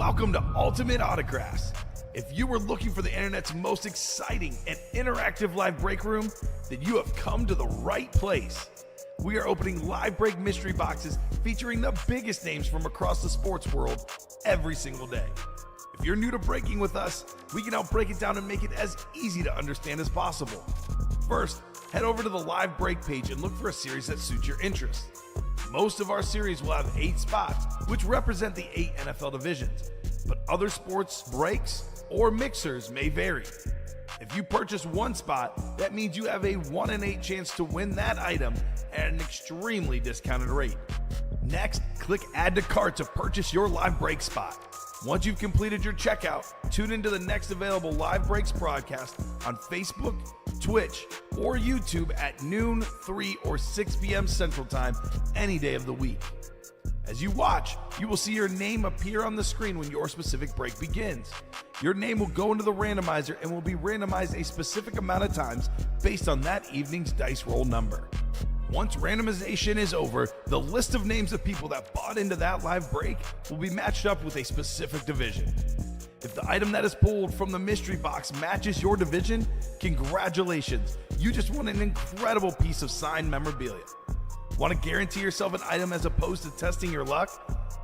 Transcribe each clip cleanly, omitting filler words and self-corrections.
Welcome to Ultimate Autographs. If you were looking for the internet's most exciting and interactive live break room, then you have come to the right place. We are opening live break mystery boxes featuring the biggest names from across the sports world every single day. If you're new to breaking with us, we can help break it down and make it as easy to understand as possible. First, head over to the live break page and look for a series that suits your interest. Most of our series will have 8 spots, which represent the 8 NFL divisions, but other sports breaks or mixers may vary. If you purchase one spot, that means you have a 1 in 8 chance to win that item at an extremely discounted rate. Next, click Add to Cart to purchase your live break spot. Once you've completed your checkout, tune into the next available live breaks broadcast on Facebook, Twitch, or YouTube at noon, 3, or 6 p.m. Central Time any day of the week. As you watch, you will see your name appear on the screen when your specific break begins. Your name will go into the randomizer and will be randomized a specific amount of times based on that evening's dice roll number. Once randomization is over, the list of names of people that bought into that live break will be matched up with a specific division. If the item that is pulled from the mystery box matches your division, congratulations, you just won an incredible piece of signed memorabilia. Want to guarantee yourself an item as opposed to testing your luck?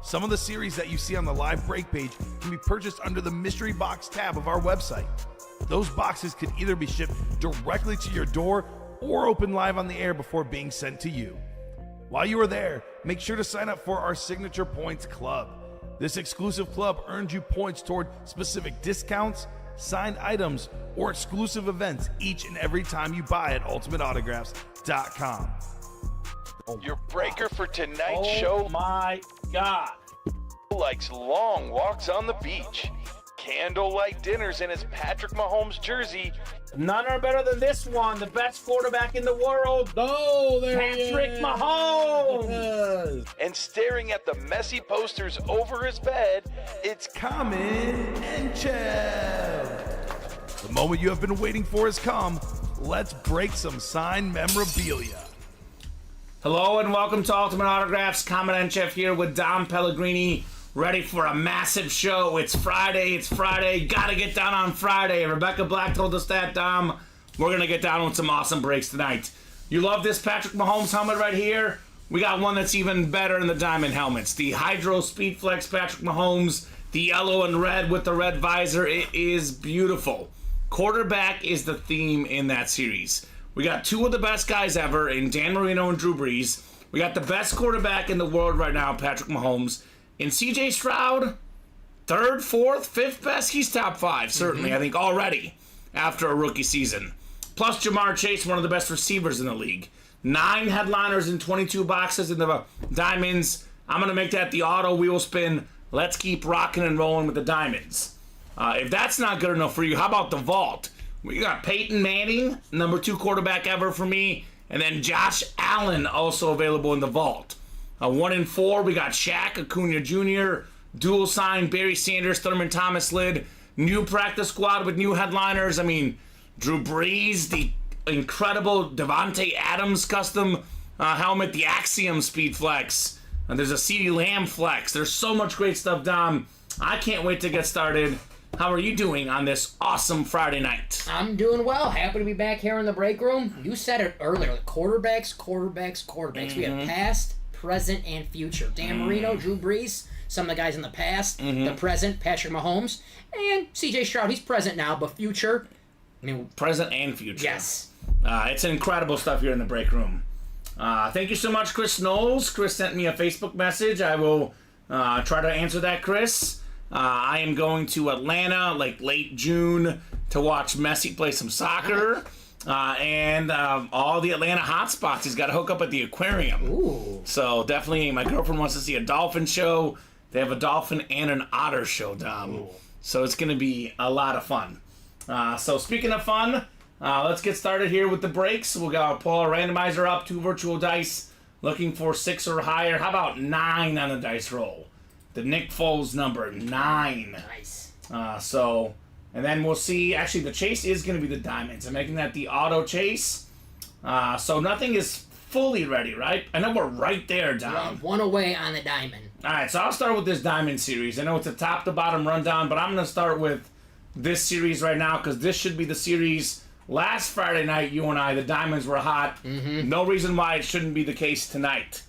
Some of the series that you see on the live break page can be purchased under the mystery box tab of our website. Those boxes could either be shipped directly to your door or open live on the air before being sent to you. While you are there, make sure to sign up for our Signature Points Club. This exclusive club earns you points toward specific discounts, signed items, or exclusive events each and every time you buy at ultimateautographs.com. Your breaker for tonight's show. Oh my God. Likes long walks on the beach, candlelight dinners in his Patrick Mahomes jersey. None are better than this one, the best quarterback in the world. Oh, there Patrick he is. Mahomes. And staring at the messy posters over his bed, it's Kamen Entchev. The moment you have been waiting for has come. Let's break some signed memorabilia. Hello and welcome to Ultimate Autographs. Kamen Entchev here with Dom Pellegrini, ready for a massive show. It's Friday. Gotta get down on Friday. Rebecca Black told us that, Dom. We're gonna get down with some awesome breaks tonight. You love this Patrick Mahomes helmet right here? We got one that's even better in the diamond helmets. The Hydro Speed Flex Patrick Mahomes, the yellow and red with the red visor. It is beautiful. Quarterback is the theme in that series. We got 2 of the best guys ever in Dan Marino and Drew Brees. We got the best quarterback in the world right now, Patrick Mahomes. And CJ Stroud, 3rd, 4th, 5th best. He's top 5, certainly, I think, already after a rookie season. Plus Jamar Chase, one of the best receivers in the league. 9 headliners in 22 boxes in the diamonds. I'm going to make that the auto wheel spin. Let's keep rocking and rolling with the diamonds. If that's not good enough for you, how about the vault? We got Peyton Manning, number 2 quarterback ever for me, and then Josh Allen also available in the vault. 1 in 4, we got Shaq, Acuna Jr., dual sign, Barry Sanders, Thurman Thomas lid, new practice squad with new headliners. I mean, Drew Brees, the incredible Devontae Adams custom helmet, the Axiom Speed Flex. There's a CeeDee Lamb Flex. There's so much great stuff, Dom. I can't wait to get started. How are you doing on this awesome Friday night? I'm doing well. Happy to be back here in the break room. You said it earlier. Quarterbacks. We have past, present, and future. Dan Marino, Drew Brees, some of the guys in the past, the present, Patrick Mahomes, and CJ Stroud. He's present now, but future. I mean, present and future. Yes. It's incredible stuff here in the break room. Thank you so much, Chris Knowles. Chris sent me a Facebook message. I will try to answer that, Chris. I am going to Atlanta like late June to watch Messi play some soccer. And all the Atlanta hotspots. He's got to hook up at the aquarium. Ooh. So definitely my girlfriend wants to see a dolphin show. They have a dolphin and an otter show, Dom. Ooh. So it's going to be a lot of fun. So speaking of fun, let's get started here with the breaks. We'll pull our randomizer up, 2 virtual dice, looking for 6 or higher. How about 9 on the dice roll? The Nick Foles number, 9. Nice. And then we'll see. Actually, the chase is going to be the diamonds. I'm making that the auto chase. So nothing is fully ready, right? I know we're right there, Dom. One away on the diamond. All right, so I'll start with this diamond series. I know it's a top-to-bottom rundown, but I'm going to start with this series right now because this should be the series. Last Friday night, you and I, the diamonds were hot. No reason why it shouldn't be the case tonight.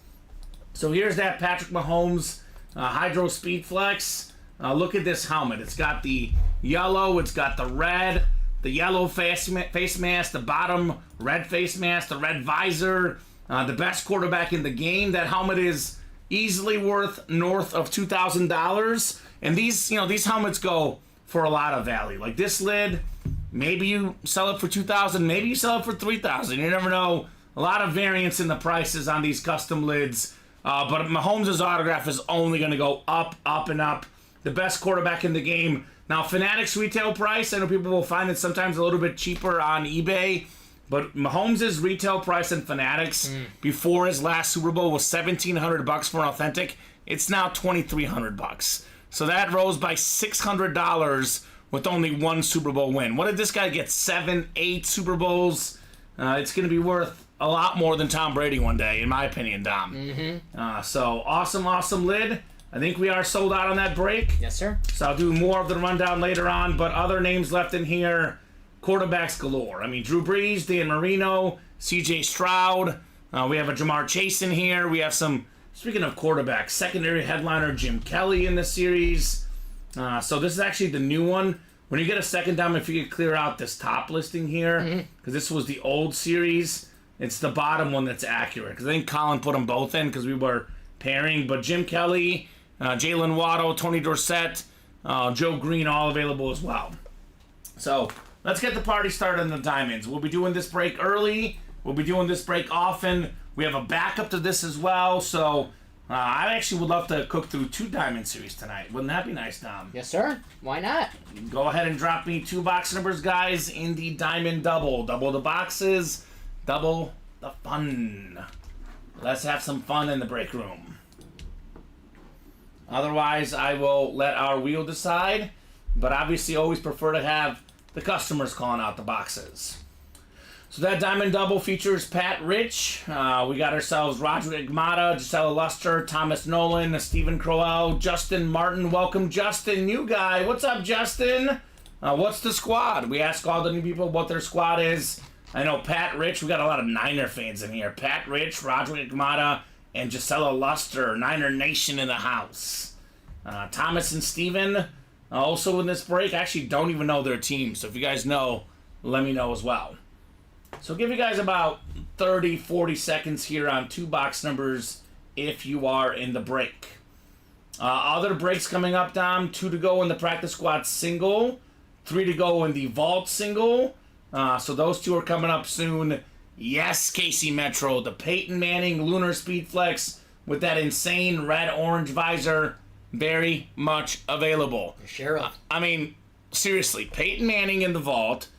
So here's that Patrick Mahomes Hydro Speed Flex. Look at this helmet. It's got the yellow, it's got the red, the yellow face mask, the bottom red face mask, the red visor, the best quarterback in the game. That helmet is easily worth north of $2,000. And these helmets go for a lot of value. Like this lid, maybe you sell it for $2,000, maybe you sell it for $3,000. You never know. A lot of variance in the prices on these custom lids. But Mahomes' autograph is only going to go up, up, and up. The best quarterback in the game. Now, Fanatics retail price, I know people will find it sometimes a little bit cheaper on eBay. But Mahomes' retail price in Fanatics before his last Super Bowl was $1,700 for an authentic. It's now $2,300. So that rose by $600 with only one Super Bowl win. What did this guy get? 7, 8 Super Bowls? It's going to be worth a lot more than Tom Brady one day, in my opinion, Dom. So awesome lid. I think we are sold out on that break. Yes, sir. So I'll do more of the rundown later on. But other names left in here. Quarterbacks galore. I mean, Drew Brees, Dan Marino, C.J. Stroud. We have a Jamar Chase in here. We have some, speaking of quarterbacks, secondary headliner Jim Kelly in the series. So this is actually the new one. When you get a second down, if you could clear out this top listing here, because this was the old series, it's the bottom one that's accurate. Because I think Colin put them both in because we were pairing. But Jim Kelly, Jalen Waddle, Tony Dorsett, Joe Green, all available as well. So let's get the party started on the diamonds. We'll be doing this break early. We'll be doing this break often. We have a backup to this as well. So I actually would love to cook through 2 diamond series tonight. Wouldn't that be nice, Dom? Yes, sir. Why not? Go ahead and drop me 2 box numbers, guys, in the diamond double. Double the boxes, double the fun. Let's have some fun in the break room. Otherwise, I will let our wheel decide. But obviously, always prefer to have the customers calling out the boxes. So that diamond double features Pat Rich. We got ourselves Roger Igmata, Gisela Luster, Thomas Nolan, Stephen Crowell, Justin Martin. Welcome, Justin, new guy. What's up, Justin? What's the squad? We ask all the new people what their squad is. I know Pat Rich. We got a lot of Niner fans in here. Pat Rich, Roger Igmata, and Gisela Luster. Niner Nation in the house. Thomas and Stephen also in this break. I actually don't even know their team. So if you guys know, let me know as well. So give you guys about 30, 40 seconds here on 2 box numbers if you are in the break. Other breaks coming up, Dom. 2 to go in the practice squad single. 3 to go in the vault single. So those 2 are coming up soon. Yes, Casey Metro. The Peyton Manning Lunar Speed Flex with that insane red-orange visor. Very much available. Sheriff. I mean, seriously, Peyton Manning in the vault.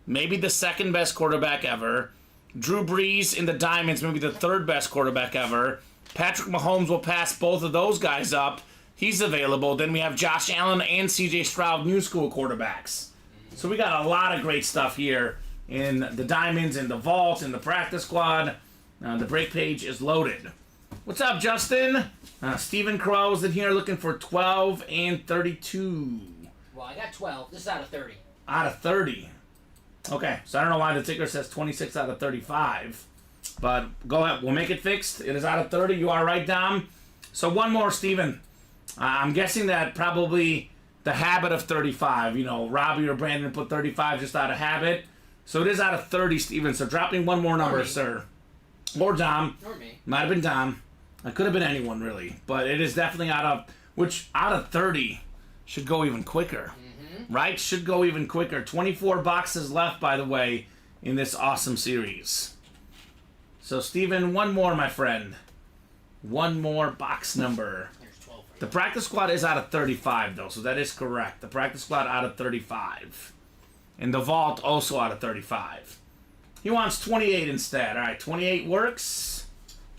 Maybe the second best quarterback ever. Drew Brees in the diamonds, maybe the 3rd best quarterback ever. Patrick Mahomes will pass both of those guys up. He's available. Then we have Josh Allen and C.J. Stroud, new school quarterbacks. So we got a lot of great stuff here in the diamonds, in the vault, in the practice squad. The break page is loaded. What's up, Justin? Stephen Crowell's in here looking for 12 and 32. Well, I got 12. This is out of 30. Out of 30. Okay, so I don't know why the ticker says 26 out of 35. But go ahead. We'll make it fixed. It is out of 30. You are right, Dom. So one more, Steven. I'm guessing that probably the habit of 35. You know, Robbie or Brandon put 35 just out of habit. So it is out of 30, Steven. So drop me one more number, sir. Or Dom. Or me. Might have been Dom. It could have been anyone, really. But it is definitely out of 30 should go even quicker. Right? Should go even quicker. 24 boxes left, by the way, in this awesome series. So, Steven, one more, my friend. One more box number. There's 12 for you. The practice squad is out of 35, though, so that is correct. The practice squad out of 35. And the vault also out of 35. He wants 28 instead. All right, 28 works.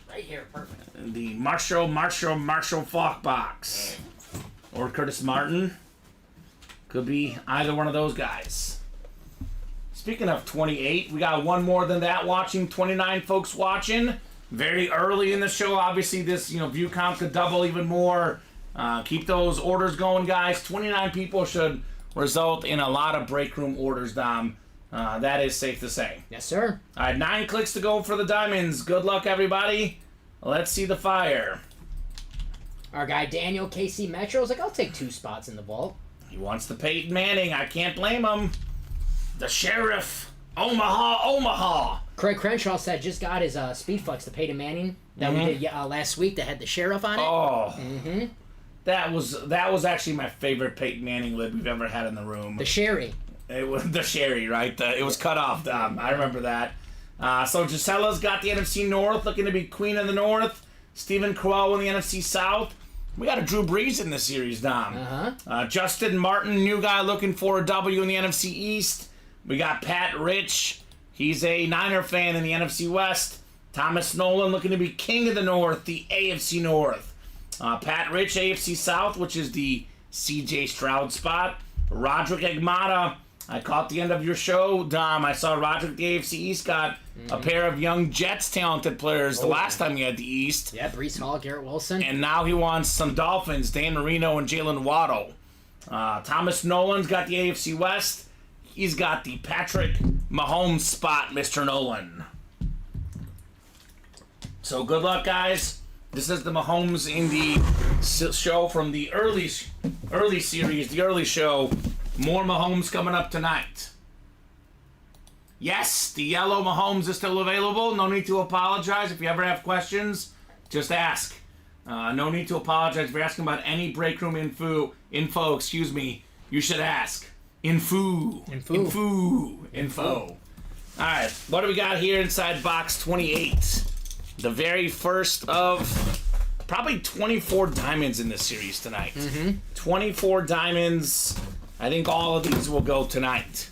Right here, perfect. The Marshall Falk box. Or Curtis Martin. Could be either one of those guys. Speaking of 28, we got one more than that watching. 29 folks watching. very early in the show. Obviously, this view count could double even more. Keep those orders going, guys. 29 people should result in a lot of break room orders, Dom. That is safe to say. Yes, sir. All right, 9 clicks to go for the diamonds. Good luck, everybody. Let's see the fire. Our guy Daniel KC Metro is like, I'll take 2 spots in the vault. He wants the Peyton Manning. I can't blame him. The Sheriff. Omaha. Craig Crenshaw said just got his Speedflex, the Peyton Manning that we did last week that had the Sheriff on it. Oh. That was actually my favorite Peyton Manning lid we've ever had in the room. The Sherry. It was the Sherry, right? It was cut off, Dom. I remember that. So Gisella's got the NFC North, looking to be Queen of the North. Stephen Crowell in the NFC South. We got a Drew Brees in this series, Dom. Justin Martin, new guy looking for a W in the NFC East. We got Pat Rich. He's a Niner fan in the NFC West. Thomas Nolan looking to be King of the North, the AFC North. Pat Rich, AFC South, which is the CJ Stroud spot. Roderick Agmata. I caught the end of your show, Dom. I saw Roderick, the AFC East, got a pair of young Jets talented players the last time he had the East. Yeah, Breece Hall, Garrett Wilson. And now he wants some Dolphins, Dan Marino and Jalen Waddle. Thomas Nolan's got the AFC West. He's got the Patrick Mahomes spot, Mr. Nolan. So good luck, guys. This is the Mahomes in the show from the early series, the early show. More Mahomes coming up tonight. Yes, the yellow Mahomes is still available. No need to apologize. If you ever have questions, just ask. No need to apologize. If you're asking about any break room info, you should ask. Info. All right, what do we got here inside box 28? The very first of probably 24 diamonds in this series tonight. 24 diamonds. I think all of these will go tonight.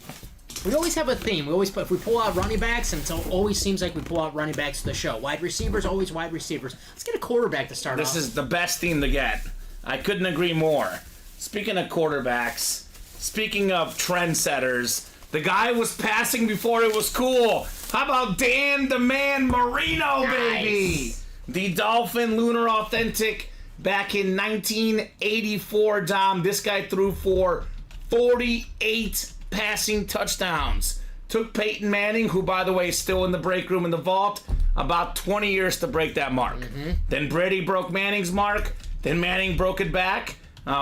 We always have a theme. If we pull out running backs, and it always seems like we pull out running backs to the show. Wide receivers, always wide receivers. Let's get a quarterback to start off. This is the best theme to get. I couldn't agree more. Speaking of quarterbacks, speaking of trendsetters, the guy was passing before it was cool. How about Dan the Man Marino, baby? The Dolphin Lunar Authentic back in 1984, Dom. This guy threw for 48 passing touchdowns. Took Peyton Manning, who, by the way, is still in the break room in the vault, about 20 years to break that mark. Then Brady broke Manning's mark. Then Manning broke it back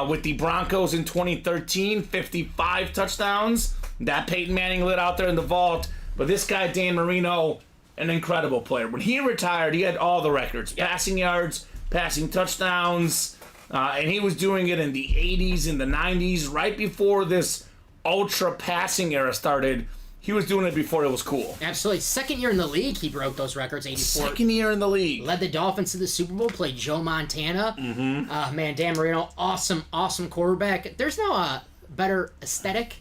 with the Broncos in 2013, 55 touchdowns. That Peyton Manning lit out there in the vault. But this guy, Dan Marino, an incredible player. When he retired, he had all the records. Passing yards, passing touchdowns. And he was doing it in the 80s, in the 90s, right before this ultra passing era started. He was doing it before it was cool. Absolutely. Second year in the league, he broke those records, 84. Second year in the league. Led the Dolphins to the Super Bowl, played Joe Montana. Man, Dan Marino, awesome quarterback. There's no better aesthetic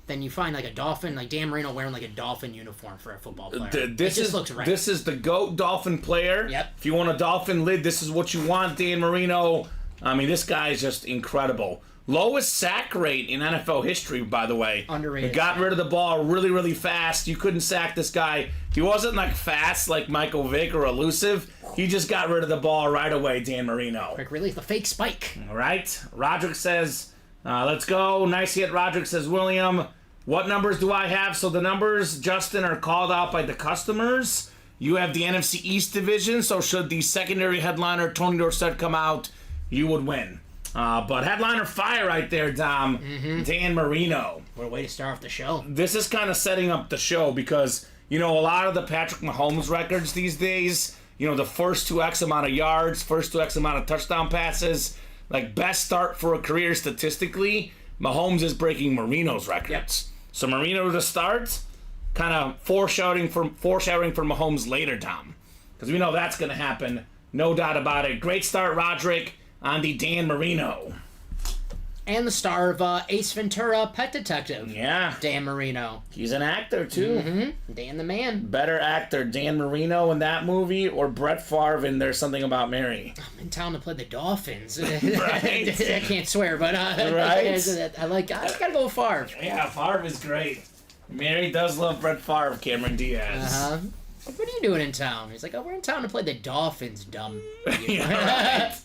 than you find like a Dolphin, like Dan Marino wearing like a Dolphin uniform for a football player. Looks right. This is the GOAT Dolphin player. Yep. If you want a Dolphin lid, this is what you want, Dan Marino. I mean, this guy is just incredible. Lowest sack rate in NFL history, by the way. Underrated. He got rid of the ball really, really fast. You couldn't sack this guy. He wasn't like fast like Michael Vick or elusive. He just got rid of the ball right away, Dan Marino. Quick release, the fake spike. All right. Roderick says, let's go. Nice hit. Roderick says, William, what numbers do I have? So the numbers, Justin, are called out by the customers. You have the NFC East division, so should the secondary headliner, Tony Dorsett, come out, you would win. But headliner fire right there, Dom. Dan Marino. What a way to start off the show. This is kind of setting up the show because, a lot of the Patrick Mahomes records these days, the first 2X amount of yards, first 2X amount of touchdown passes, like best start for a career statistically, Mahomes is breaking Marino's records. Yep. So Marino to start, kind of foreshadowing for Mahomes later, Dom. Because we know that's going to happen. No doubt about it. Great start, Roderick, on the Dan Marino. And the star of Ace Ventura, Pet Detective. Yeah. Dan Marino. He's an actor, too. Dan the Man. Better actor, Dan Marino in that movie or Brett Favre in There's Something About Mary? I'm in town to play the Dolphins. Right. I can't swear, but right. I gotta go with Favre. Yeah, Favre is great. Mary does love Brett Favre, Cameron Diaz. What are you doing in town? He's like, oh, we're in town to play the Dolphins, dumb. Yeah,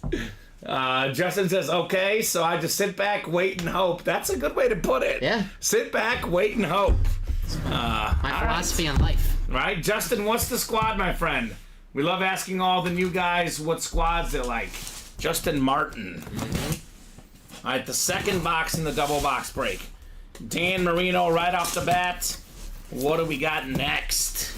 right. Justin says, okay, so I just sit back, wait, and hope. That's a good way to put it. Yeah. Sit back, wait, and hope. My philosophy on life. Right? Justin, what's the squad, my friend? We love asking all the new guys what squads they like. Justin Martin. All right, the second box in the double box break. Dan Marino right off the bat. What do we got next?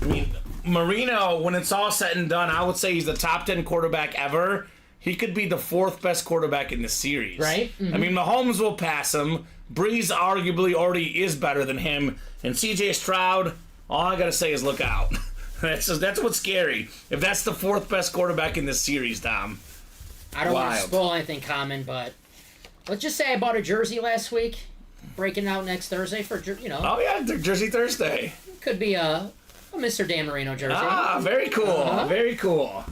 I mean, Marino, when it's all said and done, I would say he's the top 10 quarterback ever. He could be the 4th best quarterback in the series. Right? I mean, Mahomes will pass him. Breeze arguably already is better than him. And CJ Stroud, all I got to say is look out. That's what's scary. If that's the 4th best quarterback in this series, Dom. I don't want to spoil anything common, but let's just say I bought a jersey last week. Breaking out next Thursday for, Oh, yeah, Jersey Thursday. Could be a Mr. Dan Marino jersey. Ah, very cool. Very cool.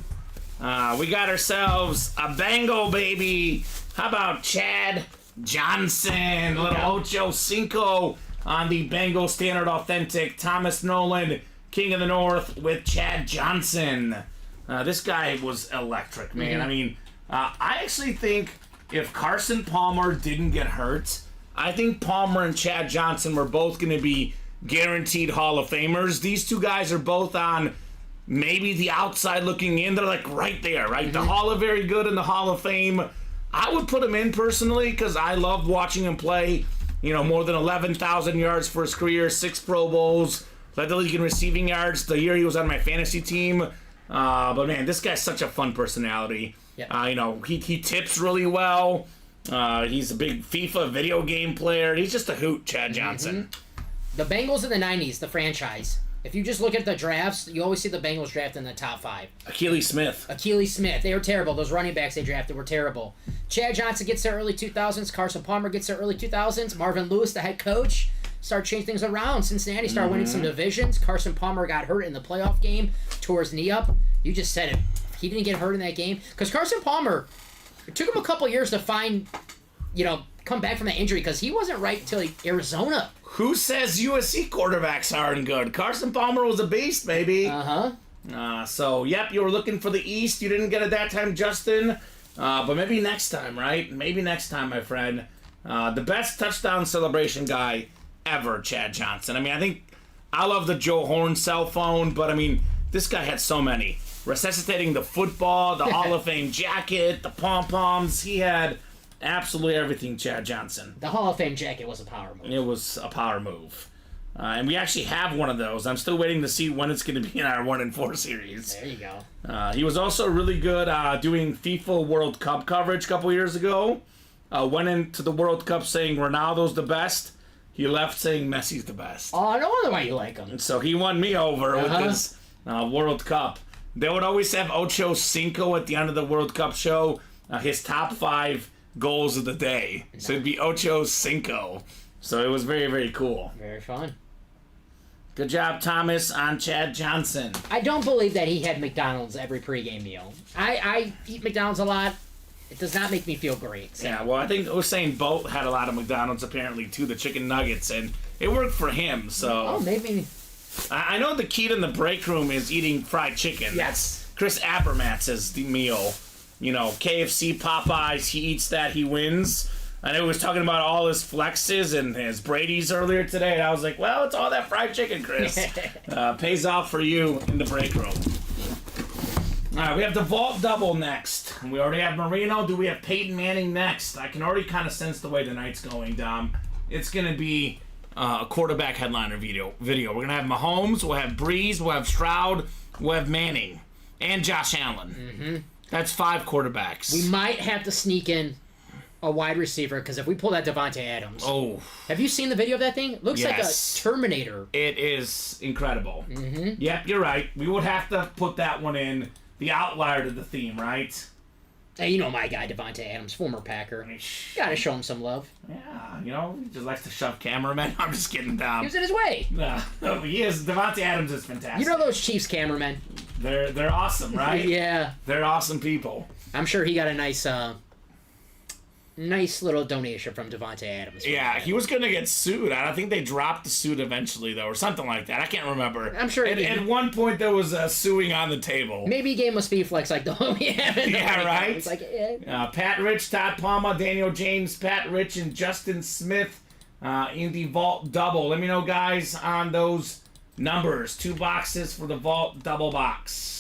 We got ourselves a Bengal, baby. How about Chad Johnson? Little Ocho Cinco on the Bengal Standard Authentic. Thomas Nolan, King of the North with Chad Johnson. This guy was electric, man. I mean, I actually think if Carson Palmer didn't get hurt, I think Palmer and Chad Johnson were both going to be guaranteed Hall of Famers. These two guys are both on maybe the outside looking in. They're like right there, right? The Hall of Very Good and the Hall of Fame. I would put him in personally because I loved watching him play. More than 11,000 yards for his career, 6 Pro Bowls, led the league in receiving yards the year he was on my fantasy team. But man, this guy's such a fun personality. Yeah. He tips really well. He's a big FIFA video game player. He's just a hoot, Chad Johnson. The Bengals in the 90s, the franchise. If you just look at the drafts, you always see the Bengals draft in the top 5. Achilles Smith. They were terrible. Those running backs they drafted were terrible. Chad Johnson gets there early 2000s. Carson Palmer gets there early 2000s. Marvin Lewis, the head coach, started changing things around. Cincinnati started winning some divisions. Carson Palmer got hurt in the playoff game, tore his knee up. You just said it. He didn't get hurt in that game. Because Carson Palmer, it took him a couple years to come back from that injury because he wasn't right until Arizona. Who says USC quarterbacks aren't good? Carson Palmer was a beast, baby. So, yep, you were looking for the East. You didn't get it that time, Justin. But maybe next time, right? Maybe next time, my friend. The best touchdown celebration guy ever, Chad Johnson. I mean, I love the Joe Horn cell phone, but, this guy had so many. Resuscitating the football, the Hall of Fame jacket, the pom-poms. He had absolutely everything, Chad Johnson. The Hall of Fame jacket was a power move. It was a power move. And we actually have one of those. I'm still waiting to see when it's going to be in our 1-4 series. There you go. He was also really good doing FIFA World Cup coverage a couple years ago. Went into the World Cup saying Ronaldo's the best. He left saying Messi's the best. Oh, no wonder why you like him. And so he won me over with his World Cup. They would always have Ocho Cinco at the end of the World Cup show. His top 5 goals of the day. Nice. So it'd be Ocho Cinco. So it was very, very cool. Very fun. Good job, Thomas, on Chad Johnson. I don't believe that he had McDonald's every pregame meal. I eat McDonald's a lot. It does not make me feel great. So. Yeah, well, I think Usain Bolt had a lot of McDonald's, apparently, too, the chicken nuggets, and it worked for him, so... Oh, maybe... I know the key to the break room is eating fried chicken. Yes. Chris Abermatz's the meal. KFC, Popeyes, he eats that, he wins. I know he was talking about all his flexes and his Brady's earlier today, and I was like, well, it's all that fried chicken, Chris. Pays off for you in the break room. All right, we have the Vault Double next. We already have Marino. Do we have Peyton Manning next? I can already kind of sense the way the night's going, Dom. It's going to be a quarterback headliner video. We're going to have Mahomes, we'll have Breeze, we'll have Stroud, we'll have Manning, and Josh Allen. Mm-hmm. That's 5 quarterbacks. We might have to sneak in a wide receiver, because if we pull that Devontae Adams... Oh. Have you seen the video of that thing? It looks like a Terminator. It is incredible. Mm-hmm. Yep, you're right. We would have to put that one in, the outlier to the theme, right? Hey, you know my guy, Devontae Adams, former Packer. Gotta show him some love. Yeah, he just likes to shove cameramen. I'm just kidding, Dom. He was in his way. No, he is. Devontae Adams is fantastic. You know those Chiefs cameramen? They're awesome, right? Yeah. They're awesome people. I'm sure he got a nice Nice little donation from Devontae Adams. Yeah, he was gonna get sued. I think they dropped the suit eventually, though, or something like that. I can't remember. I'm sure. At one point, there was suing on the table. Maybe he gave him a speed flex like the one we have. Yeah, right. It's like, Pat Rich, Todd Palma, Daniel James, Pat Rich, and Justin Smith in the vault double. Let me know, guys, on those numbers. 2 boxes for the vault double box.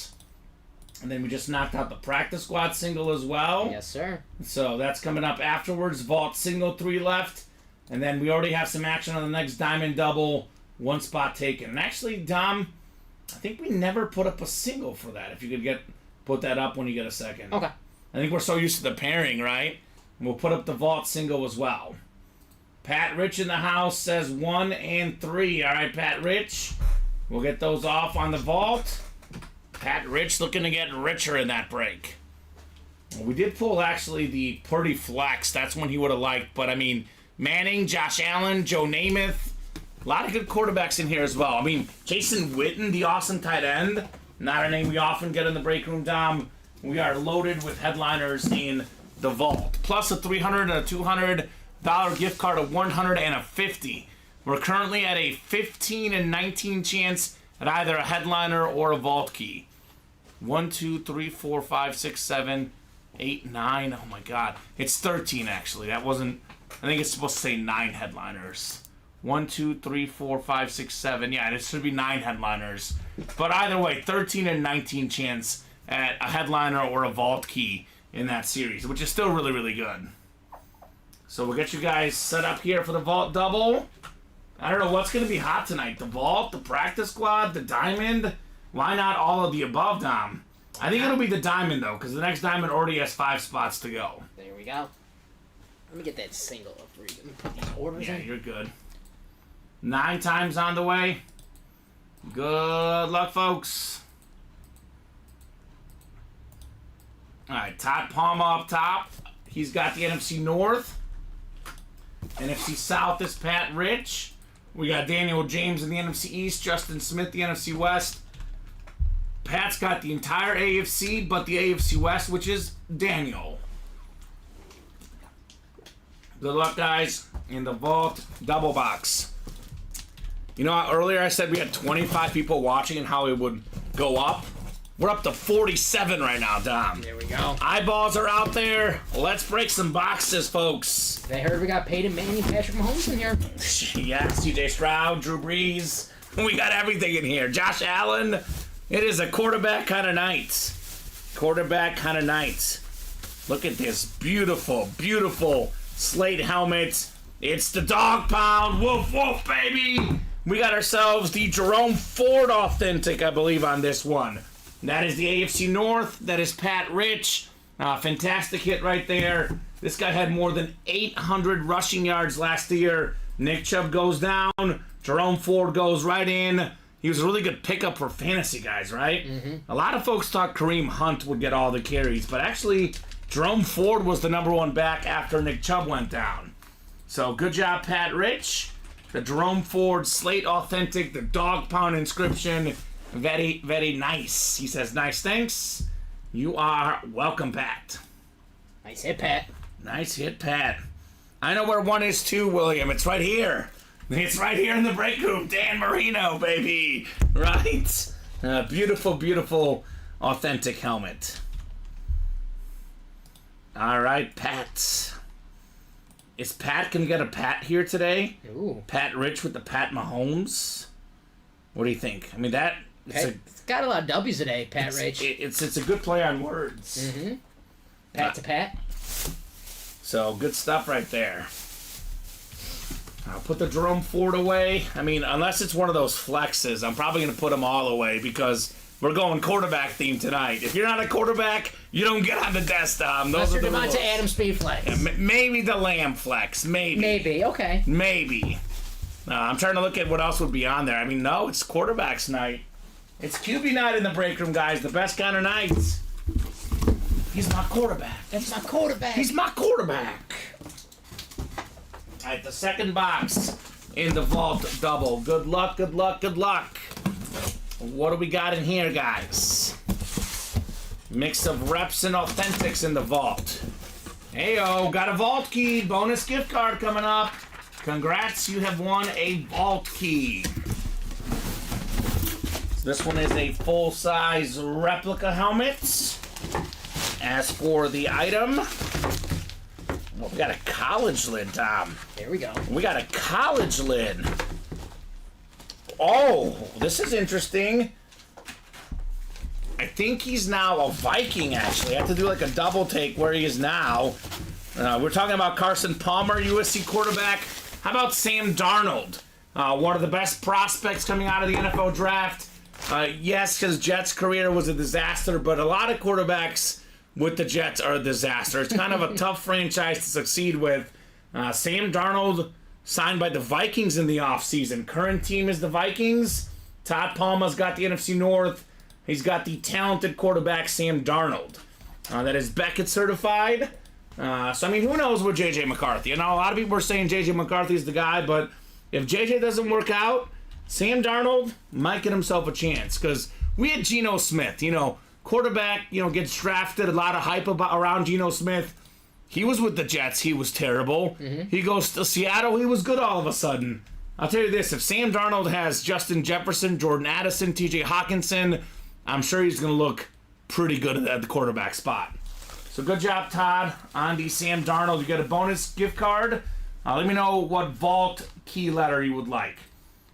And then we just knocked out the practice squad single as well. Yes, sir. So that's coming up afterwards. Vault single, 3 left. And then we already have some action on the next diamond double. 1 spot taken. And actually, Dom, I think we never put up a single for that. If you could put that up when you get a second. Okay. I think we're so used to the pairing, right? And we'll put up the vault single as well. Pat Rich in the house says 1 and 3. All right, Pat Rich. We'll get those off on the vault. Pat Rich looking to get richer in that break. Well, we did pull actually the Purdy flex. That's one he would have liked. But I mean, Manning, Josh Allen, Joe Namath. A lot of good quarterbacks in here as well. I mean, Jason Witten, the awesome tight end. Not a name we often get in the break room, Dom. We are loaded with headliners in the vault. Plus a $300 and a $200 gift card of $100 and a $50. We're currently at a 15 and 19 chance at either a headliner or a vault key. 1, 2, 3, 4, 5, 6, 7, 8, 9. Oh my God. It's 13 actually. That wasn't, I think it's supposed to say 9 headliners. 1, 2, 3, 4, 5, 6, 7. Yeah, it should be 9 headliners. But either way, 13 and 19 chance at a headliner or a vault key in that series, which is still really, really good. So we'll get you guys set up here for the vault double. I don't know what's going to be hot tonight. The vault, the practice squad, the diamond. Why not all of the above, Dom? I think it'll be the diamond, though, because the next diamond already has 5 spots to go. There we go. Let me get that single up for you. Let me put these orders Yeah, in. you're good. 9 times on the way. Good luck, folks. All right, Todd Palma up top. He's got the NFC North. NFC South is Pat Rich. We got Daniel James in the NFC East. Justin Smith, the NFC West. Pat's got the entire AFC, but the AFC West, which is Daniel. Good luck, guys, in the vault double box. You know, earlier I said we had 25 people watching and how it would go up. We're up to 47 right now, Dom. There we go. Eyeballs are out there. Let's break some boxes, folks. They heard we got Peyton Manning and Patrick Mahomes in here. Yeah, CJ Stroud, Drew Brees. We got everything in here. Josh Allen. It is a quarterback kind of night. Quarterback kind of night. Look at this beautiful, beautiful slate helmet. It's the dog pound. Woof, woof, baby. We got ourselves the Jerome Ford authentic, I believe, on this one. That is the AFC North. That is Pat Rich. Fantastic hit right there. This guy had more than 800 rushing yards last year. Nick Chubb goes down. Jerome Ford goes right in. He was a really good pickup for fantasy guys, right? Mm-hmm. A lot of folks thought Kareem Hunt would get all the carries, but actually, Jerome Ford was the #1 back after Nick Chubb went down. So good job, Pat Rich. The Jerome Ford Slate Authentic, the dog pound inscription. Very, very nice. He says, nice, thanks. You are welcome, Pat. Nice hit, Pat. Nice hit, Pat. I know where 1 is too, William. It's right here. It's right here in the break room. Dan Marino, baby. Right? Beautiful, beautiful, authentic helmet. All right, Pat. Is Pat going to get a Pat here today? Ooh. Pat Rich with the Pat Mahomes? What do you think? I mean, that... It's got a lot of W's today, Pat Rich. It's a good play on words. Mm-hmm. Pat to Pat. So, good stuff right there. I'll put the Jerome Ford away. I mean, unless it's one of those flexes, I'm probably going to put them all away because we're going quarterback theme tonight. If you're not a quarterback, you don't get on the desk, Those Unless are you're the Devontae rules. Adams speed flex. Yeah, maybe the Lamb flex. Maybe. Maybe, okay. Maybe. I'm trying to look at what else would be on there. I mean, no, it's quarterbacks night. It's QB night in the break room, guys. The best kind of nights. He's my quarterback. That's my quarterback. He's my quarterback. All right, the second box in the vault double. Good luck, good luck, good luck. What do we got in here, guys? Mix of reps and authentics in the vault. Heyo, got a vault key. Bonus gift card coming up. Congrats, you have won a vault key. So this one is a full-size replica helmet. As for the item, well, we got a college lid, Tom. There we go. We got a college lid. Oh, this is interesting. I think he's now a Viking, actually. I have to do like a double take where he is now. We're talking about Carson Palmer, USC quarterback. How about Sam Darnold? One of the best prospects coming out of the NFL draft. Yes, his Jets career was a disaster, but a lot of quarterbacks with the Jets are a disaster. It's kind of a tough franchise to succeed with. Sam Darnold signed by the Vikings in the offseason. Current team is the Vikings. Todd Palmer's got the NFC North. He's got the talented quarterback, Sam Darnold. That is Beckett certified. So, I mean, who knows with J.J. McCarthy? You know, a lot of people are saying J.J. McCarthy is the guy, but if J.J. doesn't work out, Sam Darnold might get himself a chance. Because we had Geno Smith, quarterback, gets drafted, a lot of hype around Geno Smith. He was with the Jets. He was terrible. Mm-hmm. He goes to Seattle. He was good all of a sudden. I'll tell you this. If Sam Darnold has Justin Jefferson, Jordan Addison, T.J. Hawkinson, I'm sure he's going to look pretty good at the quarterback spot. So good job, Todd. On to Sam Darnold. You get a bonus gift card. Let me know what vault key letter you would like.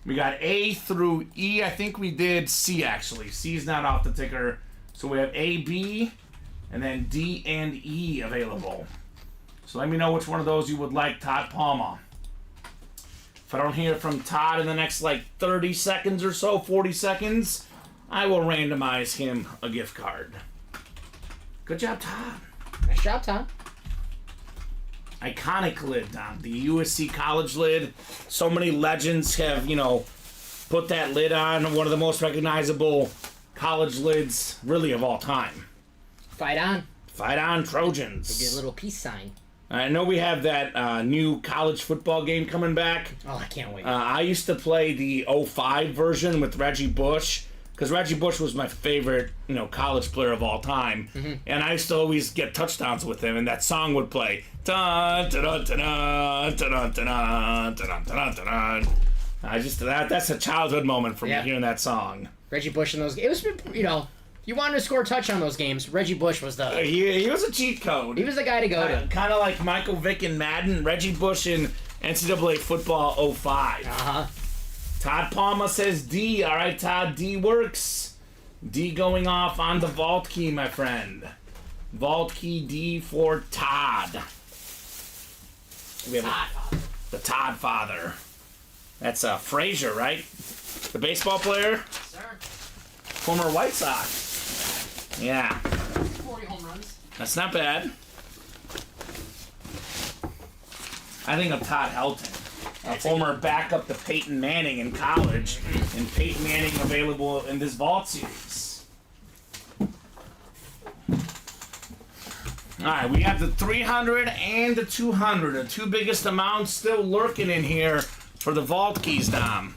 We got A through E. I think we did C, actually. C is not off the ticker. So we have A, B, and then D and E available. So let me know which one of those you would like, Todd Palmer. If I don't hear from Todd in the next, 30 seconds or so, 40 seconds, I will randomize him a gift card. Good job, Todd. Nice job, Tom. Iconic lid, Tom. The USC college lid. So many legends have, put that lid on. One of the most recognizable college lids, really, of all time. Fight on. Fight on, Trojans. They did a little peace sign. I know we have that new college football game coming back. Oh, I can't wait. I used to play the 05 version with Reggie Bush. Because Reggie Bush was my favorite, college player of all time. Mm-hmm. And I used to always get touchdowns with him, and that song would play. That's a childhood moment for me, hearing that song. Reggie Bush in those games. It was, you wanted to score a touch on those games, Reggie Bush was the... He was a cheat code. He was the guy to go to. Kind of like Michael Vick in Madden, Reggie Bush in NCAA football 05. Uh-huh. Todd Palmer says D. All right, Todd, D works. D going off on the vault key, my friend. Vault key D for Todd. We have the Todd father. That's Frazier, right? The baseball player? Sir. Former White Sox. Yeah. 40 home runs. That's not bad. I think of Todd Helton. A former backup to Peyton Manning in college, and Peyton Manning available in this vault series. Alright, we have the 300 and the 200, the two biggest amounts still lurking in here for the vault keys, Dom.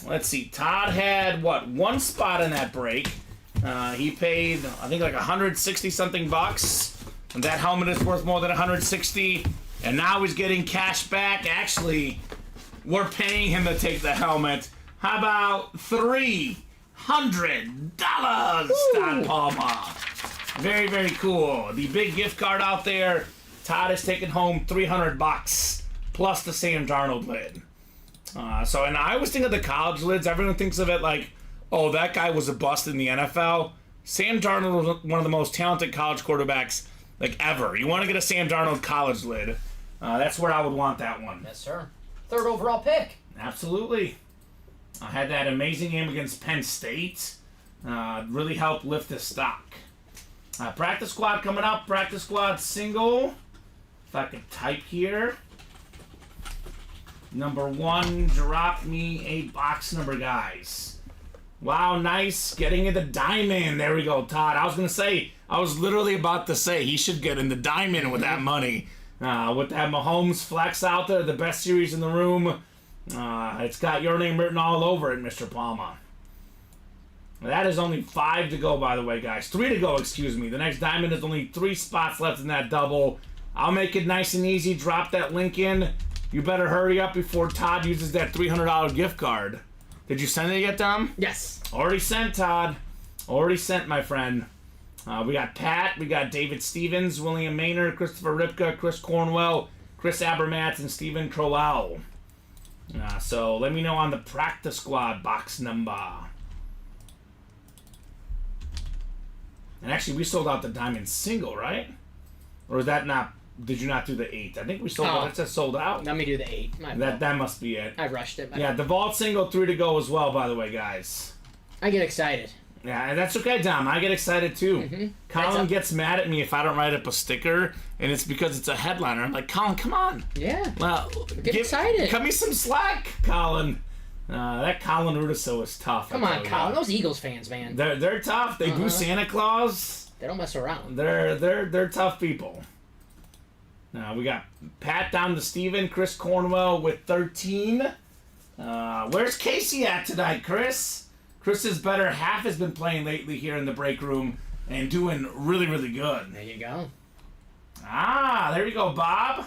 Let's see, Todd had, one spot in that break. He paid, I think, 160 something bucks. And that helmet is worth more than 160. And now he's getting cash back. Actually, we're paying him to take the helmet. How about $300, Todd Palmer? Very, very cool. The big gift card out there. Todd is taking home $300 plus the Sam Darnold lid. And I always think of the college lids. Everyone thinks of it like, oh, that guy was a bust in the NFL. Sam Darnold was one of the most talented college quarterbacks ever. You want to get a Sam Darnold college lid. That's where I would want that one. Yes, sir. Third overall pick. Absolutely. I had that amazing game against Penn State. Really helped lift his stock. Practice squad coming up. Practice squad single. If I could type here. Number 1, drop me a box number, guys. Wow, nice. Getting in the diamond. There we go, Todd. I was literally about to say he should get in the diamond with that money. With that Mahomes flex out there, the best series in the room. It's got your name written all over it, Mr. Palmer. That is only 5 to go, by the way, guys. 3 to go, excuse me. The next diamond is only 3 spots left in that double. I'll make it nice and easy. Drop that link in. You better hurry up before Todd uses that $300 gift card. Did you send it yet, Dom? Yes. Already sent, Todd. Already sent, my friend. We got Pat, we got David Stevens, William Maynard, Christopher Ripka, Chris Cornwell, Chris Abermatz, and Stephen Crowell. So let me know on the practice squad box number. And actually, we sold out the diamond single, right? Or is that not? Did you not do the 8? I think we sold out. It says sold out. Let me do the 8. That must be it. I rushed it. Yeah, the vault single 3 to go as well. By the way, guys. I get excited. Yeah, and that's okay, Dom. I get excited too. Mm-hmm. Colin gets mad at me if I don't write up a sticker, and it's because it's a headliner. I'm like, Colin, come on. Yeah. Well, get excited. Cut me some slack, Colin. That Colin Rudiso is tough. Come on, Colin. Those Eagles fans, man. They're tough. They boo Santa Claus. They don't mess around. They're tough people. We got Pat down to Steven, Chris Cornwell with 13. Where's Casey at tonight, Chris? Chris's better half has been playing lately here in the break room and doing really, really good. There you go. There you go, Bob.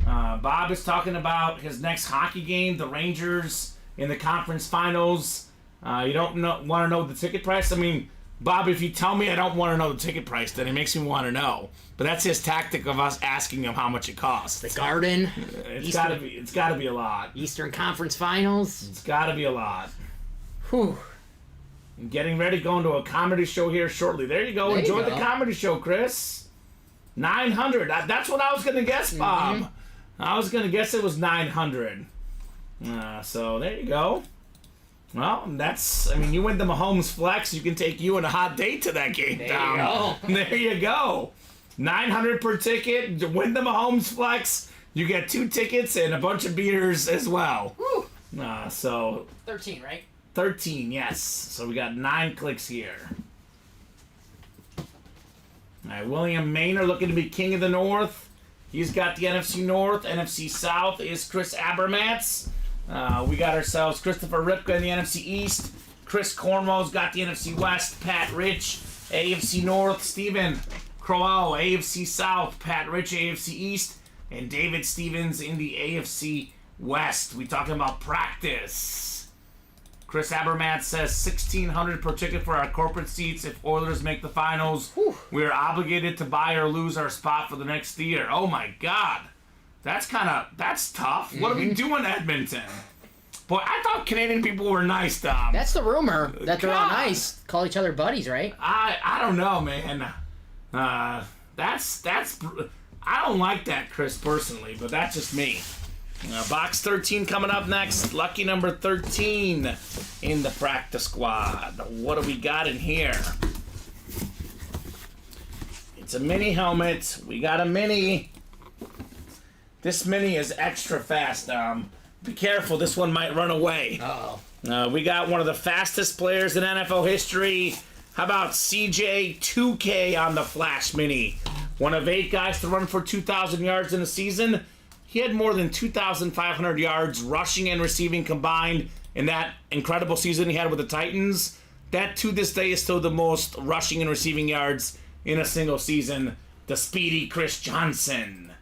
Bob is talking about his next hockey game, the Rangers in the conference finals. You don't want to know the ticket price? I mean, Bob, if you tell me I don't want to know the ticket price, then it makes me want to know. But that's his tactic of us asking him how much it costs. The Garden. It's gotta be a lot. Eastern Conference Finals. It's gotta be a lot. Whew. Getting ready, going to a comedy show here shortly. There you go. There Enjoy you go. the comedy show, Chris. 900. That's what I was gonna guess, Bob. Mm-hmm. I was gonna guess it was 900. So there you go. Well, you win the Mahomes Flex. You can take you and a hot date to that game, Tom. There you go. 900 per ticket. Win the Mahomes Flex. You get 2 tickets and a bunch of beers as well. Woo. So 13, right? 13, yes. So we got 9 clicks here. All right, William Maynard looking to be king of the North. He's got the NFC North. NFC South is Chris Abermatz. We got ourselves Christopher Ripka in the NFC East. Chris Cornwell's got the NFC West. Pat Rich, AFC North. Stephen Crowell, AFC South. Pat Rich, AFC East. And David Stevens in the AFC West. We talking about practice. Chris Abermatz says $1,600 per ticket for our corporate seats. If Oilers make the finals, Whew. we are obligated to buy or lose our spot for the next year. Oh my God. That's tough. What are we doing, Edmonton? Boy, I thought Canadian people were nice, Dom. That's the rumor, that they're all God. nice. Call each other buddies, right? I don't know, man. That's I don't like that, Chris, personally, but that's just me. Box 13 coming up next. Lucky number 13 in the practice squad. What do we got in here? It's a mini helmet. We got a mini. This mini is extra fast. Be careful. This one might run away. Uh-oh. We got one of the fastest players in NFL history. How about CJ 2K on the Flash Mini? One of 8 guys to run for 2,000 yards in a season. He had more than 2,500 yards rushing and receiving combined in that incredible season he had with the Titans. That, to this day, is still the most rushing and receiving yards in a single season. The speedy Chris Johnson.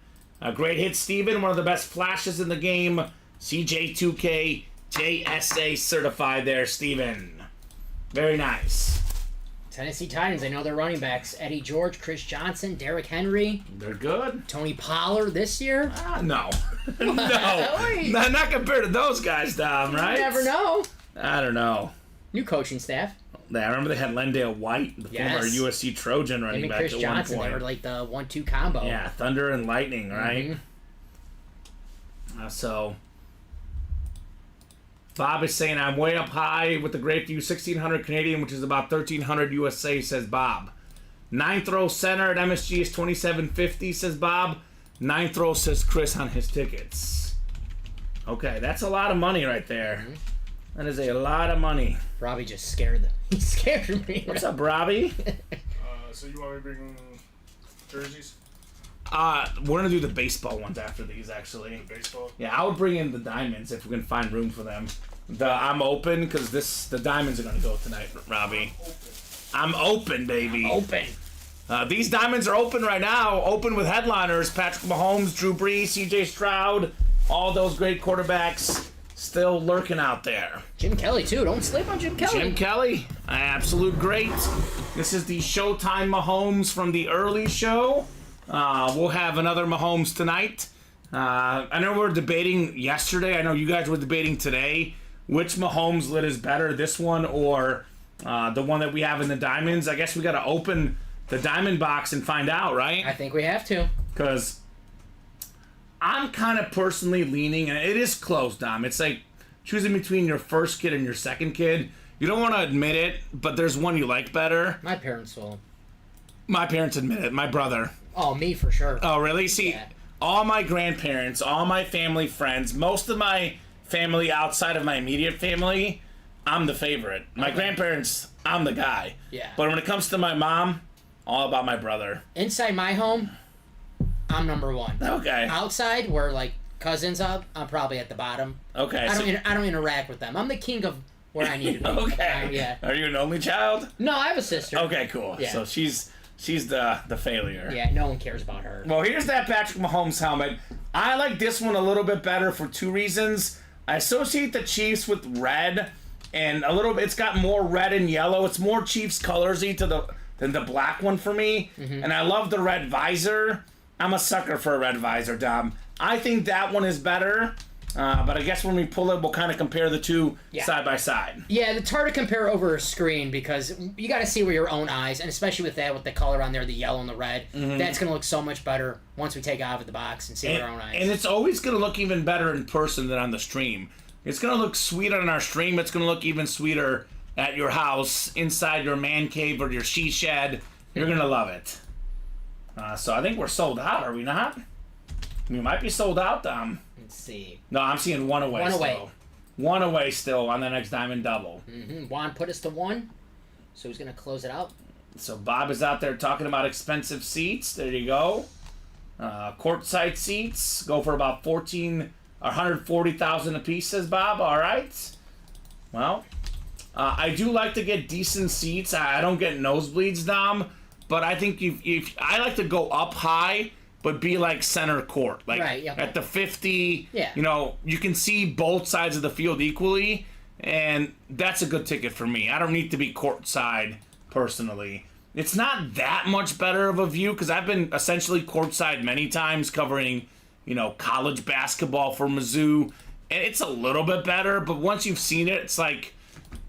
A great hit, Steven. One of the best flashes in the game. CJ2K JSA certified there, Steven. Very nice. Tennessee Titans, I know their running backs. Eddie George, Chris Johnson, Derrick Henry. They're good. Tony Pollard this year. No. No. Not compared to those guys, Dom, right? You never know. I don't know. New coaching staff. I remember they had Lendale White, the former USC Trojan running back Chris at Johnson, one point. they were like the 1-2 combo. Yeah, Thunder and Lightning, right? So, Bob is saying, I'm way up high with the great view, 1,600 Canadian, which is about 1,300 USA, says Bob. 9th row center at MSG is 2,750, says Bob. 9th row, says Chris on his tickets. Okay, that's a lot of money right there. That is a lot of money. Robbie just scared he scared me. What's up, Robbie? So you want me to bring jerseys? We're gonna do the baseball ones after these, actually. Baseball? Yeah, I would bring in the diamonds if we can find room for them. I'm open because the diamonds are gonna go tonight, Robbie. I'm open, baby. Open. These diamonds are open right now, open with headliners. Patrick Mahomes, Drew Brees, C.J. Stroud, all those great quarterbacks still lurking out there. Jim Kelly, too. Don't sleep on Jim Kelly. Jim Kelly, absolute great. This is the Showtime Mahomes from the early show. We'll have another Mahomes tonight. I know we were debating yesterday. I know you guys were debating today. Which Mahomes lid is better, this one or the one that we have in the diamonds? I guess we got to open the diamond box and find out, right? I think we have to. Because I'm kind of personally leaning, and it is close, Dom. It's like choosing between your first kid and your second kid. You don't want to admit it, but there's one you like better. My parents will. My parents admit it. My brother. Oh, me for sure. Oh, really? See, Yeah. all my grandparents, all my family friends, most of my family outside of my immediate family, I'm the favorite. My grandparents, I'm the guy. Yeah. But when it comes to my mom, all about my brother. Inside my home, I'm number one. Okay. Outside, where like cousins up, I'm probably at the bottom. Okay. I don't interact with them. I'm the king of where I need to be. Okay. Yeah. Are you an only child? No, I have a sister. Okay, cool. Yeah. So she's the failure. Yeah, no one cares about her. Well, here's that Patrick Mahomes helmet. I like this one a little bit better for two reasons. I associate the Chiefs with red, and a little bit. It's got more red and yellow. It's more Chiefs colorsy than the black one for me. Mm-hmm. And I love the red visor. I'm a sucker for a red visor, Dom. I think that one is better. But I guess when we pull it, we'll kind of compare the two side by side. Yeah, it's hard to compare over a screen because you got to see with your own eyes, and especially with that, with the color on there, the yellow and the red, that's going to look so much better once we take it out of the box and see with our own eyes. And it's always going to look even better in person than on the stream. It's going to look sweeter on our stream. It's going to look even sweeter at your house, inside your man cave or your she shed. You're going to love it. So I think we're sold out, are we not? We might be sold out, Dom. Let's see. No, I'm seeing one away One still. away. One away still on the next diamond double. Juan put us to one, so he's going to close it out. So Bob is out there talking about expensive seats. There you go. Courtside seats go for about 140,000 a piece, says Bob. All right. Well, I do like to get decent seats. I don't get nosebleeds, Dom, but I think if I like to go up high, but be like center court, like Right, yeah. at the 50. Yeah. You know, you can see both sides of the field equally, and that's a good ticket for me. I don't need to be courtside personally. It's not that much better of a view because I've been essentially courtside many times covering, you know, college basketball for Mizzou, and it's a little bit better. But once you've seen it, it's like,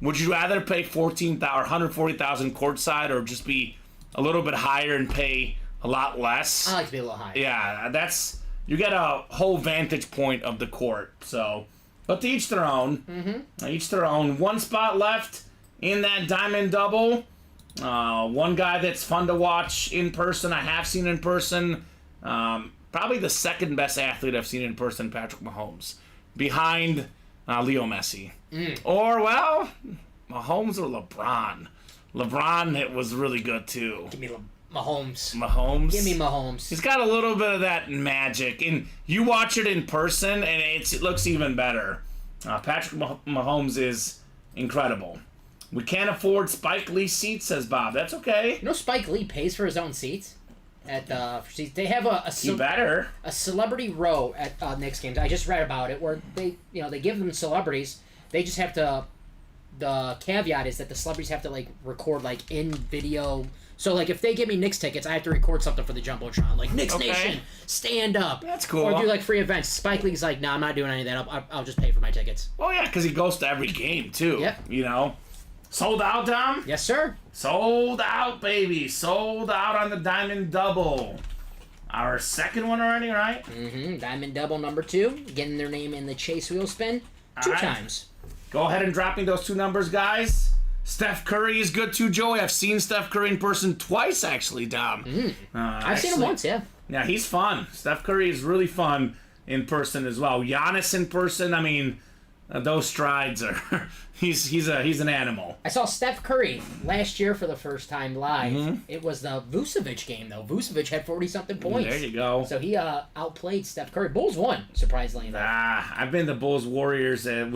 would you rather pay 140,000 courtside or just be a little bit higher and pay a lot less? I like to be a little higher. Yeah, you get a whole vantage point of the court. So, but to each their own. Mm-hmm. Each their own. One spot left in that diamond double. One guy that's fun to watch in person. I have seen in person. Probably the second best athlete I've seen in person, Patrick Mahomes, behind Leo Messi. Or well, Mahomes or LeBron. LeBron, it was really good too. Give me Mahomes. Mahomes. Give me Mahomes. He's got a little bit of that magic, and you watch it in person, and it looks even better. Patrick Mahomes is incredible. We can't afford Spike Lee seats, says Bob. That's okay. You know Spike Lee pays for his own seats at they have He better. a celebrity row at Knicks games. I just read about it where they give them celebrities. They just have to. The caveat is that the celebrities have to like record like in video. So like if they give me Knicks tickets, I have to record something for the jumbotron, like Knicks Nation, stand up. That's cool. Or do like free events. Spike Lee's like, no, I'm not doing any of that. I'll just pay for my tickets. Oh yeah, because he goes to every game too. Yep. You know, sold out, Dom. Yes, sir. Sold out, baby. Sold out on the diamond double. Our second one already, right? Diamond double number 2, getting their name in the chase wheel spin 2 All right. times. Go ahead and drop me those 2 numbers, guys. Steph Curry is good too, Joey. I've seen Steph Curry in person twice, actually, Dom. I've seen him once, yeah. Yeah, he's fun. Steph Curry is really fun in person as well. Giannis in person, I mean, those strides are... he's an animal. I saw Steph Curry last year for the first time live. It was the Vucevic game, though. Vucevic had 40-something points. There you go. So he outplayed Steph Curry. Bulls won, surprisingly enough. I've been to Bulls Warriors. It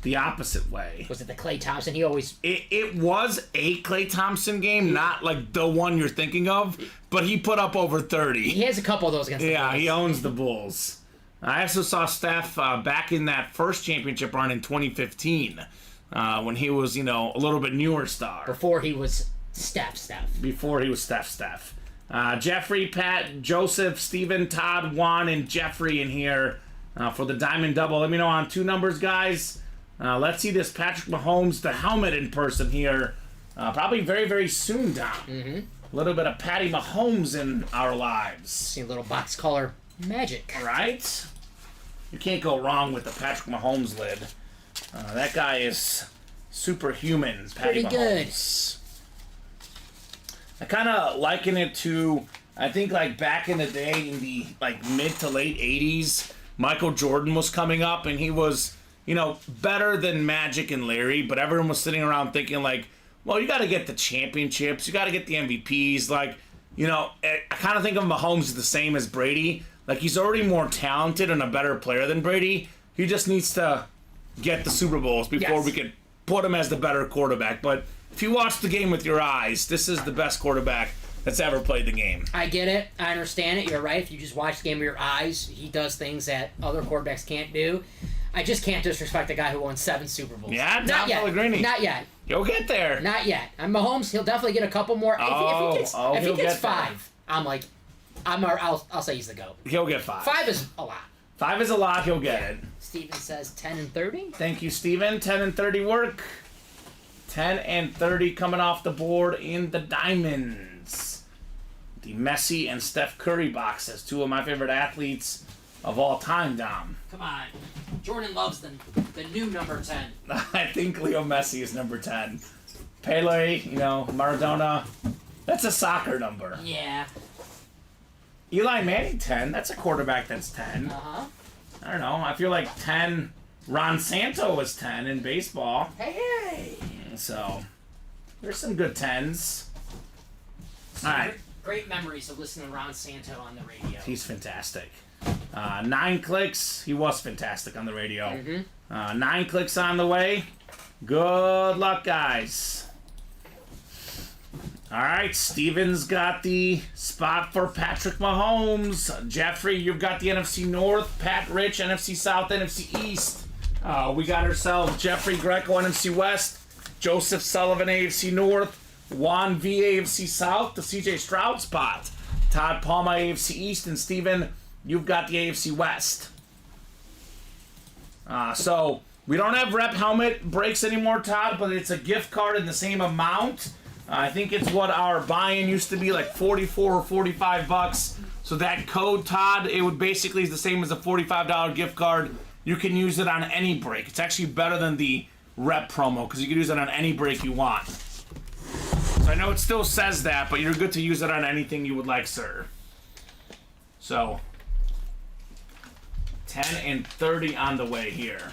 the opposite way. Was it the Klay Thompson? He always... It was a Klay Thompson game, not like the one you're thinking of, but he put up over 30. He has a couple of those against the Yeah, Bulls. he owns the Bulls. I also saw Steph back in that first championship run in 2015 when he was, a little bit newer star. Before he was Steph. Before he was Steph. Jeffrey, Pat, Joseph, Steven, Todd, Juan, and Jeffrey in here for the Diamond Double. Let me know on 2 numbers, guys. Let's see this Patrick Mahomes, the helmet in person here. Probably very, very soon, Dom. Mm-hmm. A little bit of Patty Mahomes in our lives. See a little box color magic. Right? You can't go wrong with the Patrick Mahomes lid. That guy is superhuman. Patty pretty good. Mahomes. I kind of liken it to, I think, like back in the day in the mid to late 80s, Michael Jordan was coming up and he was, better than Magic and Larry, but everyone was sitting around thinking well, you got to get the championships, you got to get the MVPs. I kind of think of Mahomes as the same as Brady. He's already more talented and a better player than Brady. He just needs to get the Super Bowls before we can put him as the better quarterback. But if you watch the game with your eyes, this is the best quarterback that's ever played the game. I get it. I understand it. You're right. If you just watch the game with your eyes, he does things that other quarterbacks can't do. I just can't disrespect a guy who won 7 Super Bowls. Yeah, not yet. Pellegrini. Not yet. You'll get there. Not yet. And Mahomes, he'll definitely get a couple more. If he gets 5, I'll say he's the GOAT. He'll get 5. 5 is a lot. 5 is a lot. He'll get it. Steven says 10 and 30. Thank you, Steven. 10 and 30 work. 10 and 30 coming off the board in the Diamonds. The Messi and Steph Curry boxes. 2 of my favorite athletes of all time, Dom. Come on. Jordan loves the new number 10. I think Leo Messi is number 10. Pele, Maradona. That's a soccer number. Yeah. Eli Manning, 10. That's a quarterback that's 10. Uh-huh. I don't know. I feel like 10. Ron Santo was 10 in baseball. Hey! So, there's some good 10s. All right. Great memories of listening to Ron Santo on the radio. He's fantastic. 9 clicks. He was fantastic on the radio. Mm-hmm. 9 clicks on the way. Good luck, guys. All right, Steven's got the spot for Patrick Mahomes. Jeffrey, you've got the NFC North. Pat Rich, NFC South, NFC East. We got ourselves Jeffrey Greco, NFC West. Joseph Sullivan, AFC North. Juan V, AFC South. The CJ Stroud spot. Todd Palma, AFC East. And Steven, you've got the AFC West. So, we don't have rep helmet breaks anymore, Todd, but it's a gift card in the same amount. I think it's what our buy-in used to be, like $44 or $45. So that code, Todd, it would basically is the same as a $45 gift card. You can use it on any break. It's actually better than the rep promo because you can use it on any break you want. So I know it still says that, but you're good to use it on anything you would like, sir. So 10 and 30 on the way here.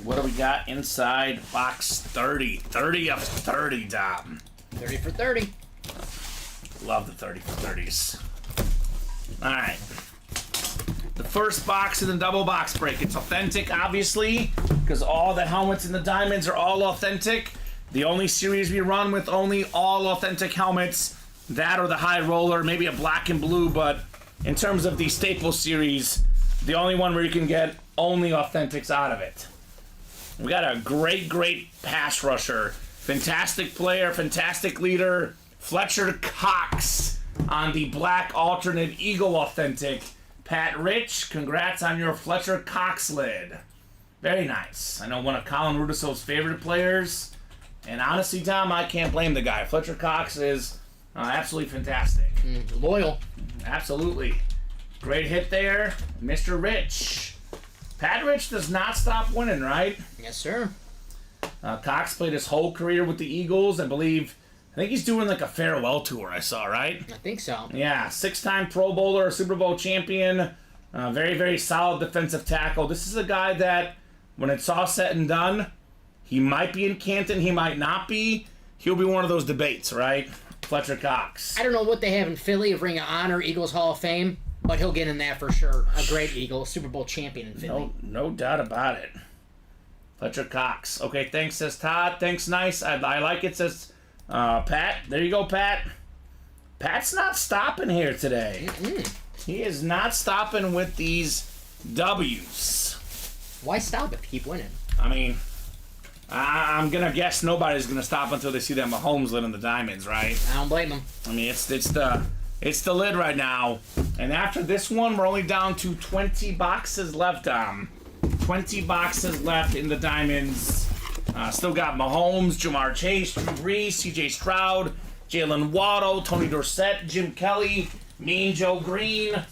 What do we got inside box 30? 30 of 30, Dom. 30 for 30. Love the 30 for 30s. All right. The first box in the double box break. It's authentic, obviously, because all the helmets in the Diamonds are all authentic. The only series we run with only all authentic helmets, that or the High Roller, maybe a black and blue, but in terms of the Staple series, the only one where you can get only authentics out of it. We got a great, great pass rusher. Fantastic player, fantastic leader. Fletcher Cox on the black alternate Eagle authentic. Pat Rich, congrats on your Fletcher Cox lid. Very nice. I know one of Colin Rudiso's favorite players. And honestly, Tom, I can't blame the guy. Fletcher Cox is absolutely fantastic. Loyal. Absolutely. Great hit there, Mr. Rich. Pat Rich does not stop winning, right? Yes, sir. Cox played his whole career with the Eagles. I think he's doing like a farewell tour, I saw, right? I think so. Yeah, 6-time Pro Bowler, Super Bowl champion. Very, very solid defensive tackle. This is a guy that, when it's all said and done, he might be in Canton, he might not be. He'll be one of those debates, right? Fletcher Cox. I don't know what they have in Philly of Ring of Honor, Eagles Hall of Fame, but he'll get in that for sure. A great Eagle, Super Bowl champion in Philly. No doubt about it. Fletcher Cox. Okay, thanks, says Todd. Thanks, nice. I like it, says Pat. There you go, Pat. Pat's not stopping here today. He is not stopping with these W's. Why stop if you keep winning? I mean, I'm gonna guess nobody's gonna stop until they see that Mahomes lid in the diamonds, right? I don't blame him. I mean, it's the lid right now. And after this one, we're only down to 20 boxes left. 20 boxes left in the diamonds. Still got Mahomes, Jamar Chase, Drew Brees, C.J. Stroud, Jalen Waddle, Tony Dorsett, Jim Kelly, Mean Joe Green.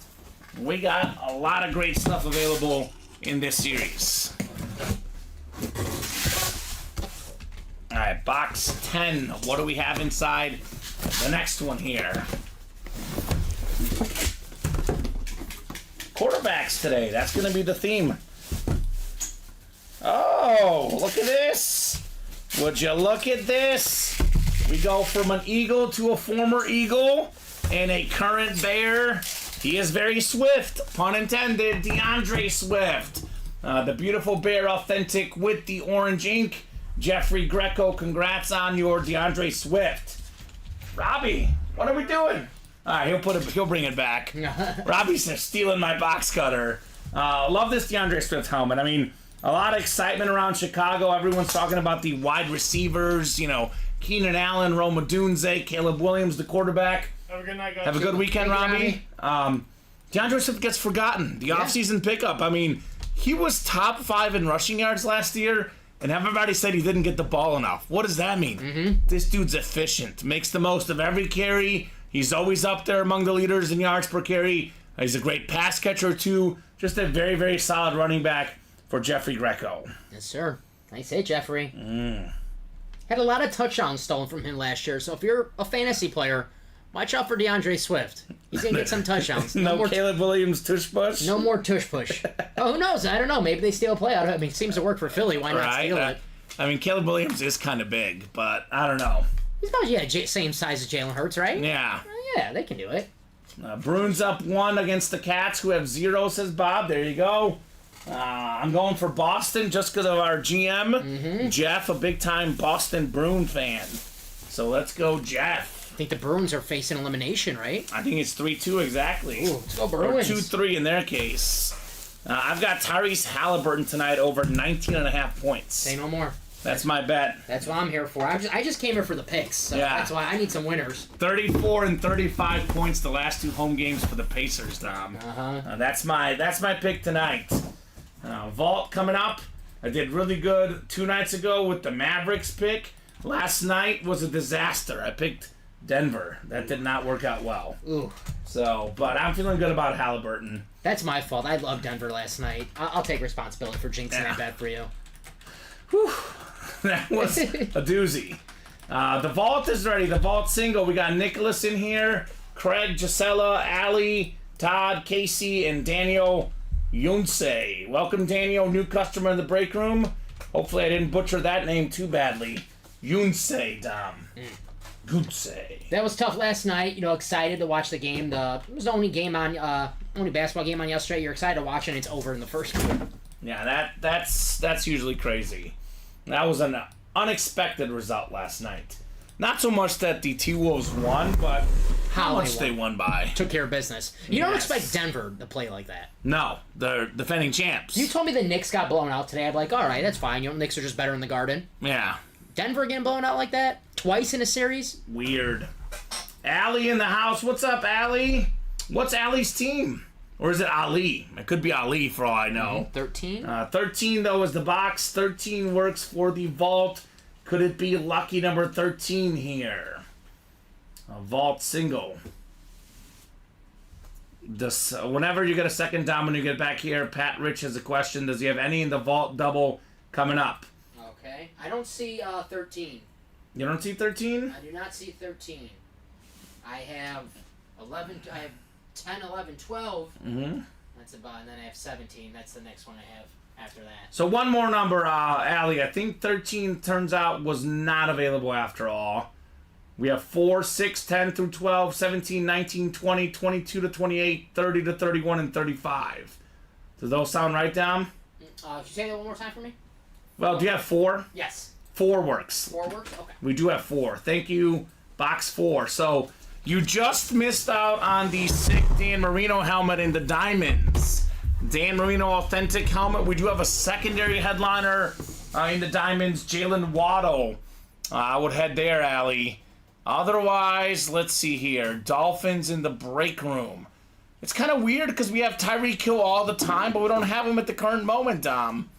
We got a lot of great stuff available in this series. All right, box 10. What do we have inside the next one here? Quarterbacks today. That's going to be the theme. Oh, look at this. Would you look at this? We go from an Eagle to a former Eagle and a current Bear. He is very swift, pun intended, DeAndre Swift. The beautiful Bear authentic with the orange ink. Jeffrey Greco, congrats on your DeAndre Swift. Robbie, what are we doing? All right, he'll bring it back. Robbie's stealing my box cutter. Love this DeAndre Swift helmet. I mean, a lot of excitement around Chicago. Everyone's talking about the wide receivers, Keenan Allen, Rome Odunze, Caleb Williams, the quarterback. Have a good night, guys. Have a good weekend, Robbie. DeAndre Swift gets forgotten. The offseason pickup. I mean, he was top 5 in rushing yards last year, and everybody said he didn't get the ball enough. What does that mean? This dude's efficient. Makes the most of every carry. He's always up there among the leaders in yards per carry. He's a great pass catcher, too. Just a very, very solid running back for Jeffrey Greco. Yes, sir. Nice hit, Jeffrey. Had a lot of touchdowns stolen from him last year, so if you're a fantasy player, watch out for DeAndre Swift. He's going to get some touchdowns. No more Caleb Williams tush push? No more tush push. Oh, who knows? I don't know. Maybe they steal a play out of it. I mean, it seems to work for Philly. Why not steal it? I mean, Caleb Williams is kind of big, but I don't know. He's about, same size as Jalen Hurts, right? Yeah. Yeah, they can do it. Bruins up 1 against the Cats, who have 0, says Bob. There you go. I'm going for Boston just because of our GM, Jeff, a big-time Boston Bruin fan. So let's go, Jeff. I think the Bruins are facing elimination, right? I think it's 3-2 exactly. Ooh, let's go Bruins. Or 2-3 in their case. I've got Tyrese Halliburton tonight over 19.5 points. Say no more. That's my bet. That's what I'm here for. I just came here for the picks, so that's why I need some winners. 34 and 35 points the last 2 home games for the Pacers, Dom. That's my pick tonight. Vault coming up. I did really good 2 nights ago with the Mavericks pick. Last night was a disaster. I picked Denver. That did not work out well. Ooh. But I'm feeling good about Halliburton. That's my fault. I loved Denver last night. I'll take responsibility for jinxing that bet for you. Whew. That was a doozy. The Vault is ready. The Vault single. We got Nicholas in here, Craig, Gisela, Allie, Todd, Casey, and Daniel Yunse. Welcome, Daniel, new customer in the break room. Hopefully I didn't butcher that name too badly. Yunse, Dom. Yunse. That was tough last night. Excited to watch the game. It was the only basketball game on yesterday. You're excited to watch it, and it's over in the first quarter. Yeah, that's usually crazy. That was an unexpected result last night. Not so much that the T-Wolves won, but how much they won by. Took care of business. You don't expect Denver to play like that. No, they're defending champs. You told me the Knicks got blown out today. I'd be like, all right, that's fine. Knicks are just better in the Garden. Yeah. Denver getting blown out like that? Twice in a series? Weird. Allie in the house. What's up, Allie? What's Allie's team? Or is it Ali? It could be Ali for all I know. 13? 13, though, is the box. 13 works for the Vault. Could it be lucky number 13 here? A Vault single. Whenever you get a second down when you get back here, Pat Rich has a question. Does he have any in the Vault double coming up? Okay. I don't see 13. You don't see 13? I do not see 13. I have 11. I have 10, 11, 12. That's about, and then I have 17. That's the next one I have after that. So one more number, Allie. I think 13 turns out was not available after all. We have 4, 6, 10 through 12, 17, 19, 20, 22 to 28, 30 to 31, and 35. Does those sound right, Dom? Could you say that one more time for me? Well, do you have 4? Yes. 4 works. 4 works? Okay. We do have 4. Thank you, box 4. So you just missed out on the sick Dan Marino helmet in the diamonds. Dan Marino authentic helmet. We do have a secondary headliner in the diamonds. Jalen Waddle. I would head there, Allie. Otherwise, let's see here. Dolphins in the break room. It's kind of weird because we have Tyreek Hill all the time, but we don't have him at the current moment, Dom.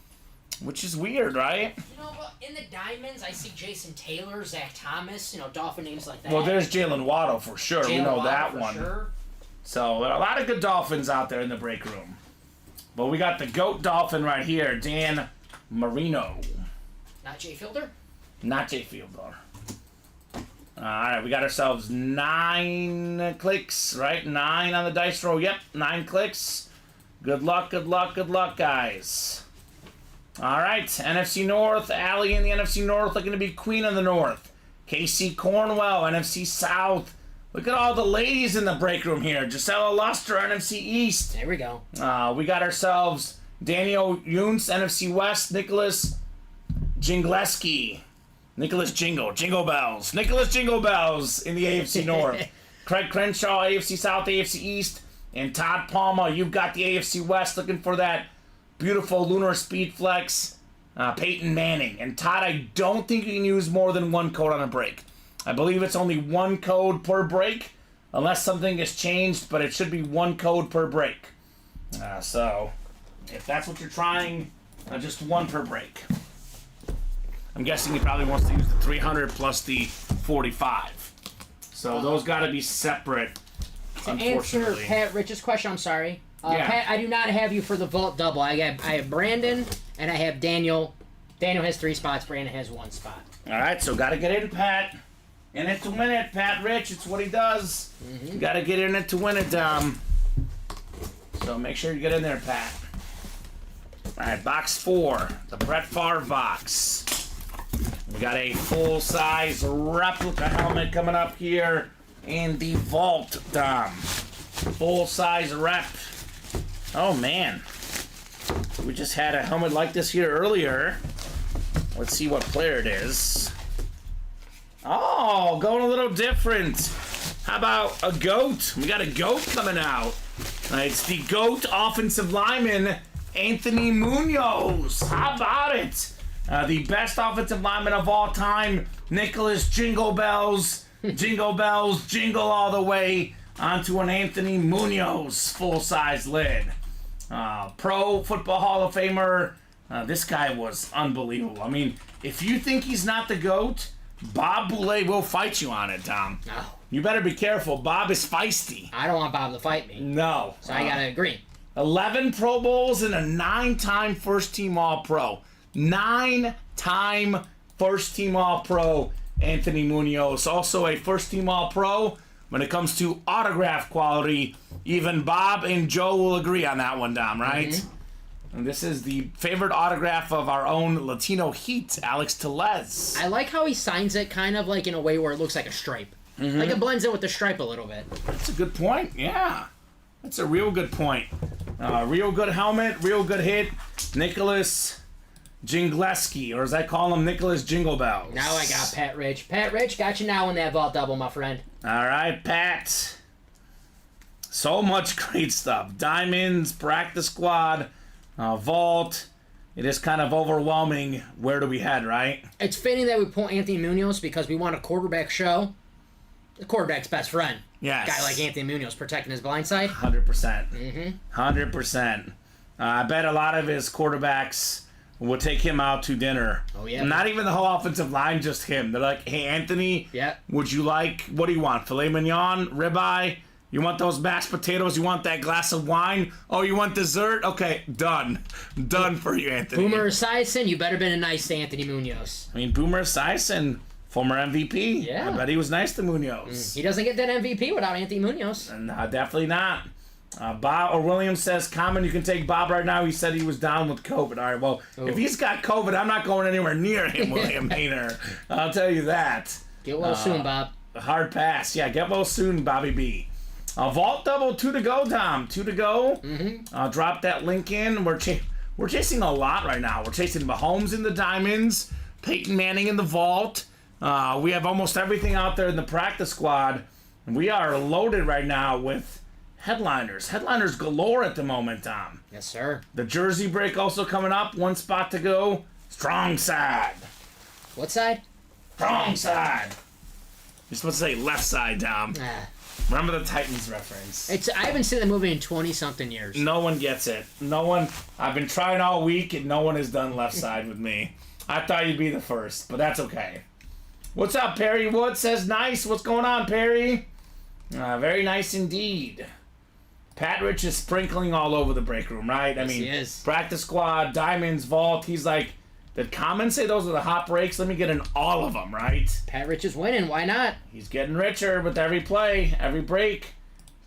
Which is weird, right? You know, well, in the diamonds, I see Jason Taylor, Zach Thomas, Dolphin names like that. Well, there's Jalen Waddle for sure. We know that for one. Sure. So, there are a lot of good Dolphins out there in the break room. But we got the GOAT Dolphin right here, Dan Marino. Not Jay Fielder? Not Jay Fielder. Alright, we got ourselves 9 clicks, right? 9 on the dice roll. Yep, 9 clicks. Good luck, good luck, good luck, guys. Alright, NFC North. Allie in the NFC North looking to be Queen of the North. KC Cornwell, NFC South. Look at all the ladies in the break room here. Gisela Luster, NFC East. There we go. We got ourselves Daniel Yunes, NFC West. Nicholas Jingleski. Nicholas Jingle Bells. Nicholas Jingle Bells in the AFC North. Craig Crenshaw, AFC South, AFC East. And Todd Palmer, you've got the AFC West looking for that beautiful Lunar Speed Flex. Peyton Manning. And Todd, I don't think you can use more than 1 code on a break. I believe it's only 1 code per break, unless something has changed, but it should be 1 code per break. So, if that's what you're trying, just 1 per break. I'm guessing he probably wants to use the 300 plus the 45. So those got to be separate, To answer unfortunately. Pat Rich's question, I'm sorry. Yeah. Pat, I do not have you for the vault double. I have Brandon, and I have Daniel. Daniel has 3 spots. Brandon has 1 spot. All right, so got to get in, Pat. In it to win it, Pat Rich. It's what he does. You got to get in it to win it, Dom. So make sure you get in there, Pat. All right, box 4, the Brett Favre box. We got a full-size replica helmet coming up here in the vault, Dom. Full-size rep. Oh, man. We just had a helmet like this here earlier. Let's see what player it is. Oh, going a little different. How about a GOAT? We got a GOAT coming out. It's the GOAT offensive lineman, Anthony Munoz. How about it? The best offensive lineman of all time, Nicholas Jingle Bells, jingle all the way onto an Anthony Munoz full-size lid. Pro Football Hall of Famer. This guy was unbelievable. I mean, if you think he's not the GOAT, Bob Boulay will fight you on it, Tom. No. You better be careful. Bob is feisty. I don't want Bob to fight me. No. So I got to agree. 11 Pro Bowls and a 9-time first-team All-Pro. 9-time first-team All-Pro, Anthony Munoz. Also a first-team All-Pro when it comes to autograph quality. Even Bob and Joe will agree on that one, Dom, right? Mm-hmm. And this is the favorite autograph of our own Latino Heat, Alex Tellez. I like how he signs it kind of like in a way where it looks like a stripe. Like it blends in with the stripe a little bit. That's a good point, yeah. That's a real good point. Real good helmet, real good hit. Nicholas Jingleski, or as I call him, Nicholas Jingle Bells. Now I got Pat Rich. Pat Rich, got you now in that vault double, my friend. All right, Pat. So much great stuff. Diamonds, practice squad, vault. It is kind of overwhelming. Where do we head, right? It's fitting that we pull Anthony Munoz because we want a quarterback show. The quarterback's best friend. Yes. Guy like Anthony Munoz protecting his blind side. 100%. 100%. I bet a lot of his quarterbacks will take him out to dinner. Oh, yeah. Not even the whole offensive line, just him. They're like, hey, Anthony, would you like, what do you want? Filet mignon? Ribeye? You want those mashed potatoes? You want that glass of wine? Oh, you want dessert? Okay, done. Done for you, Anthony. Boomer Esiason, you better been nice to Anthony Munoz. I mean, Boomer Esiason, former MVP. Yeah. I bet he was nice to Munoz. He doesn't get that MVP without Anthony Munoz. No, definitely not. Bob or Williams says, Kamen, you can take Bob right now. He said he was down with COVID. All right, well, if he's got COVID, I'm not going anywhere near him, William Hayner. I'll tell you that. Get well soon, Bob. Hard pass. Yeah, get well soon, Bobby B. Vault double, 2 to go, Tom. 2 to go. Drop that link in. We're we're chasing a lot right now. We're chasing Mahomes in the diamonds, Peyton Manning in the vault. We have almost everything out there in the practice squad. We are loaded right now with headliners. Headliners galore at the moment, Tom. Yes, sir. The jersey break also coming up. One spot to go. Strong side. What side? Strong side. You're supposed to say left side, Tom. Ah. Remember the Titans reference. I haven't seen the movie in 20-something years. No one gets it. No one. I've been trying all week, and no one has done left side with me. I thought you'd be the first, but that's okay. What's up, Perry Wood says nice. What's going on, Perry? Very nice indeed. Pat Rich is sprinkling all over the break room, right? Yes, he is. Practice squad, diamonds, vault. He's like, did Kamen say those are the hot breaks? Let me get in all of them, right? Pat Rich is winning. Why not? He's getting richer with every play, every break.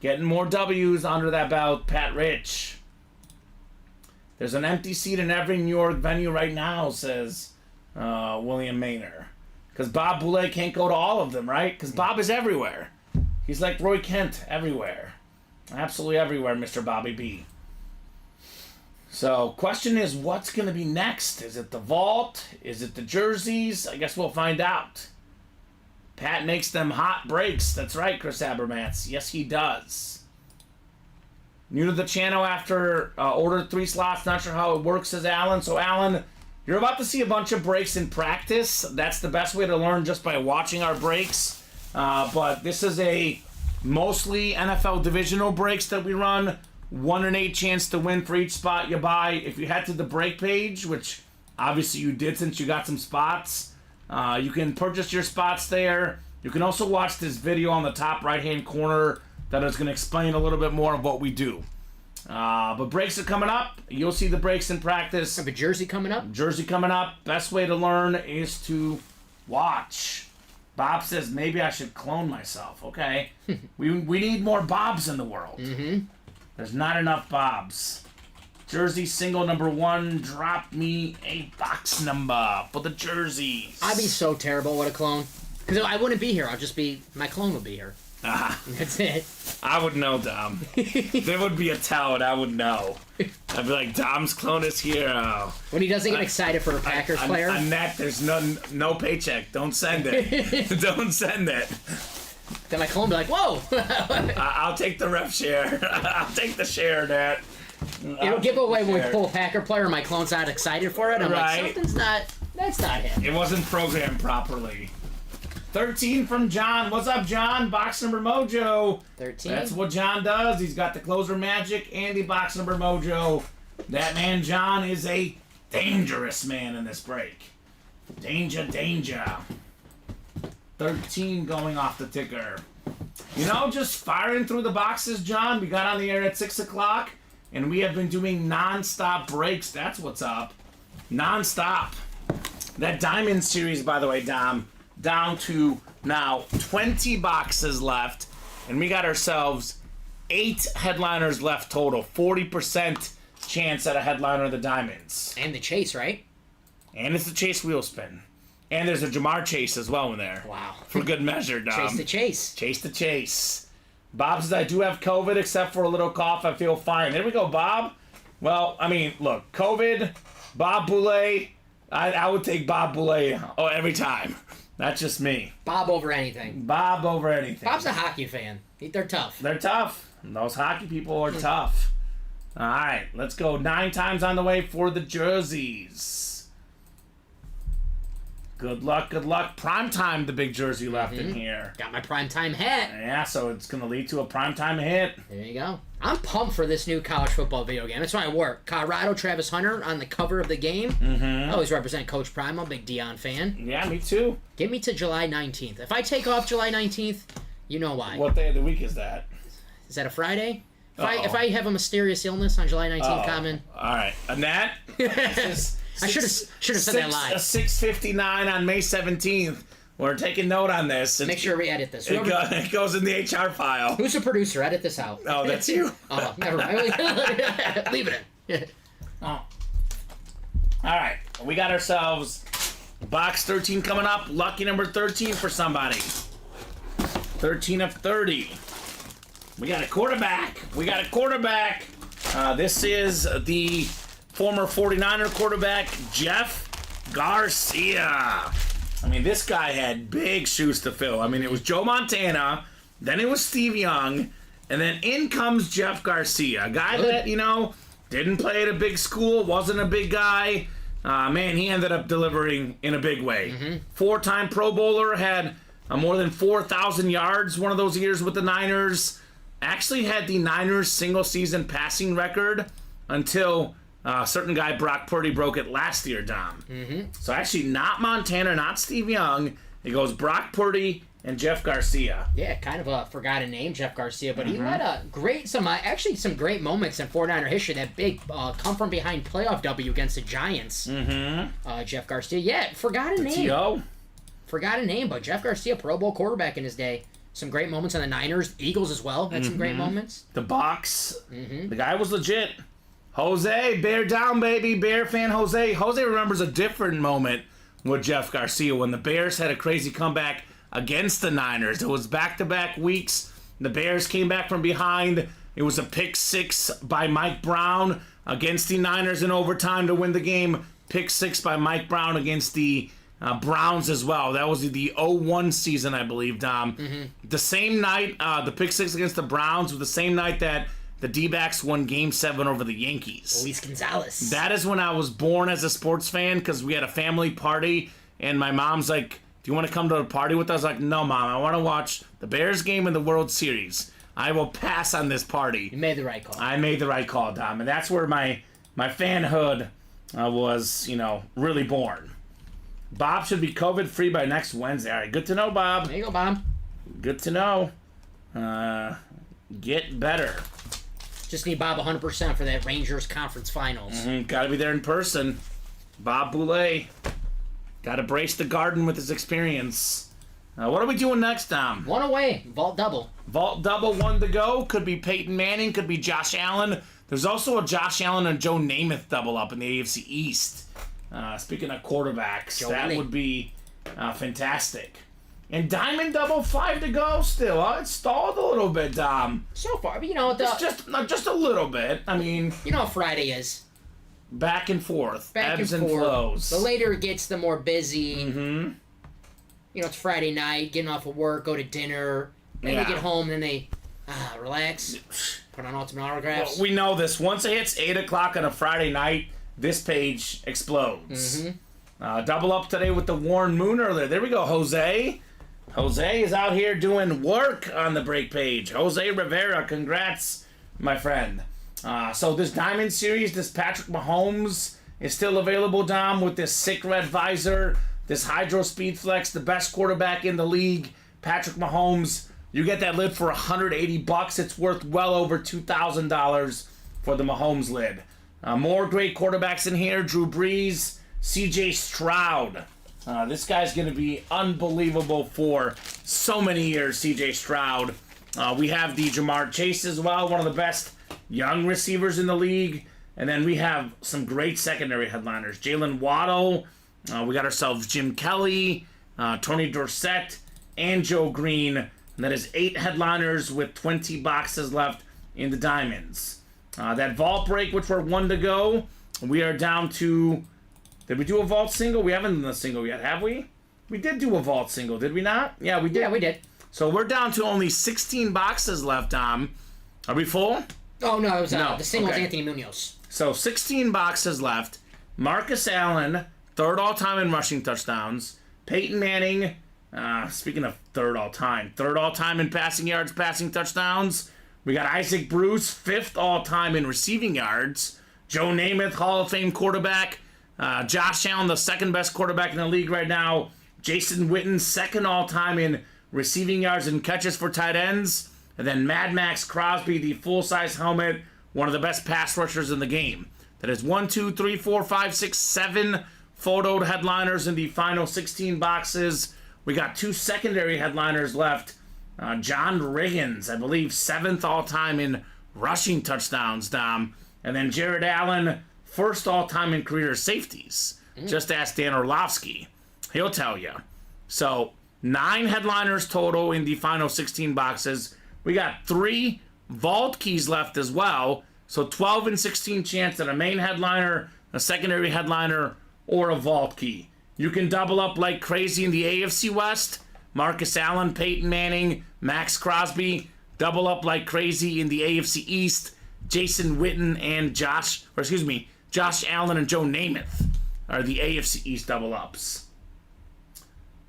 Getting more W's under that belt, Pat Rich. There's an empty seat in every New York venue right now, says William Maynor. Because Bob Boulay can't go to all of them, right? Because Bob is everywhere. He's like Roy Kent, everywhere. Absolutely everywhere, Mr. Bobby B. So, question is, what's going to be next? Is it the vault? Is it the jerseys? I guess we'll find out. Pat makes them hot breaks. That's right, Chris Abermats. Yes, he does. New to the channel after ordered 3 slots. Not sure how it works, says Alan. So, Alan, you're about to see a bunch of breaks in practice. That's the best way to learn, just by watching our breaks. But this is a mostly NFL divisional breaks that we run. 1 in 8 chance to win for each spot you buy. If you head to the break page, which obviously you did since you got some spots, you can purchase your spots there. You can also watch this video on the top right-hand corner that is going to explain a little bit more of what we do. But breaks are coming up. You'll see the breaks in practice. Have a jersey coming up? Jersey coming up. Best way to learn is to watch. Bob says maybe I should clone myself. Okay. we need more Bobs in the world. Mm-hmm. There's not enough Bobs. Jersey single number 1. Drop me a box number for the jerseys. I'd be so terrible with a clone. Because I wouldn't be here. My clone would be here. That's it. I would know, Dom. There would be a tell and I would know. I'd be like, Dom's clone is here. When he doesn't get excited for a Packers player. On that, there's no paycheck. Don't send it. Don't send it. Then my clone be like, whoa! I'll take the ref share. I'll take the share of that. It'll give away when we pull a Packer player and my clone's not excited for it. I'm like, that's not him. It wasn't programmed properly. 13 from John. What's up, John? Box number mojo. 13. That's what John does. He's got the closer magic and the box number mojo. That man, John, is a dangerous man in this break. Danger, danger. 13 going off the ticker. You know, just firing through the boxes, John. We got on the air at 6 o'clock, and we have been doing non-stop breaks. That's what's up. Non-stop. That Diamond Series, by the way, Dom, down to now 20 boxes left, and we got ourselves 8 headliners left total. 40% chance at a headliner of the Diamonds. And the chase, right? And it's the Chase wheel spin. And there's a Jamar Chase as well in there. Wow. For good measure, Dom. Chase the chase. Chase the chase. Bob says, I do have COVID, except for a little cough. I feel fine. There we go, Bob. Well, I mean, look, COVID, Bob Boulay. I would take Bob Boulay every time. That's just me. Bob over anything. Bob over anything. Bob's a hockey fan. They're tough. They're tough. Those hockey people are tough. All right, let's go. 9 times on the way for the jerseys. Good luck, good luck. Primetime, the big jersey left in here. Got my primetime hat. Yeah, so it's going to lead to a primetime hit. There you go. I'm pumped for this new college football video game. That's why I work. Colorado, Travis Hunter on the cover of the game. I always represent Coach Prime. I'm a big Deion fan. Yeah, me too. Get me to July 19th. If I take off July 19th, you know why. What day of the week is that? Is that a Friday? If I have a mysterious illness on July 19th, Kamen. All right. Annette? I should have said that live. 6:59 on May 17th. We're taking note on this. Make sure we edit this. It goes in the HR file. Who's the producer? Edit this out. Oh, that's you. Oh, never mind. Leave it in. Oh. All right. We got ourselves box 13 coming up. Lucky number 13 for somebody. 13 of 30. We got a quarterback. This is the former 49er quarterback Jeff Garcia. I mean, this guy had big shoes to fill. I mean, it was Joe Montana, then it was Steve Young, and then in comes Jeff Garcia, a guy that, didn't play at a big school, wasn't a big guy. Man, he ended up delivering in a big way. 4-time Pro Bowler, had more than 4,000 yards one of those years with the Niners. Actually had the Niners single-season passing record until a certain guy, Brock Purdy, broke it last year, Dom. So actually not Montana, not Steve Young. It goes Brock Purdy and Jeff Garcia. Yeah, kind of a forgotten name, Jeff Garcia, but he had some great moments in 49er history. That big come-from-behind playoff W against the Giants. Jeff Garcia. Yeah, forgotten name. T.O.? Forgotten name, but Jeff Garcia, Pro Bowl quarterback in his day. Some great moments on the Niners. Eagles as well had some great moments. The Bucs. The guy was legit. Jose, bear down, baby. Bear fan Jose. Jose remembers a different moment with Jeff Garcia when the Bears had a crazy comeback against the Niners. It was back-to-back weeks. The Bears came back from behind. It was a pick six by Mike Brown against the Niners in overtime to win the game. Pick six by Mike Brown against the Browns as well. That was the 0-1 season, I believe, Dom. The same night, the pick six against the Browns was the same night that the D-backs won Game 7 over the Yankees. Luis Gonzalez. That is when I was born as a sports fan because we had a family party, and my mom's like, do you want to come to a party with us? I was like, no, Mom, I want to watch the Bears game in the World Series. I will pass on this party. You made the right call. I made the right call, Dom, and that's where my fanhood was, really born. Bob should be COVID-free by next Wednesday. All right, good to know, Bob. There you go, Bob. Good to know. Get better. Just need Bob 100% for that Rangers conference finals. Got to be there in person. Bob Boulay. Got to brace the garden with his experience. What are we doing next, Dom? One away. Vault double. Vault double, one to go. Could be Peyton Manning. Could be Josh Allen. There's also a Josh Allen and Joe Namath double up in the AFC East. Speaking of quarterbacks, that would be fantastic. And Diamond double, 5 to go still. It stalled a little bit, Dom. So far, but just a little bit. I mean, you know how Friday is. Back and forth. Ebbs and flows. The later it gets, the more busy. It's Friday night, getting off of work, go to dinner. Then they get home, and then they relax, put on Ultimate Autographs. Well, we know this. Once it hits 8 o'clock on a Friday night, this page explodes. Double up today with the Warren Moon earlier. There we go, Jose. Jose is out here doing work on the break page. Jose Rivera, congrats, my friend. So this Diamond Series, this Patrick Mahomes is still available, Dom, with this sick red visor, this Hydro Speed Flex, the best quarterback in the league, Patrick Mahomes. You get that lid for $180. It's worth well over $2,000 for the Mahomes lid. More great quarterbacks in here. Drew Brees, C.J. Stroud. This guy's going to be unbelievable for so many years, C.J. Stroud. We have the Jamar Chase as well, one of the best young receivers in the league. And then we have some great secondary headliners. Jalen Waddle. We got ourselves Jim Kelly, Tony Dorsett, and Joe Green. And that is 8 headliners with 20 boxes left in the Diamonds. That vault break, which we're 1 to go, we are down to... Did we do a vault single? We haven't done a single yet, have we? We did do a vault single, did we not? Yeah, we did. Yeah, we did. So we're down to only 16 boxes left, Dom. Are we full? Oh, no, it was the single was okay. Anthony Munoz. So 16 boxes left. Marcus Allen, 3rd all-time in rushing touchdowns. Peyton Manning, speaking of 3rd all-time, 3rd all-time in passing yards, passing touchdowns. We got Isaac Bruce, 5th all-time in receiving yards. Joe Namath, Hall of Fame quarterback. Josh Allen, the 2nd best quarterback in the league right now. Jason Witten, 2nd all-time in receiving yards and catches for tight ends. And then Mad Max Crosby, the full-size helmet, one of the best pass rushers in the game. That is 1, 2, 3, 4, 5, 6, 7 photoed headliners in the final 16 boxes. We got 2 secondary headliners left. John Riggins, I believe, 7th all-time in rushing touchdowns, Dom. And then Jared Allen, 1st all-time in career safeties. Just ask Dan Orlovsky. He'll tell you. So, 9 headliners total in the final 16 boxes. We got 3 vault keys left as well. So 12 and 16 chance at a main headliner, a secondary headliner, or a vault key. You can double up like crazy in the AFC West. Marcus Allen, Peyton Manning, Max Crosby. Double up like crazy in the AFC East. Jason Witten and Josh Allen and Joe Namath are the AFC East double ups.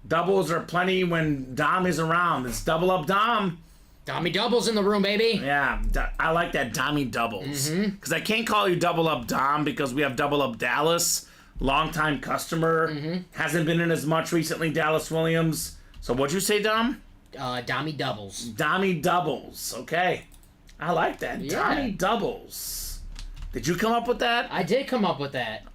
Doubles are plenty when Dom is around. It's double up Dom. Dommy doubles in the room, baby. Yeah, I like that Dommy doubles. Because I can't call you double up Dom because we have double up Dallas. Longtime customer. Hasn't been in as much recently, Dallas Williams. So what'd you say, Dom? Dommy doubles. Dommy doubles. Okay. I like that. Yeah. Dommy doubles. Did you come up with that? I did come up with that.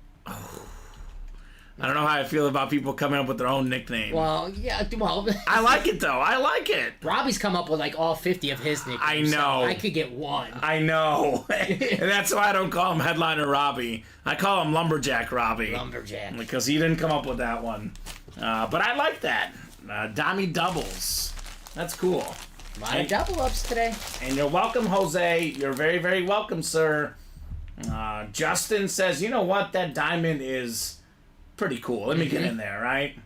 I don't know how I feel about people coming up with their own nickname. Well, yeah, well. I like it, though. I like it. Robbie's come up with like all 50 of his nicknames. I know. So I could get one. I know. And that's why I don't call him Headliner Robbie. I call him Lumberjack Robbie. Lumberjack. Because he didn't come up with that one. But I like that. Dommy doubles. That's cool. A lot of double ups today. And you're welcome, Jose. You're very, very welcome, sir. Justin says, you know what? That diamond is pretty cool. Let me get in there, right?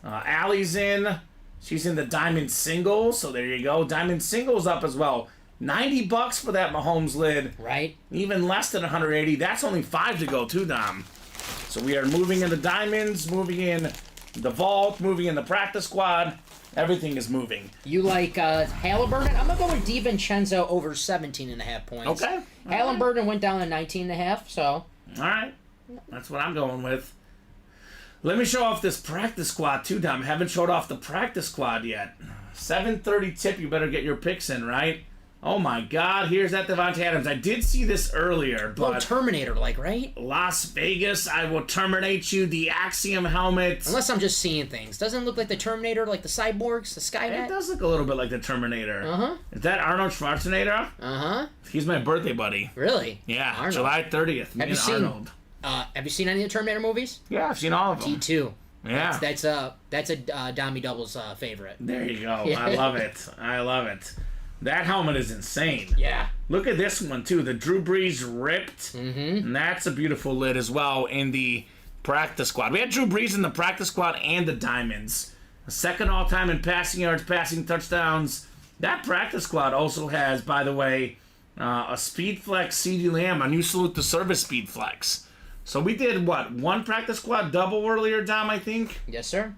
Allie's in. She's in the diamond singles. So there you go. Diamond singles up as well. $90 for that Mahomes lid. Right. Even less than 180. That's only 5 to go too, Dom. So we are moving in the diamonds, moving in the vault, moving in the practice squad. Everything is moving. You like Halliburton? I'm going to go with DiVincenzo over 17.5 points. Okay. Halliburton went down to 19.5, so. All right. That's what I'm going with. Let me show off this practice squad too, Dom. Haven't showed off the practice squad yet. 7:30 tip. You better get your picks in, right? Oh my God! Here's that Devontae Adams. I did see this earlier, Little but Terminator-like, right? Las Vegas, I will terminate you. The Axiom helmet. Unless I'm just seeing things. Doesn't it look like the Terminator, like the cyborgs, the Skynet? It does look a little bit like the Terminator. Uh-huh. Is that Arnold Schwarzenegger? Uh-huh. He's my birthday buddy. Really? Yeah, Arnold. July 30th. Me and Arnold. Have you seen any of the Terminator movies? Yeah, I've seen all of them. T2. Yeah. That's a Dommy Double's favorite. There you go. Yeah. I love it. I love it. That helmet is insane. Yeah. Look at this one, too. The Drew Brees ripped. Mm-hmm. And that's a beautiful lid as well in the practice squad. We had Drew Brees in the practice squad and the Diamonds. Second all-time in passing yards, passing touchdowns. That practice squad also has, by the way, a Speed Flex CeeDee Lamb, a new Salute to Service Speed Flex. So we did, what, one practice squad double earlier, Dom, I think? Yes, sir.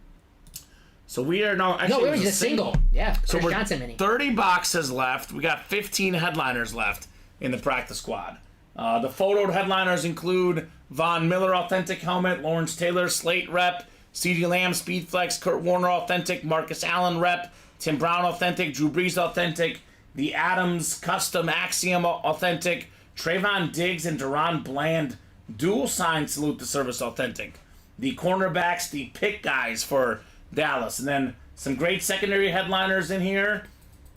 So we are now... Actually, No, it was a single. Yeah, so Chris we're Johnson mini. 30 boxes left. We got 15 headliners left in the practice squad. The photoed headliners include Von Miller Authentic Helmet, Lawrence Taylor Slate Rep, CeeDee Lamb Speed Flex, Kurt Warner Authentic, Marcus Allen Rep, Tim Brown Authentic, Drew Brees Authentic, the Adams Custom Axiom Authentic, Trayvon Diggs and Deron Bland Dual Sign Salute to Service Authentic, the cornerbacks, the pick guys for Dallas, and then some great secondary headliners in here.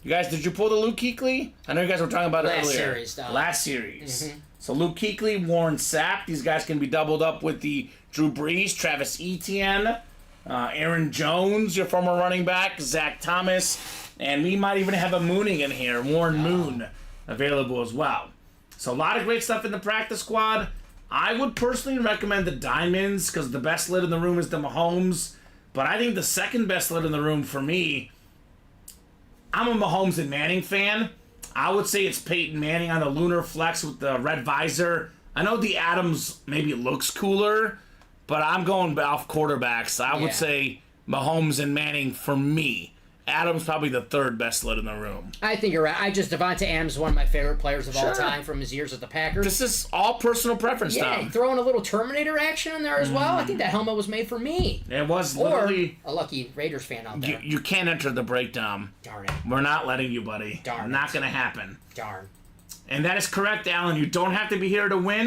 You guys, did you pull the Luke Kuechly? I know you guys were talking about it Last earlier. series, dog. Last series. So Luke Kuechly, Warren Sapp. These guys can be doubled up with the Drew Brees, Travis Etienne, Aaron Jones, your former running back, Zach Thomas, and we might even have a Mooning in here, Warren Moon, available as well. So a lot of great stuff in the practice squad. I would personally recommend the Diamonds because the best lid in the room is the Mahomes. But I think the second best lid in the room for me, I'm a Mahomes and Manning fan. I would say it's Peyton Manning on the Lunar Flex with the red visor. I know the Adams maybe looks cooler, but I'm going off quarterbacks. I would say Mahomes and Manning for me. Adams probably the third best lid in the room. I think you're right. Devontae Adams is one of my favorite players of all time from his years at the Packers. This is all personal preference, Yeah, Tom. throwing a little Terminator action in there as well. I think that helmet was made for me. It was Or literally... a lucky Raiders fan out there. You can't enter the breakdown. Darn it. We're not letting you, buddy. Darn Not it. going to happen. Darn. And that is correct, Alan. You don't have to be here to win.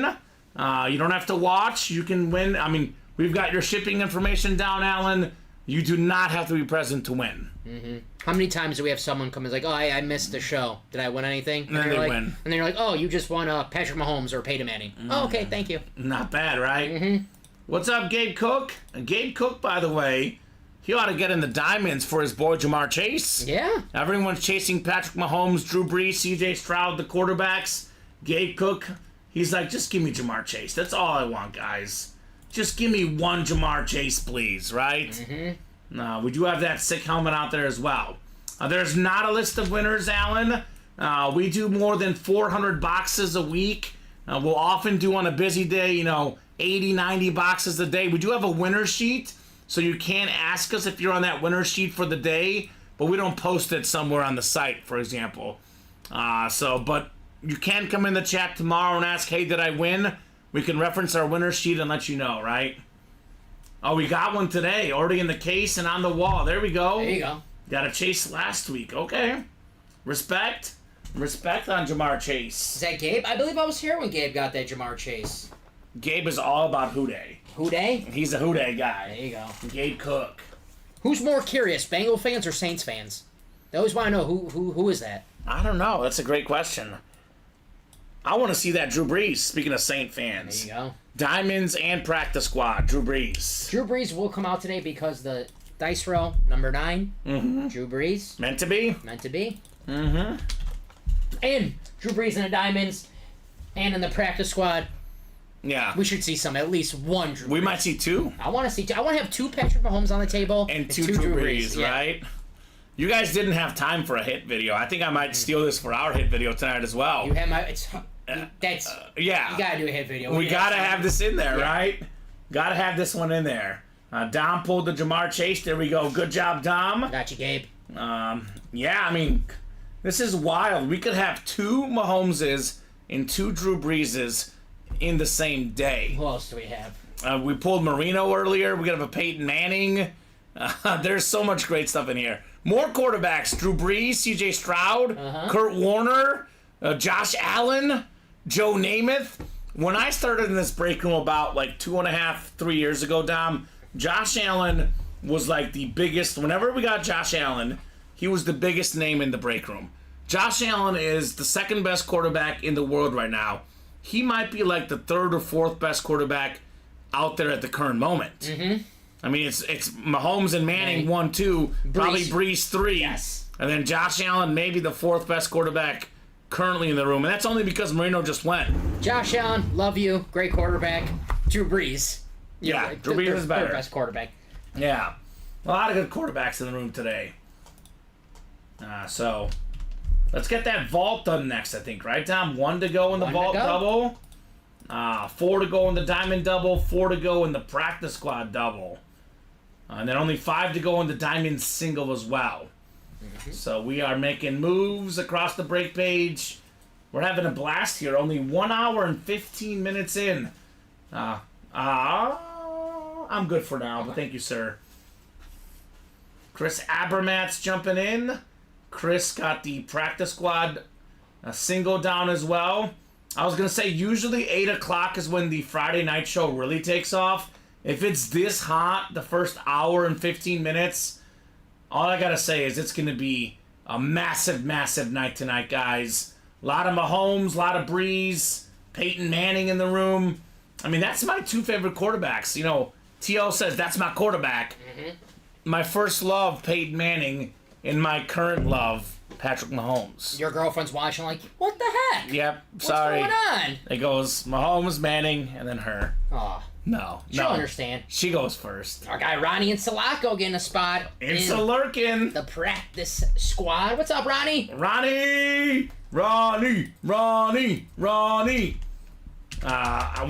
You don't have to watch. You can win. I mean, we've got your shipping information down, Alan. You do not have to be present to win. Mm-hmm. How many times do we have someone come and like, oh, I missed the show. Did I win anything? And then they like, win. And then you're like, oh, you just won Patrick Mahomes or Peyton Manning. Oh, okay, thank you. Not bad, right? What's up, Gabe Cook? Gabe Cook, by the way, he ought to get in the Diamonds for his boy Jamar Chase. Yeah. Everyone's chasing Patrick Mahomes, Drew Brees, CJ Stroud, the quarterbacks. Gabe Cook, he's like, just give me Jamar Chase. That's all I want, guys. Just give me one Jamar Chase, please, right? Mm-hmm. We do have that sick helmet out there as well. There's not a list of winners, Alan. We do more than 400 boxes a week. We'll often do on a busy day, 80, 90 boxes a day. We do have a winner sheet, so you can ask us if you're on that winner sheet for the day, but we don't post it somewhere on the site, for example. But you can come in the chat tomorrow and ask, hey, did I win? We can reference our winner sheet and let you know, right? Oh, we got one today, already in the case and on the wall. There we go. There you go. Got a Chase last week. Okay. Respect on Jamar Chase. Is that Gabe? I believe I was here when Gabe got that Jamar Chase. Gabe is all about Houday. Houday? He's a Houday guy. There you go. Gabe Cook. Who's more curious, Bengal fans or Saints fans? They always want to know who is that. I don't know. That's a great question. I want to see that Drew Brees, speaking of Saint fans. There you go. Diamonds and practice squad, Drew Brees. Drew Brees will come out today because the dice roll, number 9. Mm-hmm. Drew Brees. Meant to be? Meant to be. Mm-hmm. And Drew Brees in the diamonds and in the practice squad. Yeah. We should see at least one Drew Brees. We might see 2. I want to see 2. I want to have 2 Patrick Mahomes on the table. And 2 Drew Brees, yeah. right? You guys didn't have time for a hit video. I think I might steal this for our hit video tonight as well. You have Yeah. You gotta do a hit video. We gotta have this in there, right? Gotta have this one in there. Dom pulled the Jamar Chase. There we go. Good job, Dom. Got you, Gabe. Yeah, I mean, this is wild. We could have 2 Mahomeses and 2 Drew Breeses in the same day. Who else do we have? We pulled Marino earlier. We could have a Peyton Manning. There's so much great stuff in here. More quarterbacks. Drew Brees, CJ Stroud, Kurt Warner, Josh Allen, Joe Namath. When I started in this break room about 2.5, 3 years ago, Dom, Josh Allen was the biggest. Whenever we got Josh Allen, he was the biggest name in the break room. Josh Allen is the 2nd best quarterback in the world right now. He might be the 3rd or 4th best quarterback out there at the current moment. Mm-hmm. I mean, it's Mahomes and Manning 1, 2, probably Brees 3. Yes. And then Josh Allen, maybe the 4th best quarterback currently in the room. And that's only because Marino just went. Josh Allen, love you. Great quarterback. Drew Brees. Yeah, Drew Brees is better. Best quarterback. Yeah. A lot of good quarterbacks in the room today. So, let's get that vault done next, I think, right, Tom? 1 to go in the vault double. 4 to go in the diamond double. 4 to go in the practice squad double. And then only 5 to go in the diamond single as well. Mm-hmm. So we are making moves across the break page. We're having a blast here. Only 1 hour and 15 minutes in. I'm good for now, but thank you, sir. Chris Abermat's jumping in. Chris got the practice squad single down as well. I was going to say, usually 8 o'clock is when the Friday night show really takes off. If it's this hot, the first hour and 15 minutes, all I got to say is it's going to be a massive, massive night tonight, guys. A lot of Mahomes, a lot of Brees, Peyton Manning in the room. I mean, that's my 2 favorite quarterbacks. TL says that's my quarterback. Mm-hmm. My first love, Peyton Manning, and my current love, Patrick Mahomes. Your girlfriend's watching what the heck? Yep, sorry. What's going on? It goes Mahomes, Manning, and then her. Oh. No. She'll understand. She goes first. Our guy Ronnie and Sulaco getting a spot. It's a lurking. The practice squad. What's up, Ronnie? Ronnie! We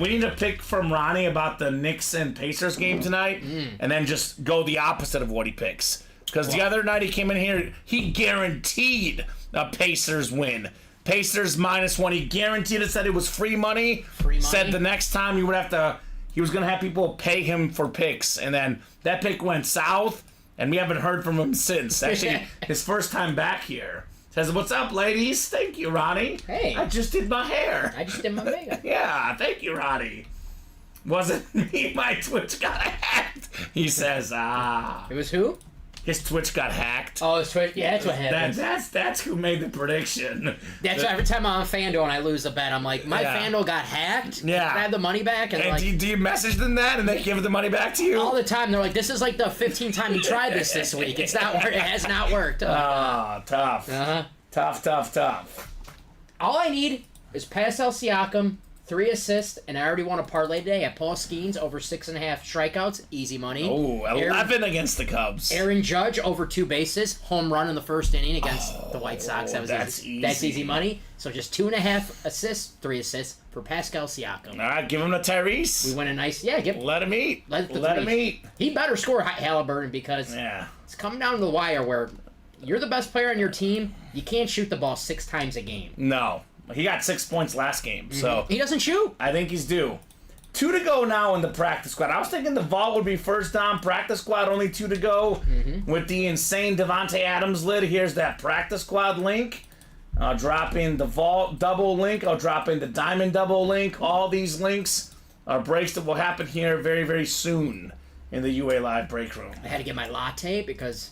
need to pick from Ronnie about the Knicks and Pacers game tonight, and then just go the opposite of what he picks. Because the other night he came in here, he guaranteed a Pacers win. Pacers -1. He guaranteed it, said it was free money. Free money. Said the next time he was going to have people pay him for picks. And then that pick went south, and we haven't heard from him since. Actually, his first time back here. Says, what's up, ladies? Thank you, Ronnie. Hey. I just did my hair. I just did my makeup. Yeah, thank you, Ronnie. Wasn't me, my Twitch got hacked. He says, It was who? His Twitch got hacked. Oh, his Twitch. Yeah, that's what happened. That's who made the prediction. That's why every time I'm on FanDuel and I lose a bet, I'm like, my FanDuel got hacked. Yeah. Can I have the money back? And do you message them that and they give the money back to you? All the time. They're like, this is the 15th time you tried this week. It's not worked. It has not worked. Tough. Uh-huh. Tough. All I need is Pascal Siakam, 3 assists, and I already won a parlay today at Paul Skeens over 6.5 strikeouts. Easy money. Oh, 11 against the Cubs. Aaron Judge over 2 bases, home run in the first inning against the White Sox. That's easy. That's easy money. So just 2.5 assists, 3 assists for Pascal Siakam. All right, give him to Tyrese. We win a nice, Let him eat. Let him eat. He better score Halliburton because it's coming down to the wire where you're the best player on your team. You can't shoot the ball 6 times a game. No. He got 6 points last game, so... He doesn't shoot. I think he's due. 2 to go now in the practice squad. I was thinking the vault would be first down. Practice squad, only 2 to go. With the insane Devontae Adams lid, here's that practice squad link. I'll drop in the vault double link. I'll drop in the diamond double link. All these links are breaks that will happen here very, very soon in the UA Live break room. I had to get my latte because...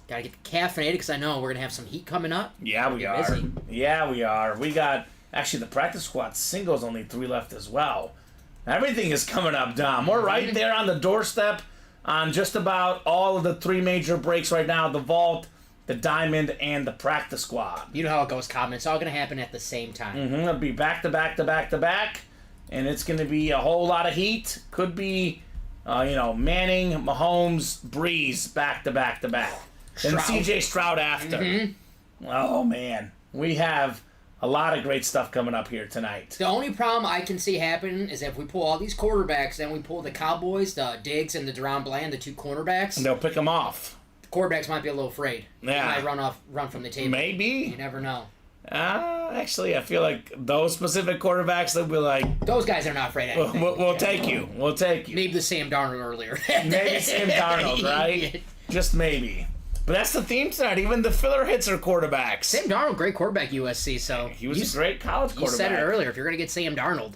Gotta get caffeinated because I know we're gonna have some heat coming up. Yeah, we are. Busy. Yeah, we are. We got actually the practice squad singles only 3 left as well. Everything is coming up, Dom. We're right there on the doorstep on just about all of the 3 major breaks right now: the vault, the diamond, and the practice squad. You know how it goes, Kamen. It's all gonna happen at the same time. It'll be back to back to back to back, and it's gonna be a whole lot of heat. Could be, Manning, Mahomes, Breeze back to back to back. And CJ Stroud after. Oh, man. We have a lot of great stuff coming up here tonight. The only problem I can see happening is if we pull all these quarterbacks, then we pull the Cowboys, the Diggs, and the Deron Bland, the 2 cornerbacks. And they'll pick them off. The quarterbacks might be a little afraid. Yeah. They might run from the table. Maybe. You never know. Actually, I feel like those specific quarterbacks, they'll be like... Those guys are not afraid of anything. We'll take you. We'll take you. Maybe the Sam Darnold earlier. Maybe Sam Darnold, right? Just maybe. But that's the theme tonight. Even the filler hits are quarterbacks. Sam Darnold, great quarterback, USC. So he was a great college quarterback. You said it earlier. If you're going to get Sam Darnold,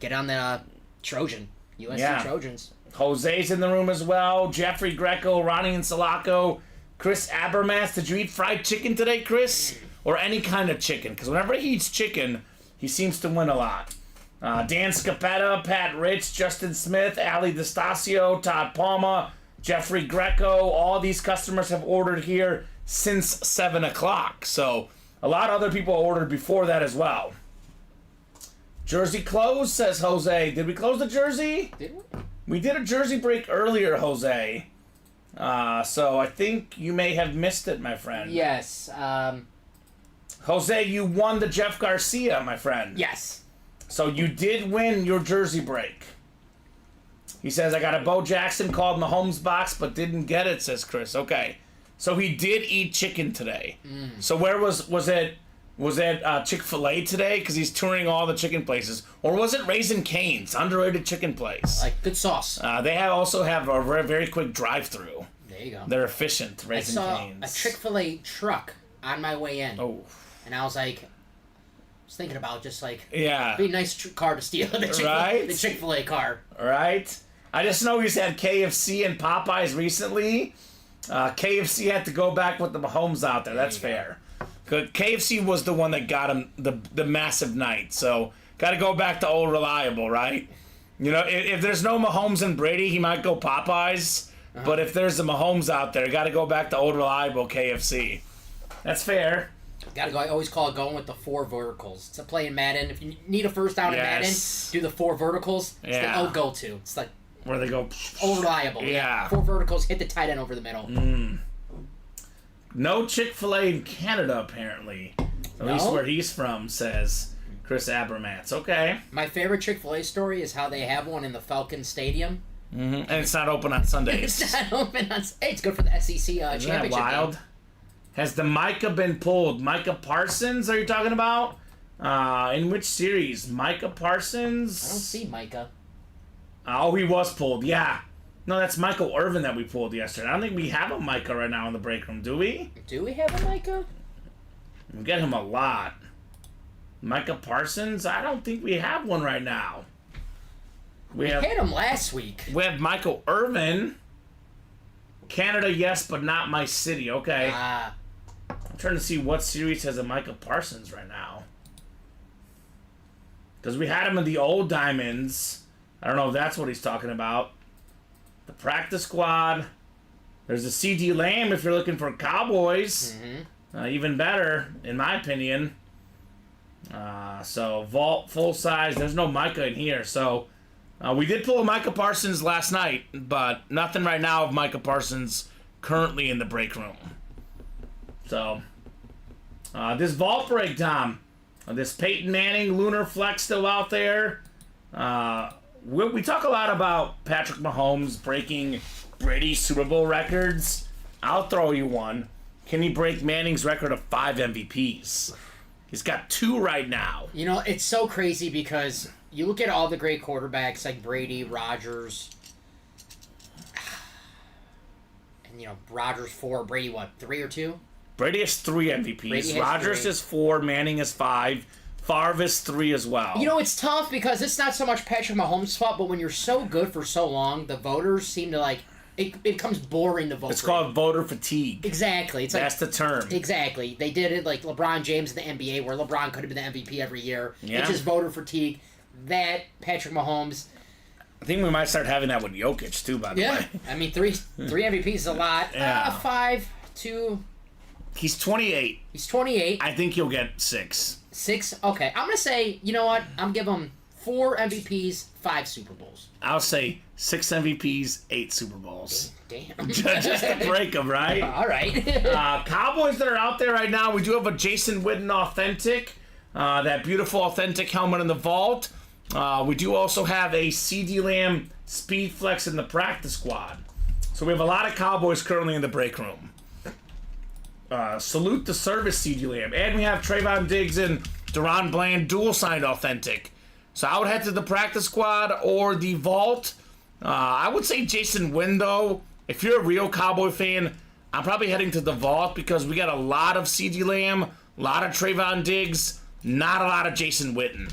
get on the Trojan. USC Trojans. Jose's in the room as well. Jeffrey Greco, Ronnie and Sulaco, Chris Abermas. Did you eat fried chicken today, Chris? Or any kind of chicken? Because whenever he eats chicken, he seems to win a lot. Dan Scapetta, Pat Rich, Justin Smith, Ali DeStasio, Todd Palma, Jeffrey Greco, all these customers have ordered here since 7 o'clock. So a lot of other people ordered before that as well. Jersey closed, says Jose. Did we close the jersey? Did we? We did a jersey break earlier, Jose. So I think you may have missed it, my friend. Yes. Jose, you won the Jeff Garcia, my friend. Yes. So you did win your jersey break. He says, I got a Bo Jackson called Mahomes box, but didn't get it, says Chris. Okay. So he did eat chicken today. So where was it Chick-fil-A today? Because he's touring all the chicken places. Or was it Raising Cane's, underrated chicken place? Like good sauce. They also have a very, very quick drive-through. There you go. They're efficient, Raising Cane's. I saw a Chick-fil-A truck on my way in. Oh. And I was like, thinking about just like, be yeah, a nice car to steal, the Chick-fil-A car. Right? I just know he's had KFC and Popeyes recently. KFC had to go back with the Mahomes out there. That's fair. KFC was the one that got him the massive night. So, got to go back to old reliable, right? If there's no Mahomes and Brady, he might go Popeyes. But if there's a Mahomes out there, got to go back to old reliable KFC. That's fair. Gotta go. I always call it going with the 4 verticals. It's a play in Madden. If you need a first down in Madden, do the 4 verticals. It's the old go-to. It's like where they go old reliable. Yeah. 4 verticals, hit the tight end over the middle. No Chick-fil-A in Canada, apparently. At least where he's from, says Chris Abermats. Okay. My favorite Chick-fil-A story is how they have one in the Falcon Stadium. And it's not open on Sundays. It's not open on... Hey, it's good for the SEC championship Isn't that wild? game. Has the Micah been pulled? Micah Parsons, are you talking about? In which series? Micah Parsons? I don't see Micah. Oh, he was pulled, yeah. No, that's Michael Irvin that we pulled yesterday. I don't think we have a Micah right now in the break room, do we? Do we have a Micah? We get him a lot. Micah Parsons? I don't think we have one right now. We had him last week. We have Michael Irvin. Canada, yes, but not my city. Okay. I'm trying to see what series has a Micah Parsons right now. Because we had him in the old Diamonds. I don't know if that's what he's talking about. The practice squad. There's a CD Lamb if you're looking for Cowboys. Even better, in my opinion. So vault full size. There's no Micah in here. So we did pull a Micah Parsons last night, but nothing right now of Micah Parsons currently in the break room. So this vault break, Tom. This Peyton Manning Lunar Flex still out there. We talk a lot about Patrick Mahomes breaking Brady's Super Bowl records. I'll throw you one. Can he break Manning's record of 5 MVPs? He's got 2 right now. You know, it's so crazy because you look at all the great quarterbacks like Brady, Rodgers, and, you know, Rodgers 4, Brady, what, 3 or 2? Brady has 3 MVPs. Rodgers 3. is 4. Manning is 5. Favre is 3 as well. You know, it's tough because it's not so much Patrick Mahomes' fault, but when you're so good for so long, the voters seem to, like, it becomes boring to vote It's for called you. voter fatigue. Exactly. It's That's like, the term. Exactly. They did it like LeBron James in the NBA, where LeBron could have been the MVP every year. Yeah. It's just voter fatigue. That, Patrick Mahomes. I think we might start having that with Jokic, too, by the way. I mean, three MVPs is a lot. Yeah. 5, 2. He's 28. He's 28. I think he'll get 6. 6. Okay. I'm going to say, you know what? I'm giving him 4 MVPs, 5 Super Bowls. I'll say 6 MVPs, 8 Super Bowls. Damn. Just to break them, right? All right. Cowboys that are out there right now, we do have a Jason Witten authentic. That beautiful authentic helmet in the vault. We do also have a CD Lamb Speed Flex in the practice squad. So we have a lot of Cowboys currently in the break room. Salute the service, CD Lamb. And we have Trayvon Diggs and Deron Bland dual signed authentic. So I would head to the practice squad or the vault. I would say Jason Wynn, though. If you're a real Cowboy fan, I'm probably heading to the vault because we got a lot of CD Lamb, a lot of Trayvon Diggs, not a lot of Jason Witten.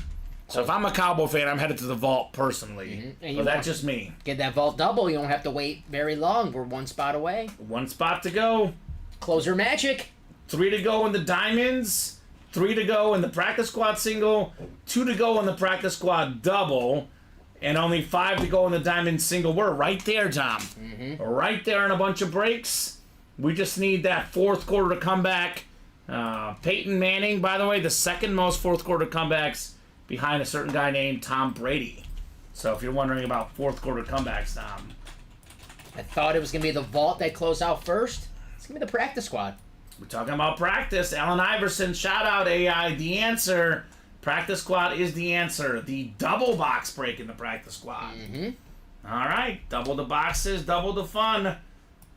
So if I'm a Cowboy fan, I'm headed to the vault personally. And But that's just me. Get that vault double. You don't have to wait very long. We're 1 spot away. 1 spot to go. Closer magic. 3 to go in the diamonds. 3 to go in the practice squad single. 2 to go in the practice squad double. And only 5 to go in the diamond single. We're right there, Tom. Right there in a bunch of breaks. We just need that fourth quarter to come back. Peyton Manning, by the way, the second most fourth quarter comebacks behind a certain guy named Tom Brady. So if you're wondering about fourth quarter comebacks, Tom. I thought it was going to be the vault that closed out first. It's going to be the practice squad. We're talking about practice. Allen Iverson, shout out AI, the answer. Practice squad is the answer. The double box break in the practice squad. All right, double the boxes, double the fun.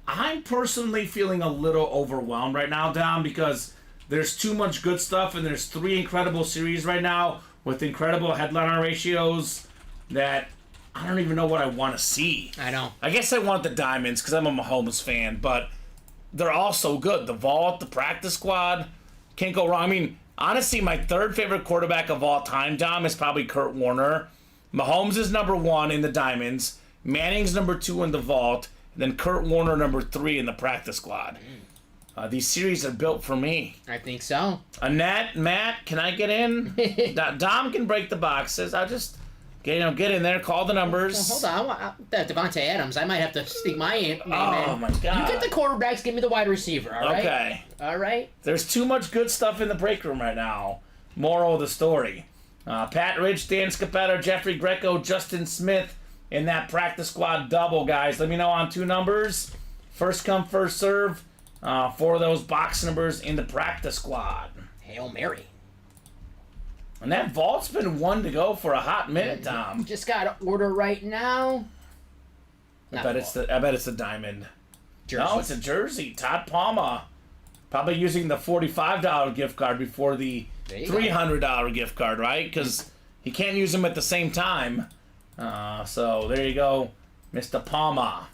I'm personally feeling a little overwhelmed right now, Dom, because there's too much good stuff and there's 3 incredible series right now with incredible headliner ratios that I don't even know what I want to see. I know. I guess I want the diamonds because I'm a Mahomes fan, but they're all so good. The vault, the practice squad, can't go wrong. I mean, honestly, my 3rd favorite quarterback of all time, Dom, is probably Kurt Warner. Mahomes is number 1 in the diamonds. Manning's number 2 in the vault. And then Kurt Warner number 3 in the practice squad. These series are built for me. I think so. Annette, Matt, can I get in? Dom can break the boxes. I'll just get in there, call the numbers. Hold on. Devontae Adams. I might have to sneak my name in. Oh, my God. You get the quarterbacks, give me the wide receiver, all right? Okay. All right? There's too much good stuff in the break room right now. Moral of the story. Pat Ridge, Dan Scapetta, Jeffrey Greco, Justin Smith in that practice squad double, guys. Let me know on 2 numbers. First come, first serve. For those box numbers in the practice squad. Hail Mary. And that vault's been 1 to go for a hot minute, Tom. Just got to order right now. I bet it's the diamond. Jersey. No, it's a jersey. Todd Palma. Probably using the $45 gift card before the $300 gift card, right? Because he can't use them at the same time. So there you go, Mr. Palma.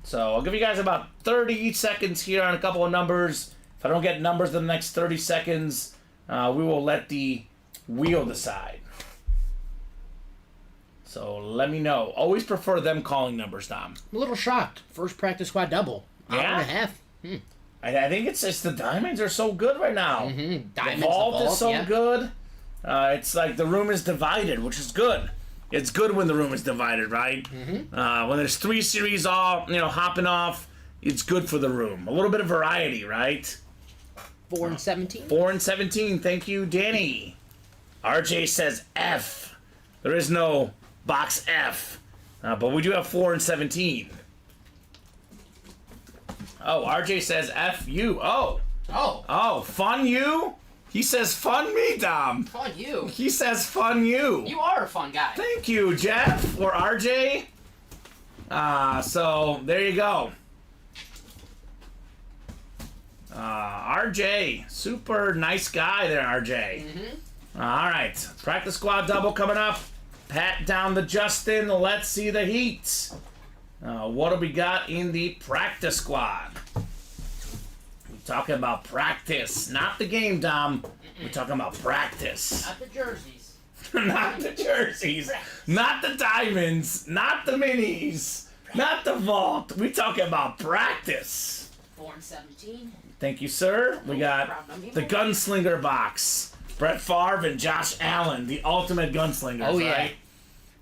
So I'll give you guys about 30 seconds here on a couple of numbers. If I don't get numbers in the next 30 seconds, we will let the wheel decide. So let me know. Always prefer them calling numbers, Tom. I'm a little shocked. First practice squad double. Hour and a half. I think it's just the diamonds are so good right now. Diamonds, the vault is so yeah. good. It's like the room is divided, which is good. It's good when the room is divided, right? When there's 3 series all hopping off, it's good for the room. A little bit of variety, right? 4 and 17. 4 and 17. Thank you, Danny. RJ says F. There is no box F, but we do have 4 and 17. Oh, RJ says F you. Oh, fun you? He says fun me, Dom. Fun you. He says fun you. You are a fun guy. Thank you, Jeff or RJ. So there you go. RJ, super nice guy there, RJ. All right, practice squad double coming up. Pat down to Justin. Let's see the heat. What do we got in the practice squad? We're talking about practice, not the game, Dom. We're talking about practice. Not the jerseys. Not the jerseys, not the diamonds, not the minis, not the vault. We're talking about practice. 4 and 17. Thank you, sir. We got the gunslinger box. Brett Favre and Josh Allen, the ultimate gunslingers, Oh, yeah.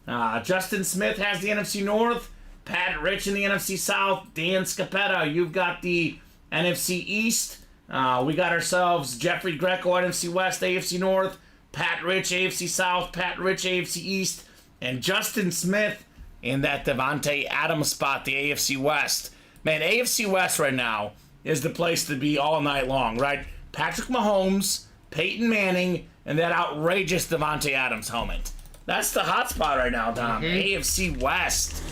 right? Justin Smith has the NFC North. Pat Rich in the NFC South. Dan Scapetta, you've got the NFC East. We got ourselves Jeffrey Greco, NFC West, AFC North. Pat Rich, AFC South. Pat Rich, AFC East. And Justin Smith in that Devontae Adams spot, the AFC West. Man, AFC West right now is the place to be all night long, right? Patrick Mahomes, Peyton Manning, and that outrageous Devontae Adams helmet. That's the hot spot right now, Dom. AFC West.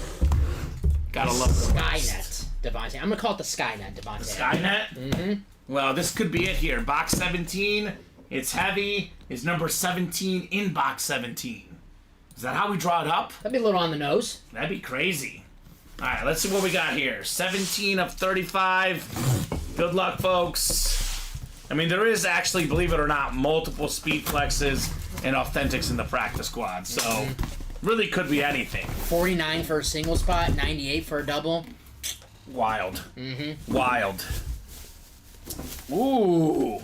Gotta love the West. Skynet, Devontae. I'm going to call it the Skynet, Devontae. Skynet? Well, this could be it here. Box 17. It's heavy. It's number 17 in box 17. Is that how we draw it up? That'd be a little on the nose. That'd be crazy. All right, let's see what we got here. 17 of 35. Good luck, folks. I mean, there is actually, believe it or not, multiple speed flexes and authentics in the practice squad. So, really could be anything. 49 for a single spot, 98 for a double. Wild. Wild. Ooh.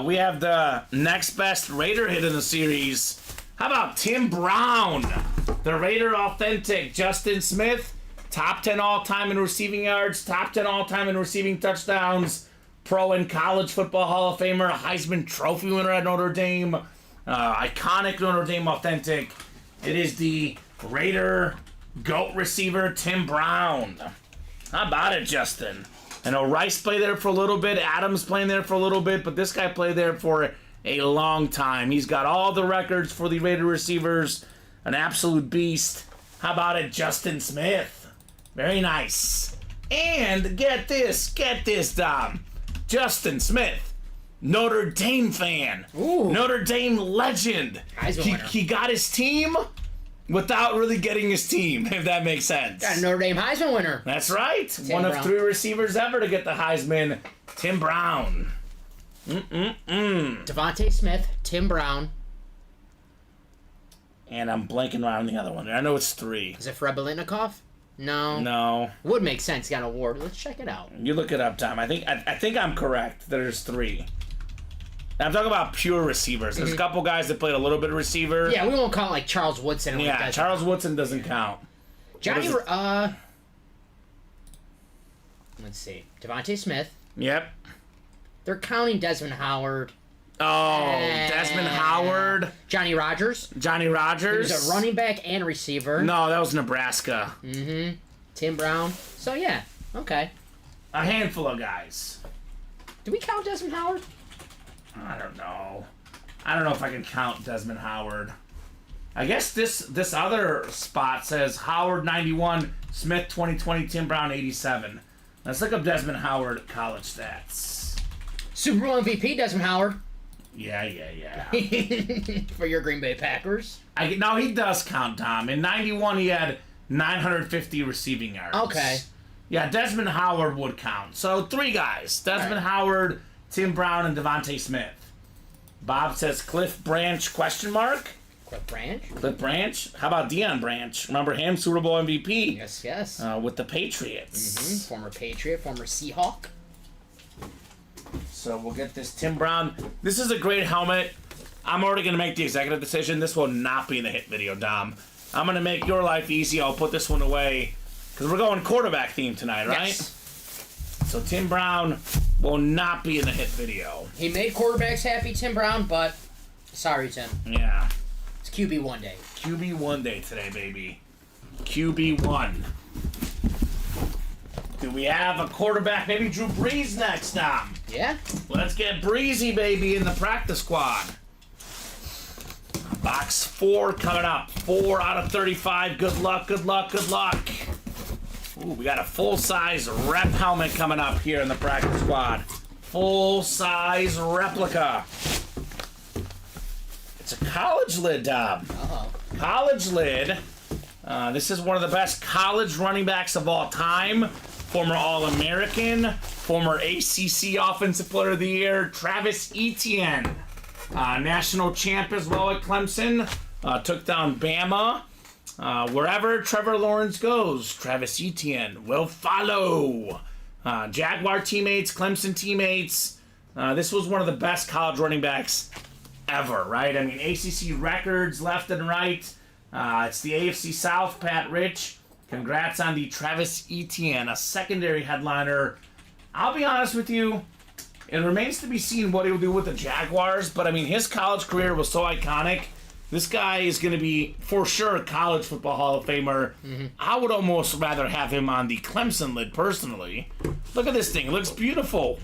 We have the next best Raider hit in the series. How about Tim Brown? The Raider authentic. Justin Smith, top 10 all-time in receiving yards, top 10 all-time in receiving touchdowns, pro and college football Hall of Famer, Heisman Trophy winner at Notre Dame, iconic Notre Dame authentic. It is the Raider GOAT receiver, Tim Brown. How about it, Justin? I know Rice played there for a little bit, Adams playing there for a little bit, but this guy played there for a long time. He's got all the records for the Raider receivers. An absolute beast. How about it, Justin Smith? Very nice. And get this, Dom. Justin Smith, Notre Dame fan. Ooh. Notre Dame legend. Heisman winner. He got his team without really getting his team, if that makes sense. Got a Notre Dame Heisman winner. That's right. One Brown. of 3 receivers ever to get the Heisman, Tim Brown. Devontae Smith, Tim Brown. And I'm blanking around the other one. I know it's 3. Is it Fred Biletnikoff? No. No. Would make sense. He got an award. Let's check it out. You look it up, Tom. I think I'm correct. There's 3. I'm talking about pure receivers. There's a couple guys that played a little bit of receiver. Yeah, we won't call it like Charles Woodson. Yeah, Charles Woodson doesn't count. Johnny, What is it? let's see. Devontae Smith. Yep. They're counting Desmond Howard. Oh, Desmond Howard. Johnny Rogers. Johnny He Rogers. was a running back and receiver. No, that was Nebraska. Tim Brown. So, yeah. Okay. A handful of guys. Do we count Desmond Howard? I don't know. I don't know if I can count Desmond Howard. I guess this other spot says Howard 91, Smith 2020, Tim Brown 87. Let's look up Desmond Howard college stats. Super Bowl MVP, Desmond Howard. Yeah. For your Green Bay Packers. No, he does count, Tom. In 91, he had 950 receiving yards. Okay. Yeah, Desmond Howard would count. So 3 guys. Desmond Howard, Tim Brown, and Devontae Smith. Bob says Cliff Branch, question mark? Cliff Branch. Cliff Branch? How about Deion Branch? Remember him, Super Bowl MVP? Yes. With the Patriots. Former Patriot, former Seahawk. So we'll get this Tim Brown. This is a great helmet. I'm already going to make the executive decision. This will not be in the hit video, Dom. I'm going to make your life easy. I'll put this one away because we're going quarterback theme tonight, right? Yes. So Tim Brown, will not be in the hit video. He made quarterbacks happy, Tim Brown, but sorry, Tim. Yeah. It's QB1 day. QB1 day today, baby. QB1. Do we have a quarterback? Maybe Drew Brees next time. Yeah? Let's get Breezy, baby, in the practice squad. Box 4 coming up. 4 out of 35. Good luck, good luck, good luck. Ooh, we got a full-size rep helmet coming up here in the practice squad. Full-size replica. It's a college lid, Dom. Uh-oh. College lid. This is one of the best college running backs of all time. Former All-American, former ACC Offensive Player of the Year, Travis Etienne. National champ as well at Clemson. Took down Bama. Wherever Trevor Lawrence goes, Travis Etienne will follow. Jaguar teammates, Clemson teammates. This was one of the best college running backs ever, right? I mean, ACC records left and right. It's the AFC South, Pat Rich. Congrats on the Travis Etienne, a secondary headliner. I'll be honest with you, it remains to be seen what he'll do with the Jaguars, but I mean, his college career was so iconic. This guy is going to be, for sure, a college football Hall of Famer. Mm-hmm. I would almost rather have him on the Clemson lid, personally. Look at this thing. It looks beautiful.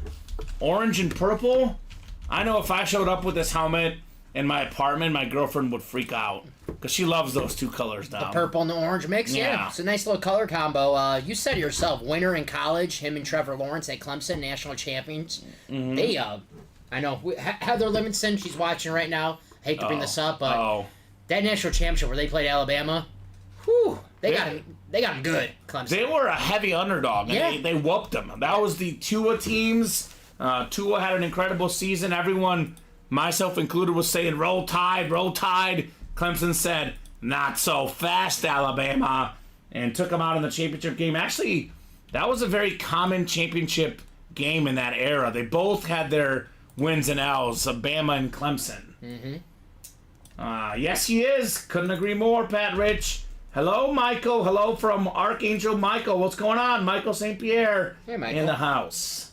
Orange and purple. I know if I showed up with this helmet in my apartment, my girlfriend would freak out. Because she loves those two colors now. The purple and the orange mix? Yeah. It's a nice little color combo. You said it yourself, winner in college, him and Trevor Lawrence at Clemson, national champions. Mm-hmm. They, I know, Heather Livingston, she's watching right now. I hate to bring this up, but that national championship where they played Alabama, whew, they got him good, Clemson. They were a heavy underdog, and yeah. they whooped them. That was the Tua teams. Tua had an incredible season. Everyone, myself included, was saying, roll tide, roll tide. Clemson said, not so fast, Alabama, and took them out in the championship game. Actually, that was a very common championship game in that era. They both had their wins and L's, Bama and Clemson. Mm-hmm. Yes, he is. Couldn't agree more, Pat Rich. Hello, Michael. Hello from Archangel Michael. What's going on? Michael St. Pierre hey, Michael. In the house.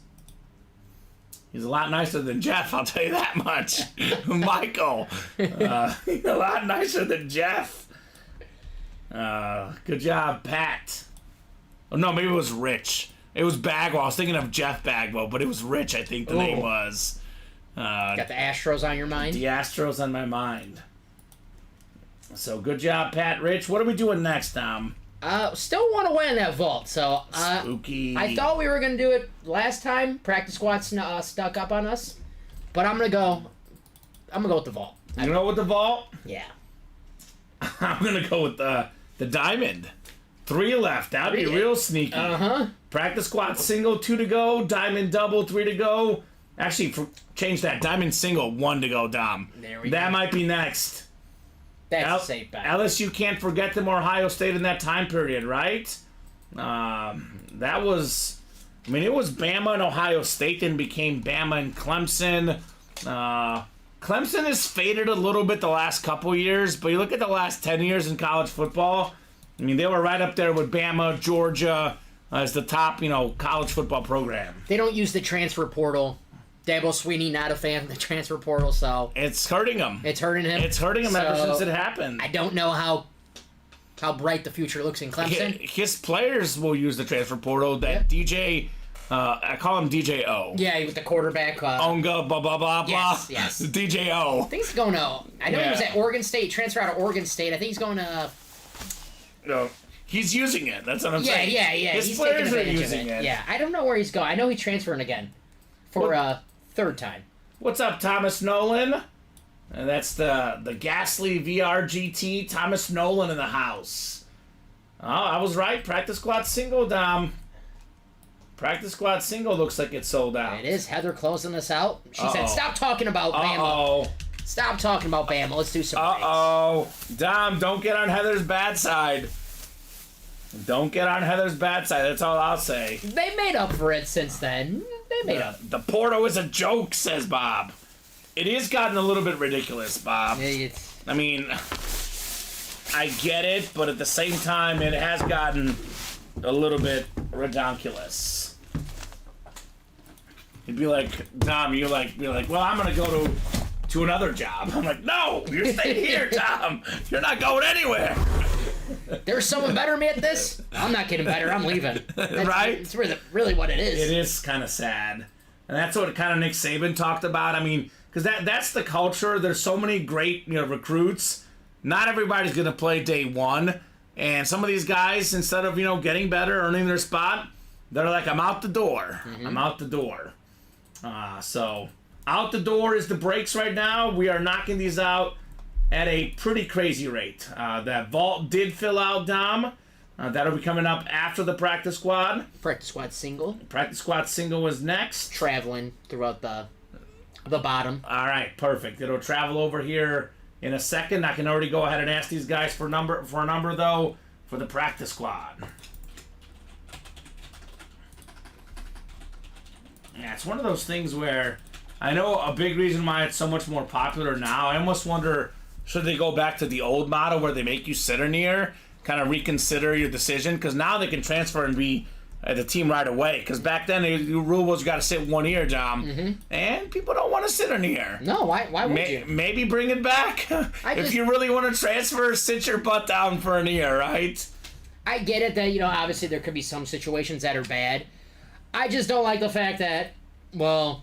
He's a lot nicer than Jeff, I'll tell you that much. Michael. He's a lot nicer than Jeff. Good job, Pat. Oh, no, maybe it was Rich. It was Bagwell. I was thinking of Jeff Bagwell, but it was Rich, I think the name was. Got the Astros on your mind? The Astros on my mind. So, good job, Pat Rich. What are we doing next, Tom? Still want to win that vault, so... Spooky. I thought we were going to do it last time. Practice squad stuck up on us. But I'm going to go with the vault. You know with the vault? Yeah. I'm going to go with the diamond. 3 left. That'd be real sneaky. Uh-huh. Practice squad single, 2 to go. Diamond double, 3 to go. Actually, change that. Diamond single, 1 to go, Dom. There we go. That might be next. That's a safe bet. LSU can't forget them, Ohio State in that time period, right? That was... I mean, it was Bama and Ohio State, then became Bama and Clemson. Clemson has faded a little bit the last couple years, but you look at the last 10 years in college football, I mean, they were right up there with Bama, Georgia, as the top, college football program. They don't use the transfer portal. Dabo Sweeney, not a fan of the transfer portal, so... It's hurting him. It's hurting him. It's hurting him ever since it happened. I don't know how bright the future looks in Clemson. His players will use the transfer portal. That DJ... I call him DJ O. Yeah, with the quarterback. Onga, blah, blah, blah, blah. Yes. DJ O. I think he's going to... I know he was at Oregon State, transfer out of Oregon State. I think he's going to... No. He's using it. That's what I'm saying. Yeah. His He's players taking are advantage using of it. it. Yeah, I don't know where he's going. I know he's transferring again for third time. What's up, Thomas Nolan? That's the Ghastly VR GT. Thomas Nolan in the house. Oh, I was right. Practice squad single, Dom. Practice squad single looks like it's sold out. It is. Heather closing us out. She said, stop talking about Bama. Uh-oh. Stop talking about Bama. Let's do some breaks. Uh-oh. Dom, don't get on Heather's bad side. Don't get on Heather's bad side. That's all I'll say. They made up for it since then. They made up. The Porto is a joke, says Bob. It has gotten a little bit ridiculous, Bob. I mean, I get it, but at the same time, it has gotten a little bit redonkulous. He'd be like, Tom, you're like, well, I'm gonna go to another job. I'm like, no, you're staying here, Tom. You're not going anywhere. There's someone better than me at this. I'm not getting better. I'm leaving. Right? It's really what it is. It is kind of sad, and that's what kind of Nick Saban talked about. I mean, because that's the culture. There's so many great recruits. Not everybody's gonna play day one, and some of these guys, instead of getting better, earning their spot, they're like, I'm out the door. I'm out the door. So out the door is the breaks right now. We are knocking these out at a pretty crazy rate. That vault did fill out, Dom. That'll be coming up after the practice squad. Practice squad single. Practice squad single is next. Traveling throughout the bottom. All right, perfect. It'll travel over here in a second. I can already go ahead and ask these guys for a number though for the practice squad. Yeah, it's one of those things where I know a big reason why it's so much more popular now. I almost wonder, should they go back to the old model where they make you sit in here, kind of reconsider your decision? Because now they can transfer and be the team right away. Because back then the rule was you got to sit 1 year, Dom, and people don't want to sit in here. No, why would you? Maybe bring it back. If you really want to transfer, sit your butt down for 1 year, right? I get it that obviously there could be some situations that are bad. I just don't like the fact that, well,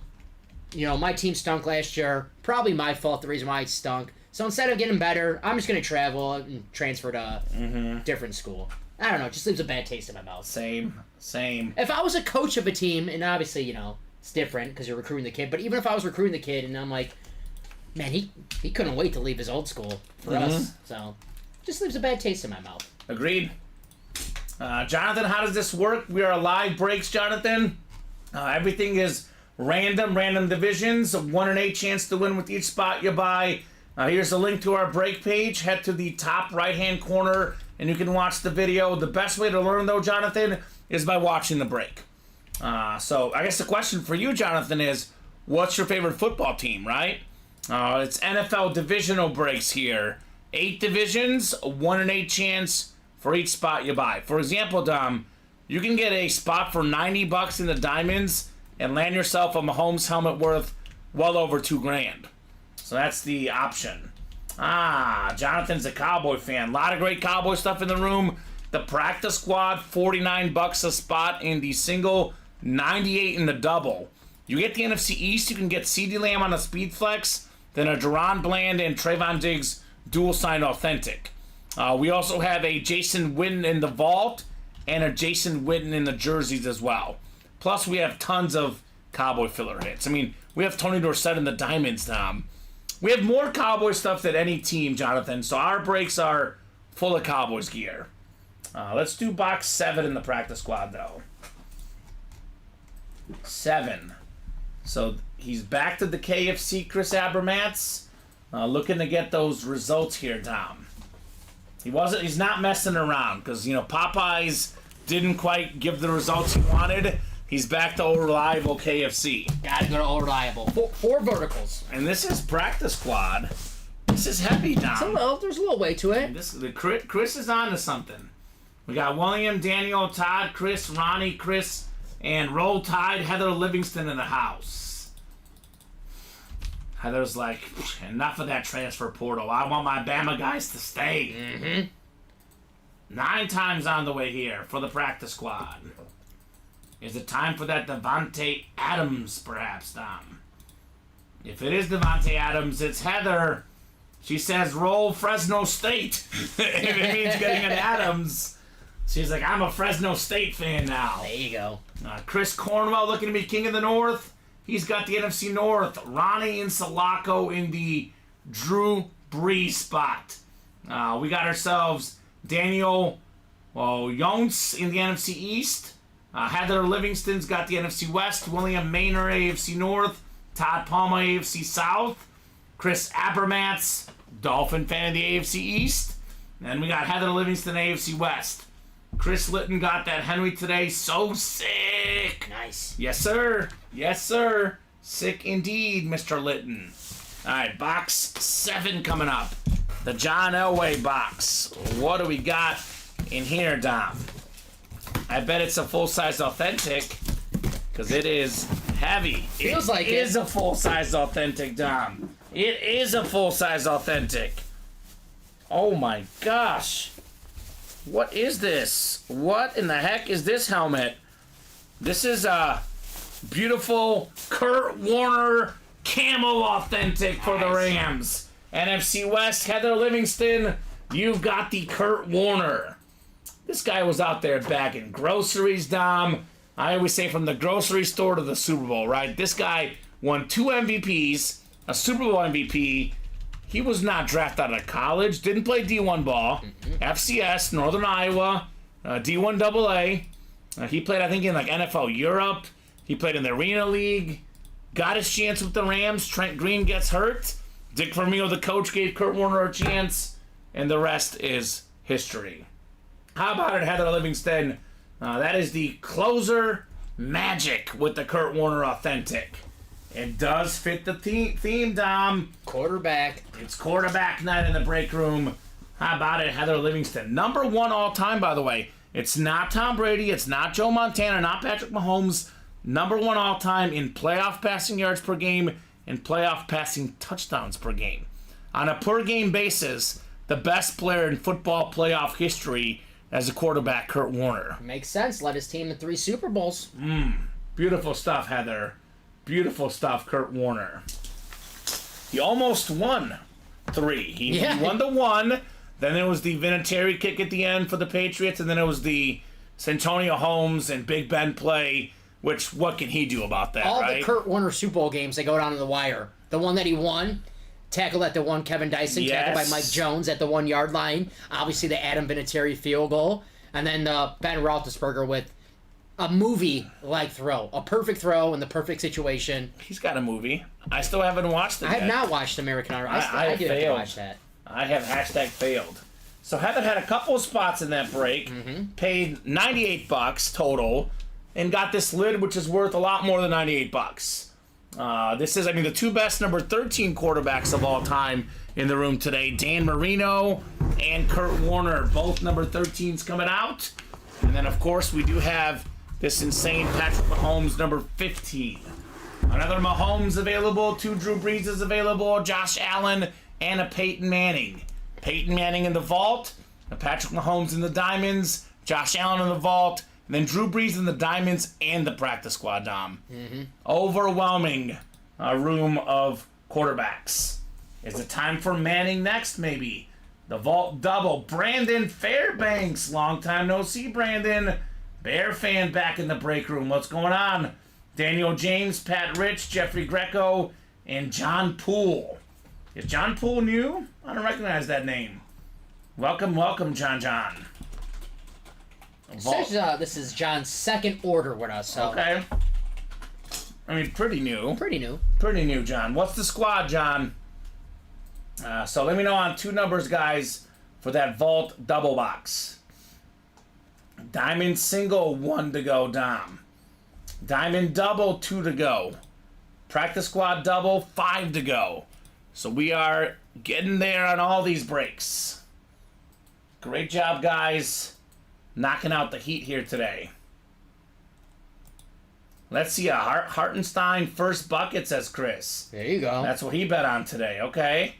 my team stunk last year. Probably my fault, the reason why it stunk. So instead of getting better, I'm just going to travel and transfer to a different school. I don't know. It just leaves a bad taste in my mouth. Same. If I was a coach of a team, and obviously, it's different because you're recruiting the kid, but even if I was recruiting the kid and I'm like, man, he couldn't wait to leave his old school for us. So just leaves a bad taste in my mouth. Agreed. Jonathan, how does this work? We are live breaks, Jonathan. Everything is random divisions, a 1 in 8 chance to win with each spot you buy. Here's a link to our break page. Head to the top right-hand corner, and you can watch the video. The best way to learn, though, Jonathan, is by watching the break. So I guess the question for you, Jonathan, is what's your favorite football team, right? It's NFL divisional breaks here. 8 divisions, a 1 in 8 chance for each spot you buy. For example, Dom, you can get a spot for $90 in the diamonds and land yourself a Mahomes helmet worth well over $2,000. So that's the option. Jonathan's a Cowboy fan. A lot of great Cowboy stuff in the room. The practice squad, $49 a spot in the single, $98 in the double. You get the NFC East, you can get CeeDee Lamb on a speed flex, then a Deron Bland and Trayvon Diggs dual sign authentic. We also have a Jason Witten in the vault and a Jason Witten in the jerseys as well. Plus, we have tons of Cowboy filler hits. I mean, we have Tony Dorsett in the diamonds, Dom. We have more Cowboy stuff than any team, Jonathan, so our breaks are full of Cowboys gear. Let's do box 7 in the practice squad, though. 7. So he's back to the KFC, Chris Abermats. Looking to get those results here, Dom. He's not messing around because, Popeyes didn't quite give the results he wanted. He's back to old reliable KFC. Gotta go to old reliable. Four verticals. And this is practice squad. This is heavy, Dom. There's a little weight to it. Chris is on to something. We got William, Daniel, Todd, Chris, Ronnie, Chris, and Roll Tide, Heather Livingston in the house. Heather's like, enough of that transfer portal. I want my Bama guys to stay. 9 times on the way here for the practice squad. Is it time for that Devontae Adams, perhaps, Dom? If it is Devontae Adams, it's Heather. She says, roll Fresno State. If it means getting an Adams. She's like, I'm a Fresno State fan now. There you go. Chris Cornwell looking to be king of the North. He's got the NFC North. Ronnie and Sulaco in the Drew Brees spot. We got ourselves Daniel Jones in the NFC East. Heather Livingston's got the NFC West. William Maynard, AFC North. Todd Palmer, AFC South. Chris Abermats, Dolphin fan of the AFC East. And we got Heather Livingston, AFC West. Chris Litton got that Henry today. So sick. Nice. Yes, sir. Yes, sir. Sick indeed, Mr. Litton. All right, box 7 coming up. The John Elway box. What do we got in here, Dom? I bet it's a full-size authentic because it is Heavy. Feels like it it. is a full-size authentic, Dom. It is a full-size authentic. Oh my gosh. What is this? What in the heck is this helmet? This is a beautiful Kurt Warner camo authentic for the Rams. NFC West, Heather Livingston, you've got the Kurt Warner. This guy was out there bagging groceries, Dom. I always say from the grocery store to the Super Bowl, right? This guy won 2 MVPs, a Super Bowl MVP. He was not drafted out of college, didn't play D1 ball. FCS, Northern Iowa, D1 AA. He played, I think, in like NFL Europe. He played in the Arena League. Got his chance with the Rams. Trent Green gets hurt. Dick Vermeil, the coach, gave Kurt Warner a chance. And the rest is history. How about it, Heather Livingston? That is the closer magic with the Kurt Warner authentic. It does fit the theme, Dom. Quarterback. It's quarterback night in the break room. How about it, Heather Livingston? Number 1 all time, by the way. It's not Tom Brady. It's not Joe Montana. Not Patrick Mahomes. Number 1 all time in playoff passing yards per game and playoff passing touchdowns per game. On a per game basis, the best player in football playoff history as a quarterback, Kurt Warner. Makes sense. Led his team to 3 Super Bowls. Beautiful stuff, Heather. Beautiful stuff, Kurt Warner. He almost won 3. He won the 1. Then there was the Vinatieri kick at the end for the Patriots, and then it was the Santonio Holmes and Big Ben play, which what can he do about that, All right? the Kurt Warner Super Bowl games, they go down to the wire. The one that he won, tackled at the 1, Kevin Dyson, tackled by Mike Jones at the 1 yard line. Obviously, the Adam Vinatieri field goal. And then Ben Roethlisberger with a movie-like throw. A perfect throw in the perfect situation. He's got a movie. I still haven't watched it I yet. have not watched American Horror. I do have to failed. watch that. I have #failed. So Heather had a couple of spots in that break, paid $98 total, and got this lid, which is worth a lot more than $98. This is, the 2 best number 13 quarterbacks of all time in the room today. Dan Marino and Kurt Warner, both number 13s coming out. And then, of course, we do have this insane Patrick Mahomes, number 15. Another Mahomes available, 2 Drew Breeses available, Josh Allen, and a Peyton Manning. Peyton Manning in the vault, a Patrick Mahomes in the diamonds, Josh Allen in the vault, and then Drew Brees in the diamonds and the practice squad, Dom. Overwhelming room of quarterbacks. Is it time for Manning next, maybe? The vault double. Brandon Fairbanks. Long time no see, Brandon. Bear fan back in the break room. What's going on? Daniel James, Pat Rich, Jeffrey Greco, and John Poole. Is John Poole new? I don't recognize that name. Welcome, John. Says, this is John's 2nd order with us. So. Okay. Pretty new. Pretty new. Pretty new, John. What's the squad, John? So let me know on 2 numbers, guys, for that vault double box. Diamond single, 1 to go, Dom. Diamond double, 2 to go. Practice squad double, 5 to go. So we are getting there on all these breaks. Great job, guys. Knocking out the heat here today. Let's see a Hartenstein first bucket, says Chris. There you go. That's what he bet on today, okay?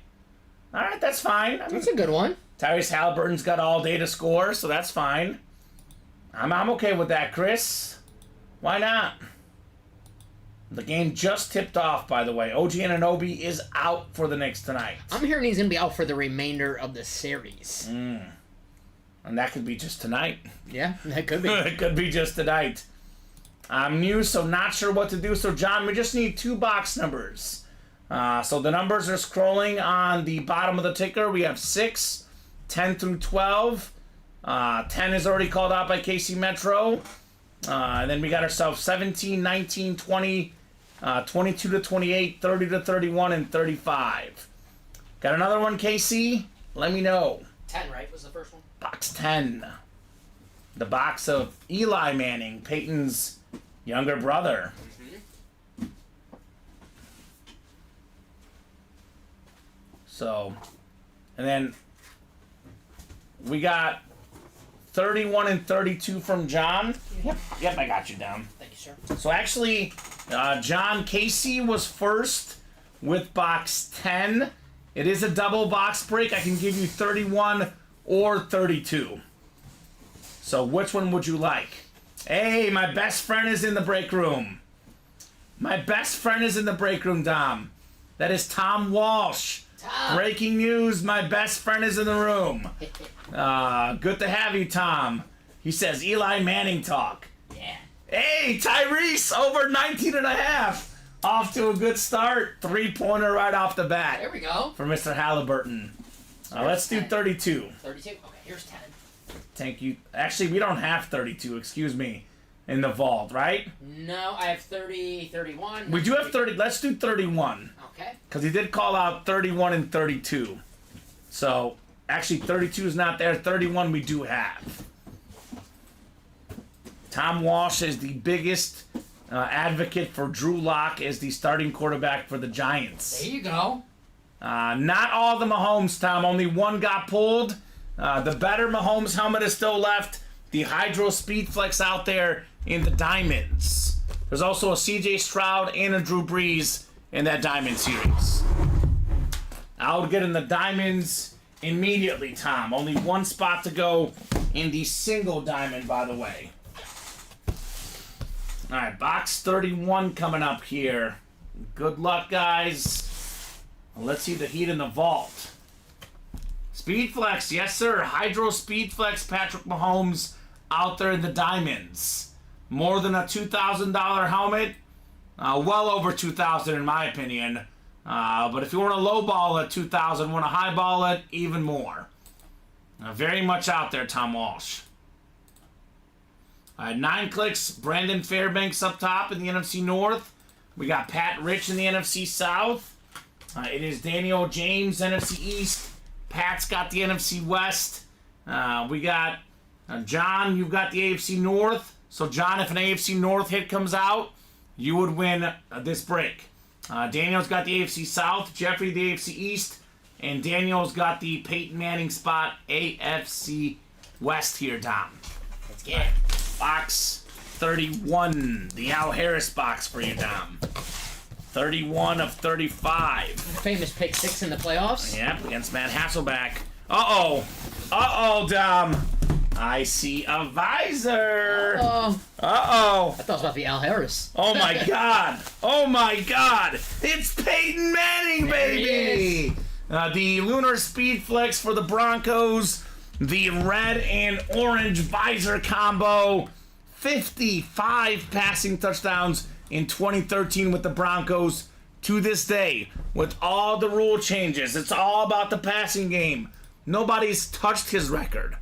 All right, that's fine. That's a good one. Tyrese Halliburton's got all day to score, so that's fine. I'm okay with that, Chris. Why not? The game just tipped off, by the way. OG Anunoby is out for the Knicks tonight. I'm hearing he's going to be out for the remainder of the series. And that could be just tonight. Yeah, that could be. It could be just tonight. I'm new, so not sure what to do. So, John, we just need 2 box numbers. So the numbers are scrolling on the bottom of the ticker. We have 6, 10 through 12. 10 is already called out by KC Metro. And then we got ourselves 17, 19, 20, 22 to 28, 30 to 31, and 35. Got another one, KC? Let me know. 10, right, was the first one? Box 10. The box of Eli Manning, Peyton's younger brother. So, and then we got 31 and 32 from John. Yep, I got you down. Thank you, sir. So actually, John Casey was first with box 10. It is a double box break. I can give you 31 or 32. So which one would you like? Hey, my best friend is in the break room. My best friend is in the break room, Dom. That is Tom Walsh. Tom. Breaking news, my best friend is in the room. Good to have you, Tom. He says Eli Manning talk. Yeah. Hey, Tyrese, over 19 and a half. Off to a good start. 3-pointer right off the bat There we go. for Mr. Halliburton. Let's do 32. 32. Okay, here's 10. Thank you. Actually, we don't have 32, excuse me, in the vault, right? No, I have 30, 31. We do have 30. Let's do 31. Okay. Because he did call out 31 and 32. So, actually, 32 is not there. 31 we do have. Tom Walsh is the biggest advocate for Drew Lock as the starting quarterback for the Giants. There you go. Not all the Mahomes, Tom. Only one got pulled. The better Mahomes helmet is still left. The Hydro Speed Flex out there in the Diamonds. There's also a CJ Stroud and a Drew Brees in that Diamond series. I would get in the Diamonds immediately, Tom. Only one spot to go in the single diamond, by the way. All right, box 31 coming up here. Good luck, guys. Let's see the heat in the vault. Speed Flex, yes, sir. Hydro Speed Flex, Patrick Mahomes out there in the Diamonds. More than a $2,000 helmet. Well over $2,000 in my opinion. But if you want to lowball at $2,000, want to highball it, even more. Very much out there, Tom Walsh. 9 clicks, Brandon Fairbanks up top in the NFC North. We got Pat Rich in the NFC South. It is Daniel James, NFC East. Pat's got the NFC West. We got John, you've got the AFC North. So, John, if an AFC North hit comes out, you would win this break. Daniel's got the AFC South, Jeffrey the AFC East, and Daniel's got the Peyton Manning spot, AFC West here, Dom. Let's get it. Box 31, the Al Harris box for you, Dom. 31 of 35. Famous pick 6 in the playoffs. Yep, against Matt Hasselback. Uh-oh. Uh-oh, Dom. I see a visor. Uh-oh. Uh-oh. I thought it was about the Al Harris. Oh, my God. Oh, my God. It's Peyton Manning, baby. The Lunar Speed Flex for the Broncos. The red and orange visor combo. 55 passing touchdowns in 2013 with the Broncos. To this day, with all the rule changes, it's all about the passing game. Nobody's touched his record.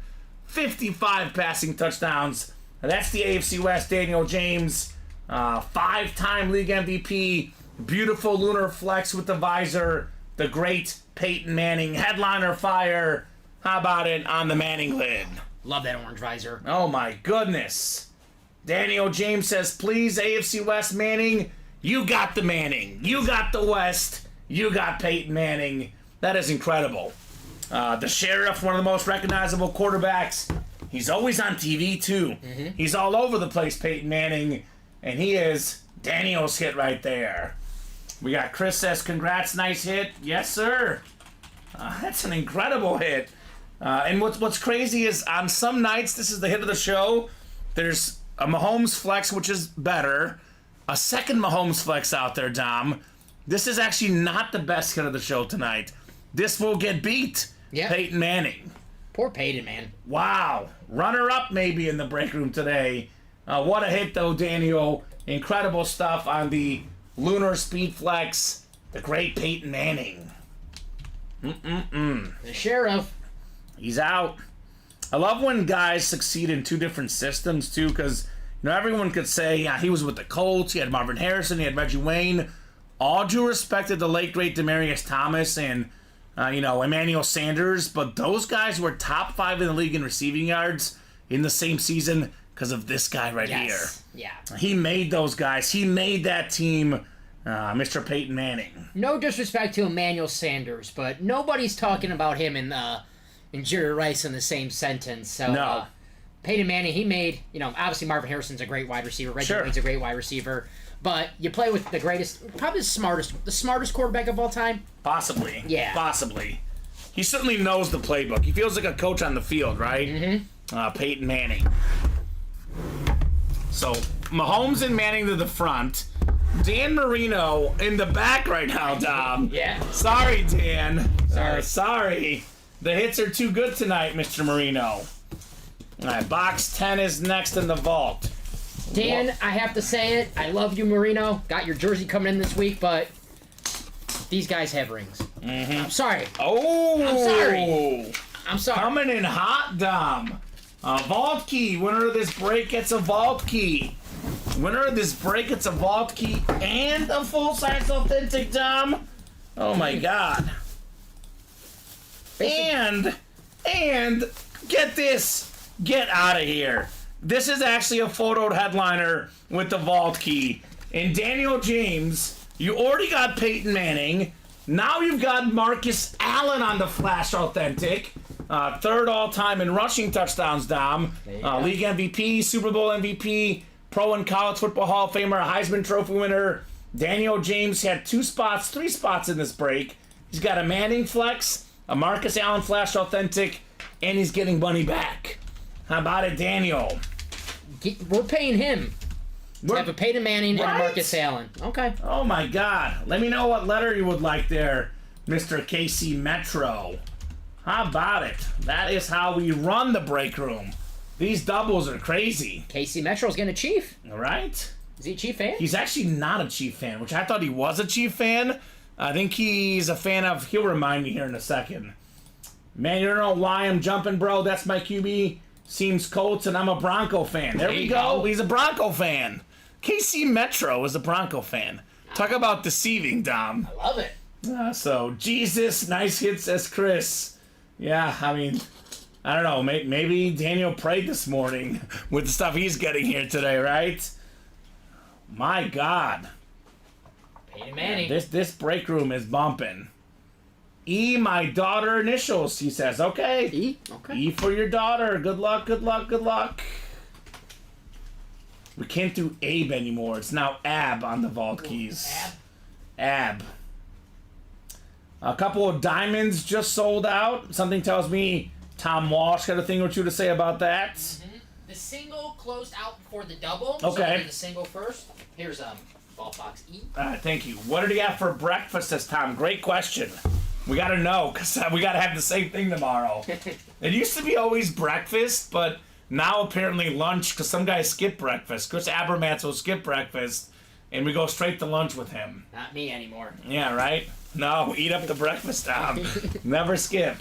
55 passing touchdowns. That's the AFC West, Daniel James. 5-time league MVP. Beautiful lunar flex with the visor. The great Peyton Manning. Headliner fire. How about it on the Manning lid? Love that orange visor. Oh my goodness. Daniel James says, please, AFC West Manning, you got the Manning. You got the West. You got Peyton Manning. That is incredible. The Sheriff, one of the most recognizable quarterbacks. He's always on TV, too. Mm-hmm. He's all over the place, Peyton Manning. And he is Daniel's hit right there. We got Chris says, congrats, nice hit. Yes, sir. That's an incredible hit. And what's crazy is on some nights, this is the hit of the show, there's a Mahomes flex, which is better. A second Mahomes flex out there, Dom. This is actually not the best hit of the show tonight. This will get beat. Yeah. Peyton Manning. Poor Peyton, man. Wow. Runner-up maybe in the break room today. What a hit, though, Daniel. Incredible stuff on the Lunar Speed Flex. The great Peyton Manning. The Sheriff. He's out. I love when guys succeed in 2 different systems, too, because everyone could say, yeah, he was with the Colts, he had Marvin Harrison, he had Reggie Wayne. All due respect to the late, great Demaryius Thomas and, Emmanuel Sanders, but those guys were top 5 in the league in receiving yards in the same season because of this guy right here. Yeah. He made those guys. He made that team, Mr. Peyton Manning. No disrespect to Emmanuel Sanders, but nobody's talking about him and Jerry Rice in the same sentence. So, No. Peyton Manning, he made, obviously Marvin Harrison's a great wide receiver. Reggie Sure. Wayne's a great wide receiver. But you play with the greatest, probably the smartest quarterback of all time. Possibly. Yeah. Possibly. He certainly knows the playbook. He feels like a coach on the field, right? Mm-hmm. Peyton Manning. So, Mahomes and Manning to the front. Dan Marino in the back right now, Dom. Yeah. Sorry, Dan. Sorry. The hits are too good tonight, Mr. Marino. All right, box 10 is next in the vault. Dan, I have to say it. I love you, Marino. Got your jersey coming in this week, but these guys have rings. I'm sorry. Oh! I'm sorry. Coming in hot, Dom. Vault key. Winner of this break gets a vault key. Winner of this break gets a vault key and a full-size authentic, Dom. Oh my God. And get this. Get out of here. This is actually a photoed headliner with the vault key. And Daniel James, you already got Peyton Manning. Now you've got Marcus Allen on the Flash Authentic. Third all-time in rushing touchdowns, Dom. League MVP, Super Bowl MVP, Pro and College Football Hall of Famer, Heisman Trophy winner. Daniel James had three spots in this break. He's got a Manning Flex, a Marcus Allen Flash Authentic, and he's getting money back. How about it, Daniel? We're paying him. We have a Peyton Manning and a Marcus Allen. Okay. Oh my God. Let me know what letter you would like there, Mr. KC Metro. How about it? That is how we run the break room. These doubles are crazy. KC Metro's getting a Chief. All right. Is he a Chief fan? He's actually not a Chief fan, which I thought he was a Chief fan. I think he's a fan of, he'll remind me here in a second. Man, you don't know why I'm jumping, bro. That's my QB. Seems Colts, and I'm a Bronco fan. There we go. He's a Bronco fan. KC Metro is a Bronco fan. Talk about deceiving, Dom. I love it. So, Jesus, nice hit, says Chris. Yeah, I mean, I don't know. Maybe Daniel prayed this morning with the stuff he's getting here today, right? My God. Peyton Manning. This break room is bumping. E, my daughter initials, he says. Okay. E? Okay. E for your daughter. Good luck, good luck, good luck. We can't do Abe anymore. It's now Ab on the vault keys. Ab. A couple of diamonds just sold out. Something tells me Tom Walsh got a thing or two to say about that. Mm-hmm. The single closed out before the double. Okay. So I'll do the single first. Here's Vault Box E. All right, thank you. What did he have for breakfast this time? Great question. We got to know, because we got to have the same thing tomorrow. It used to be always breakfast, but now apparently lunch, because some guys skip breakfast. Chris Abermats will skip breakfast, and we go straight to lunch with him. Not me anymore. Yeah, right? No, eat up the breakfast, Tom. Never skip.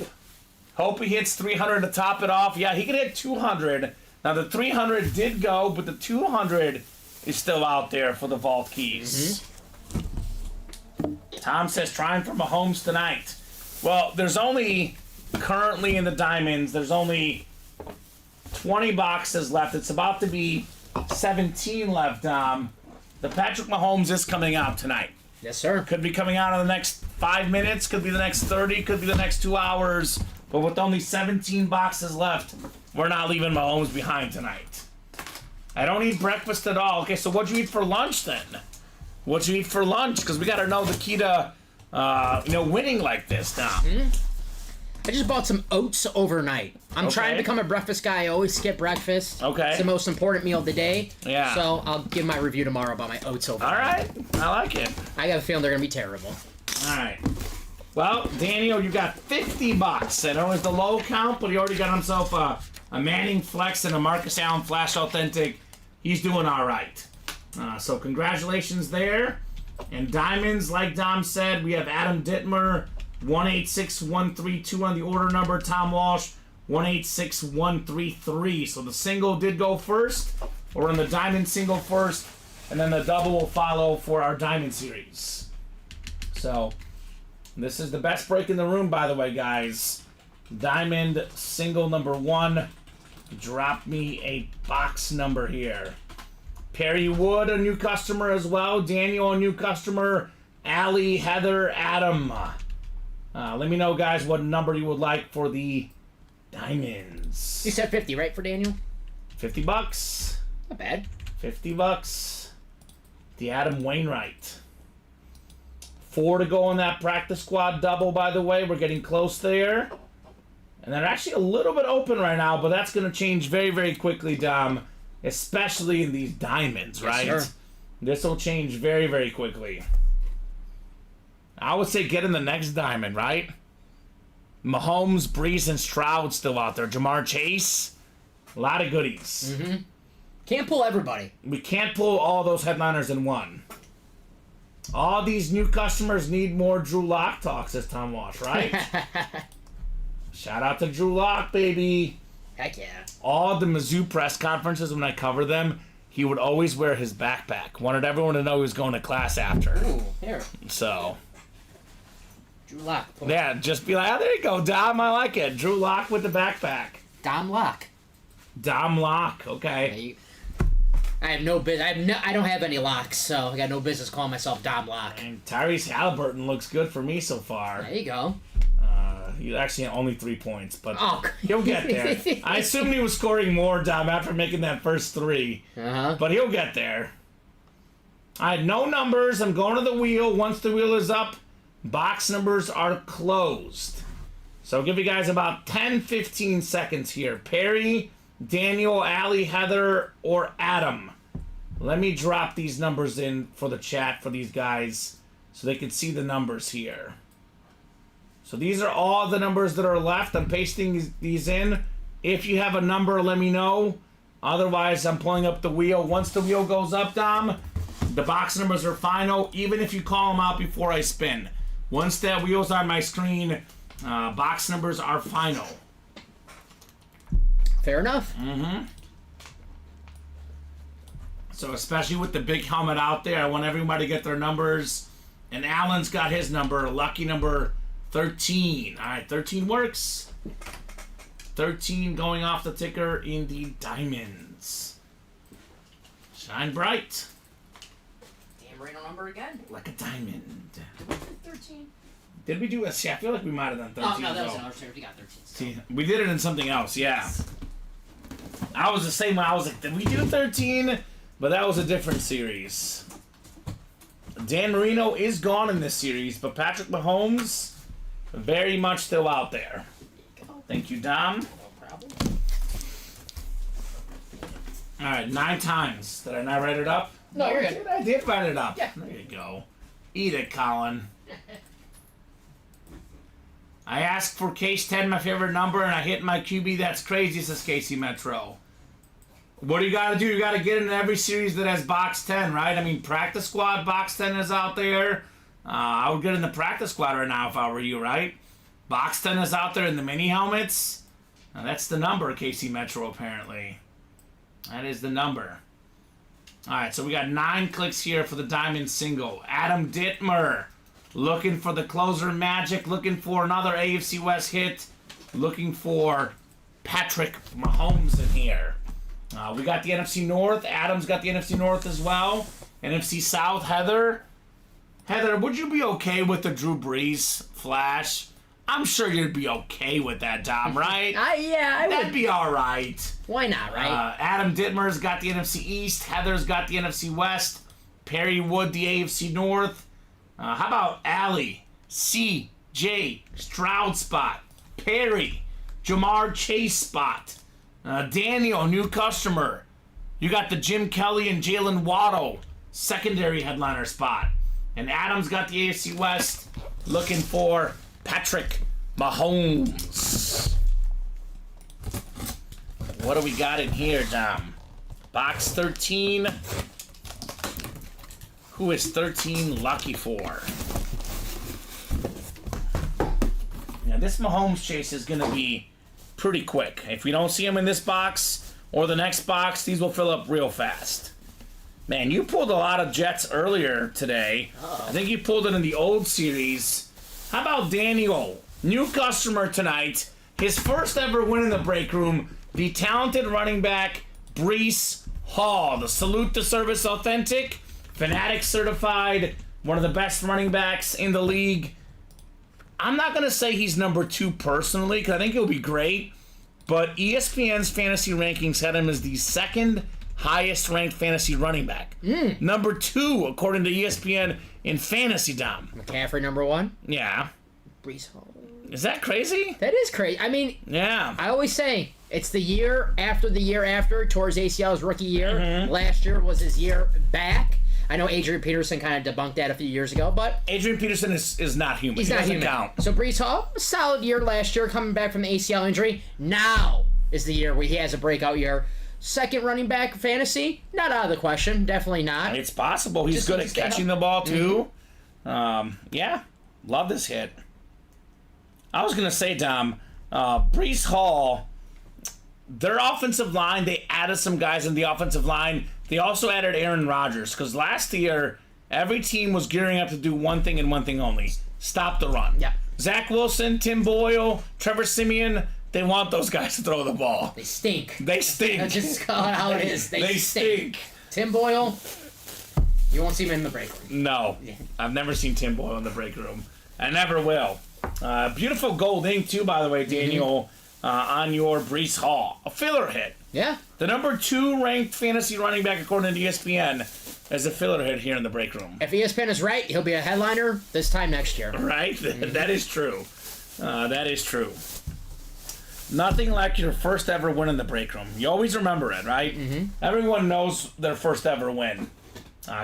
Hope he hits 300 to top it off. Yeah, he could hit 200. Now, the 300 did go, but the 200 is still out there for the vault keys. Mm-hmm. Tom says trying for Mahomes tonight. Well, there's only, currently in the diamonds, there's only 20 boxes left. It's about to be 17 left, Dom. The Patrick Mahomes is coming out tonight. Yes, sir. Could be coming out in the next 5 minutes, could be the next 30, could be the next 2 hours. But with only 17 boxes left, we're not leaving Mahomes behind tonight. I don't eat breakfast at all. Okay, so what'd you eat for lunch then? What'd you eat for lunch? Because we got to know the key to, winning like this, Dom. Mm-hmm. I just bought some oats overnight. I'm trying to become a breakfast guy. I always skip breakfast. Okay. It's the most important meal of the day. Yeah. So I'll give my review tomorrow about my oats overnight. All right. I like it. I got a feeling they're going to be terrible. All right. Well, Daniel, you got 50 bucks. I know it's the low count, but he already got himself a Manning Flex and a Marcus Allen Flash Authentic. He's doing all right. So congratulations there. And diamonds, like Dom said, we have Adam Dittmer, 186132 on the order number. Tom Walsh, 186133. So the single did go first. We're on the diamond single first, and then the double will follow for our diamond series. So this is the best break in the room, by the way, guys. Diamond single number 1. Drop me a box number here. Perry Wood, a new customer as well. Daniel, a new customer. Allie, Heather, Adam. Let me know, guys, what number you would like for the diamonds. You said 50, right, for Daniel? 50 bucks. Not bad. 50 bucks. the Adam Wainwright. 4 to go on that practice squad double, by the way. We're getting close there. And they're actually a little bit open right now, but that's going to change very, very quickly, Dom. Especially in these diamonds, right? Sure. This will change very, very quickly. I would say get in the next diamond, right? Mahomes, Breeze, and Stroud still out there. Jamar Chase. A lot of goodies. Mm-hmm. Can't pull everybody. We can't pull all those headliners in one. All these new customers need more Drew Lock talks this time, Wash, right? Shout out to Drew Lock, baby. Heck yeah. All the Mizzou press conferences, when I cover them, he would always wear his backpack. Wanted everyone to know he was going to class after. Ooh, here. So, Drew Lock. yeah, just be like, oh, there you go, Dom. I like it. Drew Lock with the backpack. Dom Lock. Dom Lock, okay. I have no business. I don't have any locks, so I got no business calling myself Dom Lock. And Tyrese Halliburton looks good for me so far. There you go. He actually had only 3 points, but Oh. he'll get there. I assumed he was scoring more, Dom, after making that first 3. Uh-huh. But he'll get there. I had no numbers. I'm going to the wheel. Once the wheel is up, box numbers are closed. So I'll give you guys about 10-15 seconds here. Perry, Daniel, Allie, Heather, or Adam. Let me drop these numbers in for the chat for these guys so they can see the numbers here. So these are all the numbers that are left. I'm pasting these in. If you have a number, let me know. Otherwise, I'm pulling up the wheel. Once the wheel goes up, Dom, the box numbers are final, even if you call them out before I spin. Once that wheel's on my screen, box numbers are final. Fair enough. Mm-hmm. So especially with the big helmet out there, I want everybody to get their numbers. And Alan's got his number, lucky number 13. All right, 13 works. 13 going off the ticker in the diamonds. Shine bright. Damn Reno number again. Like a diamond. 13. Did we do a... See, I feel like we might have done 13. Oh, no, that was though. another 13. We got 13. See, we did it in something else, yeah. I was the same way. I was like, did we do 13? But that was a different series. Dan Marino is gone in this series, but Patrick Mahomes, very much still out there. Thank you, Dom. No problem. All right, 9 times. Did I not write it up? No, you're good. I did write it up. Yeah. There you go. Eat it, Colin. I asked for Case 10, my favorite number, and I hit my QB. That's crazy, says Casey Metro. What do you got to do? You got to get in every series that has box 10, right? I mean, practice squad box 10 is out there. I would get in the practice squad right now if I were you, right? Box 10 is out there in the mini helmets. Now, that's the number, Casey Metro, apparently. That is the number. All right, so we got 9 clicks here for the diamond single. Adam Dittmer looking for the closer magic, looking for another AFC West hit, looking for Patrick Mahomes in here. We got the NFC North. Adam's got the NFC North as well. NFC South, Heather. Heather, would you be okay with the Drew Brees flash? I'm sure you'd be okay with that, Dom, right? I That'd would. be all right. Why not, right? Adam Dittmer's got the NFC East. Heather's got the NFC West. Perry Wood, the AFC North. How about Allie, C.J. Stroud spot? Perry, Jamar Chase spot. Daniel, new customer. You got the Jim Kelly and Jalen Waddle secondary headliner spot. And Adam's got the AFC West looking for Patrick Mahomes. What do we got in here, Dom? Box 13. Who is 13 lucky for? Now, this Mahomes chase is going to be pretty quick. If we don't see him in this box or the next box, these will fill up real fast. Man, you pulled a lot of Jets earlier today. Uh-oh. I think you pulled it in the old series. How about Daniel? New customer tonight. His first ever win in the break room. The talented running back, Breece Hall. The Salute to Service Authentic. Fanatic certified. One of the best running backs in the league. I'm not going to say he's number 2 personally, because I think he'll be great. But ESPN's fantasy rankings had him as the second highest ranked fantasy running back. Number 2, according to ESPN in fantasy, Dom. McCaffrey number 1. Yeah. Brees Hall. Is that crazy? That is crazy. I mean, Yeah. I always say it's the year after towards ACL's rookie year. Last year was his year back. I know Adrian Peterson kind of debunked that a few years ago, but Adrian Peterson is not human. he's He not doesn't human. count. So Brees Hall, a solid year last year, coming back from the ACL injury. Now is the year where he has a breakout year. Second running back fantasy, not out of the question. Definitely not. It's possible. He's Just good needs at to stay catching the ball, too. Yeah. Love this hit. I was going to say, Dom, Brees Hall, their offensive line, they added some guys in the offensive line. They also added Aaron Rodgers, because last year, every team was gearing up to do one thing and one thing only. Stop the run. Yeah. Zach Wilson, Tim Boyle, Trevor Siemian, they want those guys to throw the ball. They stink. They stink. That's just how it is. They stink. Tim Boyle, you won't see him in the break room. No. I've never seen Tim Boyle in the break room. I never will. Beautiful gold ink, too, by the way, Daniel, on your Brees Hall. A filler hit. Yeah. The number 2 ranked fantasy running back, according to ESPN, is a filler hit here in the break room. If ESPN is right, he'll be a headliner this time next year. Right? That is true. That is true. Nothing like your first ever win in the break room. You always remember it, right? Everyone knows their first ever win.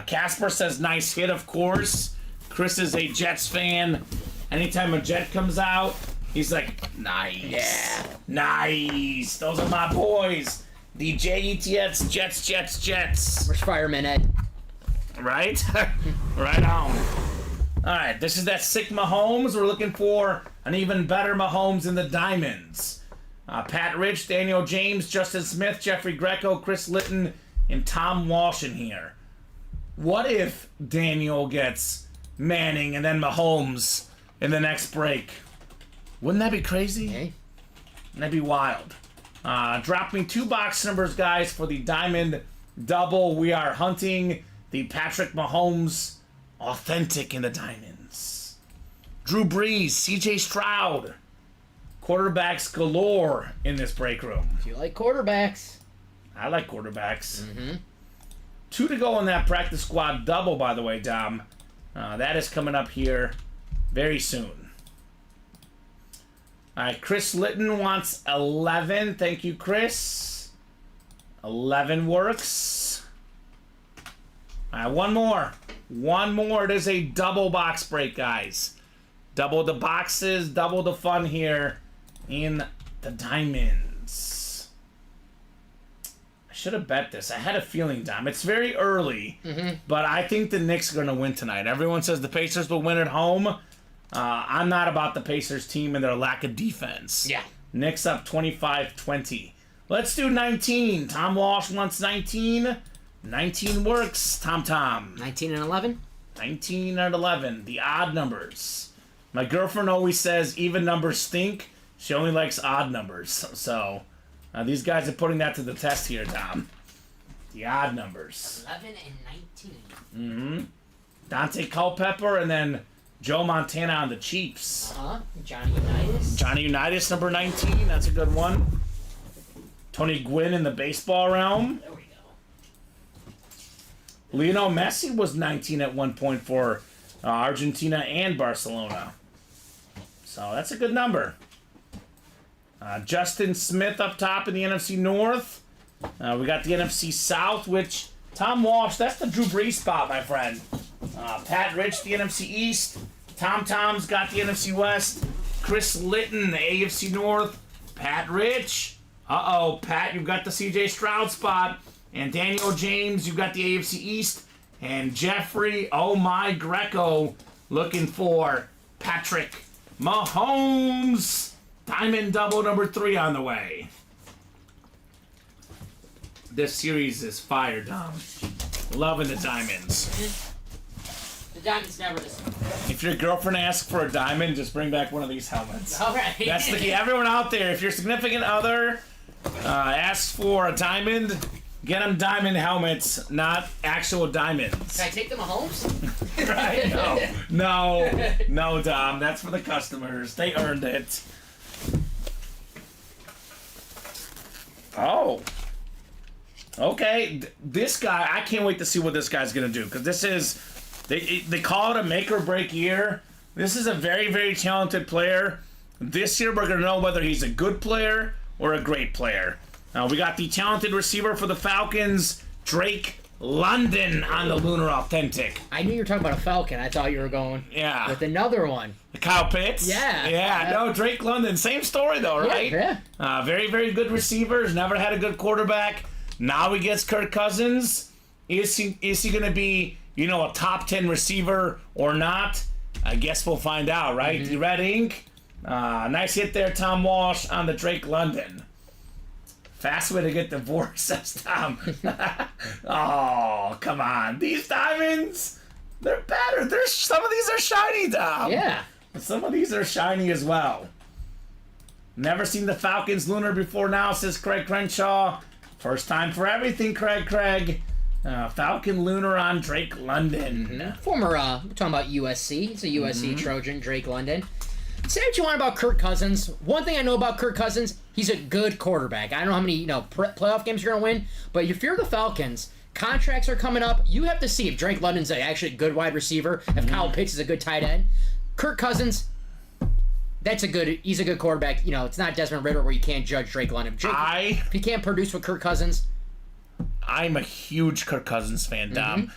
Casper says nice hit, of course. Chris is a Jets fan. Anytime a Jet comes out, he's like, nice. Yeah. Nice. Those are my boys. The Jets, Jets. Where's Fireman Ed? Right? Right on. Alright, this is that sick Mahomes. We're looking for an even better Mahomes in the diamonds. Pat Rich, Daniel James, Justin Smith, Jeffrey Greco, Chris Litton, and Tom Walsh in here. What if Daniel gets Manning and then Mahomes in the next break? Wouldn't that be crazy? Okay. That'd be wild. Drop me 2 box numbers, guys, for the Diamond Double. We are hunting the Patrick Mahomes authentic in the diamonds. Drew Brees, CJ Stroud. Quarterbacks galore in this break room. If you like quarterbacks. I like quarterbacks. 2 to go in that practice squad double, by the way, Dom. That is coming up here very soon. All right, Chris Litton wants 11. Thank you, Chris. 11 works. All right, one more. One more. It is a double box break, guys. Double the boxes, double the fun here in the diamonds. I should have bet this. I had a feeling, Dom. It's very early, but I think the Knicks are going to win tonight. Everyone says the Pacers will win at home. I'm not about the Pacers team and their lack of defense. Yeah. Knicks up 25-20. Let's do 19. Tom Walsh wants 19. 19 works, Tom. 19 and 11? 19 and 11, the odd numbers. My girlfriend always says even numbers stink. She only likes odd numbers. So these guys are putting that to the test here, Tom. The odd numbers. 11 and 19. Dante Culpepper and then Joe Montana on the Chiefs. Johnny Unitas. Johnny Unitas, number 19. That's a good one. Tony Gwynn in the baseball realm. There we go. Lionel Messi was 19 at one point for Argentina and Barcelona. So that's a good number. Justin Smith up top in the NFC North. We got the NFC South, which Tom Walsh, that's the Drew Brees spot, my friend. Pat Rich, the NFC East. Tom's got the NFC West. Chris Litton, the AFC North. Pat Rich. Pat, you've got the CJ Stroud spot. And Daniel James, you've got the AFC East. And Jeffrey, Greco, looking for Patrick Mahomes. Diamond double number 3 on the way. This series is fire, Dom. Loving the diamonds. The diamond's never the same. If your girlfriend asks for a diamond, just bring back one of these helmets. All right. That's the key. Everyone out there, if your significant other asks for a diamond, get them diamond helmets, not actual diamonds. Can I take them Mahomes? Right? No, Dom. That's for the customers. They earned it. Oh. Okay, this guy, I can't wait to see what this guy's going to do, because this is, they call it a make or break year. This is a very, very talented player. This year we're going to know whether he's a good player or a great player. We got the talented receiver for the Falcons, Drake London, on the Lunar Authentic. I knew you were talking about a Falcon. I thought you were going with another one. Kyle Pitts? Yeah. No, Drake London. Same story, though, right? Yeah. Very, very good receivers. Never had a good quarterback. Now he gets Kirk Cousins. Is he going to be, a top 10 receiver or not? I guess we'll find out, right? The Red Ink. Nice hit there, Tom Walsh, on the Drake London. Fast way to get divorced, says Tom. Oh, come on. These diamonds, they're better. Some of these are shiny, Tom. Yeah. Some of these are shiny as well. Never seen the Falcons Lunar before now, says Craig Crenshaw. First time for everything, Craig. Falcon Lunar on Drake London. Former, we're talking about USC. It's a USC Trojan, Drake London. Say what you want about Kirk Cousins. One thing I know about Kirk Cousins, he's a good quarterback. I don't know how many playoff games you're going to win, but if you're the Falcons, contracts are coming up. You have to see if Drake London's actually a good wide receiver, if Kyle Pitts is a good tight end. Kirk Cousins, he's a good quarterback. It's not Desmond Ridder where you can't judge Drake London. If he can't produce with Kirk Cousins. I'm a huge Kirk Cousins fan, Dom.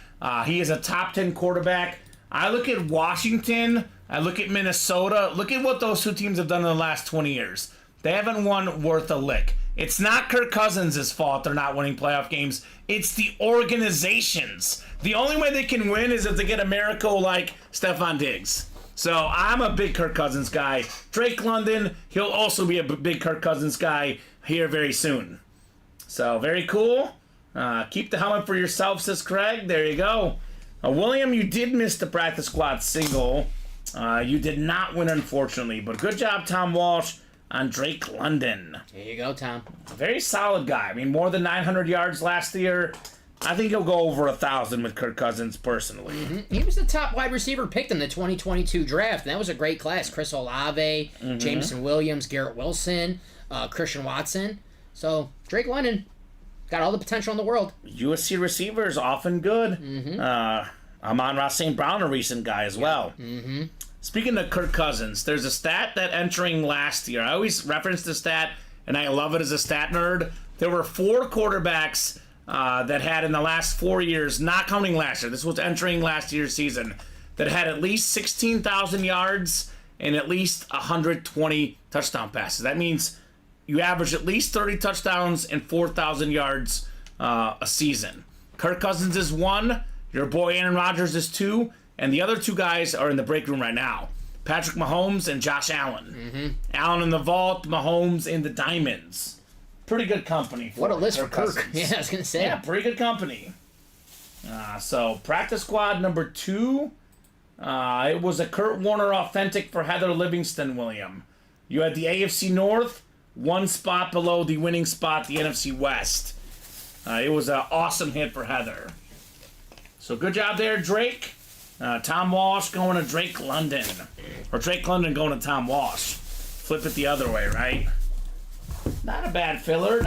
He is a top 10 quarterback. I look at Washington, I look at Minnesota. Look at what those two teams have done in the last 20 years. They haven't won worth a lick. It's not Kirk Cousins' fault they're not winning playoff games. It's the organizations. The only way they can win is if they get a miracle like Stephon Diggs. So I'm a big Kirk Cousins guy. Drake London, he'll also be a big Kirk Cousins guy here very soon. So very cool. Keep the helmet for yourself, says Craig. There you go. William, you did miss the practice squad single. You did not win, unfortunately. But good job, Tom Walsh, on Drake London. There you go, Tom. A very solid guy. I mean, more than 900 yards last year. I think he'll go over 1,000 with Kirk Cousins, personally. He was the top wide receiver picked in the 2022 draft, and that was a great class. Chris Olave, Jameson Williams, Garrett Wilson, Christian Watson. So, Drake London got all the potential in the world. USC receivers, often good. Amon-Ra St. Brown, a recent guy as well. Speaking of Kirk Cousins, there's a stat that entering last year, I always reference the stat, and I love it as a stat nerd. There were 4 quarterbacks that had in the last 4 years, not counting last year, this was entering last year's season, that had at least 16,000 yards and at least 120 touchdown passes. That means you average at least 30 touchdowns and 4,000 yards a season. Kirk Cousins is 1, your boy Aaron Rodgers is 2, and the other 2 guys are in the break room right now. Patrick Mahomes and Josh Allen. Allen in the vault, Mahomes in the diamonds. Pretty good company. What a list for Kirk. Cousins. Yeah, I was going to say. Yeah, pretty good company. So, practice squad number 2. It was a Kurt Warner authentic for Heather Livingston, William. You had the AFC North, 1 spot below the winning spot, the NFC West. It was an awesome hit for Heather. So, good job there, Drake. Tom Walsh going to Drake London. Or Drake London going to Tom Walsh. Flip it the other way, right? Not a bad filler.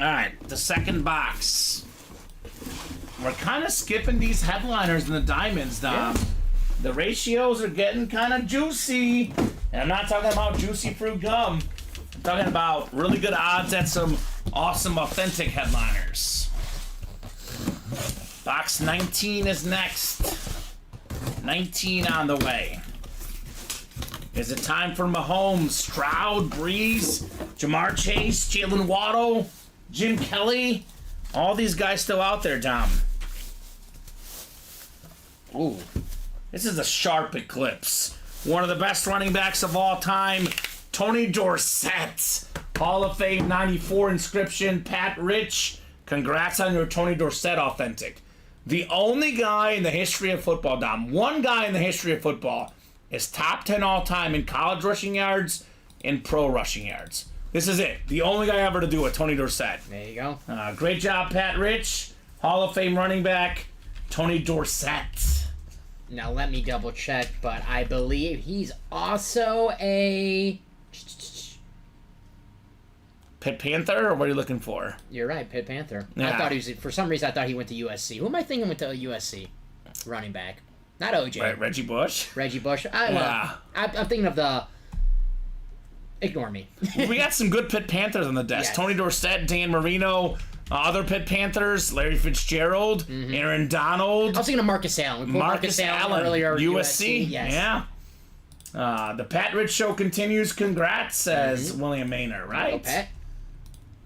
Alright, the second box. We're kind of skipping these headliners and the diamonds, Dom. Yeah. The ratios are getting kind of juicy. And I'm not talking about juicy fruit gum. I'm talking about really good odds at some awesome, authentic headliners. Box 19 is next. 19 on the way. Is it time for Mahomes, Stroud, Breeze, Jamar Chase, Jalen Waddle, Jim Kelly? All these guys still out there, Dom. Ooh, this is a sharp eclipse. One of the best running backs of all time, Tony Dorsett. Hall of Fame 94 inscription, Pat Rich. Congrats on your Tony Dorsett authentic. The only guy in the history of football, Dom, one guy in the history of football, is top 10 all-time in college rushing yards and pro rushing yards. This is it. The only guy ever to do it, Tony Dorsett. There you go. Great job, Pat Rich. Hall of Fame running back, Tony Dorsett. Now let me double check, but I believe he's also a... Pit Panther, or what are you looking for? You're right, Pitt Panther. I Yeah. thought he was. For some reason, I thought he went to USC. Who am I thinking went to USC? Running back, not OJ. Right, Reggie Bush. Reggie Bush. Yeah. I'm thinking of the. Ignore me. We got some good Pit Panthers on the desk. Yes. Tony Dorsett, Dan Marino, other Pit Panthers, Larry Fitzgerald, Aaron Donald, I was thinking of Marcus Allen. We pulled Marcus Allen, earlier. USC. Yes. Yeah. The Pat Rich Show continues. Congrats, says William Maynard, right? Oh, Pat.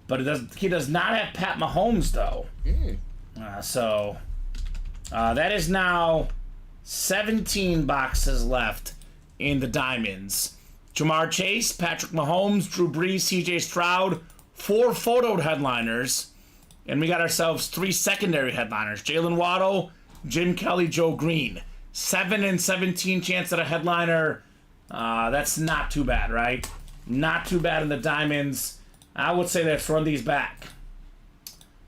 But he does not have Pat Mahomes, though. So that is now 17 boxes left in the Diamonds. Jamar Chase, Patrick Mahomes, Drew Brees, CJ Stroud, 4 photoed headliners. And we got ourselves 3 secondary headliners. Jalen Waddle, Jim Kelly, Joe Green. 7 and 17 chance at a headliner. That's not too bad, right? Not too bad in the Diamonds. I would say let's run these back.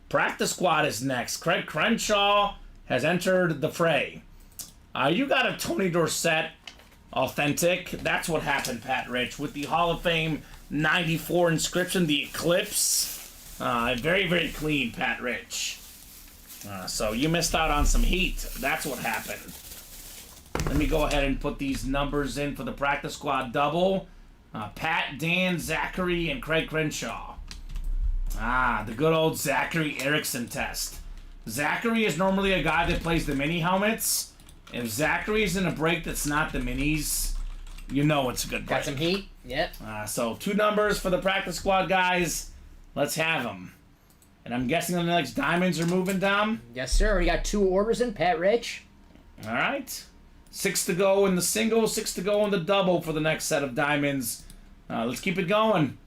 Practice squad is next. Craig Crenshaw has entered the fray. You got a Tony Dorsett authentic. That's what happened, Pat Rich, with the Hall of Fame 94 inscription, the Eclipse. Very, very clean, Pat Rich. So you missed out on some heat. That's what happened. Let me go ahead and put these numbers in for the practice squad double. Pat, Dan, Zachary, and Craig Crenshaw. The good old Zachary Erickson test. Zachary is normally a guy that plays the mini helmets. If Zachary is in a break that's not the minis, you know it's a good break. Got some heat. Yep. So 2 numbers for the practice squad guys. Let's have them. And I'm guessing the next Diamonds are moving down. Yes, sir. We got 2 orders in. Pat Rich. All right. 6 to go in the single, 6 to go in the double for the next set of Diamonds. Let's keep it going.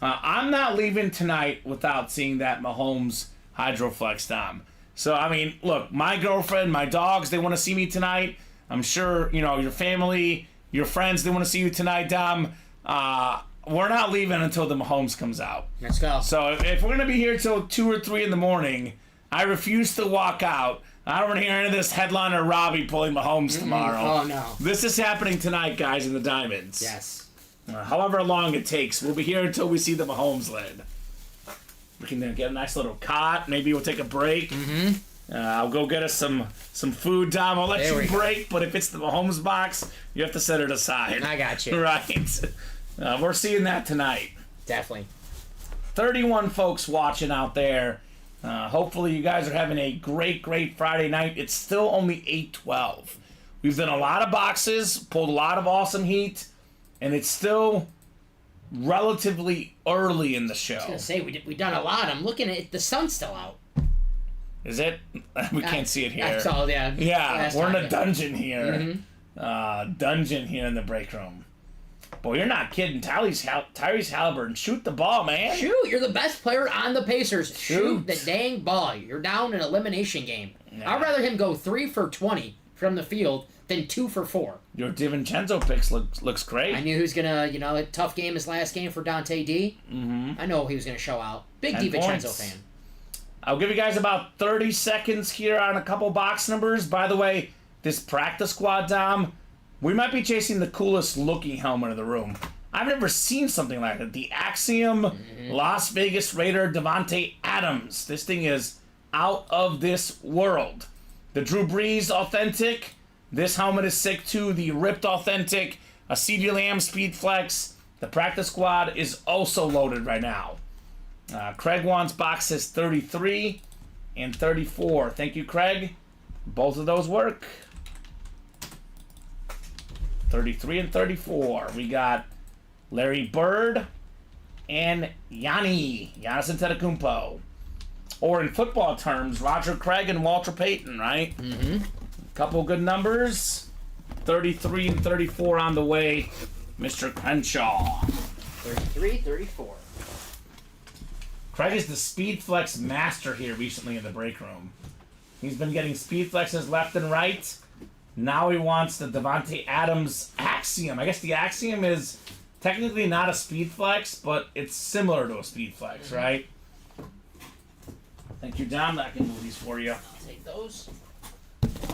I'm not leaving tonight without seeing that Mahomes Hydroflex, Dom. So, I mean, look, my girlfriend, my dogs, they want to see me tonight. I'm sure, your family, your friends, they want to see you tonight, Dom. We're not leaving until the Mahomes comes out. Let's go. So, if we're going to be here till 2 or 3 in the morning, I refuse to walk out. I don't want to hear any of this headliner Robbie pulling Mahomes tomorrow. Oh, no. This is happening tonight, guys, in the Diamonds. Yes. However long it takes, we'll be here until we see the Mahomes lid. We can get a nice little cot. Maybe we'll take a break. I'll go get us some food, Dom. I'll let you break, but if it's the Mahomes box, you have to set it aside. I got you. Right. We're seeing that tonight. Definitely. 31 folks watching out there. Hopefully you guys are having a great, great Friday night. It's still only 8:12. We've done a lot of boxes, pulled a lot of awesome heat, and it's still relatively early in the show. I was gonna say we done a lot. I'm looking at it. The sun's still out. Is it? We can't see it here. That's all. Yeah. Yeah, we're in a dungeon here. Dungeon here in the break room. Boy, you're not kidding. Tyrese Halliburton, shoot the ball, man. Shoot! You're the best player on the Pacers. Shoot. The dang ball. You're down an elimination game. I'd rather him go 3 for 20 from the field than 2 for 4. Your DiVincenzo picks looks great. I knew he was gonna, a tough game his last game for Dante D. I know he was gonna show out. Big 10 DiVincenzo points. fan. I'll give you guys about 30 seconds here on a couple box numbers. By the way, this practice squad, Dom, we might be chasing the coolest looking helmet in the room. I've never seen something like it. The Axiom Las Vegas Raider Devontae Adams. This thing is out of this world. The Drew Brees authentic. This helmet is sick too. The ripped authentic. A CeeDee Lamb Speed Flex. The practice squad is also loaded right now. Craig wants boxes 33 and 34. Thank you, Craig. Both of those work. 33 and 34. We got Larry Bird and Giannis Antetokounmpo. Or in football terms, Roger Craig and Walter Payton, right? Couple good numbers. 33 and 34 on the way. Mr. Crenshaw. 33, 34. Craig is the Speed Flex master here recently in the break room. He's been getting Speed Flexes left and right. Now he wants the Devontae Adams Axiom. I guess the Axiom is technically not a Speed Flex, but it's similar to a Speed Flex, right? Thank you, Dom. I can move these for you. I'll take those.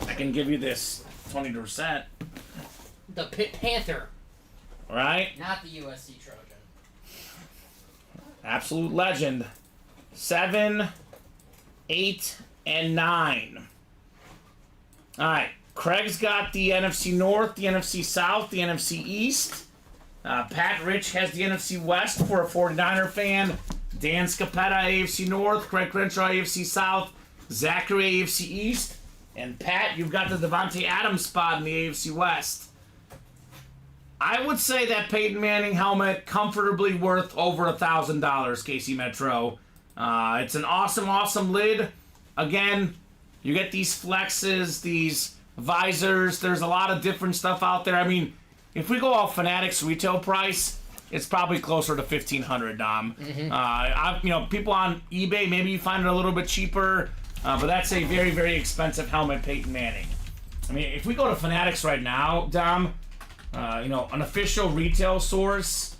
I can give you this 20%. The Pit Panther, Right? not the USC Trojan. Absolute legend. 7, 8, and 9. All right. Craig's got the NFC North, the NFC South, the NFC East. Pat Rich has the NFC West for a 49er fan. Dan Scapetta, AFC North. Craig Crenshaw, AFC South. Zachary, AFC East. And Pat, you've got the Devontae Adams spot in the AFC West. I would say that Peyton Manning helmet comfortably worth over $1,000, KC Metro. It's an awesome, awesome lid. Again, you get these flexes, these visors. There's a lot of different stuff out there. I mean, if we go off Fanatics retail price, it's probably closer to $1,500, Dom. People on eBay, maybe you find it a little bit cheaper, but that's a very, very expensive helmet, Peyton Manning. I mean, if we go to Fanatics right now, Dom, an official retail source,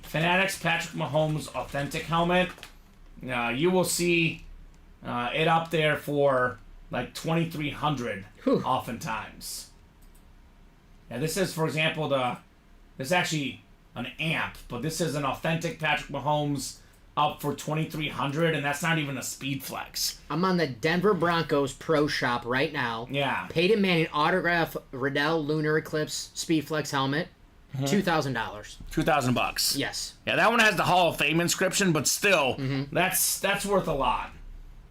Fanatics Patrick Mahomes authentic helmet, you will see it up there for like $2,300 oftentimes. Yeah, this is, for example, this is actually an amp, but this is an authentic Patrick Mahomes up for $2,300, and that's not even a speed flex. I'm on the Denver Broncos Pro Shop right now. Yeah. Peyton Manning autograph Riddell Lunar Eclipse Speed Flex helmet, $2,000. $2,000. Yes. Yeah, that one has the Hall of Fame inscription, but still, that's worth a lot.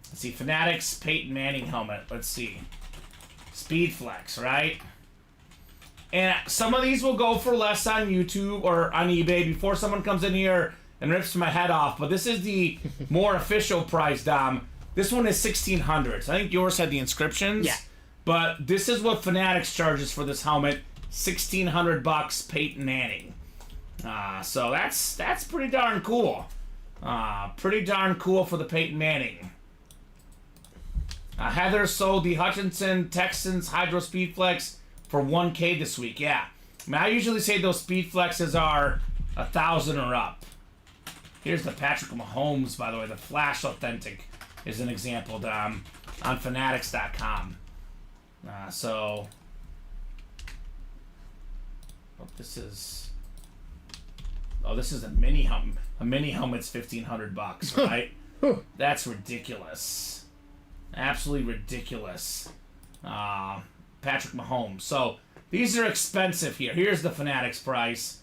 Let's see, Fanatics Peyton Manning helmet. Let's see. Speed Flex, right? And some of these will go for less on YouTube or on eBay before someone comes in here and rips my head off. But this is the more official price, Dom. This one is $1,600. So I think yours had the inscriptions. Yeah. But this is what Fanatics charges for this helmet. $1,600 Peyton Manning. So that's pretty darn cool. Pretty darn cool for the Peyton Manning. Heather sold the Hutchinson Texans Hydro Speed Flex for $1,000 this week. Yeah. I mean, I usually say those Speed Flexes are $1,000 or up. Here's the Patrick Mahomes, by the way. The Flash Authentic is an example, Dom, on Fanatics.com. This is a mini helmet. A mini helmet's $1,500, right? That's ridiculous. Absolutely ridiculous. Patrick Mahomes. So these are expensive here. Here's the Fanatics price.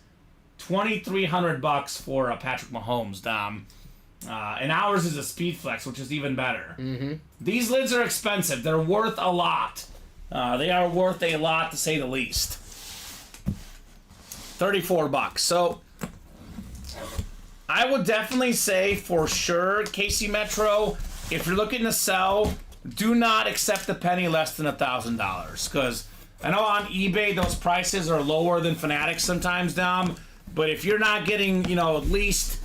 $2,300 for a Patrick Mahomes, Dom. And ours is a Speed Flex, which is even better. These lids are expensive. They're worth a lot. They are worth a lot, to say the least. $34. So I would definitely say for sure, KC Metro, if you're looking to sell, do not accept a penny less than $1,000. Because I know on eBay those prices are lower than Fanatics sometimes, Dom. But if you're not getting, at least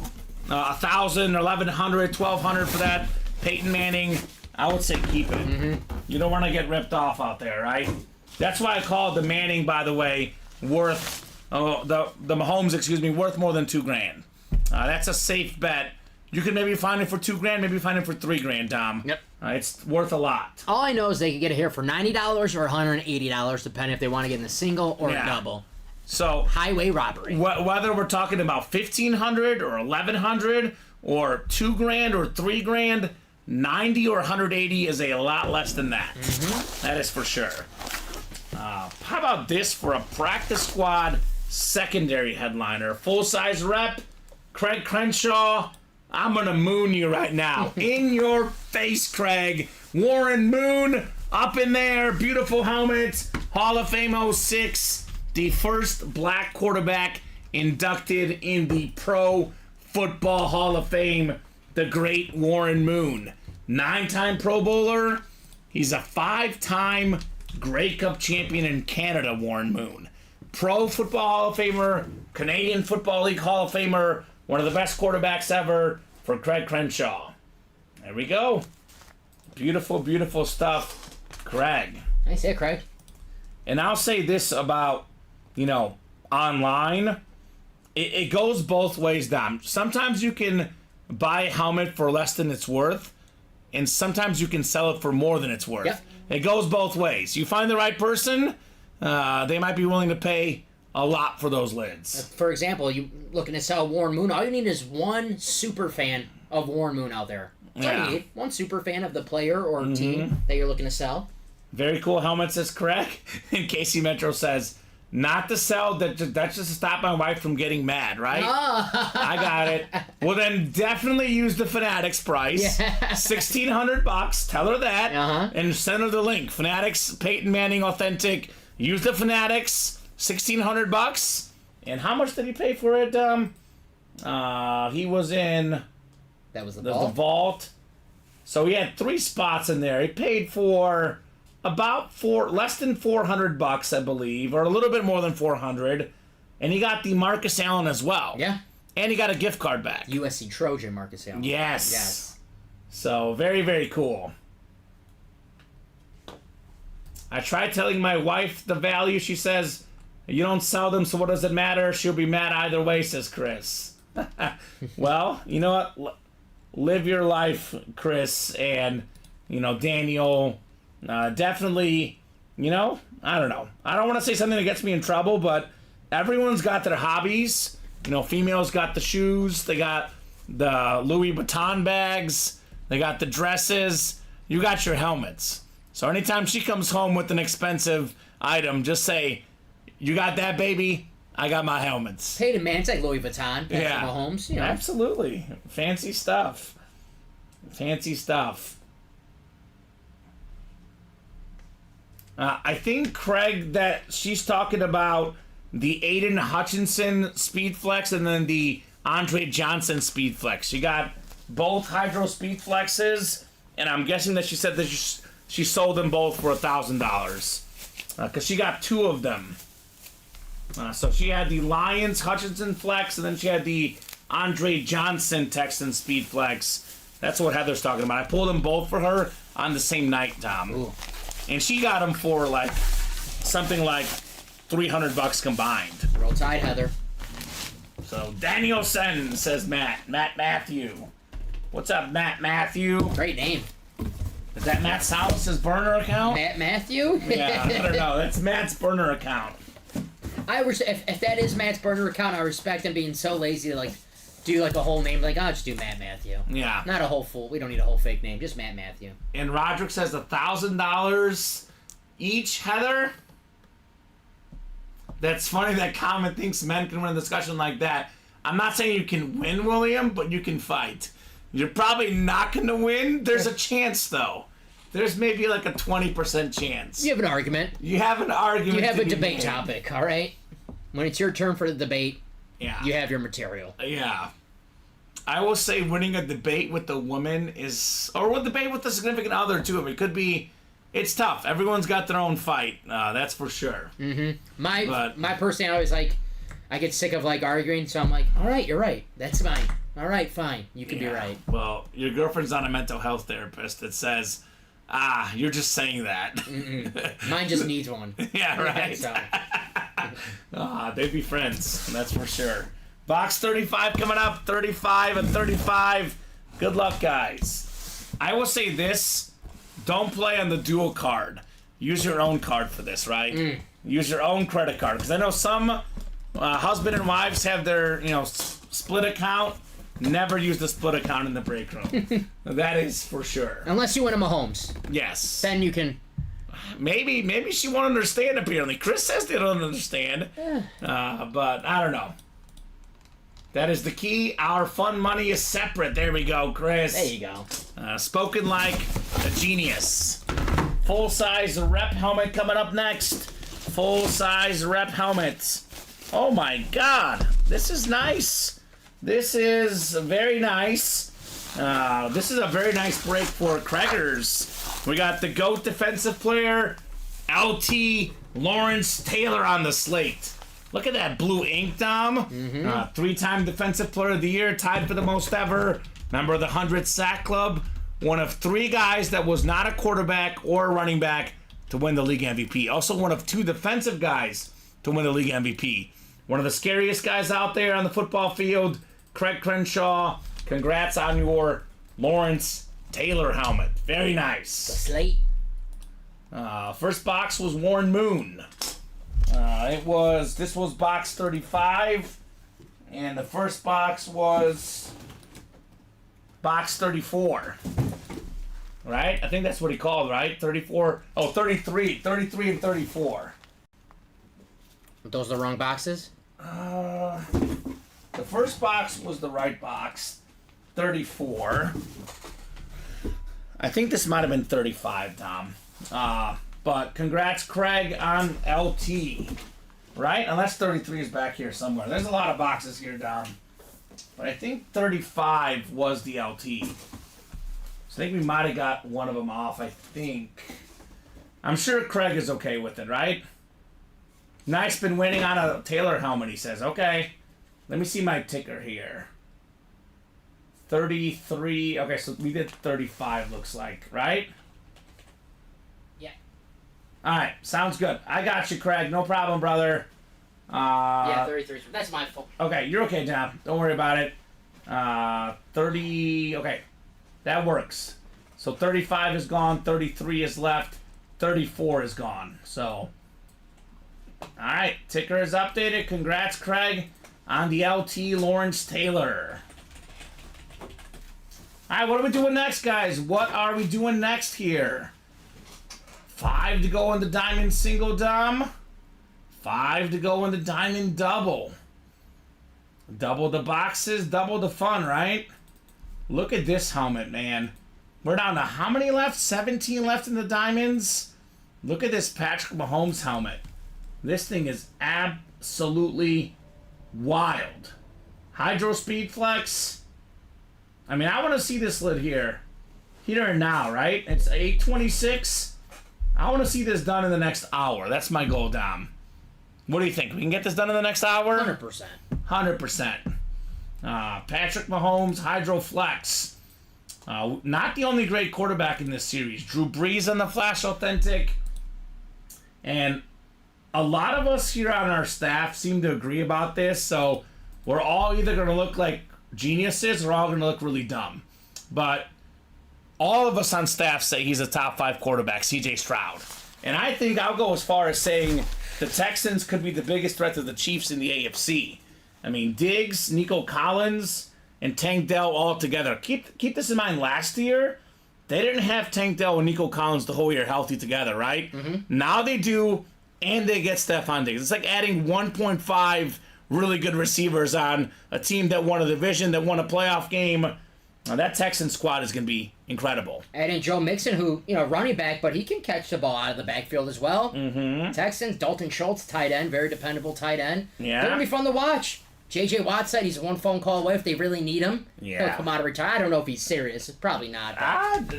$1,000, $1,100, $1,200 for that Peyton Manning, I would say keep it. You don't want to get ripped off out there, right? That's why I call the Manning, by the way, worth the Mahomes, worth more than $2,000. That's a safe bet. You can maybe find it for $2,000, maybe find it for $3,000, Dom. Yep. It's worth a lot. All I know is they can get it here for $90 or $180, depending if they want to get in a single or a double. So highway robbery. Whether we're talking about $1,500 or $1,100 or $2,000 or $3,000, $90 or $180 is a lot less than that. That is for sure. How about this for a practice squad secondary headliner? Full-size rep, Craig Crenshaw. I'm going to moon you right now. In your face, Craig. Warren Moon, up in there. Beautiful helmet. Hall of Fame 06. The first black quarterback inducted in the Pro Football Hall of Fame. The great Warren Moon. 9-time Pro Bowler. He's a 5-time Grey Cup champion in Canada, Warren Moon. Pro Football Hall of Famer. Canadian Football League Hall of Famer. One of the best quarterbacks ever for Craig Crenshaw. There we go. Beautiful, beautiful stuff, Craig. Nice hit, Craig. And I'll say this about, online. It goes both ways, Dom. Sometimes you can buy a helmet for less than it's worth, and sometimes you can sell it for more than it's worth. Yep. It goes both ways. You find the right person, they might be willing to pay a lot for those lids. For example, you looking to sell Warren Moon, all you need is one super fan of Warren Moon out there. That's all Yeah. you need. One super fan of the player or team that you're looking to sell. Very cool helmets is correct. And Casey Metro says, not to sell, that's just to stop my wife from getting mad, right? I got it. Well, then definitely use the Fanatics price. Yeah. $1,600. Tell her that. And send her the link. Fanatics, Peyton Manning Authentic. Use the Fanatics. $1,600. And how much did he pay for it? He was in That was the the vault. vault. So he had 3 spots in there. He paid for about less than $400, I believe, or a little bit more than $400, and he got the Marcus Allen as well. Yeah. And he got a gift card back. USC Trojan Marcus Allen. Yes. Yes. So very, very cool. I tried telling my wife the value. She says, "You don't sell them, so what does it matter?" She'll be mad either way, says Chris. Well, you know what? Live your life, Chris, and Daniel. Definitely, I don't know. I don't want to say something that gets me in trouble, but everyone's got their hobbies. Females got the shoes. They got the Louis Vuitton bags. They got the dresses. You got your helmets. So anytime she comes home with an expensive item, just say, "You got that, baby? I got my helmets." Peyton Manning, it's like Louis Vuitton, Patrick Mahomes. Absolutely. Fancy stuff. Fancy stuff. I think, Craig, that she's talking about the Aiden Hutchinson Speed Flex and then the Andre Johnson Speed Flex. She got both Hydro Speed Flexes, and I'm guessing that she said that she sold them both for $1,000 because she got 2 of them. So she had the Lions Hutchinson Flex, and then she had the Andre Johnson Texan Speed Flex. That's what Heather's talking about. I pulled them both for her on the same night, Tom. Ooh. And she got them for something like $300 combined. Roll Tide, Heather. So Daniel Sen says Matt Matthew. What's up, Matt Matthew? Great name. Is that Matt Salas' burner account? Matt Matthew? Yeah, I don't know. That's Matt's burner account. If that is Matt's burner account, I respect him being so lazy to do a whole name. I'll just do Matt Matthew. Yeah. Not a whole full. We don't need a whole fake name. Just Matt Matthew. And Roderick says $1,000 each, Heather. That's funny that Kamen thinks men can win a discussion like that. I'm not saying you can win, William, but you can fight. You're probably not going to win. There's a chance, though. There's maybe a 20% chance. You have an argument. You have an argument. You have to a be debate made. topic, all right? When it's your turn for the debate, Yeah. you have your material. Yeah. I will say winning a debate with a woman or a debate with a significant other, too. It could be, it's tough. Everyone's got their own fight. That's for sure. My personality is I get sick of arguing, so I'm all right, you're right. That's fine. All right, fine. You can be right. Well, your girlfriend's not a mental health therapist that says, you're just saying that. Mine just needs one. Yeah, right. So, They'd be friends. That's for sure. Box 35 coming up. 35 and 35. Good luck, guys. I will say this. Don't play on the dual card. Use your own card for this, right? Use your own credit card. Because I know some husband and wives have their, split account. Never use the split account in the break room. That is for sure. unless you win a Mahomes, Yes. then you can. Maybe she won't understand, apparently. Chris says they don't understand. But I don't know. That is the key. Our fun money is separate. There we go, Chris. There you go. Spoken like a genius. Full-size rep helmet coming up next. Full-size rep helmet. Oh my God. This is nice. This is very nice. This is a very nice break for Crackers. We got the GOAT defensive player, LT Lawrence Taylor on the slate. Look at that blue ink, Dom. 3-time defensive player of the year, tied for the most ever. Member of the 100 sack club. One of 3 guys that was not a quarterback or a running back to win the league MVP. Also one of 2 defensive guys to win the league MVP. One of the scariest guys out there on the football field, Craig Crenshaw. Congrats on your Lawrence Taylor helmet. Very nice. The slate. First box was Warren Moon. This was box 35, and the first box was box 34. Right? I think that's what he called, right? 34. Oh, 33. 33 and 34. Those are the wrong boxes? The first box was the right box. 34. I think this might have been 35, Tom. But congrats, Craig, on LT. Right? Unless 33 is back here somewhere. There's a lot of boxes here, Dom. But I think 35 was the LT. So I think we might have got one of them off, I think. I'm sure Craig is okay with it, right? Nice, been winning on a Taylor helmet, he says. Okay. Let me see my ticker here. 33. Okay, so we did 35, looks like, right? Yeah. Alright, sounds good. I got you, Craig. No problem, brother. Yeah, 33. That's my fault. Okay, you're okay, Tom. Don't worry about it. 30. Okay, that works. So 35 is gone. 33 is left. 34 is gone. So, alright, ticker is updated. Congrats, Craig, on the LT Lawrence Taylor. Alright, what are we doing next, guys? What are we doing next here? 5 to go in the diamond single, Dom. 5 to go in the diamond double. Double the boxes, double the fun, right? Look at this helmet, man. We're down to how many left? 17 left in the diamonds. Look at this Patrick Mahomes helmet. This thing is absolutely wild. Hydro Speed Flex. I mean, I want to see this lid here. Here and now, right? It's 8:26. I want to see this done in the next hour. That's my goal, Dom. What do you think? We can get this done in the next hour? 100%. 100%. Patrick Mahomes, Hydro Flex. Not the only great quarterback in this series. Drew Brees on the Flash Authentic. And a lot of us here on our staff seem to agree about this, so we're all either going to look like geniuses or all going to look really dumb. But all of us on staff say he's a top 5 quarterback, CJ Stroud. And I think I'll go as far as saying the Texans could be the biggest threat to the Chiefs in the AFC. I mean, Diggs, Nico Collins, and Tank Dell all together. Keep this in mind. Last year, they didn't have Tank Dell and Nico Collins the whole year healthy together, right? Mm-hmm. Now they do, and they get Stephon Diggs. It's like adding 1.5 really good receivers on a team that won a division, that won a playoff game. Now, that Texan squad is going to be incredible. And then Joe Mixon, who, running back, but he can catch the ball out of the backfield as well. Mm-hmm. Texans, Dalton Schultz, tight end, very dependable tight end. Yeah. They're going to be fun to watch. J.J. Watt said he's one phone call away if they really need him. Yeah. He'll come out of retirement. I don't know if he's serious. Probably not.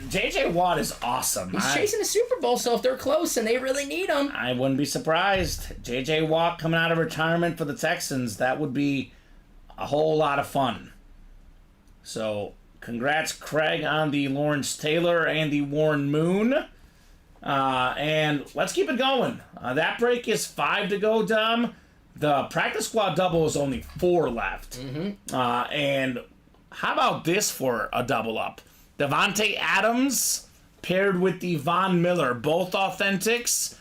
J.J. Watt is awesome. He's chasing the Super Bowl, so if they're close and they really need him. I wouldn't be surprised. J.J. Watt coming out of retirement for the Texans, that would be a whole lot of fun. So, congrats, Craig, on the Lawrence Taylor and the Warren Moon. And let's keep it going. That break is 5 to go, Dom. The practice squad double is only 4 left. Mm-hmm. And how about this for a double up? Devontae Adams paired with the Von Miller, both authentics.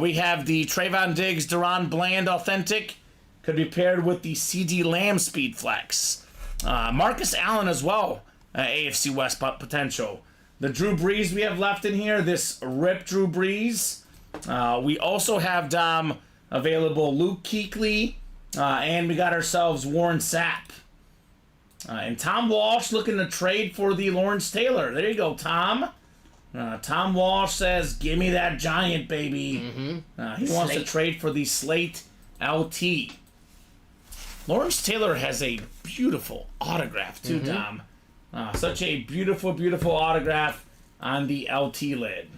We have the Trayvon Diggs, Deron Bland authentic. Could be paired with the CD Lamb Speed Flex. Marcus Allen as well, AFC West potential. The Drew Brees we have left in here, this Rip Drew Brees. We also have, Dom, available Luke Kuechly, and we got ourselves Warren Sapp. And Tom Walsh looking to trade for the Lawrence Taylor. There you go, Tom. Tom Walsh says, give me that giant, baby. Mm-hmm. He wants to trade for the Slate LT. Lawrence Taylor has a beautiful autograph, too, Dom. Such a beautiful, beautiful autograph on the LT lid.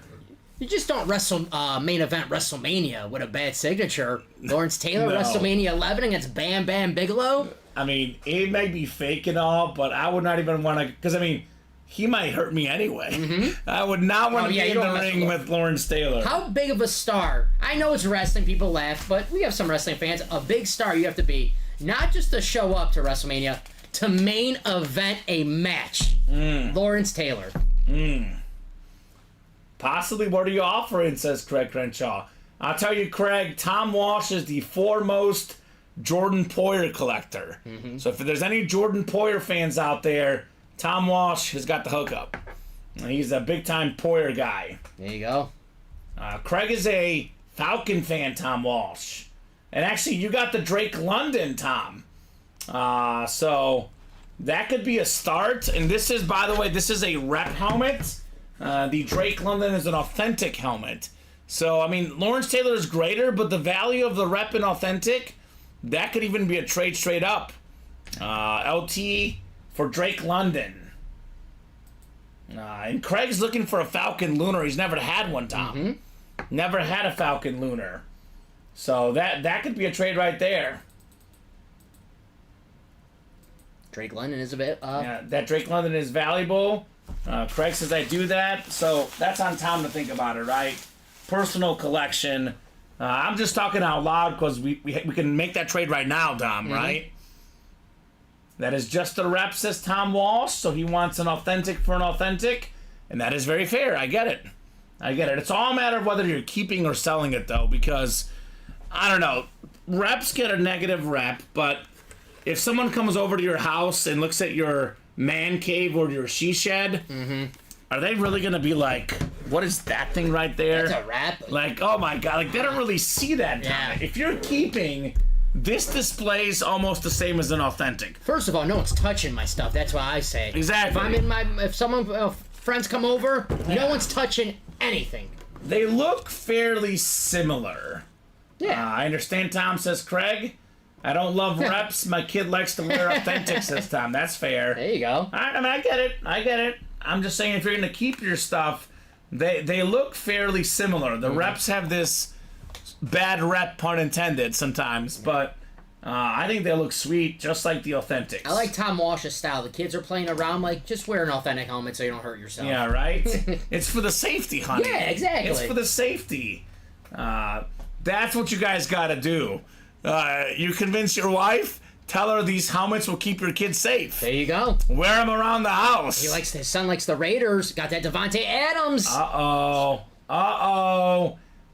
You just don't main event WrestleMania with a bad signature. Lawrence Taylor, No. WrestleMania 11 against Bam Bam Bigelow. I mean, it may be fake and all, but I would not even want to, because, I mean, he might hurt me anyway. Mm-hmm. I would not want to be in the ring with Lawrence Taylor. How big of a star? I know it's wrestling, people laugh, but we have some wrestling fans. A big star you have to be. Not just to show up to WrestleMania, to main event a match. Lawrence Taylor. Possibly, what are you offering, says Craig Crenshaw. I'll tell you, Craig, Tom Walsh is the foremost Jordan Poyer collector. So if there's any Jordan Poyer fans out there, Tom Walsh has got the hookup. He's a big-time Poyer guy. There you go. Craig is a Falcon fan, Tom Walsh. And actually, you got the Drake London, Tom. So that could be a start. And this is, by the way, this is a rep helmet. The Drake London is an authentic helmet. So, I mean, Lawrence Taylor is greater, but the value of the rep and authentic, that could even be a trade straight up. LT for Drake London. And Craig's looking for a Falcon Lunar. He's never had one, Tom. Never had a Falcon Lunar. So that could be a trade right there. Drake London is a bit. Yeah, that Drake London is valuable. Craig says I do that. So that's on Tom to think about it, right? Personal collection. I'm just talking out loud because we can make that trade right now, Tom, right? That is just the rep, says Tom Walsh. So he wants an authentic for an authentic. And that is very fair. I get it. It's all a matter of whether you're keeping or selling it, though, because, I don't know, reps get a negative rep, but if someone comes over to your house and looks at your man cave or your she shed, are they really going to be like, what is that thing right there? That's a rep. Like, oh my God, like they don't really see that. Yeah. If you're keeping, this display's almost the same as an authentic. First of all, no one's touching my stuff. That's why I say. Exactly. If friends come over, no one's touching anything. They look fairly similar. Yeah. I understand, Tom, says Craig. I don't love reps. My kid likes to wear authentics this time. That's fair. There you go. I mean, I get it. I'm just saying, if you're going to keep your stuff, they look fairly similar. The reps have this bad rep, pun intended, sometimes, but I think they look sweet, just like the authentics. I like Tom Walsh's style. The kids are playing around like, just wear an authentic helmet so you don't hurt yourself. Yeah, right? It's for the safety, honey. Yeah, exactly. It's for the safety. That's what you guys got to do. You convince your wife, tell her these helmets will keep your kids safe. There you go. Wear them around the house. His son likes the Raiders. Got that Devontae Adams. Uh-oh.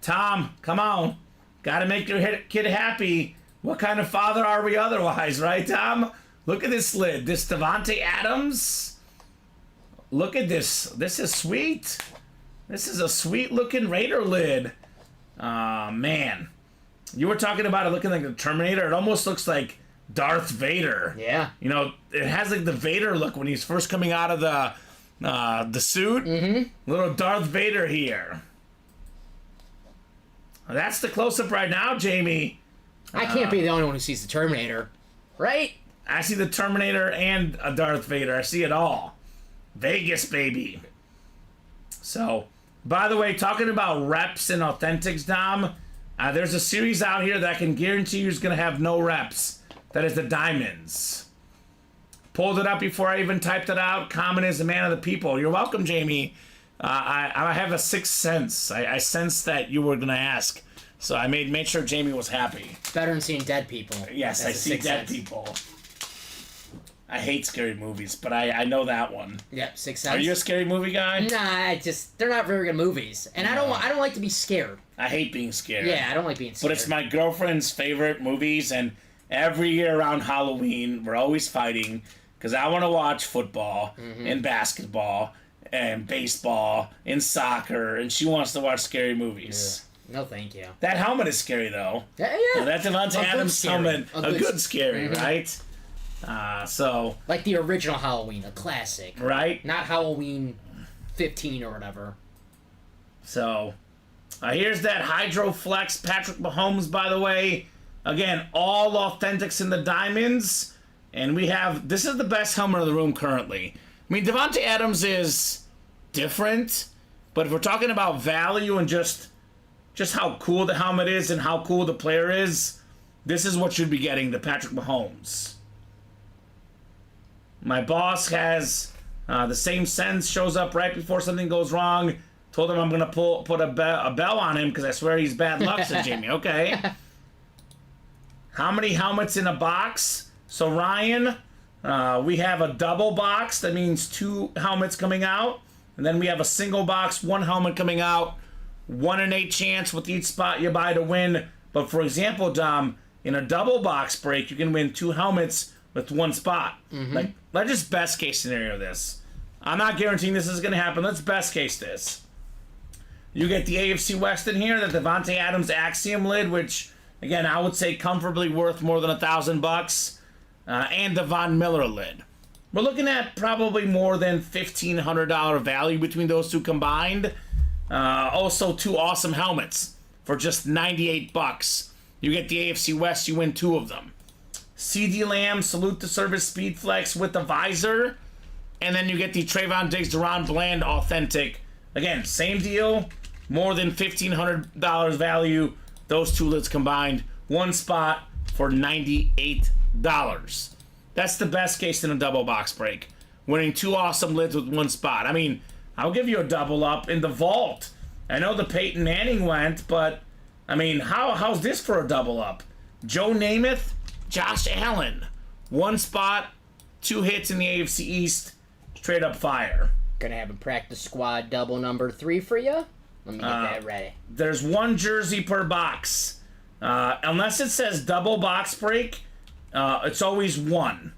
Tom, come on. Got to make your kid happy. What kind of father are we otherwise, right, Tom? Look at this lid. This Devontae Adams. Look at this. This is sweet. This is a sweet-looking Raider lid. Man. You were talking about it looking like the Terminator. It almost looks like Darth Vader. Yeah. You know, it has like the Vader look when he's first coming out of the suit. Little Darth Vader here. That's the close-up right now, Jamie. I can't be the only one who sees the Terminator. Right? I see the Terminator and a Darth Vader. I see it all. Vegas, baby. So, by the way, talking about reps and authentics, Dom, there's a series out here that I can guarantee you is going to have no reps. That is the Diamonds. Pulled it up before I even typed it out. Kamen is a man of the people. You're welcome, Jamie. I have a sixth sense. I sensed that you were going to ask. So I made sure Jamie was happy. Better than seeing dead people. Yes, I see dead people. I hate scary movies, but I know that one. Yep, Sixth Sense. Are you a scary movie guy? Nah, they're not very good movies, and No. I don't like to be scared. I hate being scared. Yeah, I don't like being scared. But it's my girlfriend's favorite movies, and every year around Halloween, we're always fighting because I want to watch football and basketball and baseball and soccer, and she wants to watch scary movies. Yeah. No, thank you. That helmet is scary, though. Yeah. That Devontae Adams helmet, a good scary, Mm-hmm. right? So like the original Halloween, a classic. right. Not Halloween 15 or whatever. So here's that Hydroflex Patrick Mahomes, by the way. Again, all authentics in the Diamonds, and we have this is the best helmet in the room currently. I mean, Devontae Adams is different, but if we're talking about value and just how cool the helmet is and how cool the player is, this is what you'd be getting, the Patrick Mahomes. My boss has the same sense, shows up right before something goes wrong. Told him I'm going to put a bell on him because I swear he's bad luck, said Jamie. Okay. How many helmets in a box? So, Ryan, we have a double box. That means 2 helmets coming out. And then we have a single box, 1 helmet coming out 1 in 8 chance with each spot you buy to win. But for example, Dom, in a double box break, you can win 2 helmets with 1 spot. Like, let's just best case scenario this. I'm not guaranteeing this is going to happen. Let's best case this. You get the AFC West in here, the Devontae Adams Axiom lid, which, again, I would say comfortably worth more than $1,000, and the Von Miller lid. We're looking at probably more than $1,500 value between those two combined. Also, 2 awesome helmets for just $98. You get the AFC West, you win 2 of them. CD Lamb, Salute to Service Speed Flex with the visor. And then you get the Trayvon Diggs, Deron Bland Authentic. Again, same deal. More than $1,500 value. Those 2 lids combined. 1 spot for $98. That's the best case in a double box break. Winning 2 awesome lids with 1 spot. I mean, I'll give you a double up in the vault. I know the Peyton Manning went, but, I mean, how's this for a double up? Joe Namath, Josh Allen. 1 spot, 2 hits in the AFC East. Straight up fire. Gonna have a practice squad double number 3 for you. Let me get that ready. There's 1 jersey per box. Unless it says double box break, it's always 1.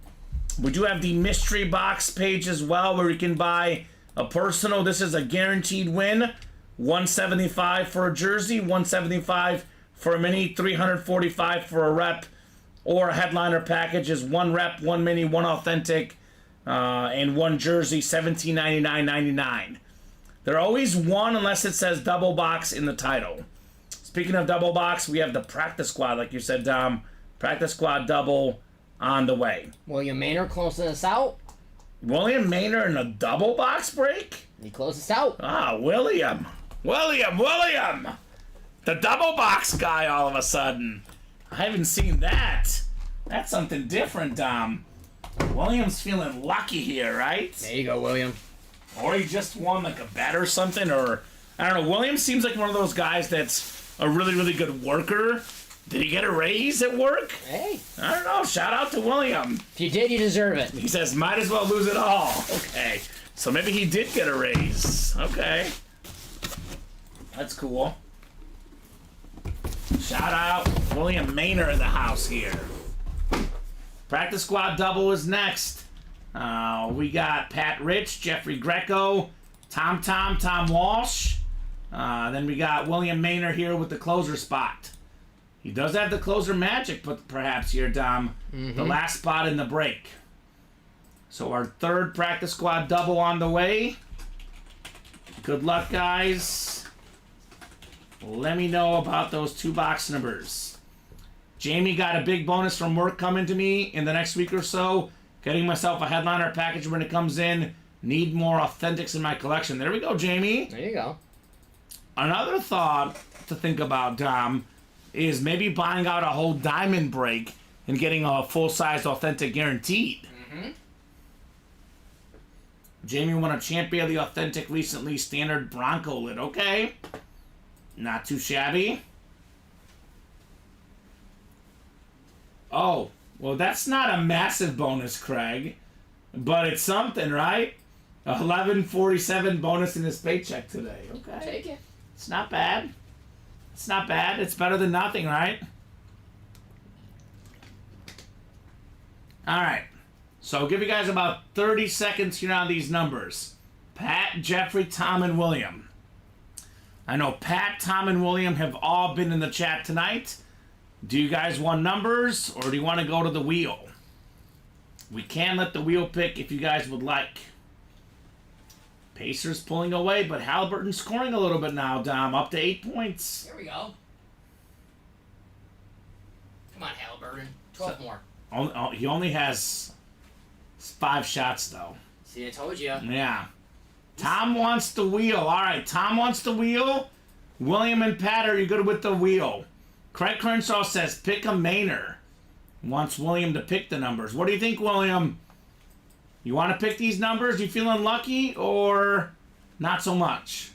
We do have the mystery box page as well, where you can buy a personal. This is a guaranteed win. $175 for a jersey, $175 for a mini, $345 for a rep, or a headliner package is 1 rep, 1 mini, 1 authentic, and 1 jersey, $17.99.99. They're always 1 unless it says double box in the title. Speaking of double box, we have the practice squad, like you said, Dom. Practice squad double on the way. William Maynard closing us out. William Maynard in a double box break? He closed us out. Ah, William. The double box guy all of a sudden. I haven't seen that. That's something different, Dom. William's feeling lucky here, right? There you go, William. Or he just won like a bet or something, or I don't know. William seems like one of those guys that's a really, really good worker. Did he get a raise at work? Hey. I don't know. Shout out to William. If you did, you deserve it. He says, might as well lose it all. Okay. So maybe he did get a raise. Okay. That's cool. Shout out William Maynard in the house here. Practice squad double is next. We got Pat Rich, Jeffrey Greco, Tom Walsh. Then we got William Maynard here with the closer spot. He does have the closer magic, but perhaps here, Dom. The last spot in the break. So our 3rd practice squad double on the way. Good luck, guys. Let me know about those 2 box numbers. Jamie got a big bonus from work coming to me in the next week or so. Getting myself a headliner package when it comes in. Need more authentics in my collection. There we go, Jamie. There you go. Another thought to think about, Dom, is maybe buying out a whole diamond break and getting a full-size authentic guaranteed. Jamie won a champion of the authentic recently, standard Bronco lid. Okay. Not too shabby. Oh, well, that's not a massive bonus, Craig. But it's something, right? $11.47 bonus in his paycheck today. Okay. Take it. It's not bad. It's not bad. It's better than nothing, right? All right. So I'll give you guys about 30 seconds here on these numbers. Pat, Jeffrey, Tom, and William. I know Pat, Tom, and William have all been in the chat tonight. Do you guys want numbers, or do you want to go to the wheel? We can let the wheel pick if you guys would like. Pacers pulling away, but Halliburton scoring a little bit now, Dom. Up to 8 points. Here we go. Come on, Halliburton. 12 more. He only has 5 shots, though. See, I told you. Yeah. Tom wants the wheel. All right, Tom wants the wheel. William and Pat, are you good with the wheel? Craig Crenshaw says pick a Maynard. Wants William to pick the numbers. What do you think, William? You want to pick these numbers? You feeling lucky or not so much?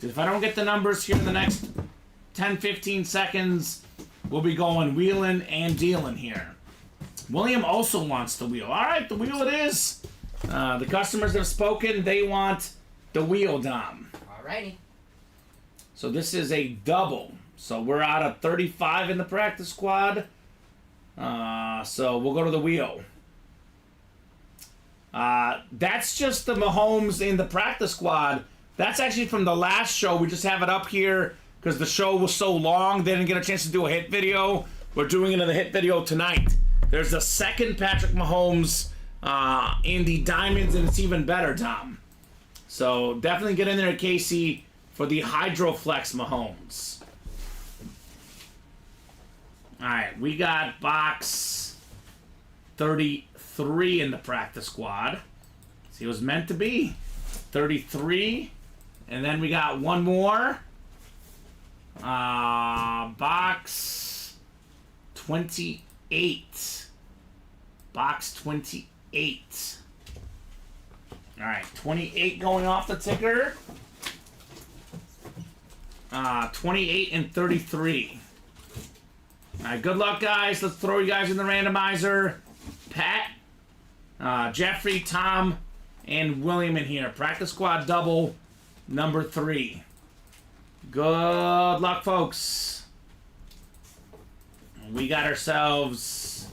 If I don't get the numbers here in the next 10, 15 seconds, we'll be going wheeling and dealing here. William also wants the wheel. All right, the wheel it is. The customers have spoken. They want the wheel, Dom. Alrighty. So this is a double. So we're out of 35 in the practice squad. So we'll go to the wheel. That's just the Mahomes in the practice squad. That's actually from the last show. We just have it up here because the show was so long. They didn't get a chance to do a hit video. We're doing it in the hit video tonight. There's a second Patrick Mahomes in the diamonds, and it's even better, Tom. So definitely get in there, Casey, for the Hydroflex Mahomes. All right, we got box 33 in the practice squad. See, it was meant to be 33, and then we got one more. Box 28. Box 28. All right, 28 going off the ticker. 28 and 33. All right, good luck, guys. Let's throw you guys in the randomizer. Pat, Jeffrey, Tom, and William in here. Practice squad double, number 3. Good luck, folks. We got ourselves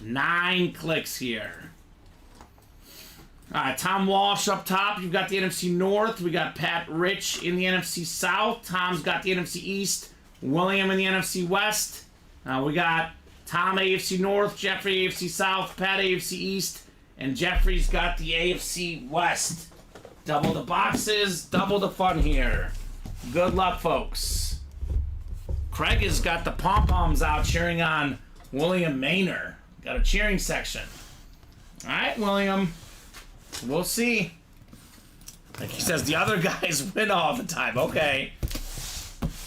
9 clicks here. All right, Tom Walsh up top. You've got the NFC North. We got Pat Rich in the NFC South. Tom's got the NFC East. William in the NFC West. We got Tom AFC North, Jeffrey AFC South, Pat AFC East, and Jeffrey's got the AFC West. Double the boxes, double the fun here. Good luck, folks. Craig has got the pom-poms out cheering on William Maynor. Got a cheering section. All right, William. We'll see. Like he says, the other guys win all the time. Okay.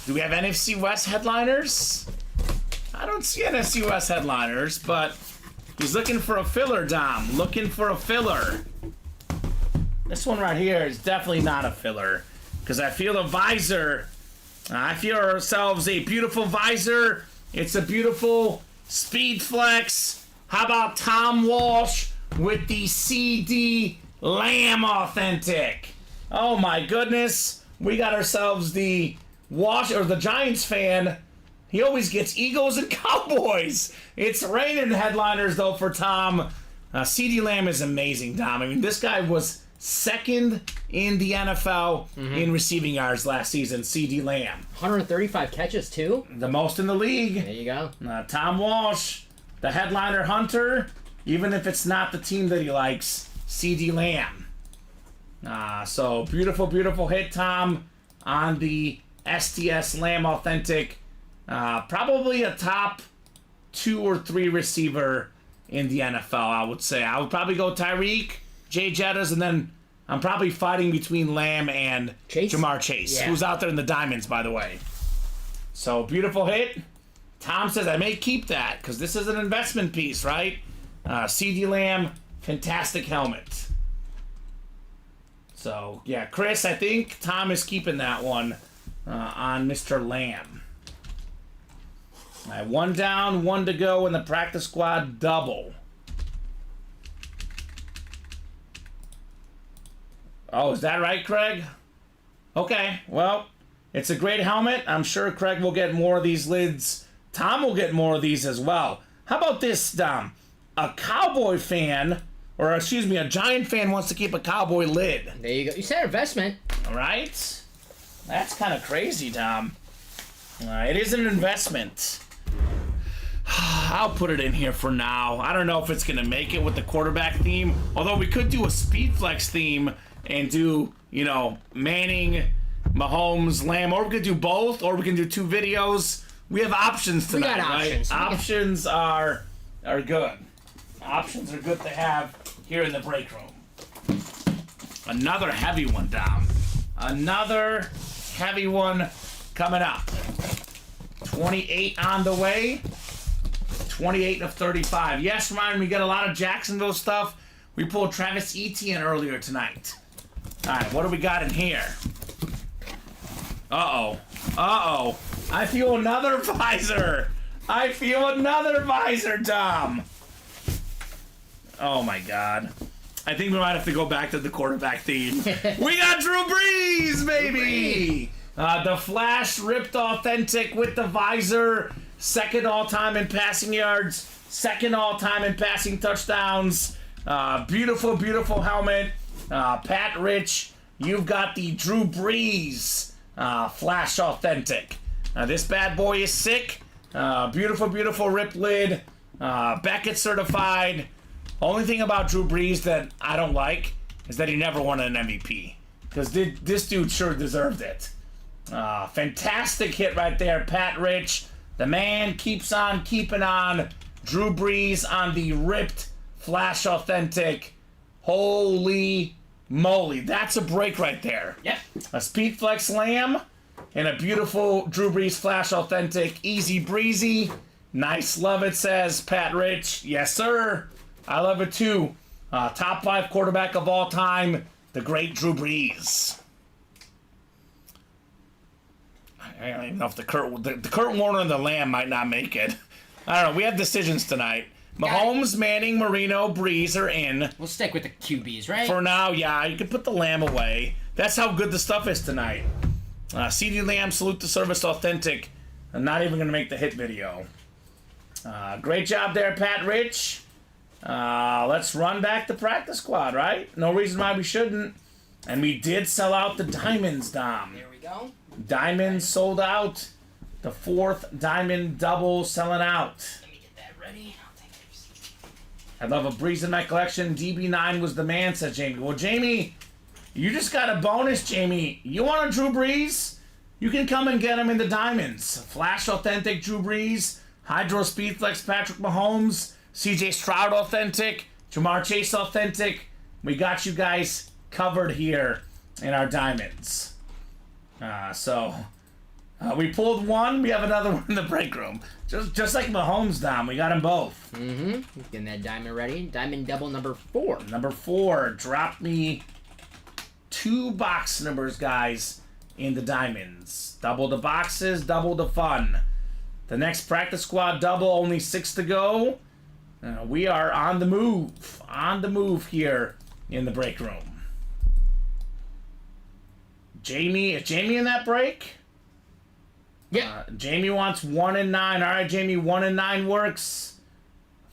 Do we have NFC West headliners? I don't see NFC West headliners, but he's looking for a filler, Dom. Looking for a filler. This one right here is definitely not a filler, because I feel a visor. I feel ourselves a beautiful visor. It's a beautiful speed flex. How about Tom Walsh with the CD Lamb Authentic? Oh my goodness. We got ourselves the the Giants fan. He always gets Eagles and Cowboys. It's raining headliners, though, for Tom. CD Lamb is amazing, Tom. I mean, this guy was second in the NFL in receiving yards last season, CD Lamb. 135 catches, too? The most in the league. There you go. Tom Walsh, the headliner hunter, even if it's not the team that he likes, CD Lamb. So, beautiful, beautiful hit, Tom, on the STS Lamb Authentic. Probably a top 2 or 3 receiver in the NFL, I would say. I would probably go Tyreek, Jay Jettas, and then I'm probably fighting between Lamb and Chase? Jamar Chase, who's out there in the diamonds, by the way. So, beautiful hit. Tom says, I may keep that, because this is an investment piece, right? CD Lamb, fantastic helmet. So, yeah, Chris, I think Tom is keeping that one on Mr. Lamb. All right, 1 down, 1 to go in the practice squad double. Oh, is that right, Craig? Okay, well, it's a great helmet. I'm sure Craig will get more of these lids. Tom will get more of these as well. How about this, Dom? A Cowboy fan, or excuse me, a Giant fan wants to keep a Cowboy lid. There you go. You said investment. All right? That's kind of crazy, Dom. It is an investment. I'll put it in here for now. I don't know if it's going to make it with the quarterback theme. Although we could do a speed flex theme and do, Manning, Mahomes, Lamb. Or we could do both. Or we can do 2 videos. We have options tonight, we got options. Right? Options are good. Options are good to have here in the break room. Another heavy one, Dom. Another heavy one coming up. 28 on the way. 28 of 35. Yes, Ryan, we got a lot of Jacksonville stuff. We pulled Travis Etienne earlier tonight. All right, what do we got in here? Uh-oh. Uh-oh. I feel another visor. I feel another visor, Dom. Oh, my God. I think we might have to go back to the quarterback theme. We got Drew Brees, baby! The Flash ripped authentic with the visor. Second all-time in passing yards. Second all-time in passing touchdowns. Beautiful, beautiful helmet. Pat Rich, you've got the Drew Brees Flash authentic. This bad boy is sick. Beautiful, beautiful rip lid. Beckett certified. Only thing about Drew Brees that I don't like is that he never won an MVP. Because this dude sure deserved it. Fantastic hit right there, Pat Rich. The man keeps on keeping on. Drew Brees on the ripped Flash authentic. Holy moly. That's a break right there. Yep. A Speed Flex Lamb and a beautiful Drew Brees Flash authentic. Easy breezy. Nice love it, says Pat Rich. Yes, sir. I love it too. Top 5 quarterback of all time, the great Drew Brees. I don't even know if the Kurt Warner and the Lamb might not make it. I don't know. We have decisions tonight. Mahomes, Manning, Marino, Brees are in. We'll stick with the QBs, right? For now, yeah. You can put the Lamb away. That's how good the stuff is tonight. CD Lamb, salute the service authentic. I'm not even going to make the hit video. Great job there, Pat Rich. Let's run back the practice squad, right? No reason why we shouldn't. And we did sell out the diamonds, Dom. There we go. Diamonds sold out. The 4th diamond double selling out. Let me get that ready. I'll take it. I love a Breeze in my collection. DB9 was the man, said Jamie. Well, Jamie, you just got a bonus, Jamie. You want a Drew Brees? You can come and get him in the diamonds. Flash authentic Drew Brees. Hydro Speed Flex Patrick Mahomes. CJ Stroud authentic. Jamar Chase authentic. We got you guys covered here in our diamonds. We pulled one. We have another one in the break room. Just like Mahomes, Dom. We got them both. Mm-hmm. Getting that diamond ready. Diamond double number 4. Number 4. Drop me 2 box numbers, guys, in the diamonds. Double the boxes, double the fun. The next practice squad double, only 6 to go. We are on the move. On the move here in the break room. Jamie, is Jamie in that break? Yeah. Jamie wants 1 and 9. All right, Jamie, 1 and 9 works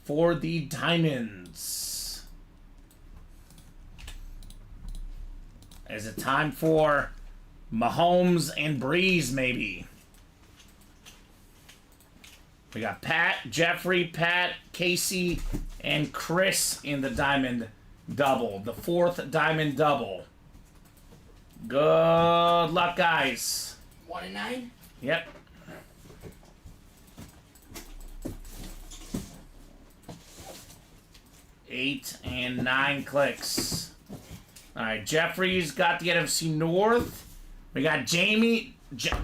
for the diamonds. Is it time for Mahomes and Breeze, maybe? We got Pat, Jeffrey, Pat, Casey, and Chris in the diamond double. The 4th diamond double. Good luck, guys. 1 and 9? Yep. Eight and 9 clicks. All right, Jeffrey's got the NFC North. We got Jamie.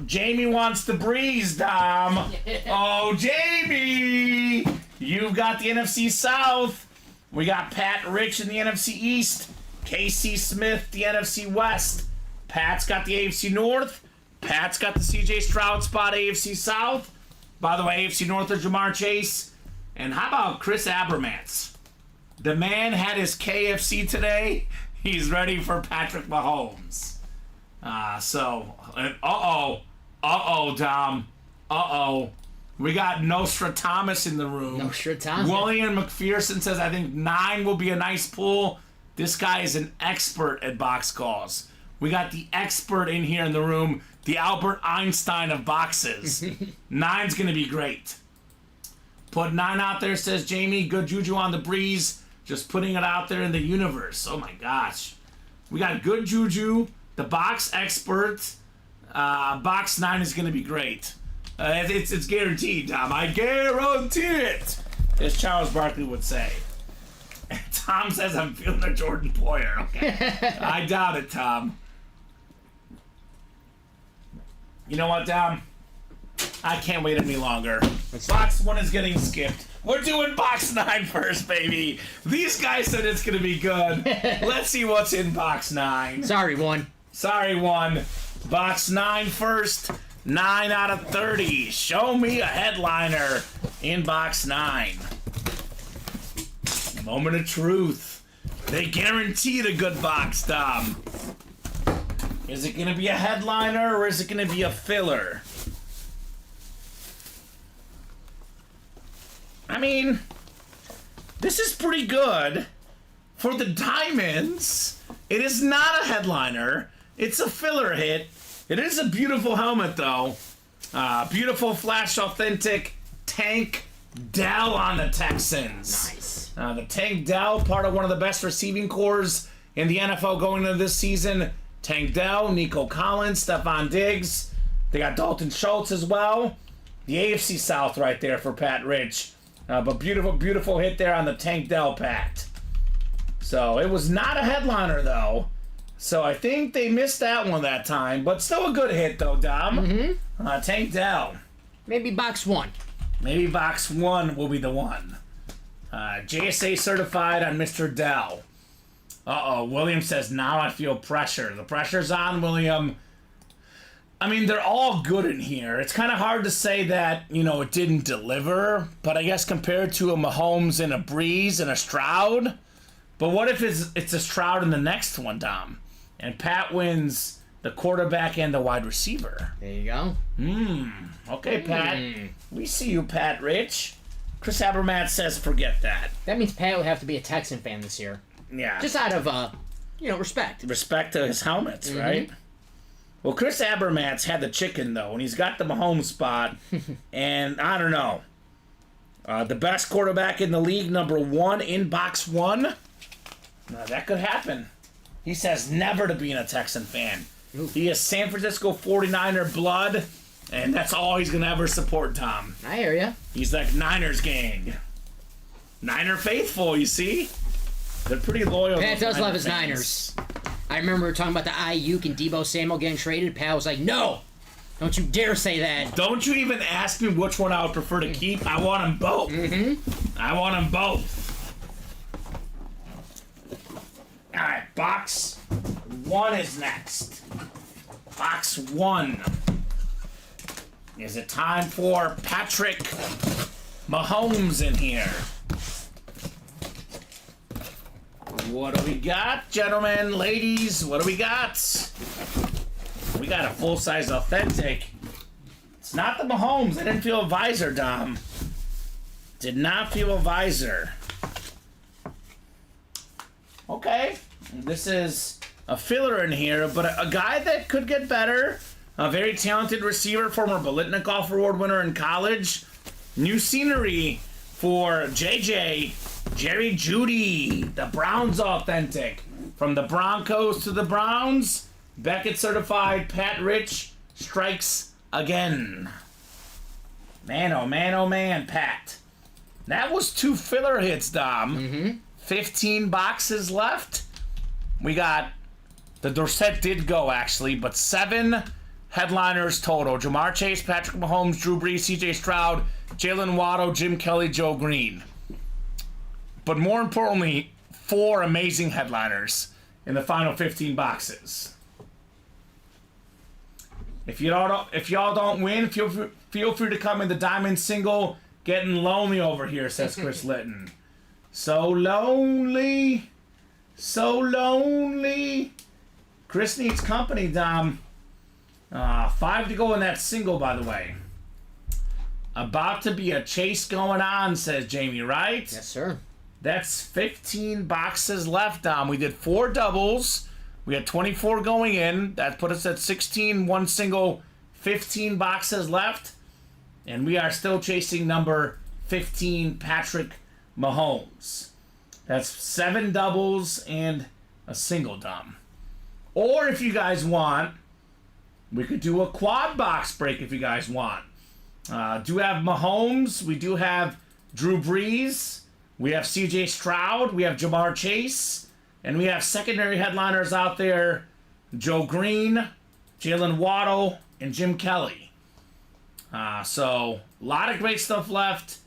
Jamie wants the Breeze, Dom. Oh, Jamie! You've got the NFC South. We got Pat Rich in the NFC East. Casey Smith, the NFC West. Pat's got the AFC North. Pat's got the CJ Stroud spot, AFC South. By the way, AFC North is Jamar Chase. And how about Chris Abermans? The man had his KFC today. He's ready for Patrick Mahomes. Dom. We got Nostradamus in the room. Nostradamus. William McPherson says, I think 9 will be a nice pull. This guy is an expert at box calls. We got the expert in here in the room, the Albert Einstein of boxes. 9's going to be great. Put 9 out there, says Jamie. Good juju on the Breeze. Just putting it out there in the universe. Oh my gosh. We got good juju. The box expert. Box 9 is going to be great. It's guaranteed, Tom. I guarantee it. As Charles Barkley would say. Tom says I'm feeling a Jordan Poyer. Okay. I doubt it, Tom. You know what, Dom? I can't wait any longer. Box 1 is getting skipped. We're doing box 9 first, baby. These guys said it's going to be good. Let's see what's in box 9. Sorry, 1. Sorry, 1. Box 9 first. 9 out of 30. Show me a headliner in box 9. Moment of truth. They guaranteed a good box, Dom. Is it going to be a headliner or is it going to be a filler? I mean, this is pretty good. For the Diamonds, it is not a headliner. It's a filler hit. It is a beautiful helmet, though. Beautiful Flash Authentic Tank Dell on the Texans. Nice. The Tank Dell, part of one of the best receiving cores in the NFL going into this season. Tank Dell, Nico Collins, Stephon Diggs. They got Dalton Schultz as well. The AFC South right there for Pat Rich. But beautiful, beautiful hit there on the Tank Dell, Pat. So it was not a headliner, though. So I think they missed that one that time. But still a good hit, though, Dom. Mm-hmm. Tank Dell. Maybe box 1. Maybe box 1 will be the one. JSA certified on Mr. Dell. Uh-oh, William says, now I feel pressure. The pressure's on, William. I mean, they're all good in here. It's kind of hard to say that, it didn't deliver. But I guess compared to a Mahomes and a Breeze and a Stroud. But what if it's a Stroud in the next one, Dom? And Pat wins the quarterback and the wide receiver. There you go. Okay, Pat. We see you, Pat Rich. Chris Abermat says forget that. That means Pat would have to be a Texan fan this year. Yeah. Just out of, respect. Respect to his helmets, right? Well, Chris Abermat's had the chicken, though, and he's got the Mahomes spot. And I don't know. The best quarterback in the league, number 1 in box 1. Now, that could happen. He says never to being a Texan fan. Ooh. He is San Francisco 49er blood, and that's all he's going to ever support, Tom. I hear ya. He's like Niners gang. Niner faithful, you see? They're pretty loyal. Pat does love his fans. Niners. I remember we were talking about the Ayuk and Debo Samuel getting traded. Pat was like, no! Don't you dare say that. Don't you even ask me which one I would prefer to keep. I want them both. I want them both. Alright, box 1 is next. Box 1. Is it time for Patrick Mahomes in here? What do we got, gentlemen, ladies? What do we got? We got a full-size authentic. It's not the Mahomes. I didn't feel a visor, Dom. Did not feel a visor. Okay. This is a filler in here, but a guy that could get better. A very talented receiver, former Biletnikoff Award winner in college. New scenery for JJ, Jerry Jeudy, the Browns authentic. From the Broncos to the Browns, Beckett certified Pat Rich strikes again. Man, oh man, oh man, Pat. That was 2 filler hits, Dom. 15 boxes left. We got, the Dorsett did go actually, but 7 headliners total. Jamar Chase, Patrick Mahomes, Drew Brees, CJ Stroud, Jalen Waddle, Jim Kelly, Joe Green. But more importantly, 4 amazing headliners in the final 15 boxes. If y'all don't win, feel free to come in the diamond single. Getting lonely over here, says Chris Litton. So lonely. So lonely. Chris needs company, Dom. 5 to go in that single, by the way. About to be a chase going on, says Jamie, right? Yes, sir. That's 15 boxes left, Dom. We did 4 doubles. We had 24 going in. That put us at 16, 1 single, 15 boxes left. And we are still chasing number 15, Patrick Mahomes. That's 7 doubles and a single, Dom. Or if you guys want, we could do a quad box break if you guys want. Do have Mahomes. We do have Drew Brees. We have CJ Stroud. We have Jamar Chase. And we have secondary headliners out there. Joe Green, Jalen Waddle, and Jim Kelly. So, a lot of great stuff left.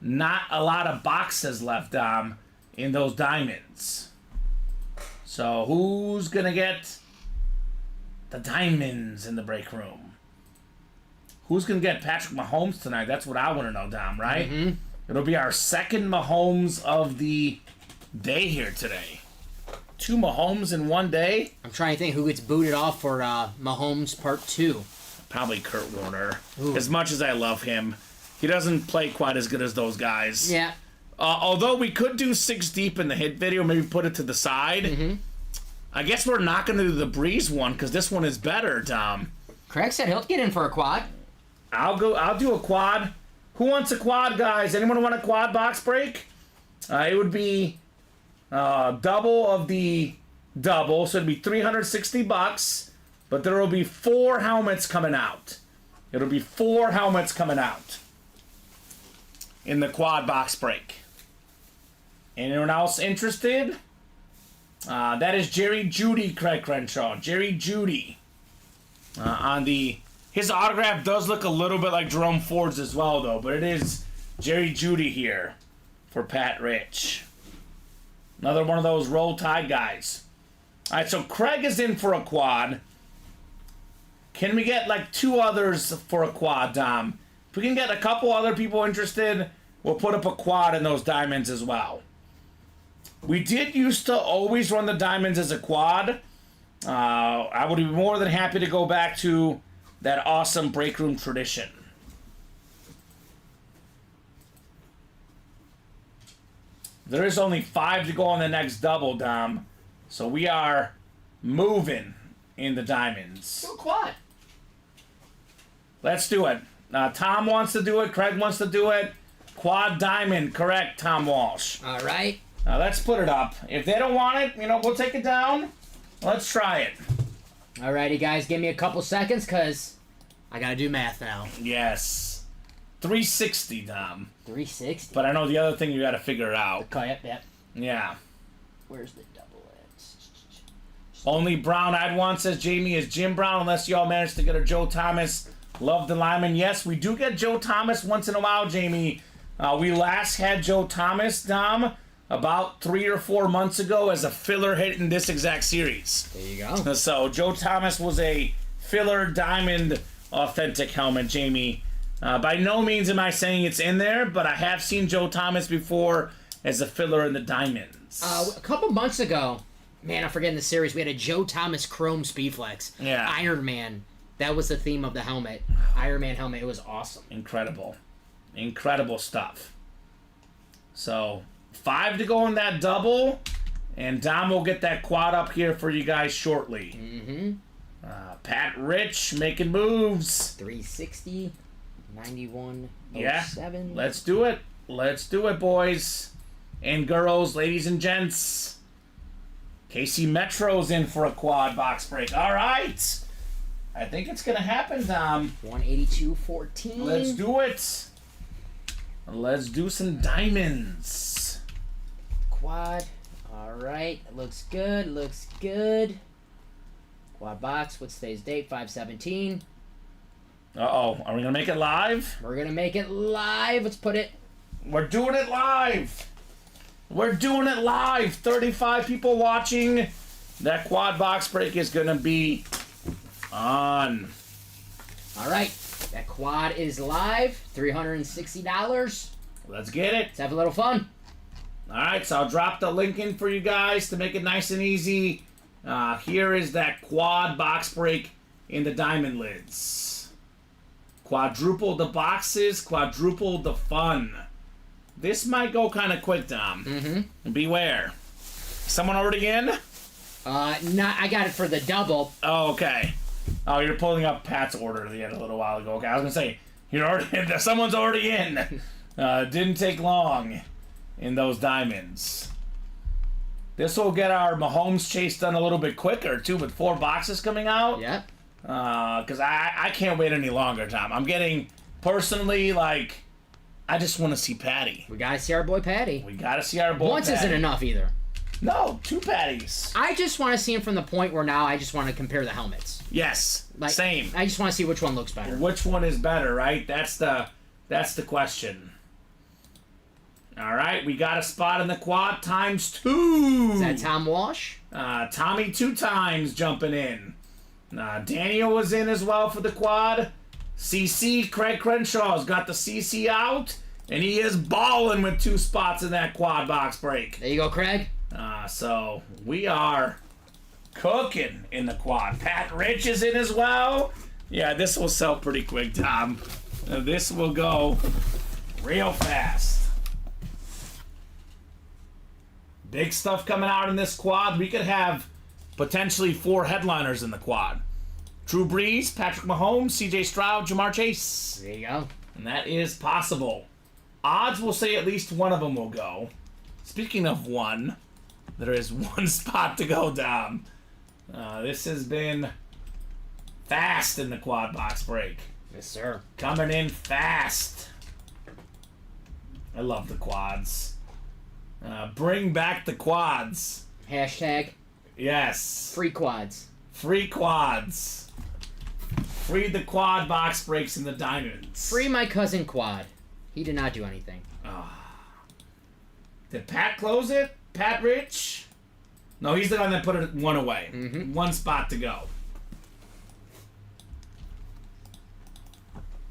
Not a lot of boxes left, Dom, in those diamonds. So, who's going to get the diamonds in the break room? Who's going to get Patrick Mahomes tonight? That's what I want to know, Dom, right? It'll be our second Mahomes of the day here today. 2 Mahomes in one day? I'm trying to think who gets booted off for Mahomes Part 2. Probably Kurt Warner. Ooh. As much as I love him, he doesn't play quite as good as those guys. Yeah. Although we could do 6 deep in the hit video, maybe put it to the side. Mm-hmm. I guess we're not going to do the Breeze one because this one is better, Dom. Craig said he'll get in for a quad. I'll do a quad. Who wants a quad, guys? Anyone want a quad box break? It would be double of the double, so it'd be $360, but there will be 4 helmets coming out. It'll be 4 helmets coming out in the quad box break. Anyone else interested? That is Jerry Jeudy, Craig Crenshaw. Jerry Jeudy. His autograph does look a little bit like Jerome Ford's as well, though, but it is Jerry Jeudy here for Pat Rich. Another one of those Roll Tide guys. All right, so Craig is in for a quad. Can we get like 2 others for a quad, Dom? If we can get a couple other people interested, we'll put up a quad in those diamonds as well. We did used to always run the diamonds as a quad. I would be more than happy to go back to that awesome break room tradition. There is only 5 to go on the next double, Dom. So we are moving in the diamonds. Do a quad. Let's do it. Tom wants to do it. Craig wants to do it. Quad diamond, correct, Tom Walsh. All right. Let's put it up. If they don't want it, we'll take it down. Let's try it. Alrighty, guys, give me a couple seconds, because I got to do math now. Yes. 360, Dom. 360. But I know the other thing you got to figure out. Okay, yep. Yeah. Where's the double at? Only Brown I'd want, says Jamie, is Jim Brown, unless y'all managed to get a Joe Thomas. Love the lineman. Yes, we do get Joe Thomas once in a while, Jamie. We last had Joe Thomas, Dom, about 3 or 4 months ago as a filler hit in this exact series. There you go. So Joe Thomas was a filler diamond authentic helmet, Jamie. By no means am I saying it's in there, but I have seen Joe Thomas before as a filler in the diamonds. A couple months ago, man, I'm forgetting the series, we had a Joe Thomas Chrome Speedflex. Yeah. Iron Man. That was the theme of the helmet. Iron Man helmet. It was awesome. Incredible. Incredible stuff. So 5 to go in that double, and Dom will get that quad up here for you guys shortly. Mm-hmm. Pat Rich making moves. 360, 91, Yeah, 07. let's do it. Let's do it, boys and girls, ladies and gents. KC Metro's in for a quad box break. All right. I think it's going to happen, Dom. 182.14. Let's do it. Let's do some diamonds. Quad. All right. Looks good. Looks good. Quad box. What's today's date? 5/17. Uh-oh. Are we going to make it live? We're going to make it live. Let's put it. We're doing it live. We're doing it live. 35 people watching. That quad box break is going to be on. All right. That quad is live. $360. Let's get it. Let's have a little fun. All right, so I'll drop the link in for you guys to make it nice and easy. Here is that quad box break in the diamond lids. Quadruple the boxes, quadruple the fun. This might go kind of quick, Dom. Mm-hmm. Beware. Someone already in? I got it for the double. Oh, okay. Oh, you're pulling up Pat's order at the end a little while ago. Okay, I was gonna say you're already someone's already in. Didn't take long in those diamonds. This will get our Mahomes chase done a little bit quicker too, with 4 boxes coming out. Yep. Because I can't wait any longer, Tom. I'm getting personally like I just want to see Patty. We got to see our boy Patty. We got to see our boy. Once Patty. isn't enough either. No, 2 Patties. I just want to see him from the point where now I just want to compare the helmets. Yes, Like, same. I just want to see which one looks better. Which one is better, right? That's the question. All right, we got a spot in the quad ×2. Is that Tom Walsh? Tommy 2 times jumping in. Daniel was in as well for the quad. CC, Craig Crenshaw's got the CC out, and he is balling with 2 spots in that quad box break. There you go, Craig. So we are cooking in the quad. Pat Rich is in as well. Yeah, this will sell pretty quick, Tom. This will go real fast. Big stuff coming out in this quad. We could have potentially 4 headliners in the quad. Drew Brees, Patrick Mahomes, CJ Stroud, Jamar Chase. There you go. And that is possible. Odds will say at least one of them will go. Speaking of one, there is one spot to go, Dom. This has been fast in the quad box break. Yes, sir. Coming in fast. I love the quads. Bring back the quads. Hashtag Yes. free quads. Free quads. Free the quad box breaks in the diamonds. Free my cousin Quad. He did not do anything. Did Pat close it? Pat Rich? No, he's the one that put it one away. Mm-hmm. One spot to go.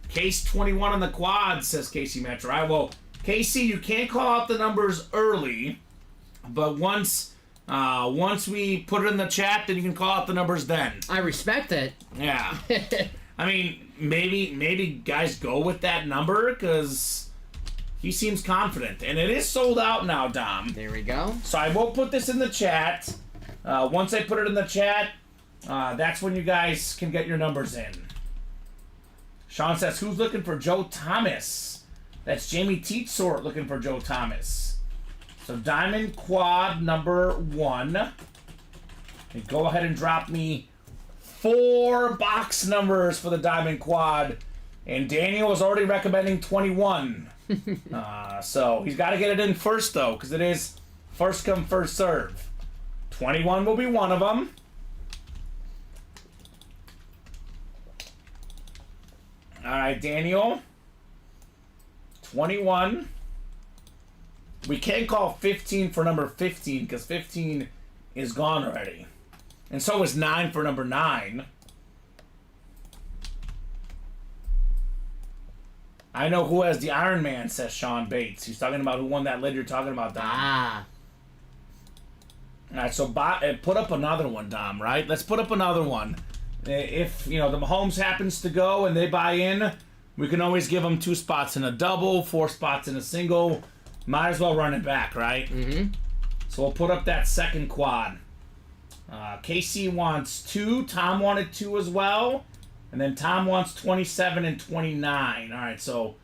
Case 21 on the quad, says Casey Metro. All right, well, Casey, you can't call out the numbers early, but once we put it in the chat, then you can call out the numbers then. I respect it. Yeah. I mean, maybe guys go with that number because he seems confident. And it is sold out now, Dom. There we go. So I will put this in the chat. Once I put it in the chat, that's when you guys can get your numbers in. Sean says, who's looking for Joe Thomas? That's Jamie Teetsort looking for Joe Thomas. So Diamond Quad number 1. And go ahead and drop me 4 box numbers for the Diamond Quad. And Daniel was already recommending 21. So he's got to get it in first, though, because it is first come, first serve. 21 will be one of them. All right, Daniel. 21. We can't call 15 for number 15 because 15 is gone already. And so is 9 for number 9. I know who has the Iron Man, says Sean Bates. He's talking about who won that lid you're talking about, Dom. Ah. All right, so put up another one, Dom, right? Let's put up another one. If, the Mahomes happens to go and they buy in, we can always give them 2 spots in a double, 4 spots in a single. Might as well run it back, right? Mm-hmm. So we'll put up that second quad. KC wants 2. Tom wanted 2 as well. And then Tom wants 27 and 29. All right, so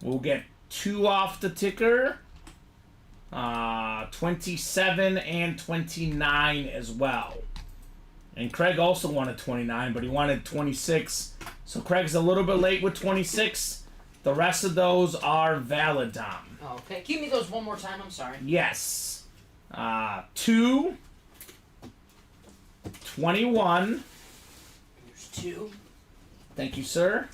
we'll get 2 off the ticker. 27 and 29 as well. And Craig also wanted 29, but he wanted 26. So Craig's a little bit late with 26. The rest of those are valid, Tom. Okay. Give me those one more time. I'm sorry. Yes. 2, 21. Here's 2. Thank you, sir.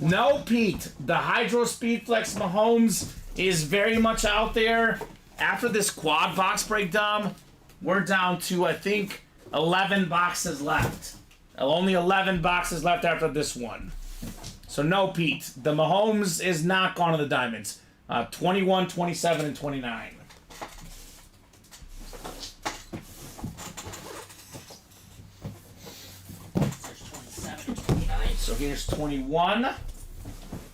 No, Pete. The Hydro Speedflex Mahomes is very much out there. After this quad box breakdown, we're down to, I think, 11 boxes left. Only 11 boxes left after this one. So no, Pete. The Mahomes is not gone to the diamonds. 21, 27, and 29. There's 27 and 29. So here's 21.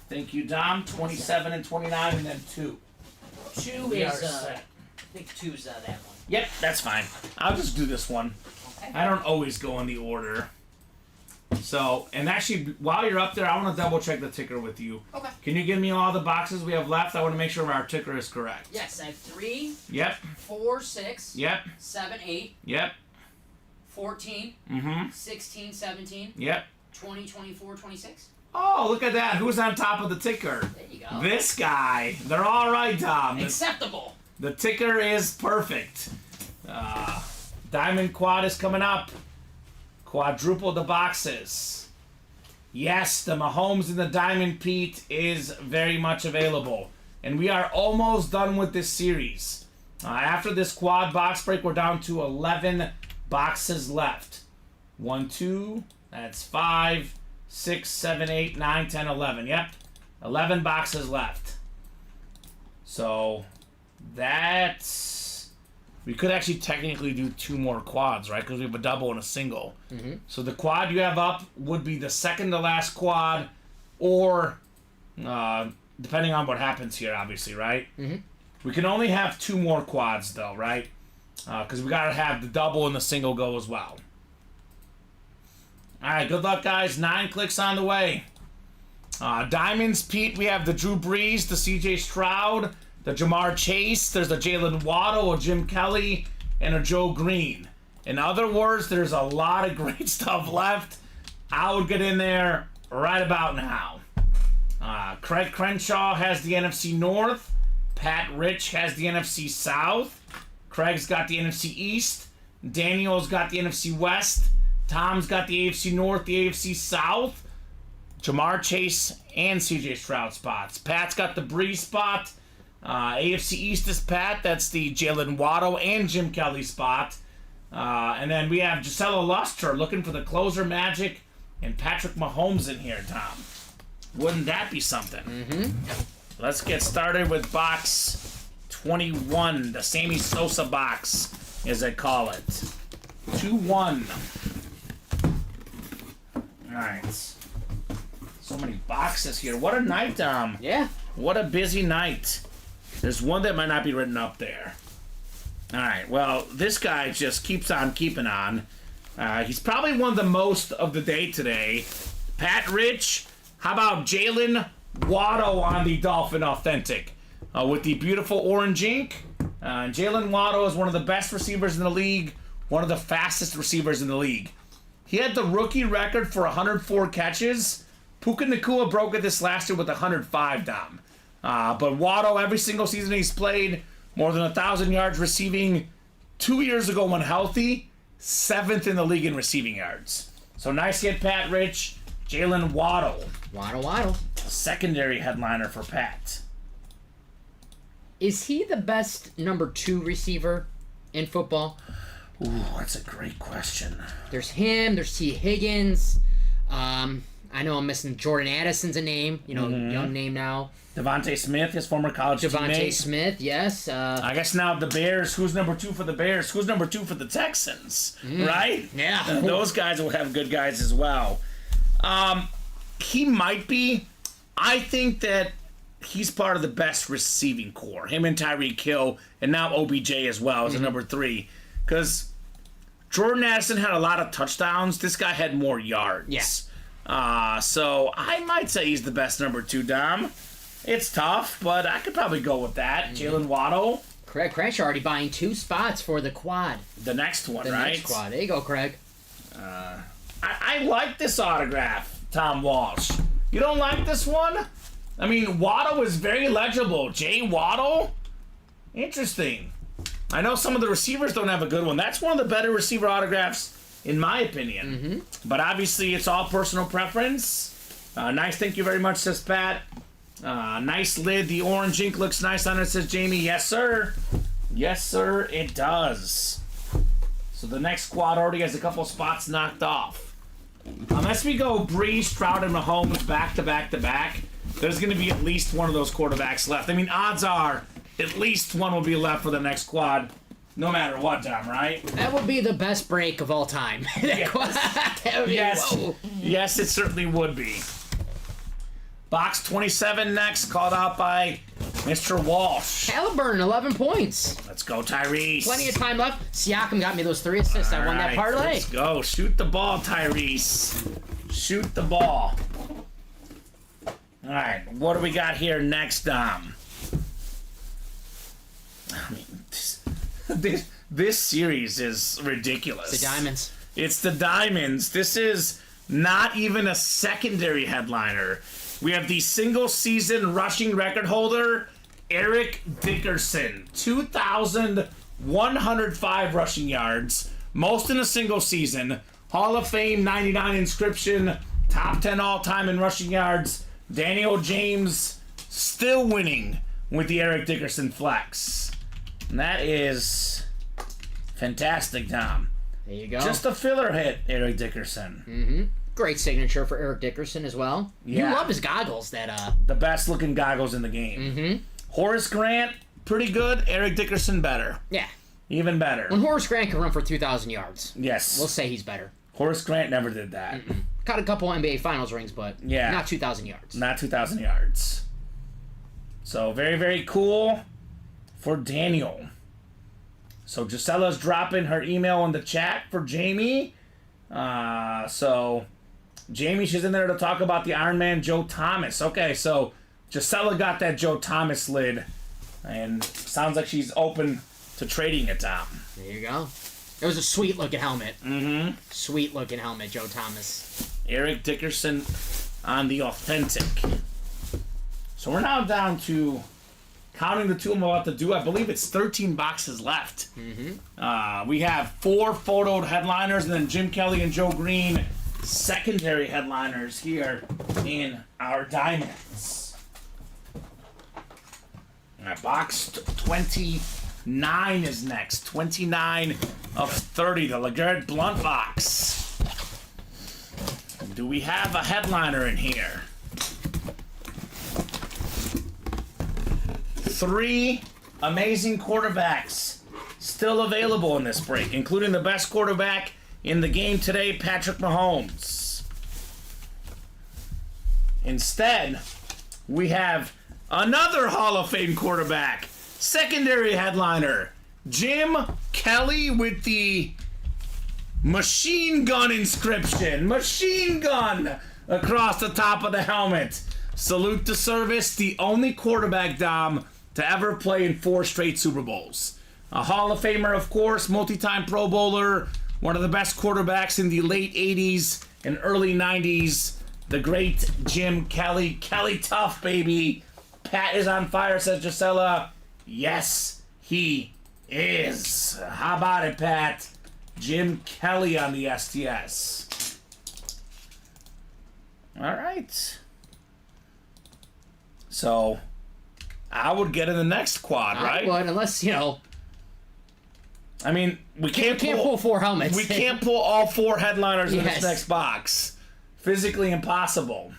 Thank you, Dom. 27 and 29, and then 2. 2 We are is, set. I think 2's that one. Yep, that's fine. I'll just do this one. Okay. I don't always go in the order. So, and actually, while you're up there, I want to double check the ticker with you. Okay. Can you give me all the boxes we have left? I want to make sure our ticker is correct. Yes, I have 3, Yep. 4, 6, Yep. 7, 8, Yep. 14, Mm-hmm. 16, 17, Yep. 20, 24, 26. Oh, look at that. Who's on top of the ticker? There you go. This guy. They're all right, Tom. Acceptable. The ticker is perfect. Diamond Quad is coming up. Quadruple the boxes. Yes, the Mahomes and the Diamond Pete is very much available. And we are almost done with this series. After this quad box break, we're down to 11 boxes left. 1, 2, that's 5, 6, 7, 8, 9, 10, 11. Yep, 11 boxes left. So that's we could actually technically do 2 more quads, right? Because we have a double and a single. So the quad you have up would be the second to last quad, or depending on what happens here, obviously, right? We can only have 2 more quads, though, right? Because we got to have the double and the single go as well. All right, good luck, guys. 9 clicks on the way. Diamonds, Pete, we have the Drew Brees, the CJ Stroud, the Jamar Chase, there's a Jalen Waddle, a Jim Kelly, and a Joe Green. In other words, there's a lot of great stuff left. I would get in there right about now. Craig Crenshaw has the NFC North. Pat Rich has the NFC South. Craig's got the NFC East. Daniel's got the NFC West. Tom's got the AFC North, the AFC South. Jamar Chase and CJ Stroud spots. Pat's got the Breeze spot. AFC East is Pat. That's the Jalen Waddle and Jim Kelly spot. And then we have Gisela Luster looking for the closer Magic and Patrick Mahomes in here, Tom. Wouldn't that be something? Let's get started with box 21, the Sammy Sosa box, as they call it. 2-1. Alright. So many boxes here. What a night, Dom. Yeah. What a busy night. There's one that might not be written up there. Alright, well, this guy just keeps on keeping on. He's probably won the most of the day today. Pat Rich, how about Jalen Waddle on the Dolphin Authentic? With the beautiful orange ink. Jalen Waddle is one of the best receivers in the league, one of the fastest receivers in the league. He had the rookie record for 104 catches. Puka Nacua broke it this last year with 105, Dom. But Waddle, every single season he's played, more than 1,000 yards receiving. 2 years ago when healthy, 7th in the league in receiving yards. So nice hit, Pat Rich. Jalen Waddle. Waddle. A secondary headliner for Pat. Is he the best number 2 receiver in football? Ooh, that's a great question. There's him. There's T. Higgins. I know I'm missing Jordan Addison's a name. Young name now. Devontae Smith, his former college Devontae teammate. Smith, yes. I guess now the Bears, who's number 2 for the Bears? Who's number 2 for the Texans? Right? Yeah. Those guys will have good guys as well. He might be. I think that he's part of the best receiving core. Him and Tyreek Hill, and now OBJ as well as a number 3. Because Jordan Addison had a lot of touchdowns. This guy had more yards. Yeah. So I might say he's the best number 2, Dom. It's tough, but I could probably go with that. Jalen Waddle. Craig Crenshaw already buying 2 spots for the quad. The next one, The right? next quad. There you go, Craig. I like this autograph, Tom Walsh. You don't like this one? I mean, Waddle is very legible. Jay Waddle? Interesting. I know some of the receivers don't have a good one. That's one of the better receiver autographs, in my opinion. But obviously, it's all personal preference. Nice, thank you very much, says Pat. Nice lid. The orange ink looks nice on it, says Jamie. Yes, sir. Yes, sir, it does. So the next squad already has a couple spots knocked off. Unless we go Breeze, Stroud, and Mahomes back to back to back, there's going to be at least one of those quarterbacks left. I mean, odds are at least one will be left for the next squad, no matter what, Tom, right? That would be the best break of all time. That would be, Yes. whoa. Yes, it certainly would be. Box 27 next, called out by Mr. Walsh. Halliburton, 11 points. Let's go, Tyrese. Plenty of time left. Siakam got me those 3 assists. I won that All right, parlay. Let's go. Shoot the ball, Tyrese. Shoot the ball. All right, what do we got here next, Dom? I mean, this series is ridiculous. The Diamonds. It's the Diamonds. This is not even a secondary headliner. We have the single-season rushing record holder, Eric Dickerson. 2,105 rushing yards, most in a single season. Hall of Fame 99 inscription, top 10 all-time in rushing yards. Daniel James still winning with the Eric Dickerson flex. And that is fantastic, Tom. There you go. Just a filler hit, Eric Dickerson. Great signature for Eric Dickerson as well. Yeah. You love his goggles. That The best looking goggles in the game. Horace Grant, pretty good. Eric Dickerson, better. Yeah. Even better. When Horace Grant can run for 2,000 yards, Yes. we'll say he's better. Horace Grant never did that. Got a couple NBA Finals rings, but Yeah. not 2,000 yards. Not 2,000 yards. So very, very cool for Daniel. So Gisella's dropping her email in the chat for Jamie. So Jamie, she's in there to talk about the Iron Man Joe Thomas. Okay, so Gisella got that Joe Thomas lid, and sounds like she's open to trading it, Tom. There you go. It was a sweet looking helmet. Mm-hmm. Sweet looking helmet, Joe Thomas. Eric Dickerson on the authentic. So we're now down to counting the two I'm about to do. I believe it's 13 boxes left. We have 4 photoed headliners, and then Jim Kelly and Joe Green secondary headliners here in our diamonds. All right, box 29 is next. 29 of 30, the LeGarrette Blunt box. Do we have a headliner in here? 3 amazing quarterbacks still available in this break, including the best quarterback in the game today, Patrick Mahomes. Instead, we have another Hall of Fame quarterback, secondary headliner, Jim Kelly with the machine gun inscription. Machine gun across the top of the helmet. Salute to service, the only quarterback, Dom, to ever play in 4 straight Super Bowls. A Hall of Famer, of course, multi-time Pro Bowler, one of the best quarterbacks in the late 80s and early 90s, the great Jim Kelly. Kelly tough, baby. Pat is on fire, says Gisella. Yes, he is. How about it, Pat? Jim Kelly on the STS. All right. So, I would get in the next quad, right? But unless, I mean, we can't pull 4 helmets. We can't pull all 4 headliners in this Yes. next box. Physically impossible.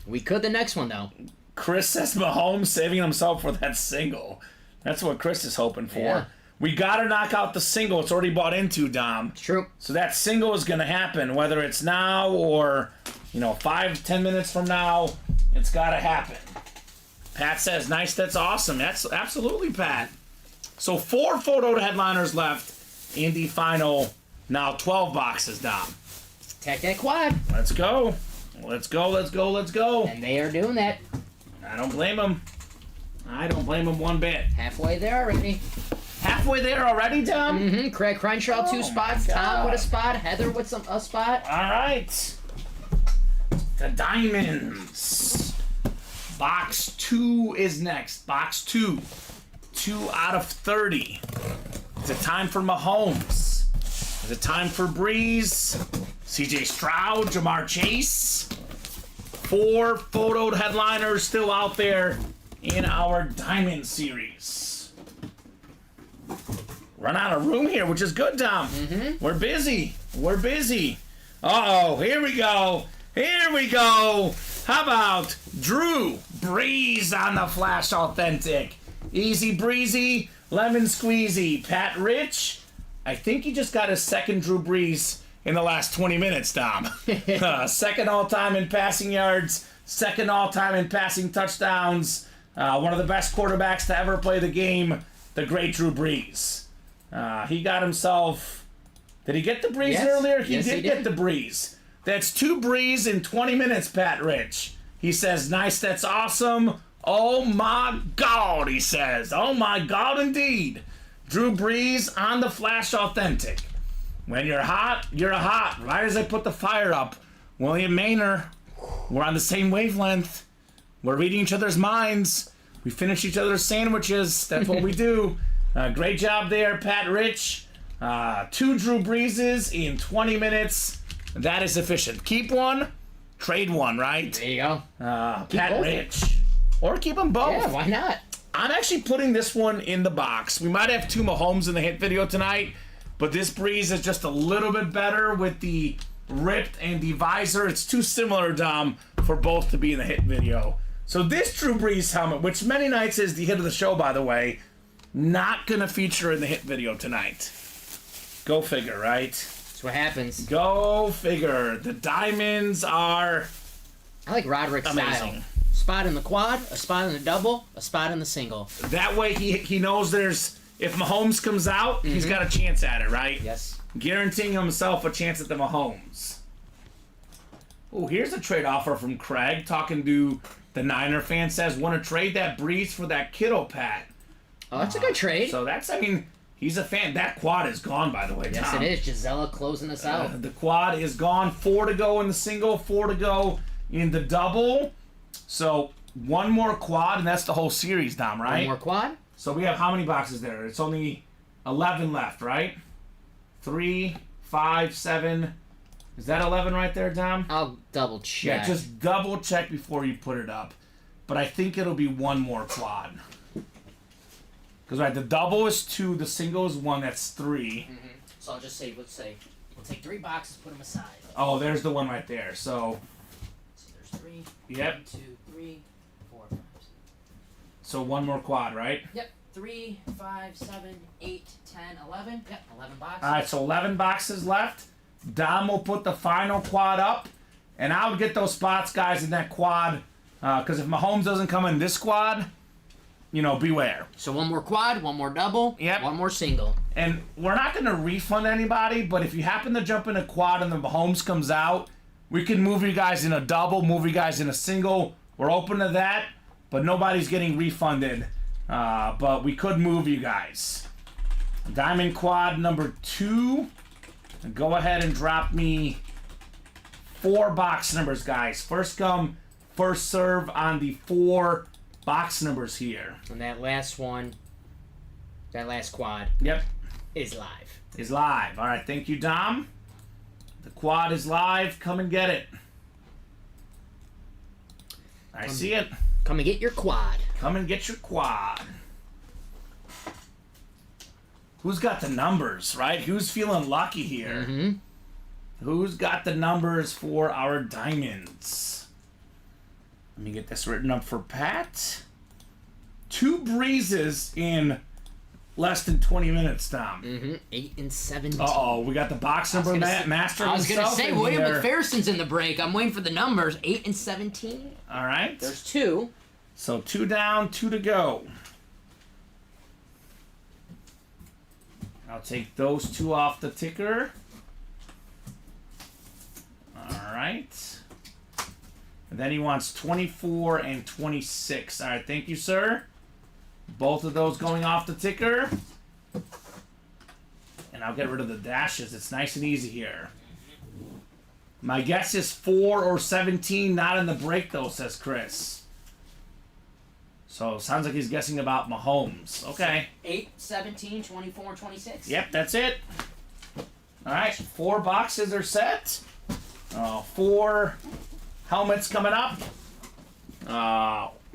We could the next one, though. Chris says Mahomes saving himself for that single. That's what Chris is hoping for. Yeah. We got to knock out the single. It's already bought into, Dom. True. So that single is going to happen, whether it's now or, 5-10 minutes from now. It's got to happen. Pat says, nice, that's awesome. That's absolutely, Pat. So 4 photo headliners left in the final, now 12 boxes, Dom. Tech that quad. Let's go. Let's go, let's go, let's go. And they are doing that. I don't blame him. I don't blame him one bit. Halfway there already. Halfway there already, Dom? Mm-hmm. Craig Crenshaw, 2 spots. Tom with a spot. Heather with a spot. All right. The diamonds. Box 2 is next. Box 2. 2 out of 30. Is it time for Mahomes? Is it time for Breeze? CJ Stroud, Jamar Chase? 4 photoed headliners still out there in our Diamond Series. Run out of room here, which is good, Tom. We're busy. We're busy. Uh-oh, here we go. Here we go. How about Drew Brees on the Flash Authentic? Easy breezy, lemon squeezy. Pat Rich, I think he just got his second Drew Brees in the last 20 minutes, Dom. Second all-time in passing yards, second all-time in passing touchdowns. One of the best quarterbacks to ever play the game, the great Drew Brees. He got himself... Did he get the Brees Yes. earlier? Yes, He he get did. the Brees. That's 2 Brees in 20 minutes, Pat Rich. He says, nice, that's awesome. Oh my God, he says. Oh my God, indeed. Drew Brees on the Flash Authentic. When you're hot, you're hot. Right as I put the fire up. William Maynor, we're on the same wavelength. We're reading each other's minds. We finish each other's sandwiches. That's what we do. Great job there, Pat Rich. 2 Drew Breeses in 20 minutes. That is efficient. Keep one, trade one, right? There you go. Pat both. Rich. Or keep them both. Yeah, why not? I'm actually putting this one in the box. We might have 2 Mahomes in the hit video tonight, but this Breeze is just a little bit better with the ripped and the visor. It's too similar, Dom, for both to be in the hit video. So this Drew Brees helmet, which many nights is the hit of the show, by the way, not going to feature in the hit video tonight. Go figure, right? That's what happens. Go figure. The diamonds are I like Roderick's style. amazing. Spot in the quad, a spot in the double, a spot in the single. That way he knows there's, if Mahomes comes out, he's got a chance at it, right? Yes. Guaranteeing himself a chance at the Mahomes. Oh, here's a trade offer from Craig talking to the Niner fan. Says, want to trade that Breeze for that Kittle Pat. Oh, that's a good trade. So that's, I mean, he's a fan. That quad is gone, by the way, Yes, Tom. it is. Gisela closing us out. The quad is gone. 4 to go in the single, 4 to go in the double. So one more quad, and that's the whole series, Dom, right? One more quad. So we have how many boxes there? It's only 11 left, right? 3, 5, 7. Is that 11 right there, Dom? I'll double check. Yeah, just double check before you put it up. But I think it'll be one more quad. Because, right, the double is 2, the single is 1, that's 3. So I'll just say, let's say, we'll take 3 boxes, put them aside. Oh, there's the one right there. So, So there's 3. Yep. 1, 2, 3, 4, 5, 6. so one more quad, right? Yep. 3, 5, 7, 8, 10, 11. Yep, 11 boxes. All right, so 11 boxes left. Dom will put the final quad up, and I'll get those spots, guys, in that quad. Because if Mahomes doesn't come in this quad, you know, beware. So one more quad, one more double, Yep. one more single. And we're not going to refund anybody, but if you happen to jump in a quad and the Mahomes comes out, we can move you guys in a double, move you guys in a single. We're open to that, but nobody's getting refunded. But we could move you guys. Diamond quad number 2. Go ahead and drop me 4 box numbers, guys. First come, first serve on the 4 box numbers here. And that last one, that last quad, Yep, is live. is live. All right, thank you, Dom. The quad is live. Come and get it. I see it. Come and get your quad. Come and get your quad. Who's got the numbers, right? Who's feeling lucky here? Who's got the numbers for our diamonds? Let me get this written up for Pat. 2 breezes in less than 20 minutes, Tom. 8 and 17. Uh-oh, we got the box number master I was gonna himself say in William here. McPherson's in the break. I'm waiting for the numbers. 8 and 17. All right. There's 2. So 2 down, 2 to go. I'll take those 2 off the ticker. Alright. And then he wants 24 and 26. Alright, thank you, sir. Both of those going off the ticker. And I'll get rid of the dashes. It's nice and easy here. My guess is 4 or 17, not in the break though, says Chris. So, sounds like he's guessing about Mahomes. Okay. 8, 17, 24, and 26. Yep, that's it. Alright, 4 boxes are set. 4 helmets coming up.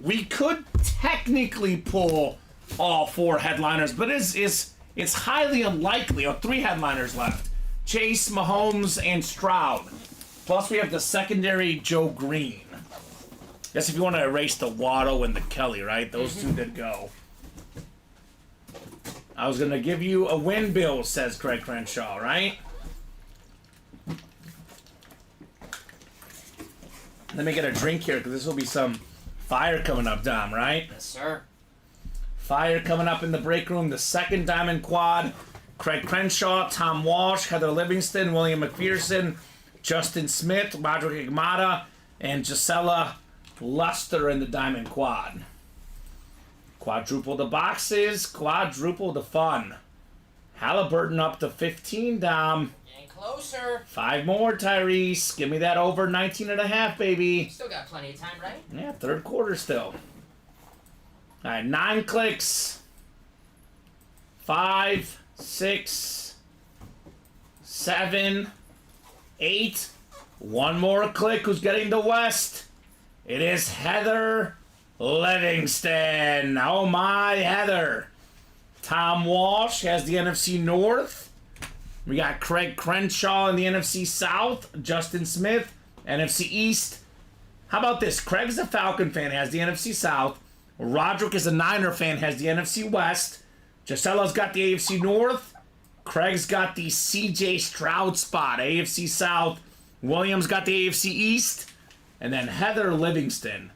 We could technically pull all 4 headliners, but it's highly unlikely. 3 headliners left. Chase, Mahomes, and Stroud. Plus we have the secondary Joe Green. Guess if you want to erase the Waddle and the Kelly, right? Those 2 did go. I was going to give you a win, Bill, says Craig Crenshaw, right? Let me get a drink here, because this will be some fire coming up, Dom, right? Yes, sir. Fire coming up in the break room. The second diamond quad. Craig Crenshaw, Tom Walsh, Heather Livingston, William McPherson, Justin Smith, Roderick Igmata, and Gisela Luster in the diamond quad. Quadruple the boxes, quadruple the fun. Halliburton up to 15, Dom. Getting closer. 5 more, Tyrese. Give me that over 19 and a half, baby. Still got plenty of time, right? Yeah, 3rd quarter still. All right, 9 clicks. 5, 6, 7, 8. 1 more click. Who's getting the West? It is Heather Livingston. Oh my, Heather. Tom Walsh has the NFC North. We got Craig Crenshaw in the NFC South. Justin Smith, NFC East. How about this? Craig's a Falcon fan, has the NFC South. Roderick is a Niner fan, has the NFC West. Gisella's got the AFC North. Craig's got the CJ Stroud spot, AFC South. William's got the AFC East. And then Heather Livingston,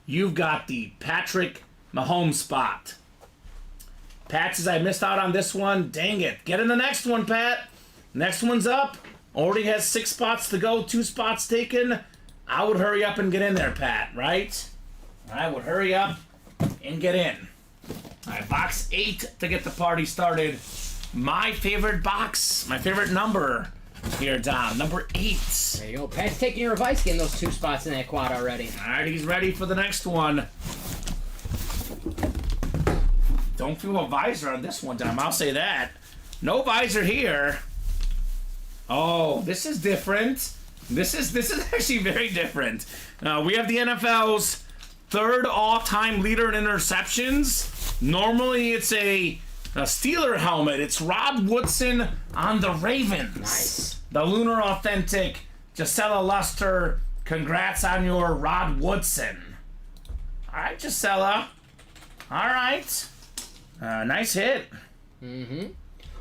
you've got the Patrick Mahomes spot. Pat says, I missed out on this one. Dang it. Get in the next one, Pat. Next one's up. Already has 6 spots to go, 2 spots taken. I would hurry up and get in there, Pat, right? I would hurry up and get in. All right, box 8 to get the party started. My favorite box, my favorite number here, Dom, number 8. There you go. Pat's taking your advice, getting those 2 spots in that quad already. All right, he's ready for the next one. Don't feel a visor on this one, Dom. I'll say that. No visor here. Oh, this is different. This is actually very different. We have the NFL's 3rd all-time leader in interceptions. Normally, it's a Steeler helmet. It's Rod Woodson on the Ravens. Nice. The Lunar Authentic. Gisela Luster, congrats on your Rod Woodson. All right, Gisela. All right. Nice hit. Mm-hmm.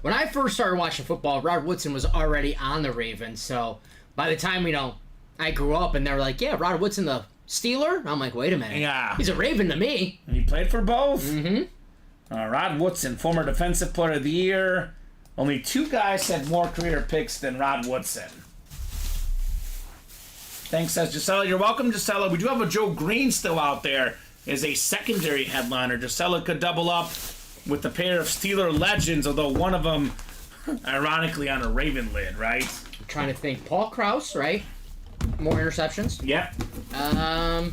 When I first started watching football, Rod Woodson was already on the Ravens, so by the time, I grew up and they were like, yeah, Rod Woodson, the Steeler? I'm like, wait a minute. Yeah. He's a Raven to me. He played for both. Mm-hmm. Rod Woodson, former Defensive Player of the Year. Only 2 guys had more career picks than Rod Woodson. Thanks, says Gisela. You're welcome, Gisela. We do have a Joe Green still out there as a secondary headliner. Gisela could double up with a pair of Steeler legends, although one of them, ironically, on a Raven lid, right? I'm trying to think. Paul Krause, right? More interceptions? Yep. I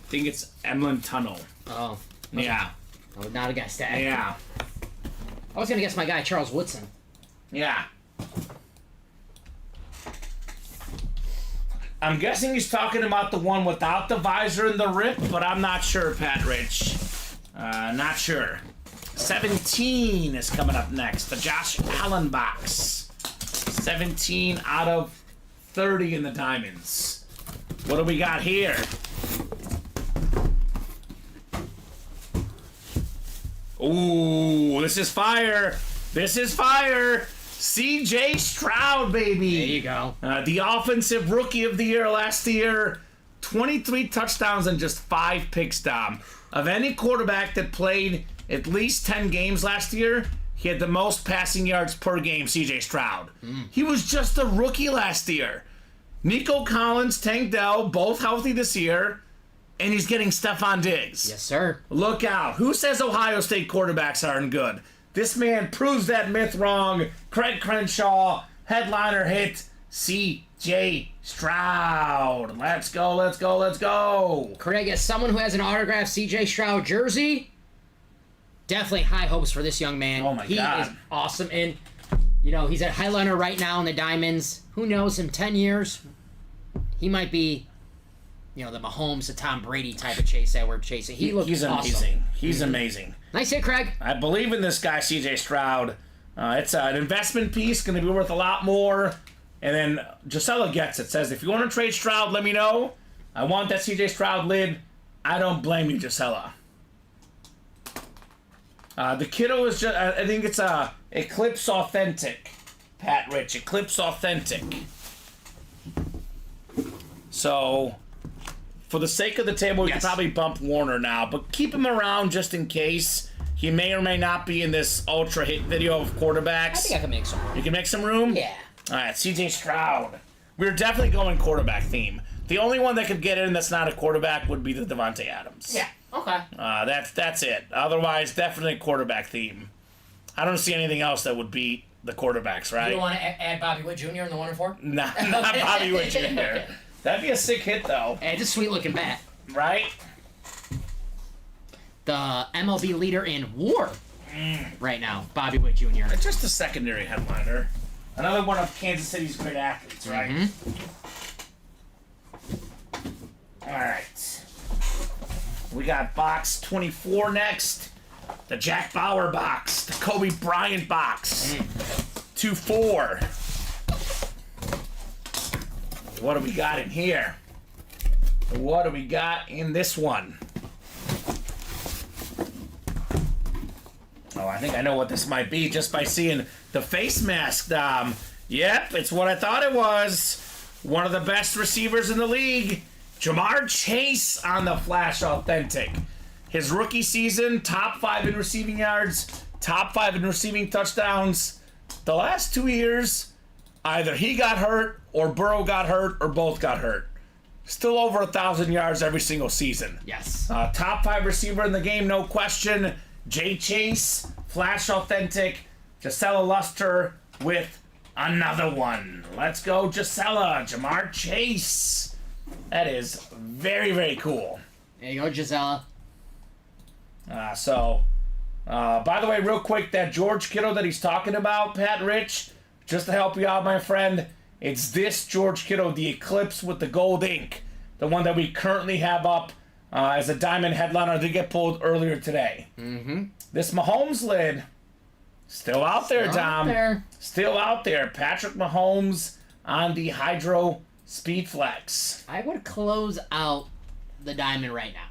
think it's Emlyn Tunnel. Oh. Yeah. I would not have guessed that. Yeah. I was going to guess my guy, Charles Woodson. Yeah. I'm guessing he's talking about the one without the visor and the rip, but I'm not sure, Pat Rich. Not sure. 17 is coming up next. The Josh Allen box. 17 out of 30 in the diamonds. What do we got here? Ooh, this is fire. This is fire. CJ Stroud, baby. There you go. The offensive rookie of the year last year. 23 touchdowns and just 5 picks, Dom. Of any quarterback that played at least 10 games last year, he had the most passing yards per game, CJ Stroud. He was just a rookie last year. Nico Collins, Tank Dell, both healthy this year, and he's getting Stephon Diggs. Yes, sir. Look out. Who says Ohio State quarterbacks aren't good? This man proves that myth wrong. Craig Crenshaw, headliner hit, CJ Stroud. Let's go, let's go, let's go. Craig, as someone who has an autographed CJ Stroud jersey, definitely high hopes for this young man. Oh, my he God. is awesome. And, he's at Highliner right now in the Diamonds. Who knows him? 10 years, he might be, the Mahomes, the Tom Brady type of chase that we're chasing. He's amazing. awesome. He's amazing. Nice hit, Craig. I believe in this guy, CJ Stroud. It's an investment piece, going to be worth a lot more. And then Gisela gets it. Says, if you want to trade Stroud, let me know. I want that CJ Stroud lid. I don't blame you, Gisela. The kiddo is just, I think it's Eclipse Authentic. Pat Rich, Eclipse Authentic. So, for the sake of the table, we Yes. could probably bump Warner now, but keep him around just in case. He may or may not be in this ultra hit video of quarterbacks. I think I can make some room. You can make some room? Yeah. All right, CJ Stroud. We're definitely going quarterback theme. The only one that could get in that's not a quarterback would be the Devontae Adams. Yeah. Okay. That's it. Otherwise, definitely quarterback theme. I don't see anything else that would beat the quarterbacks, right? You don't want to add Bobby Wood Jr. in the 1 and 4? Nah, not Bobby Wood Jr. That'd be a sick hit, though. Hey, it's a sweet looking bat. Right? The MLB leader in WAR right now, Bobby Wood Jr. It's just a secondary headliner. Another one of Kansas City's great athletes, right? All right. We got box 24 next. The Jack Bauer box. The Kobe Bryant box. 2-4. What do we got in here? What do we got in this one? I think I know what this might be just by seeing the face mask. Yep, it's what I thought it was. One of the best receivers in the league, Jamar Chase on the Flash Authentic. His rookie season, top 5 in receiving yards, top 5 in receiving touchdowns. The last 2 years, either he got hurt or Burrow got hurt or both got hurt. Still over 1,000 yards every single season. Yes. Top 5 receiver in the game, no question. Jay Chase, Flash Authentic, Gisela Luster with another one. Let's go, Gisela. Jamar Chase. That is very, very cool. There you go, Gisela. By the way, real quick, that George Kittle that he's talking about, Pat Rich, just to help you out, my friend, it's this George Kittle, the Eclipse with the gold ink, the one that we currently have up as a diamond headliner. Did get pulled earlier today. Mm-hmm. This Mahomes lid, still out there, Dom. Still out there. Patrick Mahomes on the Hydro Speed Flex. I would close out the diamond right now.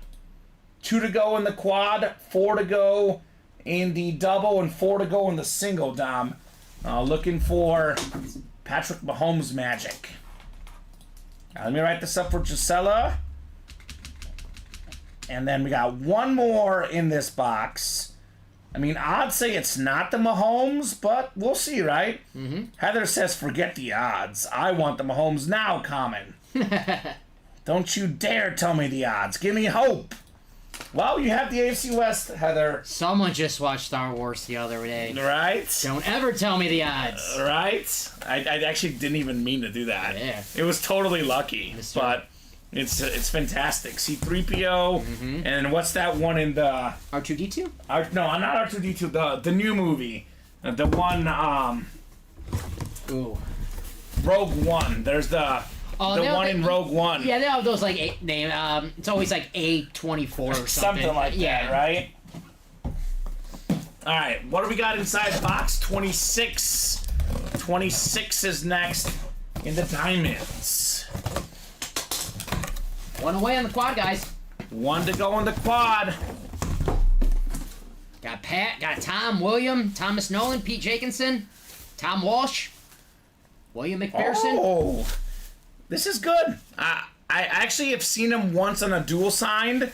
2 to go in the quad, 4 to go in the double, and 4 to go in the single, Dom. Looking for Patrick Mahomes magic. Now, let me write this up for Gisela. And then we got one more in this box. I mean, I'd say it's not the Mahomes, but we'll see, right? Mm-hmm. Heather says, forget the odds. I want the Mahomes now, Kamen. Don't you dare tell me the odds. Give me hope. Well, you have the AFC West, Heather. Someone just watched Star Wars the other day. Right? Don't ever tell me the odds. Right? I actually didn't even mean to do that. Yeah. It was totally lucky. But it's fantastic. C-3PO, and what's that one in the... R2-D2? No, not R2-D2, the new movie. The one, Ooh. Rogue One. There's the one in Rogue One. Yeah, they have those, like, it's always, like, A24 or something. Something like that, right? All right, what do we got inside box 26? 26 is next in the diamonds. One away on the quad, guys. 1 to go on the quad. Got Pat, got Tom, William, Thomas Nolan, Pete Jacobson, Tom Walsh, William McPherson. Oh, this is good. I actually have seen him once on a dual signed.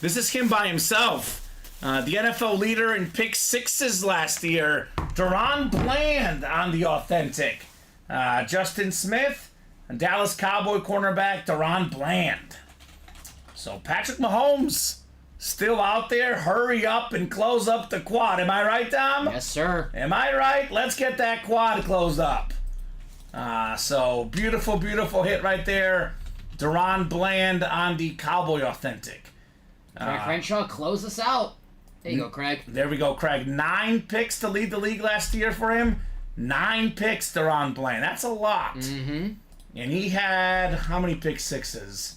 This is him by himself. The NFL leader in pick sixes last year, Deron Bland on the authentic. Justin Smith, and Dallas Cowboy cornerback Deron Bland. So Patrick Mahomes still out there. Hurry up and close up the quad. Am I right, Dom? Yes, sir. Am I right? Let's get that quad closed up. So beautiful, beautiful hit right there. Deron Bland on the Cowboy authentic. Craig Crenshaw, close us out. There you go, Craig. There we go, Craig. 9 picks to lead the league last year for him. 9 picks, Deron Bland. That's a lot. Mm-hmm. And he had how many pick sixes?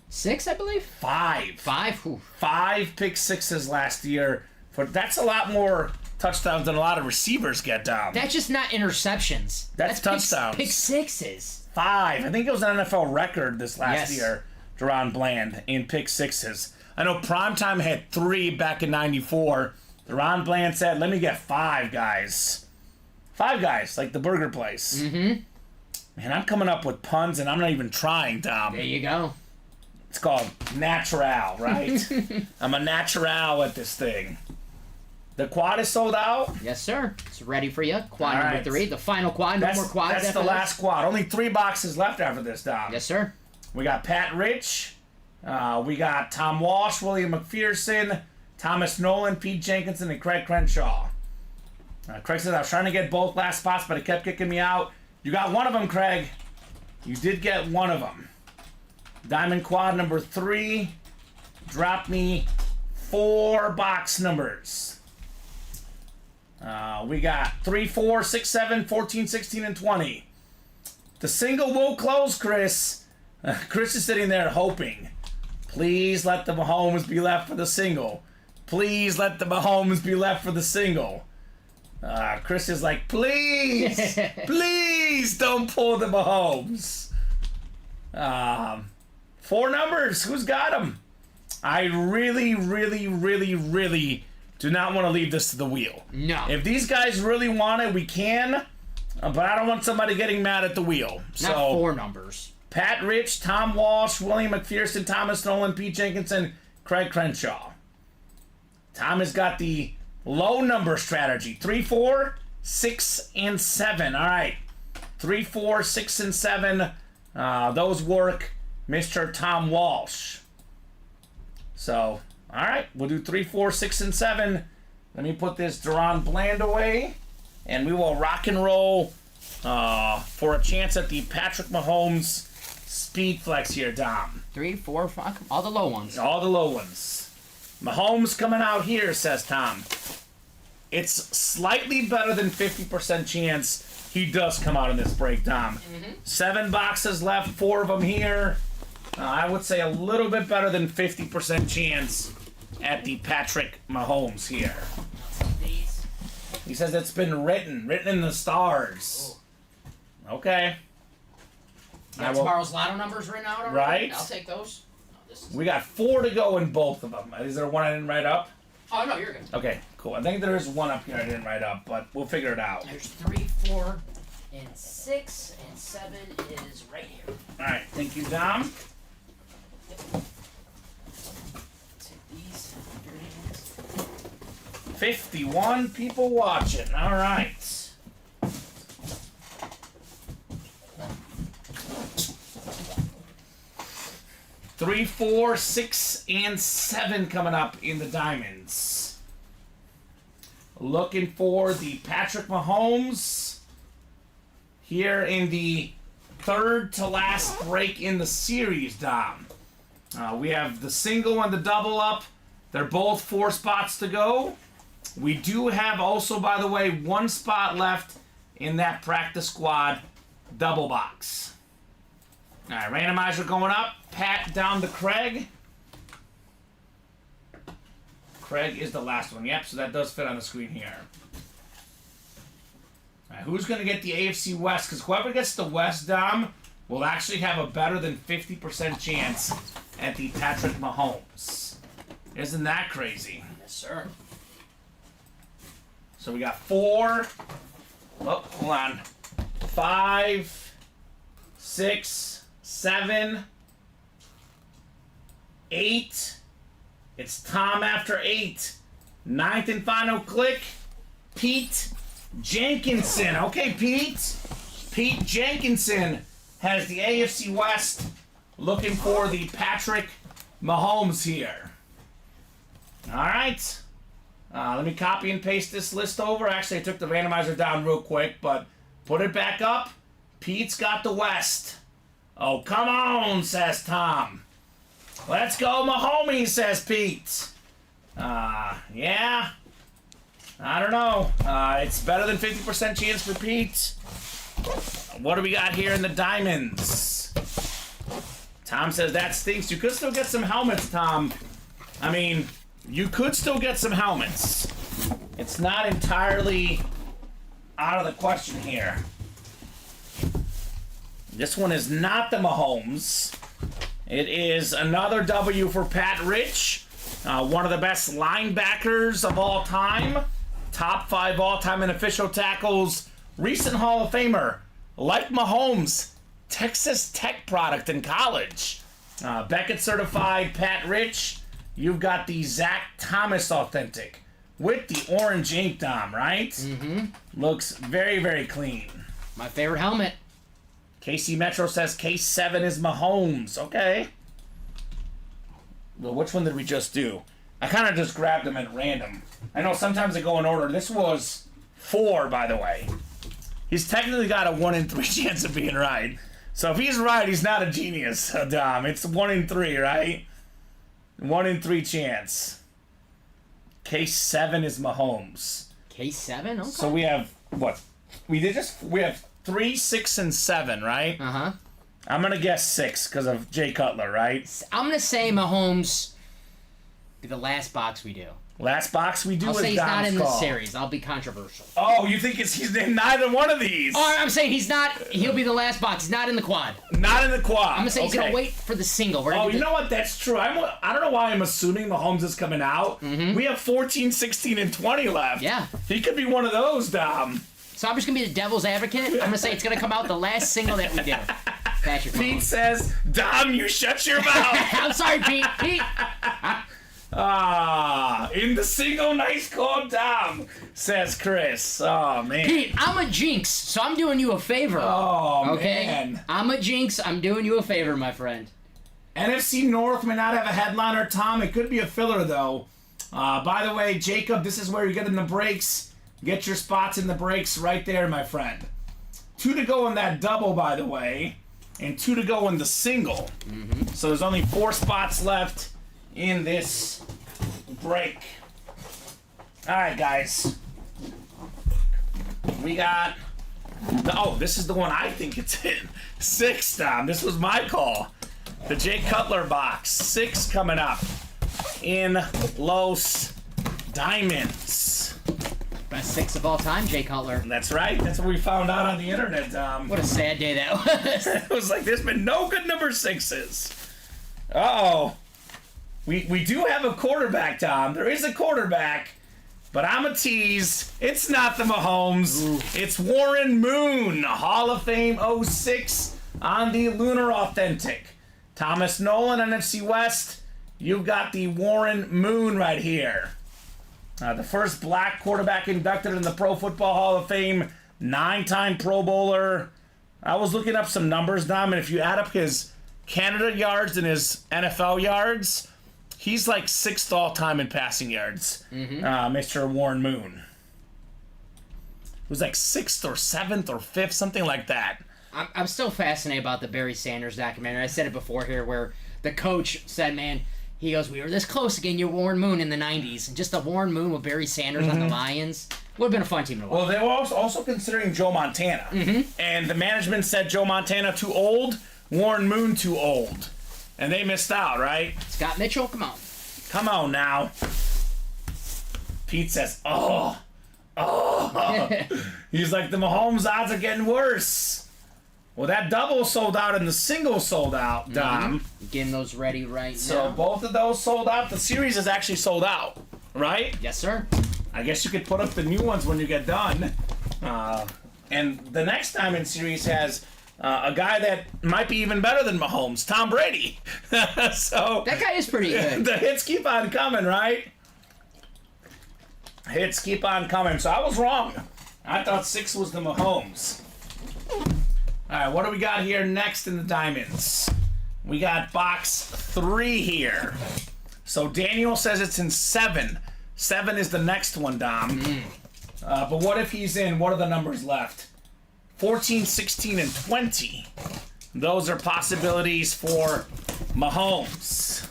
6, I believe. 5. 5. Ooh. 5 pick sixes last year. That's a lot more touchdowns than a lot of receivers get down. That's just not interceptions. That's touchdowns. Pick sixes. 5. I think it was an NFL record this last year, Deron Bland, in pick sixes. I know Primetime had 3 back in 94. Deron Bland said, let me get 5 guys. 5 guys, like the burger place. Mm-hmm. Man, I'm coming up with puns and I'm not even trying, Dom. There you go. It's called natural, right? I'm a natural at this thing. The quad is sold out? Yes, sir. It's ready for you. Quad All number right. 3. The final quad. No more quads That's after the this. last quad. Only 3 boxes left after this, Dom. Yes, sir. We got Pat Rich. We got Tom Walsh, William McPherson, Thomas Nolan, Pete Jenkinson, and Craig Crenshaw. Craig says, I was trying to get both last spots, but it kept kicking me out. You got one of them, Craig. You did get one of them. Diamond quad number 3. Drop me 4 box numbers. We got 3, 4, 6, 7, 14, 16, and 20. The single will close, Chris. Chris is sitting there hoping. Please let the Mahomes be left for the single. Please let the Mahomes be left for the single. Chris is like, please, please don't pull the Mahomes. 4 numbers. Who's got them? I really, really, really, really do not want to leave this to the wheel. No. If these guys really want it, we can, but I don't want somebody getting mad at the wheel. Not So 4 numbers. Pat Rich, Tom Walsh, William McPherson, Thomas Nolan, Pete Jenkinson, Craig Crenshaw. Tom has got the low number strategy. 3, 4, 6, and 7. All right. 3, 4, 6, and 7. Those work, Mr. Tom Walsh. So, all right. We'll do 3, 4, 6, and 7. Let me put this Duran Bland away. And we will rock and roll for a chance at the Patrick Mahomes Speed Flex here, Dom. 3, 4, 5. All the low ones. All the low ones. Mahomes coming out here, says Tom. It's slightly better than 50% chance he does come out in this break, Dom. 7 boxes left, 4 of them here. I would say a little bit better than 50% chance at the Patrick Mahomes here. He says it's been written in the stars. Okay. Got tomorrow's lotto numbers written out already? Right. I'll take those. No, We got 4 to go in both of them. Is there one I didn't write up? Oh, no, you're good. Okay, cool. I think there is one up here I didn't write up, but we'll figure it out. There's 3, 4, and 6, and 7 is right here. All right, thank you, Dom. Take these. 51 people watching. All right. Three, 4, 6, and 7 coming up in the diamonds. Looking for the Patrick Mahomes here in the third to last break in the series, Dom. We have the single and the double up. They're both 4 spots to go. We do have also, by the way, 1 spot left in that practice squad double box. All right, randomizer going up. Pat down to Craig. Craig is the last one. Yep, so that does fit on the screen here. All right, who's going to get the AFC West? Because whoever gets the West, Dom, will actually have a better than 50% chance at the Patrick Mahomes. Isn't that crazy? Yes, sir. So we got 4. Oh, hold on. 5, 6, 7, 8. It's Tom after 8. 9th and final click. Pete Jenkinson. Okay, Pete. Pete Jenkinson has the AFC West, looking for the Patrick Mahomes here. All right. Let me copy and paste this list over. Actually, I took the randomizer down real quick, but put it back up. Pete's got the West. Oh, come on, says Tom. Let's go, Mahomes, says Pete. Yeah. I don't know. It's better than 50% chance for Pete. What do we got here in the diamonds? Tom says that stinks. You could still get some helmets, Tom. I mean, you could still get some helmets. It's not entirely out of the question here. This one is not the Mahomes. It is another W for Pat Rich. One of the best linebackers of all time. Top 5 all-time in official tackles. Recent Hall of Famer. Like Mahomes. Texas Tech product in college. Beckett certified Pat Rich. You've got the Zach Thomas authentic with the orange ink, Dom, right? Mm-hmm. Looks very, very clean. My favorite helmet. KC Metro says case 7 is Mahomes. Okay. Well, which one did we just do? I kind of just grabbed them at random. I know sometimes they go in order. This was 4, by the way. He's technically got a 1 in 3 chance of being right. So if he's right, he's not a genius, Dom. It's 1 in 3, right? 1 in 3 chance. Case 7 is Mahomes. Case 7? Okay. So we have, what? We have 3, 6, and 7, right? Uh-huh. I'm going to guess 6 because of Jay Cutler, right? I'm going to say Mahomes be the last box we do. Last box we do I'll is say he's not Dom's in this call. series. I'll be controversial. Oh, you think he's in neither one of these? Oh, I'm saying he's not. He'll be the last box. He's not in the quad. Not in the quad. I'm gonna say he's gonna wait for the single. Oh, you know what? That's true. I don't know why I'm assuming Mahomes is coming out. We have 14, 16, and 20 left. Yeah. He could be one of those, Dom. So I'm just gonna be the devil's advocate. I'm gonna say it's gonna come out the last single that we do. Patrick Pete Mahomes. says, Dom, you shut your mouth. I'm sorry, Pete. Pete. In the single, nice call, Dom, says Chris. Oh, man. Pete, I'm a jinx, so I'm doing you a favor. Oh, okay? man. I'm a jinx. I'm doing you a favor, my friend. NFC North may not have a headliner, Tom. It could be a filler, though. By the way, Jacob, this is where you get in the breaks. Get your spots in the breaks right there, my friend. 2 to go in that double, by the way, and 2 to go in the single. So there's only 4 spots left in this break. All right, guys. We got... Oh, this is the one I think it's in. 6, Tom. This was my call. The Jay Cutler box. 6 coming up in Los Diamonds. Best 6 of all time, Jay Cutler. That's right. That's what we found out on the internet, Tom. What a sad day that was. It was like, there's been no good number 6s. Uh-oh. We do have a quarterback, Tom. There is a quarterback, but I'm a tease. It's not the Mahomes. Ooh. It's Warren Moon, Hall of Fame 06 on the Lunar Authentic. Thomas Nolan, NFC West. You've got the Warren Moon right here. The first black quarterback inducted in the Pro Football Hall of Fame, 9-time Pro Bowler. I was looking up some numbers, Dom, and if you add up his Canada yards and his NFL yards, he's like 6th all-time in passing yards, Mr. Warren Moon. It was like 6th or 7th or 5th, something like that. I'm still fascinated about the Barry Sanders documentary. I said it before here where the coach said, man, he goes, we were this close again, you're Warren Moon in the 90s. And just a Warren Moon with Barry Sanders on the Lions would have been a fun team to watch. Well, they were also considering Joe Montana. And the management said Joe Montana too old, Warren Moon too old. And they missed out, right? Scott Mitchell, come on. Come on now. Pete says, oh. He's like, the Mahomes odds are getting worse. Well, that double sold out and the single sold out, Dom. Getting those ready right now. So both of those sold out. The series is actually sold out, right? Yes, sir. I guess you could put up the new ones when you get done. And the next Diamond Series has a guy that might be even better than Mahomes, Tom Brady. So that guy is pretty good. The hits keep on coming, right? Hits keep on coming. So I was wrong. I thought 6 was the Mahomes. All right, what do we got here next in the Diamonds? We got box 3 here. So Daniel says it's in 7. 7 is the next one, Dom. But what if he's in? What are the numbers left? 14, 16, and 20. Those are possibilities for Mahomes.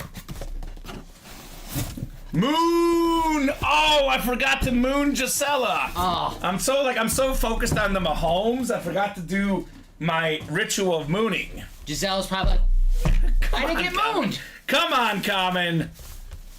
Moon! Oh, I forgot to moon Gisela. Oh. I'm so focused on the Mahomes, I forgot to do my ritual of mooning. Giselle's probably I didn't get mooned. Come on, Common.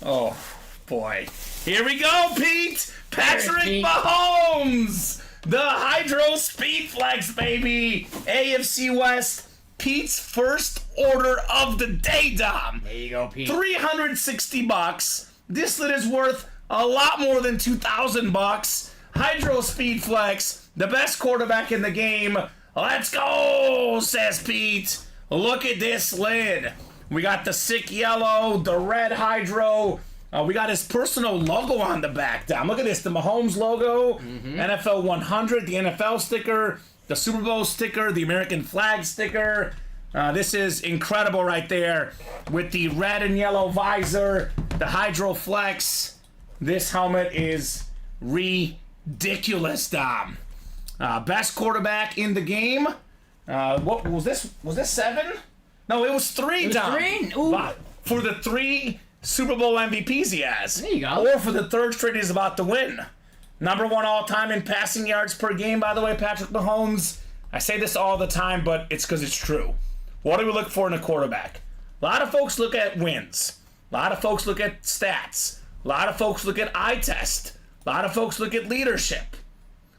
Oh, boy. Here we go, Pete. Patrick Pete. Mahomes. The Hydro Speed Flex, baby. AFC West. Pete's first order of the day, Dom. There you go, Pete. $360. This lit is worth a lot more than $2,000. Hydro Speed Flex, the best quarterback in the game. Let's go, says Pete. Look at this lid. We got the sick yellow, the red Hydro. We got his personal logo on the back, Dom. Look at this, the Mahomes logo, NFL 100, the NFL sticker, the Super Bowl sticker, the American flag sticker. This is incredible right there with the red and yellow visor, the Hydro Flex. This helmet is ridiculous, Dom. Best quarterback in the game. What was this? Was this 7? No, it was 3, Dom. 3? Ooh. For the 3 Super Bowl MVPs he has. There you go. Or for the 3rd straight he's about to win. Number 1 all-time in passing yards per game, by the way, Patrick Mahomes. I say this all the time, but it's because it's true. What do we look for in a quarterback? A lot of folks look at wins. A lot of folks look at stats. A lot of folks look at eye test. A lot of folks look at leadership.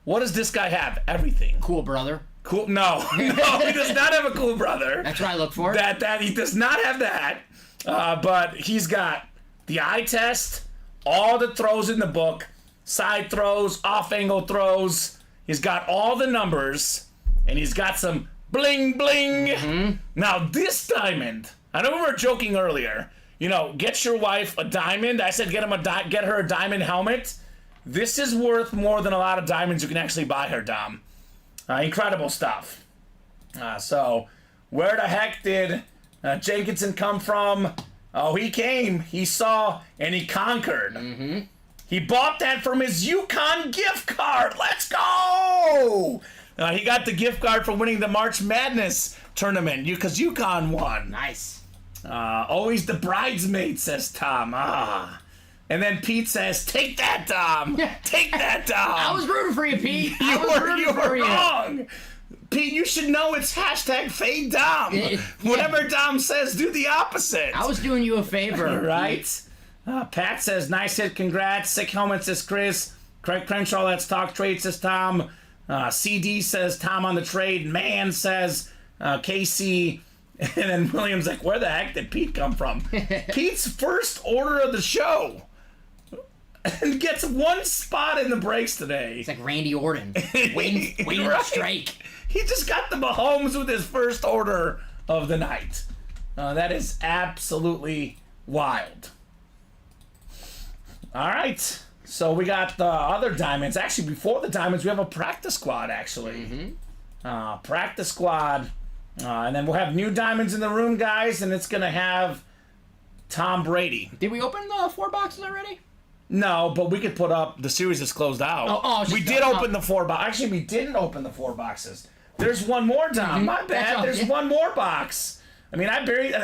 What does this guy have? Everything. Cool brother. Cool? No, no, he does not have a cool brother. That's what I look for. That he does not have that. But he's got the eye test, all the throws in the book, side throws, off-angle throws. He's got all the numbers, and he's got some bling bling. Mm-hmm. Now this diamond, I know we were joking earlier. You know, get your wife a diamond. I said get her a diamond helmet. This is worth more than a lot of diamonds you can actually buy her, Dom. Incredible stuff. So, where the heck did Jenkinson come from? Oh, he came, he saw, and he conquered. Mm-hmm. He bought that from his Yukon gift card. Let's go! He got the gift card for winning the March Madness tournament because Yukon won. Nice. Always the bridesmaid, says Tom. And then Pete says, take that, Dom. Take that, Dom. I was rooting for you, Pete. You were wrong. Pete, you should know it's hashtag fade Dom. Whatever Dom says, do the opposite. I was doing you a favor. Right? Pat says, nice hit, congrats. Sick helmet, says Chris. Craig Crenshaw, let's talk trade, says Tom. CD says, Tom on the trade. Man says, Casey. And then William's like, where the heck did Pete come from? Pete's first order of the show. And gets one spot in the breaks today. It's like Randy Orton. Waiting Right. to strike. He just got the Mahomes with his first order of the night. That is absolutely wild. All right. So we got the other diamonds. Actually, before the diamonds, we have a practice squad, actually. Mm-hmm. Practice squad. And then we'll have new diamonds in the room, guys, and it's going to have Tom Brady. Did we open the 4 boxes already? No, but we could put up, the series is closed out. We did open the 4 boxes. Actually, we didn't open the 4 boxes. There's one more, Tom. My bad. There's one more box. I mean, I buried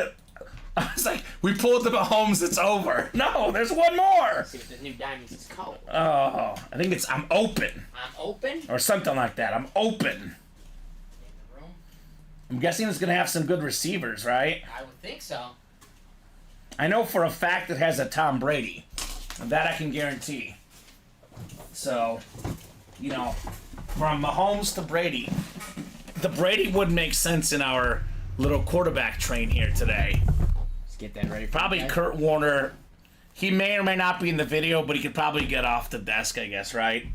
I was like, we pulled the Mahomes, it's over. No, there's one more. Let's see what the new diamonds is called. Oh, I think it's I'm open. I'm open? Or something like that. I'm open. I'm guessing it's going to have some good receivers, right? I would think so. I know for a fact it has a Tom Brady. That I can guarantee. So, you know, from Mahomes to Brady. The Brady would make sense in our little quarterback train here today. Let's get that ready. Probably Kurt Warner. He may or may not be in the video, but he could probably get off the desk, I guess, right?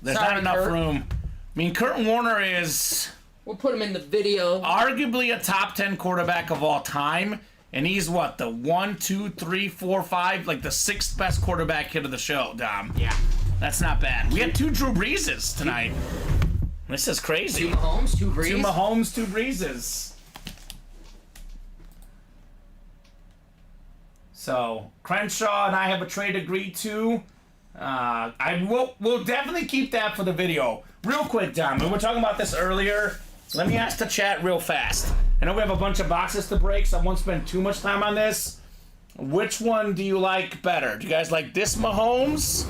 There's not enough room. I mean, Kurt Warner is... We'll put him in the video. Arguably a top 10 quarterback of all time. And he's what, the 1, 2, 3, 4, 5, like the 6th best quarterback hit of the show, Dom. Yeah. That's not bad. We had 2 Drew Breeses tonight. This is crazy. 2 Mahomes, 2 Brees. 2 Mahomes, 2 Breezes. So, Crenshaw and I have a trade agreed to. We'll definitely keep that for the video. Real quick, Dom, we were talking about this earlier. Let me ask the chat real fast. I know we have a bunch of boxes to break, so I won't spend too much time on this. Which one do you like better? Do you guys like this Mahomes,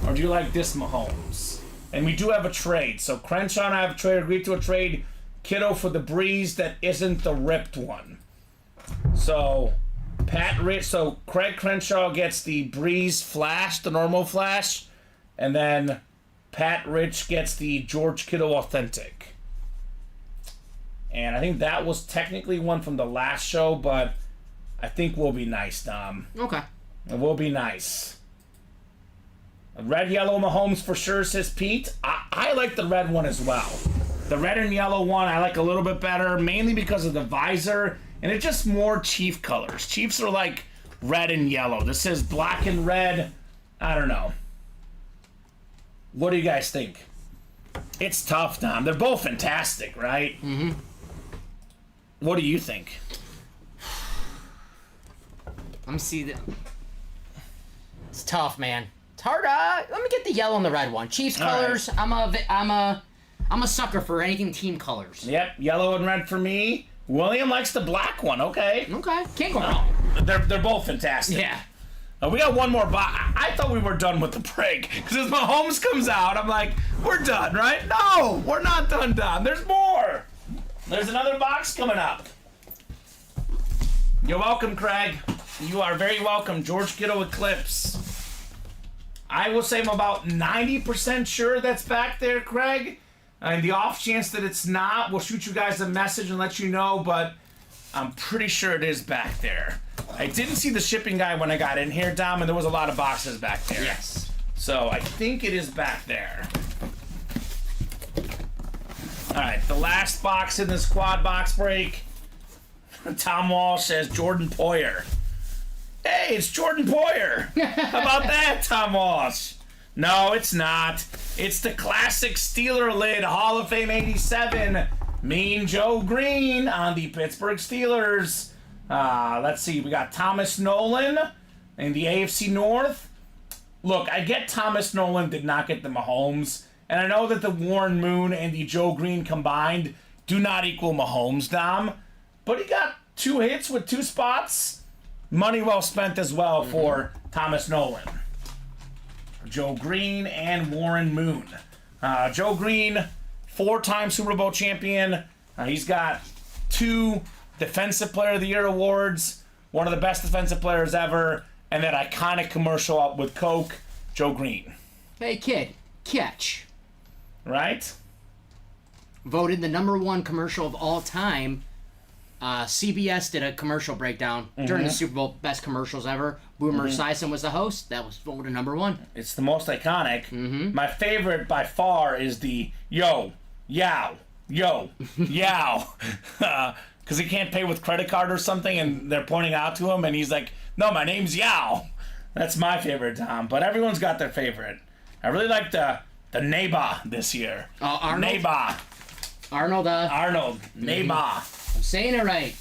or do you like this Mahomes? And we do have a trade. So Crenshaw and I have a trade, agreed to a trade. Kiddo for the Breeze that isn't the ripped one. So Craig Crenshaw gets the Breeze Flash, the normal Flash, and then Pat Rich gets the George Kittle Authentic. And I think that was technically one from the last show, but I think we'll be nice, Dom. Okay. It will be nice. Red, yellow Mahomes for sure, says Pete. I like the red one as well. The red and yellow one I like a little bit better, mainly because of the visor, and it's just more Chief colors. Chiefs are like red and yellow. This is black and red. I don't know. What do you guys think? It's tough, Dom. They're both fantastic, right? Mm-hmm. What do you think? Let me see. It's tough, man. It's hard. Let me get the yellow and the red one. Chiefs colors. Right. I'm a sucker for anything team colors. Yep, yellow and red for me. William likes the black one. Okay. Okay. Can't go wrong. They're both fantastic. Yeah. We got one more box. I thought we were done with the break. Because as Mahomes comes out, I'm like, we're done, right? No, we're not done. There's more. There's another box coming up. You're welcome, Craig. You are very welcome, George Kittle Eclipse. I will say I'm about 90% sure that's back there, Craig. And the off chance that it's not, we'll shoot you guys a message and let you know, but I'm pretty sure it is back there. I didn't see the shipping guy when I got in here, Dom, and there was a lot of boxes back there. Yes. So I think it is back there. Alright, the last box in this quad box break. Tom Walsh says Jordan Poyer. Hey, it's Jordan Poyer. How about that, Tom Walsh? No, it's not. It's the classic Steeler lid Hall of Fame 87. Mean Joe Green on the Pittsburgh Steelers. Let's see. We got Thomas Nolan in the AFC North. Look, I get Thomas Nolan did not get the Mahomes. And I know that the Warren Moon and the Joe Green combined do not equal Mahomes, Dom. But he got 2 hits with 2 spots. Money well spent as well for Thomas Nolan. Joe Green and Warren Moon. Joe Green, 4-time Super Bowl champion. He's got 2 Defensive Player of the Year awards. One of the best defensive players ever. And that iconic commercial up with Coke. Joe Green. Hey, kid, catch. Right? Voted the #1 commercial of all time. CBS did a commercial breakdown during the Super Bowl, best commercials ever. Boomer Esiason was the host. That was voted #1. It's the most iconic. My favorite by far is the yo, yow, yow. Because he can't pay with credit card or something, and they're pointing out to him, and he's like, no, my name's Yow. That's my favorite, Tom. But everyone's got their favorite. I really like the Neba this year. Arnold? Neba. Arnold. Neba. I'm saying it right.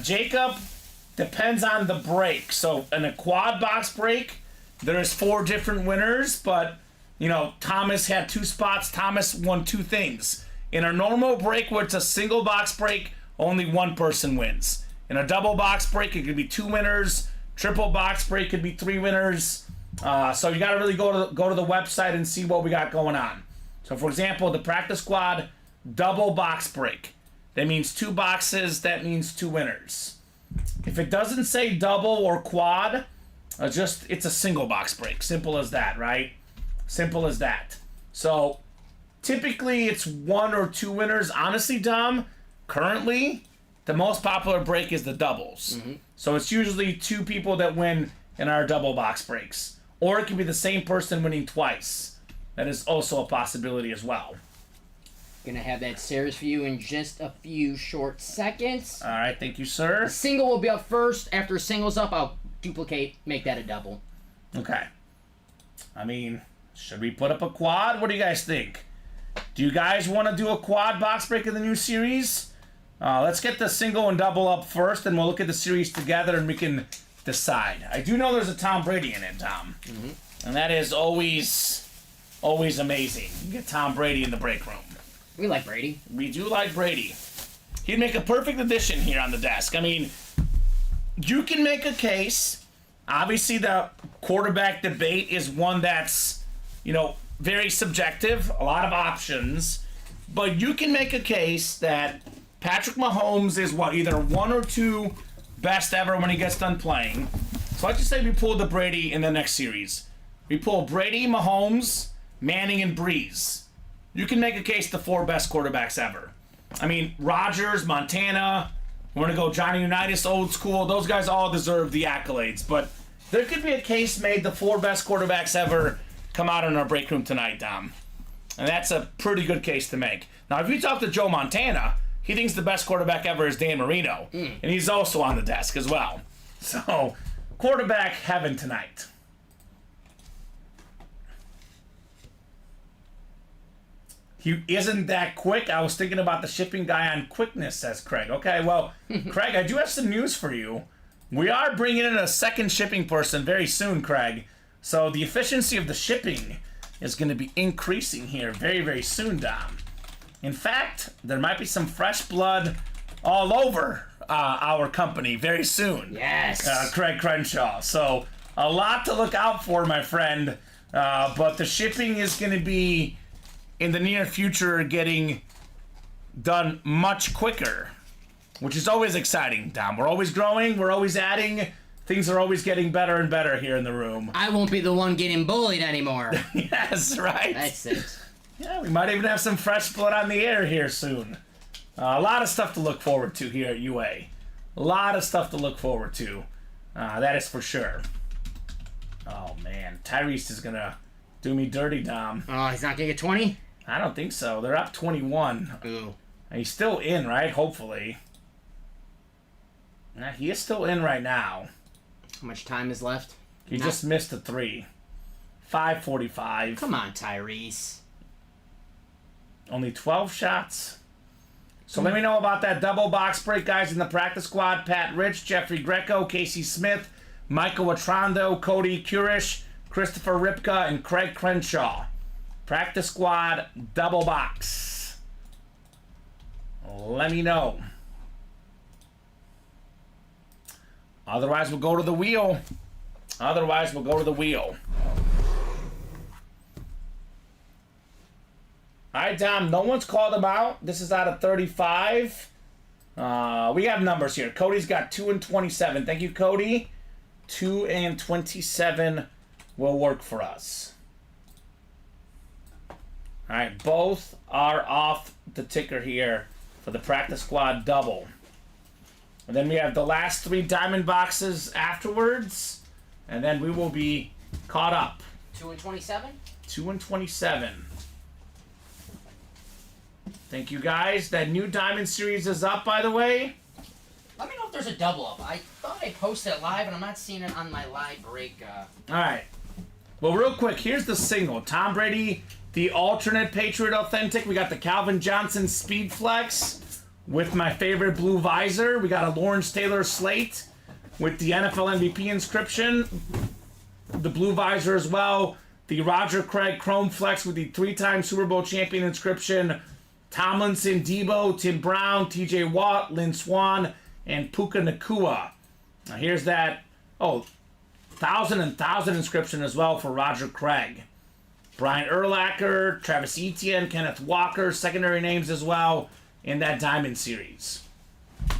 Jacob, depends on the break. So in a quad box break, there's 4 different winners, but, you know, Thomas had 2 spots. Thomas won 2 things. In a normal break where it's a single box break, only 1 person wins. In a double box break, it could be 2 winners. Triple box break could be 3 winners. So you got to really go to the website and see what we got going on. So, for example, the practice squad double box break. That means 2 boxes. That means 2 winners. If it doesn't say double or quad, it's a single box break. Simple as that, right? Simple as that. So typically it's 1 or 2 winners. Honestly, Dom, currently the most popular break is the doubles. So it's usually 2 people that win in our double box breaks. Or it can be the same person winning twice. That is also a possibility as well. Gonna have that series for you in just a few short seconds. All right, thank you, sir. The single will be up first. After a single's up, I'll duplicate, make that a double. Okay. I mean, should we put up a quad? What do you guys think? Do you guys want to do a quad box break in the new series? Let's get the single and double up first, and we'll look at the series together, and we can decide. I do know there's a Tom Brady in it, Tom. And that is always amazing. You get Tom Brady in the break room. We like Brady. We do like Brady. He'd make a perfect addition here on the desk. I mean, you can make a case. Obviously, the quarterback debate is one that's, very subjective, a lot of options. But you can make a case that Patrick Mahomes is either 1 or 2 best ever when he gets done playing. So let's just say we pull the Brady in the next series. We pull Brady, Mahomes, Manning, and Breeze. You can make a case the 4 best quarterbacks ever. I mean, Rodgers, Montana, we're going to go Johnny Unitas, old school. Those guys all deserve the accolades. But there could be a case made the 4 best quarterbacks ever come out in our break room tonight, Dom. And that's a pretty good case to make. Now, if you talk to Joe Montana, he thinks the best quarterback ever is Dan Marino. And he's also on the desk as well. So, quarterback heaven tonight. He isn't that quick. I was thinking about the shipping guy on quickness, says Craig. Okay, well, Craig, I do have some news for you. We are bringing in a second shipping person very soon, Craig. So the efficiency of the shipping is going to be increasing here very, very soon, Dom. In fact, there might be some fresh blood all over our company very soon. Yes. Craig Crenshaw. So a lot to look out for, my friend. But the shipping is going to be, in the near future, getting done much quicker. which is always exciting, Dom. We're always growing. We're always adding. Things are always getting better and better here in the room. I won't be the one getting bullied anymore. Yes, right. That's it. Yeah, we might even have some fresh blood on the air here soon. A lot of stuff to look forward to here at UA. A lot of stuff to look forward to. That is for sure. Oh, man. Tyrese is going to do me dirty, Dom. Oh, he's not going to get 20? I don't think so. They're up 21. Ooh. He's still in, right? Hopefully. He is still in right now. How much time is left? He just missed a 3. 5:45. Come on, Tyrese. Only 12 shots. So let me know about that double box break, guys, in the practice squad. Pat Rich, Jeffrey Greco, Casey Smith, Michael Atrando, Cody Curish, Christopher Ripka, and Craig Crenshaw. Practice squad double box. Let me know. Otherwise, we'll go to the wheel. All right, Dom, no one's called him out. This is out of 35. We have numbers here. Cody's got 2 and 27. Thank you, Cody. 2 and 27 will work for us. All right, both are off the ticker here for the practice squad double. And then we have the last 3 diamond boxes afterwards, and then we will be caught up. 2 and 27? 2 and 27. Thank you, guys. That new diamond series is up, by the way. Let me know if there's a double up. I thought I posted it live, and I'm not seeing it on my live break. All right. Well, real quick, here's the single. Tom Brady, the alternate Patriot Authentic. We got the Calvin Johnson Speed Flex with my favorite blue visor. We got a Lawrence Taylor slate with the NFL MVP inscription. The blue visor as well. The Roger Craig Chrome Flex with the 3-time Super Bowl champion inscription. Tomlinson, Debo, Tim Brown, TJ Watt, Lynn Swan, and Puka Nakua. Now here's that, 1,000 and 1,000 inscription as well for Roger Craig. Brian Urlacher, Travis Etienne, Kenneth Walker, secondary names as well in that Diamond Series.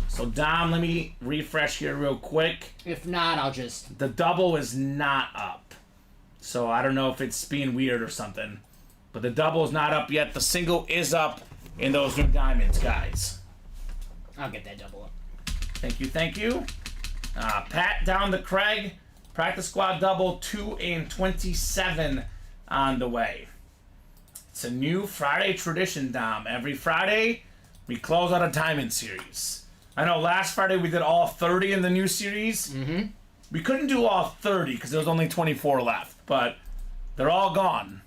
So Dom, let me refresh here real quick. If not, I'll just... The double is not up. So I don't know if it's being weird or something. But the double is not up yet. The single is up in those new diamonds, guys. I'll get that double up. Thank you. Pat down to Craig. Practice squad double, 2 and 27 on the way. It's a new Friday tradition, Dom. Every Friday, we close out a diamond series. I know last Friday we did all 30 in the new series. Mm-hmm. We couldn't do all 30 because there was only 24 left, but they're all gone.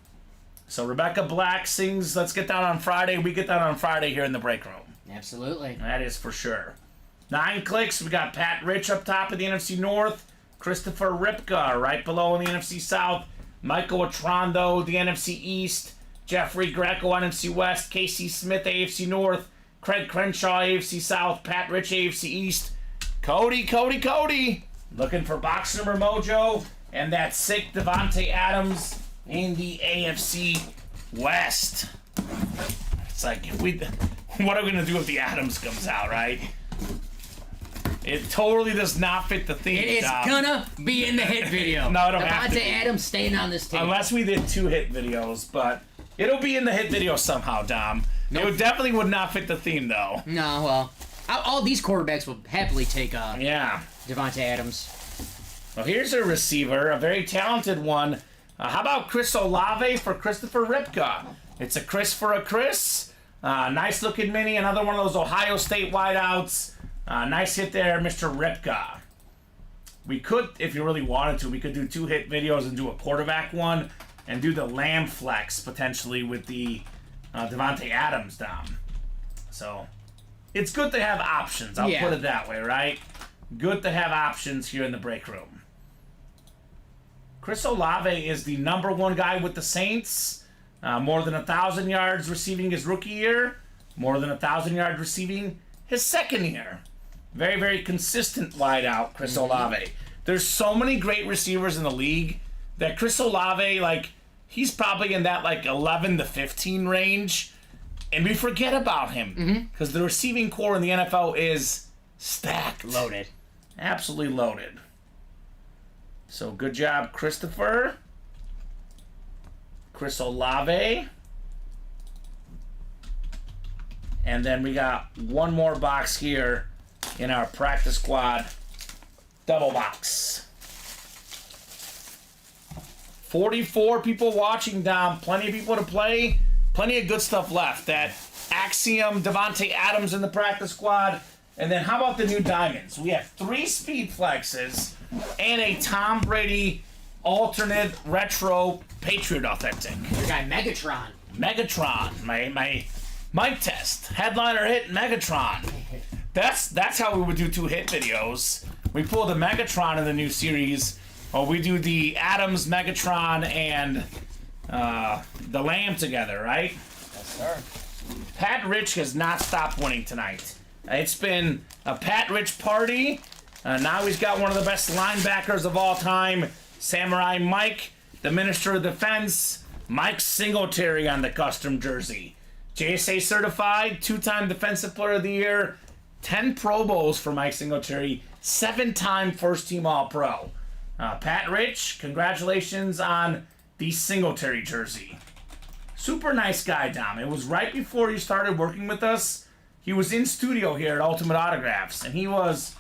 So Rebecca Black sings Let's Get Down on Friday. We get down on Friday here in the break room. Absolutely. That is for sure. 9 clicks. We got Pat Rich up top of the NFC North. Christopher Ripka right below in the NFC South. Michael Atrando, the NFC East. Jeffrey Greco, NFC West. Casey Smith, AFC North. Craig Crenshaw, AFC South. Pat Rich, AFC East. Cody. Looking for box number mojo. And that sick Devontae Adams in the AFC West. It's like, what are we going to do if the Adams comes out, right? It totally does not fit the theme. It is gonna be in the hit video. No, it don't have to be. Devontae Adams staying on this team. Unless we did 2 hit videos, but it'll be in the hit video somehow, Dom. Nope. It definitely would not fit the theme, though. No, well, all these quarterbacks will happily take Devontae Adams. Well, here's a receiver, a very talented one. How about Chris Olave for Christopher Ripka? It's a Chris for a Chris. Nice looking mini, another one of those Ohio State wideouts. Nice hit there, Mr. Ripka. We could, if you really wanted to, we could do 2 hit videos and do a quarterback one and do the Lamb Flex potentially with the Devontae Adams, Dom. So, it's good to have options. I'll put it that way, right? Good to have options here in the break room. Chris Olave is the #1 guy with the Saints. More than 1,000 yards receiving his rookie year. More than 1,000 yards receiving his second year. Very, very consistent wideout, Chris Olave. There's so many great receivers in the league that Chris Olave, he's probably in that 11 to 15 range. And we forget about him. Because the receiving core in the NFL is stacked. Loaded. Absolutely loaded. So good job, Christopher. Chris Olave. And then we got one more box here in our practice squad double box. 44 people watching, Dom. Plenty of people to play. Plenty of good stuff left. That Axiom, Devontae Adams in the practice squad. And then how about the new diamonds? We have 3 speed flexes and a Tom Brady alternate retro Patriot authentic. Your guy Megatron. Megatron, my mic test. Headliner hit Megatron. That's how we would do 2 hit videos. We pull the Megatron in the new series, or we do the Adams, Megatron, and the Lamb together, right? Yes, sir. Pat Rich has not stopped winning tonight. It's been a Pat Rich party. Now he's got one of the best linebackers of all time, Samurai Mike, the Minister of Defense, Mike Singletary on the custom jersey. JSA certified, 2-time Defensive Player of the Year, 10 Pro Bowls for Mike Singletary, 7-time First Team All-Pro. Pat Rich, congratulations on the Singletary jersey. Super nice guy, Dom. It was right before he started working with us. He was in studio here at Ultimate Autographs, and he was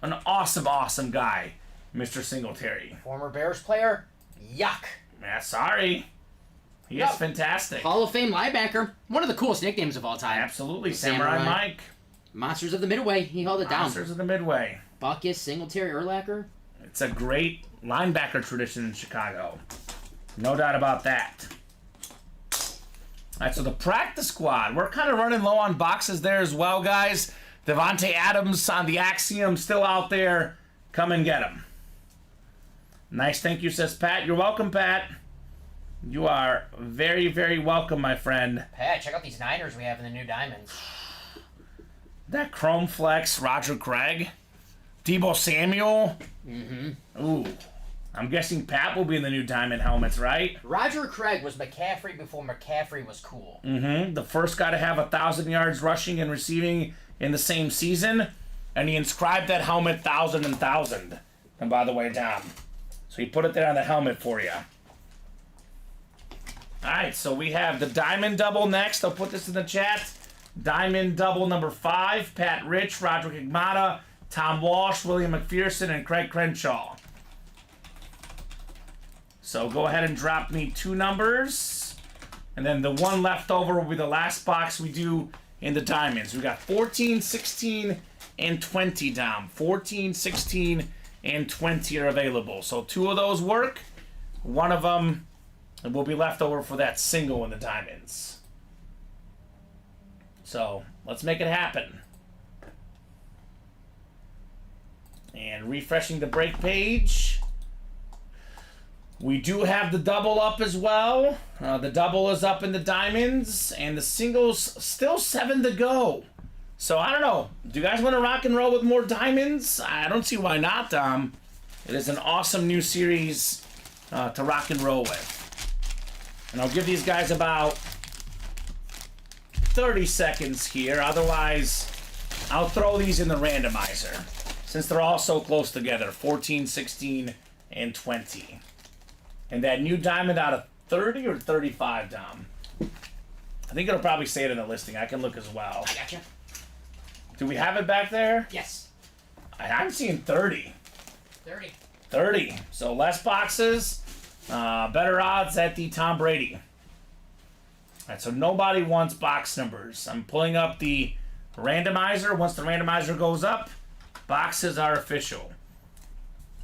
an awesome, awesome guy, Mr. Singletary. Former Bears player. Yuck. Yeah, sorry. He is fantastic. Hall of Fame linebacker. One of the coolest nicknames of all time. Absolutely. Samurai Mike. Monsters of the Midway. He held it down. Monsters of the Midway. Buckus, Singletary, Urlacher. It's a great linebacker tradition in Chicago. No doubt about that. All right, so the practice squad. We're kind of running low on boxes there as well, guys. Devontae Adams on the Axiom still out there. Come and get him. Nice, thank you, says Pat. You're welcome, Pat. You are very, very welcome, my friend. Pat, check out these Niners we have in the new diamonds. That Chrome Flex, Roger Craig, Debo Samuel. Ooh. I'm guessing Pat will be in the new diamond helmets, right? Roger Craig was McCaffrey before McCaffrey was cool. The first guy to have 1,000 yards rushing and receiving in the same season. And he inscribed that helmet 1,000 and 1,000. And by the way, Dom. So he put it there on the helmet for you. Alright, so we have the Diamond Double next. I'll put this in the chat. Diamond Double number 5. Pat Rich, Roderick Igmata, Tom Walsh, William McPherson, and Craig Crenshaw. So go ahead and drop me 2 numbers. And then the one left over will be the last box we do in the diamonds. We got 14, 16, and 20, Dom. 14, 16, and 20 are available. So 2 of those work. One of them will be left over for that single in the diamonds. So let's make it happen. And refreshing the break page. We do have the double up as well. The double is up in the diamonds, and the singles still 7 to go. So I don't know. Do you guys want to rock and roll with more diamonds? I don't see why not, Dom. It is an awesome new series to rock and roll with. And I'll give these guys about 30 seconds here. Otherwise, I'll throw these in the randomizer since they're all so close together. 14, 16, and 20. And that new diamond out of 30 or 35, Dom? I think it'll probably say it in the listing. I can look as well. I gotcha. Do we have it back there? Yes. I'm seeing 30. 30. 30. So less boxes, better odds at the Tom Brady. All right, so nobody wants box numbers. I'm pulling up the randomizer. Once the randomizer goes up, boxes are official.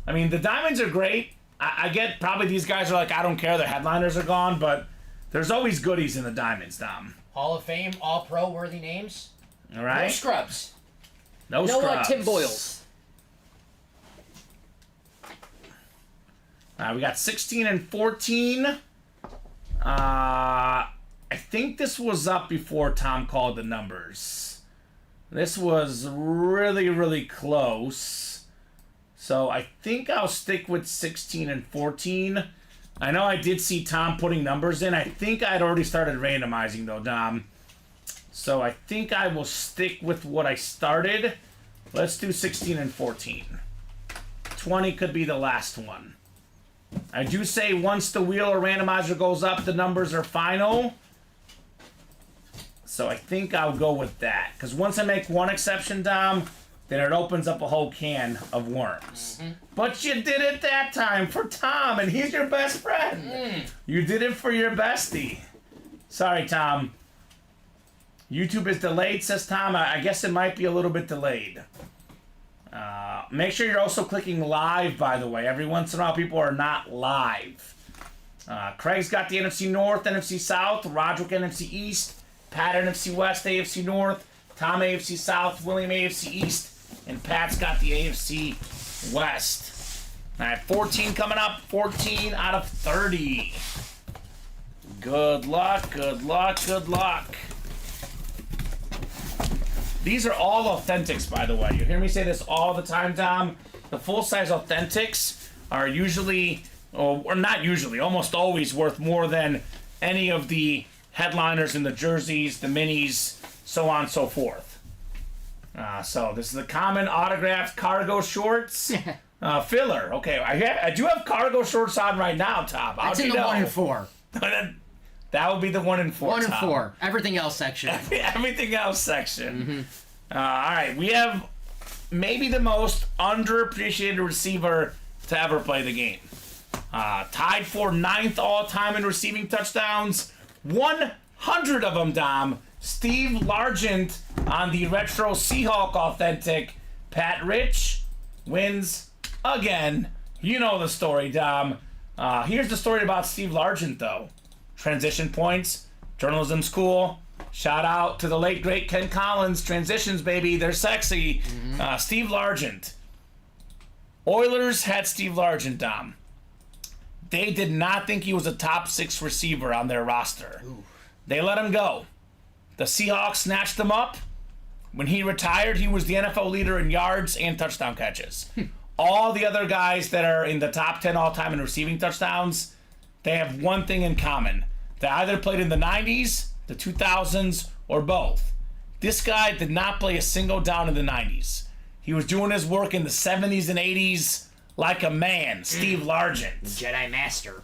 I mean, the diamonds are great. I get probably these guys are like, I don't care, the headliners are gone, but there's always goodies in the diamonds, Dom. Hall of Fame, all pro worthy names. All right? No scrubs. No No scrubs. Tim Boyles. All right, we got 16 and 14. I think this was up before Tom called the numbers. This was really, really close. So I think I'll stick with 16 and 14. I know I did see Tom putting numbers in. I think I'd already started randomizing, though, Dom. So I think I will stick with what I started. Let's do 16 and 14. 20 could be the last one. I do say once the wheel or randomizer goes up, the numbers are final. So I think I'll go with that. Because once I make one exception, Dom, then it opens up a whole can of worms. But you did it that time for Tom, and he's your best friend. You did it for your bestie. Sorry, Tom. YouTube is delayed, says Tom. I guess it might be a little bit delayed. Make sure you're also clicking live, by the way. Every once in a while, people are not live. Craig's got the NFC North, NFC South, Roderick NFC East, Pat NFC West, AFC North, Tom AFC South, William AFC East, and Pat's got the AFC West. All right, 14 coming up, 14 out of 30. Good luck, good luck, good luck. These are all authentics, by the way. You hear me say this all the time, Tom. The full-size authentics are usually, or not usually, almost always worth more than any of the headliners in the jerseys, the minis, so on and so forth. So this is the Kamen autographed cargo shorts. Filler. Okay, I do have cargo shorts on right now, Tom. That's in the 1 and 4. That would be the 1 and 4. 1 and Tom. 4. Everything else section. Everything else section. All right, we have maybe the most underappreciated receiver to ever play the game. Tied for 9th all-time in receiving touchdowns. 100 of them, Dom. Steve Largent on the retro Seahawk authentic. Pat Rich wins again. You know the story, Dom. Here's the story about Steve Largent, though. Transition points, journalism school. Shout out to the late, great Ken Collins. Transitions, baby. They're sexy. Steve Largent. Oilers had Steve Largent, Dom. They did not think he was a top 6 receiver on their roster. They let him go. The Seahawks snatched him up. When he retired, he was the NFL leader in yards and touchdown catches. All the other guys that are in the top 10 all-time in receiving touchdowns, they have one thing in common. They either played in the 90s, the 2000s, or both. This guy did not play a single down in the 90s. He was doing his work in the 70s and 80s like a man. Steve Largent. Jedi Master.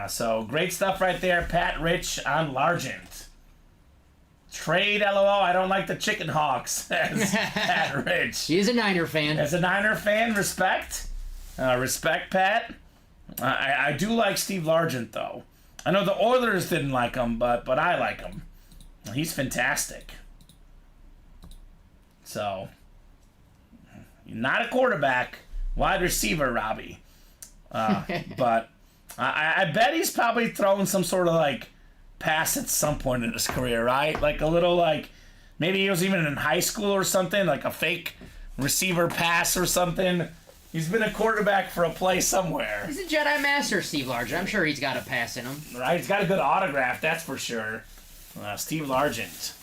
So great stuff right there. Pat Rich on Largent. Trade, LOL. I don't like the Chicken Hawks, says Pat Rich. He's a Niner fan. As a Niner fan, respect. Respect, Pat. I do like Steve Largent, though. I know the Oilers didn't like him, but I like him. He's fantastic. So, not a quarterback, wide receiver, Robbie. But I bet he's probably throwing some sort of, like, pass at some point in his career, right? Like a little, like, maybe he was even in high school or something, like a fake receiver pass or something. He's been a quarterback for a play somewhere. He's a Jedi Master, Steve Largent. I'm sure he's got a pass in him. Right? He's got a good autograph, that's for sure. Steve Largent.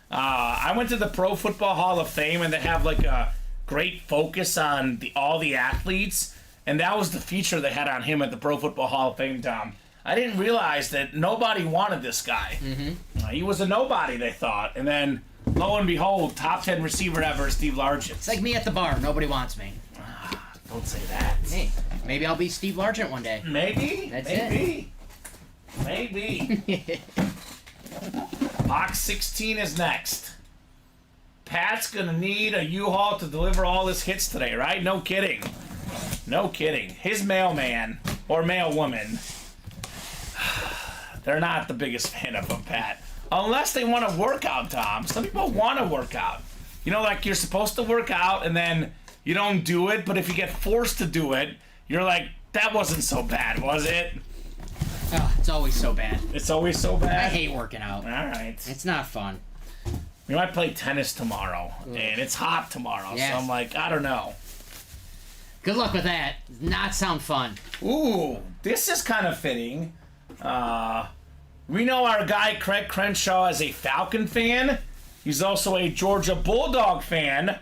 I went to the Pro Football Hall of Fame, and they have, like, a great focus on all the athletes, and that was the feature they had on him at the Pro Football Hall of Fame, Tom. I didn't realize that nobody wanted this guy. He was a nobody, they thought. And then, lo and behold, top 10 receiver ever, Steve Largent. It's like me at the bar. Nobody wants me. Don't say that. Hey, maybe I'll be Steve Largent one day. Maybe. That's maybe. Maybe. Box 16 is next. Pat's going to need a U-Haul to deliver all his hits today, right? No kidding. No kidding. His mailman, or mailwoman, they're not the biggest fan of him, Pat. Unless they want to work out, Tom. Some people want to work out. You know, like you're supposed to work out and then you don't do it, but if you get forced to do it, you're like, that wasn't so bad, was it? Oh, it's always so bad. It's always so bad? I hate working out. All right. It's not fun. We might play tennis tomorrow, and it's hot tomorrow, Yes. so I'm like, I don't know. Good luck with that. Does not sound fun. Ooh, this is kind of fitting. We know our guy Craig Crenshaw is a Falcon fan. He's also a Georgia Bulldog fan.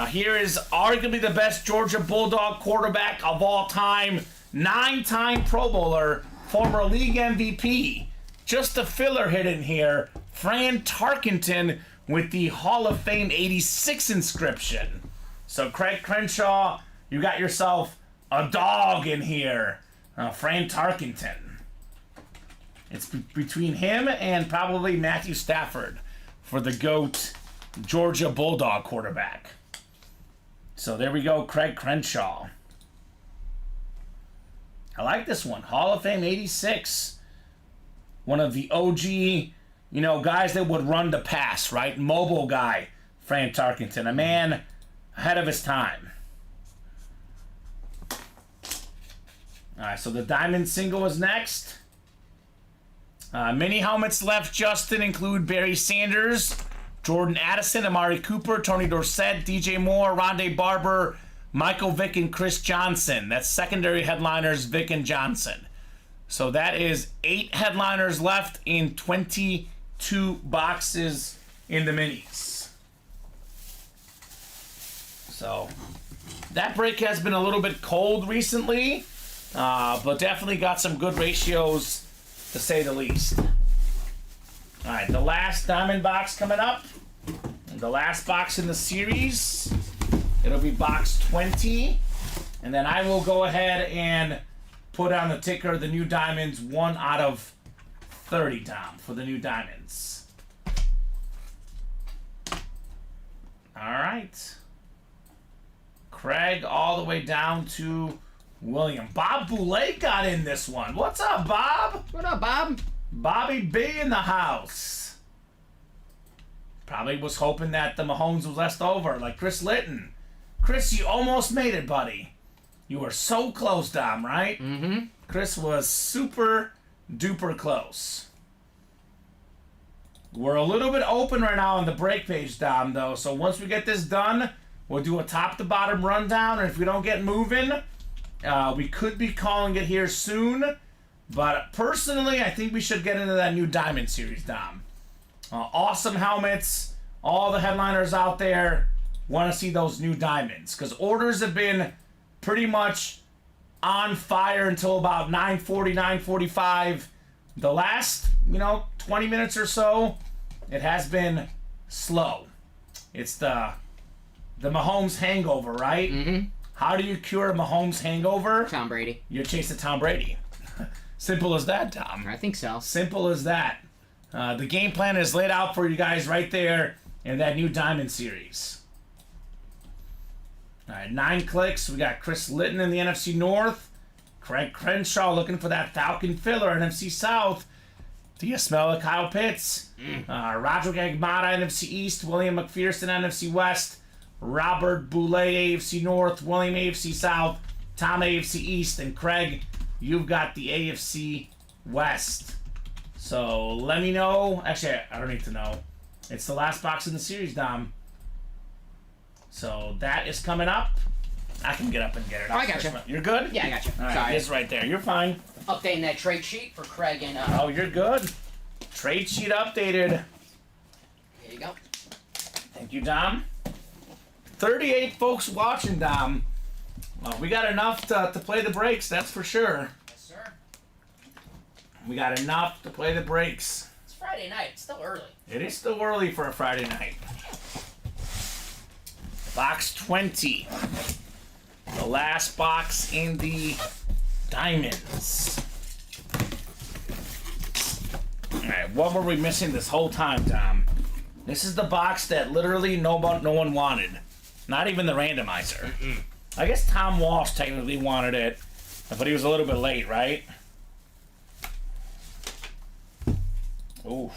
Here is arguably the best Georgia Bulldog quarterback of all time, 9-time Pro Bowler, former league MVP. Just a filler hit in here Fran Tarkenton with the Hall of Fame 86 inscription. So Craig Crenshaw, you got yourself a dog in here. Fran Tarkenton. It's between him and probably Matthew Stafford for the GOAT Georgia Bulldog quarterback. So there we go, Craig Crenshaw. I like this one. Hall of Fame 86. One of the OG, guys that would run the pass, right? Mobile guy, Fran Tarkenton. A man ahead of his time. All right, so the Diamond single is next. Mini helmets left, Justin, include Barry Sanders, Jordan Addison, Amari Cooper, Tony Dorsett, DJ Moore, Rondé Barber, Michael Vick, and Chris Johnson. That's secondary headliners, Vick and Johnson. So that is 8 headliners left in 22 boxes in the minis. So that break has been a little bit cold recently, but definitely got some good ratios, to say the least. All right, the last diamond box coming up. The last box in the series. It'll be box 20. And then I will go ahead and put on the ticker the new diamonds, 1 out of 30, Dom, for the new diamonds. All right. Craig all the way down to William. Bob Boulay got in this one. What's up, Bob? What up, Bob? Bobby B in the house. Probably was hoping that the Mahomes was left over, like Chris Litton. Chris, you almost made it, buddy. You were so close, Dom, right? Mm-hmm. Chris was super duper close. We're a little bit open right now on the break page, Dom, though. So once we get this done, we'll do a top to bottom rundown. And if we don't get moving, we could be calling it here soon. But personally, I think we should get into that new Diamond Series, Dom. Awesome helmets. All the headliners out there want to see those new diamonds. Because orders have been pretty much on fire until about 9:40, 9:45. The last, 20 minutes or so, it has been slow. It's the Mahomes hangover, right? Mm-hmm. How do you cure a Mahomes hangover? Tom Brady. You chase a Tom Brady. Simple as that, Tom. I think so. Simple as that. The game plan is laid out for you guys right there in that new Diamond Series. All right, 9 clicks. We got Chris Litton in the NFC North. Craig Crenshaw looking for that Falcon filler, NFC South. Do you smell it, Kyle Pitts? Roderick Agmada, NFC East. William McPherson, NFC West. Robert Boulay, AFC North. William, AFC South. Tom, AFC East. And Craig, you've got the AFC West. So let me know. Actually, I don't need to know. It's the last box in the series, Dom. So that is coming up. I can get up and get it. I got you. You're good? Yeah, I got you. All right, Sorry. it's right there. You're fine. Updating that trade sheet for Craig and Oh, you're good. Trade sheet updated. There you go. Thank you, Dom. 38 folks watching, Dom. Well, we got enough to play the breaks, that's for sure. Yes, sir. We got enough to play the breaks. It's Friday night. It's still early. It is still early for a Friday night. Box 20. The last box in the diamonds. Alright, what were we missing this whole time, Tom? This is the box that literally no one wanted. Not even the randomizer. I guess Tom Walsh technically wanted it, but he was a little bit late, right? Ooh.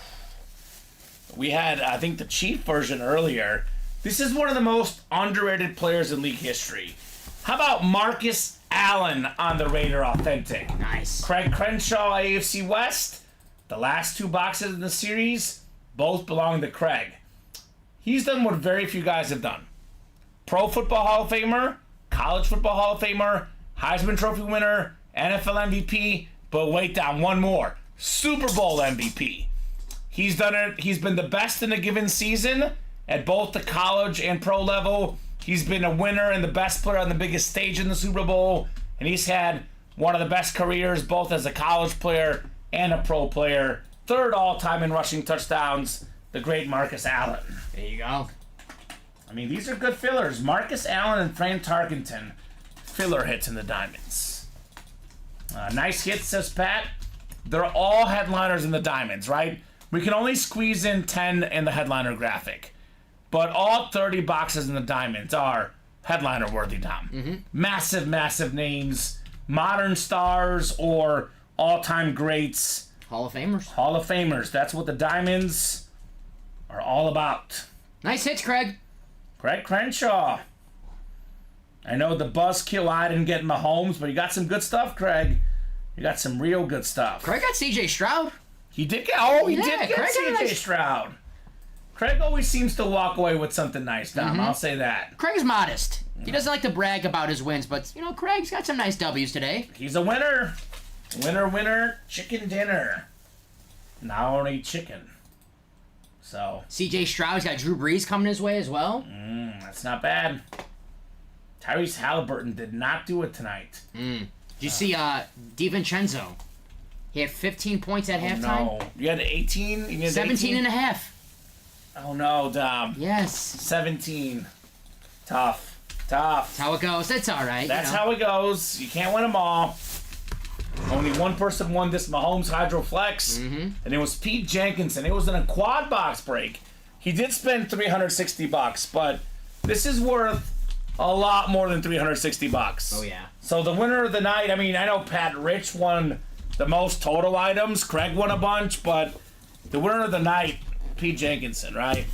We had, I think, the Chief version earlier. This is one of the most underrated players in league history. How about Marcus Allen on the Raider Authentic? Nice. Craig Crenshaw, AFC West. The last 2 boxes in the series, both belong to Craig. He's done what very few guys have done. Pro Football Hall of Famer, College Football Hall of Famer, Heisman Trophy winner, NFL MVP, but wait down, one more. Super Bowl MVP. He's done it. He's been the best in a given season at both the college and pro level. He's been a winner and the best player on the biggest stage in the Super Bowl. And he's had one of the best careers both as a college player and a pro player. third all-time in rushing touchdowns, the great Marcus Allen. There you go. I mean, these are good fillers. Marcus Allen and Fran Tarkenton, filler hits in the Diamonds. Nice hits, says Pat. They're all headliners in the Diamonds, right? We can only squeeze in 10 in the headliner graphic. But all 30 boxes in the Diamonds are headliner-worthy, Dom. Massive, massive names. Modern stars or all-time greats. Hall of Famers. Hall of Famers. That's what the Diamonds are all about. Nice hits, Craig. Greg Crenshaw. I know the buzzkill I didn't get Mahomes, but you got some good stuff, Craig. You got some real good stuff. Craig got C.J. Stroud. He did get. Oh, he Yeah, did get Craig got a C.J. nice- Stroud. Craig always seems to walk away with something nice, Dom. I'll say that. Craig's modest. He doesn't like to brag about his wins, but, you know, Craig's got some nice W's today. He's a winner. Winner, winner, chicken dinner. Now only chicken. So, C.J. Stroud's got Drew Brees coming his way as well. that's not bad. Tyrese Halliburton did not do it tonight. Did you see DiVincenzo? He had 15 points at halftime. No. You had 18? You had 17 18? and a half. Oh, no, Dom. Yes. 17. Tough. That's how it goes. That's all right. That's how it goes. You can't win them all. Only one person won this Mahomes Hydro Flex, and it was Pete Jenkinson. It was in a quad box break. He did spend $360, but this is worth a lot more than $360. Oh, yeah. So the winner of the night, I mean, I know Pat Rich won the most total items. Craig won a bunch, but the winner of the night, Pete Jenkinson, right?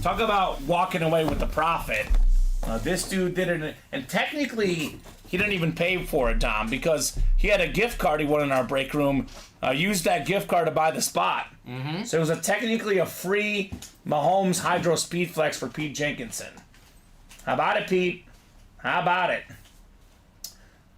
Talk about walking away with the profit. This dude did it, and technically, he didn't even pay for it, Dom, because he had a gift card he won in our break room. Used that gift card to buy the spot. So it was technically a free Mahomes Hydro Speed Flex for Pete Jenkinson. How about it, Pete? How about it?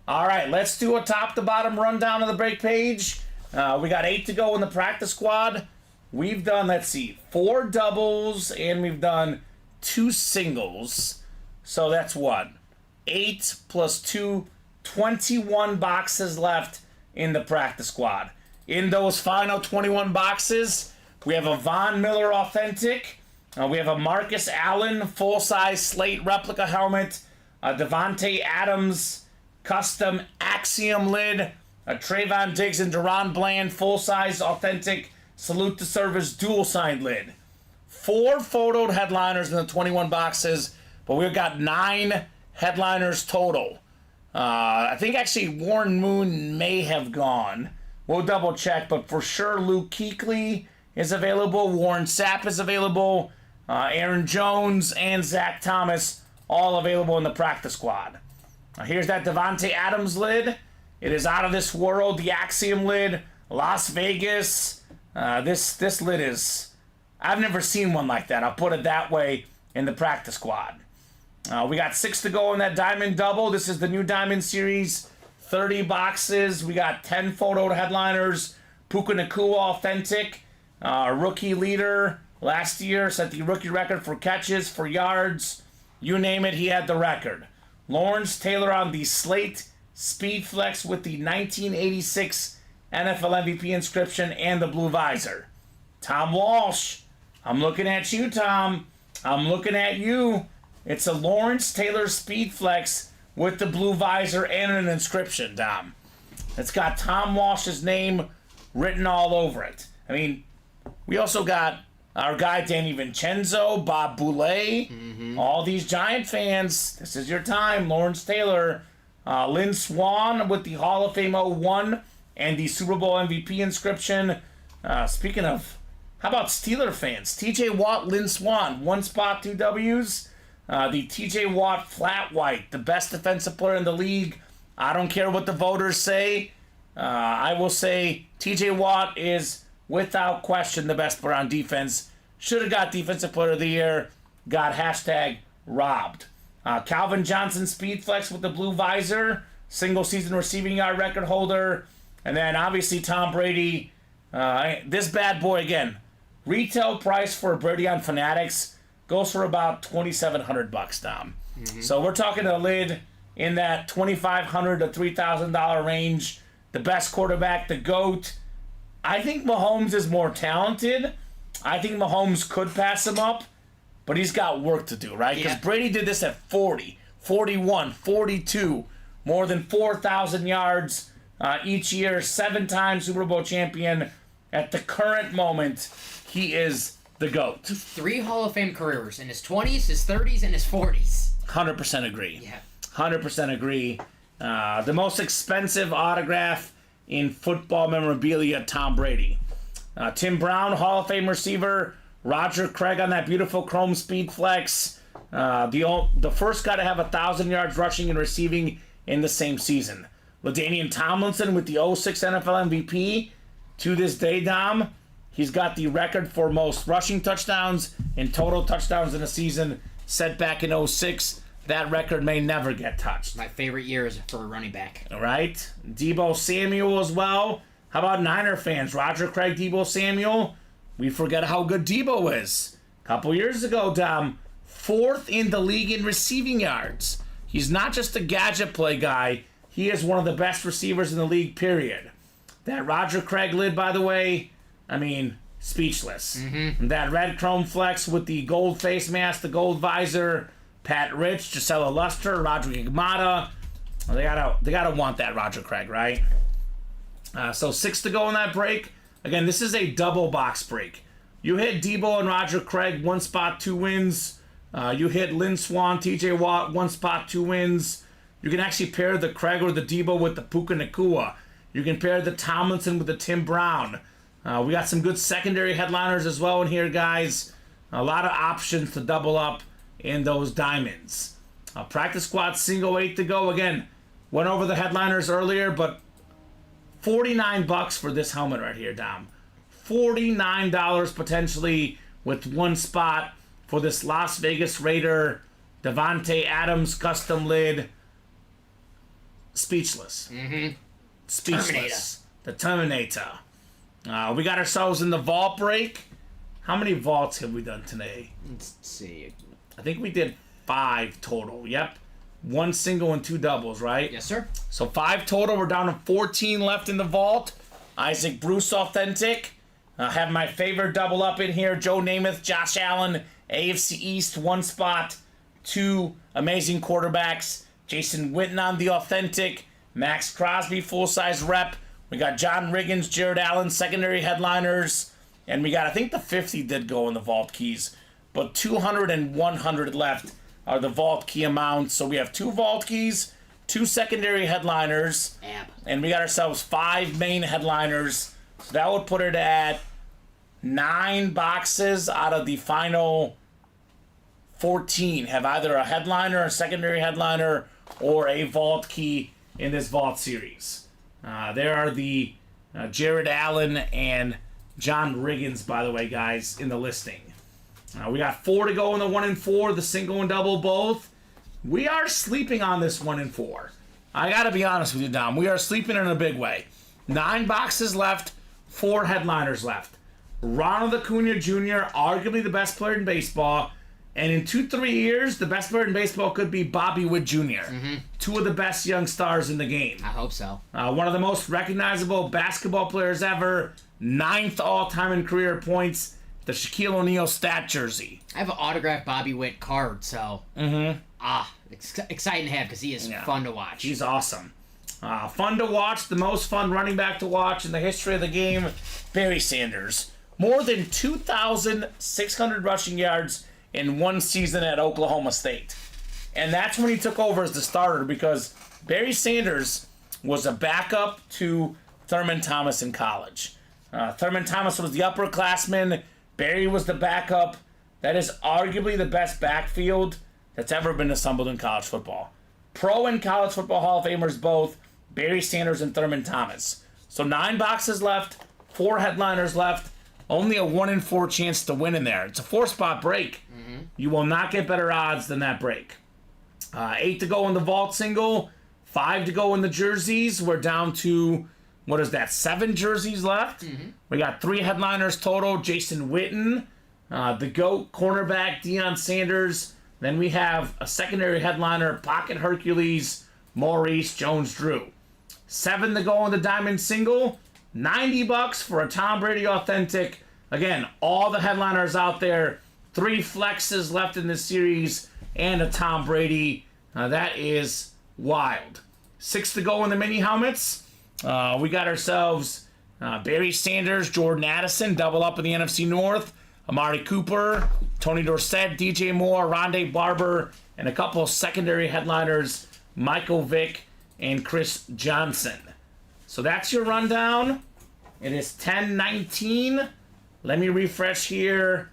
All right, let's do a top-to-bottom rundown of the break page. We got 8 to go in the practice squad. We've done, let's see, 4 doubles, and we've done 2 singles. So that's what? 8 plus 2, 21 boxes left in the practice squad. In those final 21 boxes, we have a Von Miller Authentic. We have a Marcus Allen full-size slate replica helmet. A Devontae Adams custom Axiom lid. A Trayvon Diggs and Deron Bland full-size authentic Salute to Service dual-signed lid. 4 photoed headliners in the 21 boxes, but we've got 9 headliners total. I think actually Warren Moon may have gone. We'll double check, but for sure Luke Kuechly is available. Warren Sapp is available. Aaron Jones and Zach Thomas all available in the practice squad. Here's that Devontae Adams lid. It is out of this world. The Axiom lid. Las Vegas. This lid is... I've never seen one like that. I'll put it that way in the practice squad. We got 6 to go in that Diamond Double. This is the new Diamond Series. 30 boxes. We got 10 photo headliners. Puka Nacua Authentic. Rookie leader. Last year set the rookie record for catches, for yards. You name it, he had the record. Lawrence Taylor on the Slate Speed Flex with the 1986 NFL MVP inscription and the blue visor. Tom Walsh. I'm looking at you, Tom. I'm looking at you. It's a Lawrence Taylor Speed Flex with the blue visor and an inscription, Dom. It's got Tom Walsh's name written all over it. I mean, we also got our guy Danny Vincenzo, Bob Boulay, all these Giant fans. This is your time. Lawrence Taylor, Lynn Swann with the Hall of Fame 01 and the Super Bowl MVP inscription. Speaking of, how about Steeler fans? TJ Watt, Lynn Swann, 1 spot, 2 W's. The TJ Watt flat white, the best defensive player in the league. I don't care what the voters say. I will say TJ Watt is without question the best player on defense. Should have got Defensive Player of the Year. Got hashtag robbed. Calvin Johnson Speed Flex with the blue visor. Single season receiving yard record holder. And then obviously Tom Brady. This bad boy again. Retail price for Brady on Fanatics goes for about $2,700, Dom. So we're talking a lid in that $2,500 to $3,000 range. The best quarterback, the GOAT. I think Mahomes is more talented. I think Mahomes could pass him up, but he's got work to do, right? Because Brady did this at 40, 41, 42, more than 4,000 yards each year, 7-time Super Bowl champion. At the current moment, he is the GOAT. 3 Hall of Fame careers in his 20s, his 30s, and his 40s. 100% agree. Yeah. 100% agree. The most expensive autograph in football memorabilia, Tom Brady. Tim Brown, Hall of Fame receiver. Roger Craig on that beautiful chrome speed flex. The first guy to have 1,000 yards rushing and receiving in the same season. LaDainian Tomlinson with the 06 NFL MVP. To this day, Dom, he's got the record for most rushing touchdowns and total touchdowns in a season set back in 06. That record may never get touched. My favorite years for a running back. All right. Deebo Samuel as well. How about Niner fans? Roger Craig, Deebo Samuel. We forget how good Deebo is. A couple years ago, Dom, 4th in the league in receiving yards. He's not just a gadget play guy. He is one of the best receivers in the league, period. That Roger Craig lid, by the way, I mean, speechless. That red chrome flex with the gold face mask, the gold visor, Pat Rich, Gisela Luster, Roderick Igmata. They gotta want that Roger Craig, right? So 6 to go in that break. Again, this is a double box break. You hit Deebo and Roger Craig, 1 spot, 2 wins. You hit Lynn Swan, TJ Watt, 1 spot, 2 wins. You can actually pair the Craig or the Deebo with the Puka Nacua. You can pair the Tomlinson with the Tim Brown. We got some good secondary headliners as well in here, guys. A lot of options to double up in those diamonds. Practice squad single 8 to go. Again, went over the headliners earlier, but $49 for this helmet right here, Dom. $49 potentially with 1 spot for this Las Vegas Raider Devontae Adams custom lid. Speechless. Speechless. The Terminator. We got ourselves in the vault break. How many vaults have we done today? Let's see. I think we did 5 total. Yep. 1 single and 2 doubles, right? Yes, sir. So 5 total. We're down to 14 left in the vault. Isaac Bruce authentic. I have my favorite double up in here. Joe Namath, Josh Allen, AFC East, 1 spot. 2 amazing quarterbacks. Jason Witten on the authentic. Max Crosby, full-size rep. We got John Riggins, Jared Allen, secondary headliners. And we got, I think the 50 did go in the vault keys. But 200 and 100 left are the vault key amounts. So we have 2 vault keys, 2 secondary headliners. And we got ourselves 5 main headliners. So that would put it at 9 boxes out of the final 14 have either a headliner, a secondary headliner, or a vault key in this vault series. There are the Jared Allen and John Riggins, by the way, guys, in the listing. We got 4 to go in the 1 and 4, the single and double both. We are sleeping on this 1 and 4. I gotta be honest with you, Dom. We are sleeping in a big way. 9 boxes left, 4 headliners left. Ronald Acuna Jr., arguably the best player in baseball. And in 2-3 years, the best player in baseball could be Bobby Witt Jr. 2 of the best young stars in the game. I hope so. One of the most recognizable basketball players ever. 9th all-time in career points. The Shaquille O'Neal stat jersey. I have an autographed Bobby Witt card, so... exciting to have because he is fun to watch. He's awesome. Fun to watch. The most fun running back to watch in the history of the game. Barry Sanders. More than 2,600 rushing yards in 1 season at Oklahoma State. And that's when he took over as the starter because Barry Sanders was a backup to Thurman Thomas in college. Thurman Thomas was the upperclassman. Barry was the backup. That is arguably the best backfield that's ever been assembled in college football. Pro and college football Hall of Famers both, Barry Sanders and Thurman Thomas. So 9 boxes left, 4 headliners left, only a 1 in 4 chance to win in there. It's a 4-spot break. You will not get better odds than that break. 8 to go in the vault single, 5 to go in the jerseys. We're down to, 7 jerseys left? We got 3 headliners total. Jason Witten, the GOAT cornerback, Deion Sanders. Then we have a secondary headliner, Pocket Hercules, Maurice Jones-Drew. 7 to go in the diamond single. $90 for a Tom Brady Authentic. Again, all the headliners out there. 3 flexes left in this series and a Tom Brady. That is wild. 6 to go in the mini helmets. We got ourselves Barry Sanders, Jordan Addison, double up in the NFC North. Amari Cooper, Tony Dorsett, DJ Moore, Rondé Barber, and a couple of secondary headliners, Michael Vick and Chris Johnson. So that's your rundown. It is 10:19. Let me refresh here.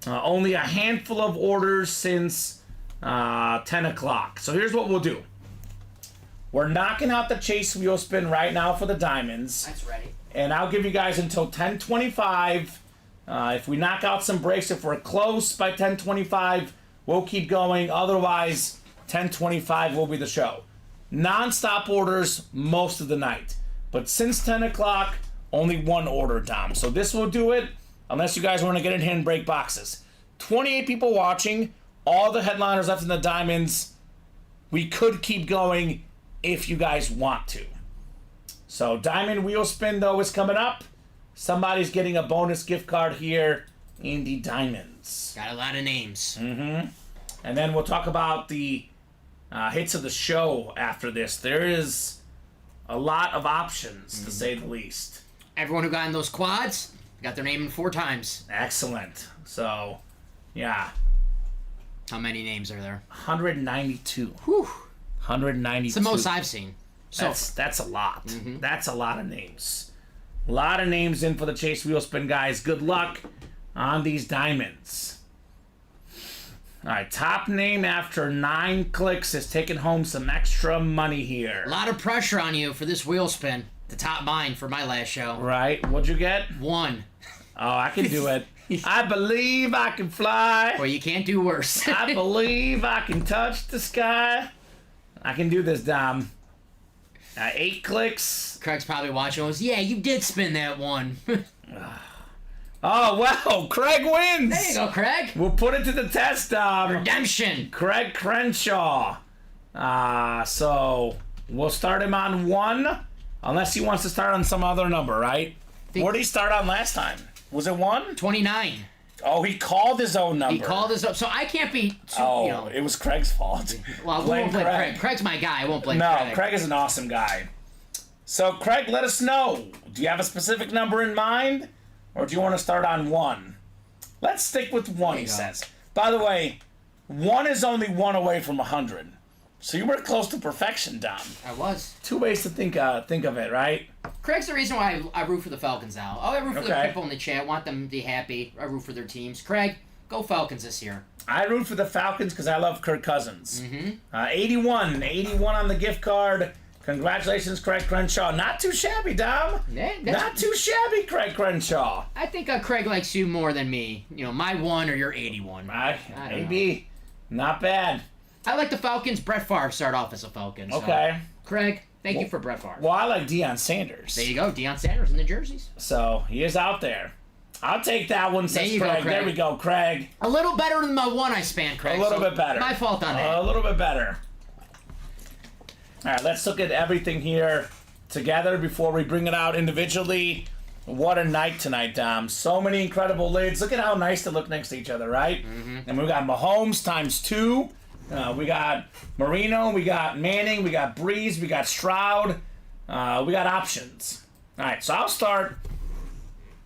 Only a handful of orders since 10 o'clock. So here's what we'll do. We're knocking out the chase wheel spin right now for the diamonds. That's ready. And I'll give you guys until 10:25. If we knock out some breaks, if we're close by 10:25, we'll keep going. Otherwise, 10:25 will be the show. Non-stop orders most of the night. But since 10 o'clock, only one order, Dom. So this will do it, unless you guys want to get in here and break boxes. 28 people watching, all the headliners left in the diamonds. We could keep going if you guys want to. So diamond wheel spin, though, is coming up. Somebody's getting a bonus gift card here in the diamonds. Got a lot of names. And then we'll talk about the hits of the show after this. There is a lot of options, to say the least. Everyone who got in those quads got their name in 4 times. Excellent. So, yeah. How many names are there? 192. Whew. 192. It's the most I've seen. So That's a lot. That's a lot of names. A lot of names in for the Chase Wheel Spin, guys. Good luck on these diamonds. All right, top name after 9 clicks is taking home some extra money here. a lot of pressure on you for this wheel spin. The top mine for my last show. Right, what'd you get? 1. Oh, I can do it. I believe I can fly. Well, you can't do worse. I believe I can touch the sky. I can do this, Dom. 8 clicks. Craig's probably watching and goes, yeah, you did spin that 1. Oh, wow. Craig wins. There you go, Craig. We'll put it to the test, Dom. Redemption. Craig Crenshaw. So we'll start him on 1, unless he wants to start on some other number, right? What did he start on last time? Was it 1? 29. Oh, he called his own number. He called us up. So I can't be too, Oh, it was Craig's fault. Well, we Blame won't blame Craig. Craig. Craig's my guy. I won't blame No, Craig. Craig is an awesome guy. So, Craig, let us know. Do you have a specific number in mind? Or do you want to start on 1? Let's stick with 1, he go. says. By the way, 1 is only 1 away from 100. So you were close to perfection, Dom. I was. 2 ways to think of it, right? Craig's the reason why I root for the Falcons now. I root for the Okay. people in the chat. Want them to be happy. I root for their teams. Craig, go Falcons this year. I root for the Falcons because I love Kirk Cousins. 81 on the gift card. Congratulations, Craig Crenshaw. Not too shabby, Dom. Yeah, Not too shabby, Craig Crenshaw. I think Craig likes you more than me. You know, my 1 or your 81. I don't Maybe. Not bad. I like the Falcons. Brett Favre started off as a Falcon. So. Okay. Craig, thank you for Brett Favre. Well, I like Deion Sanders. There you go. Deion Sanders in the jerseys. So, he is out there. I'll take that one, says you go, Craig. Craig. There we go, Craig. A little better than my 1 I spanned, Craig. A little so bit better. My fault on that. A little bit better. All right, let's look at everything here together before we bring it out individually. What a night tonight, Dom. So many incredible lids. Look at how nice they look next to each other, right? And we got Mahomes times 2. We got Marino. We got Manning. We got Breeze. We got Stroud. We got options. All right, so I'll start.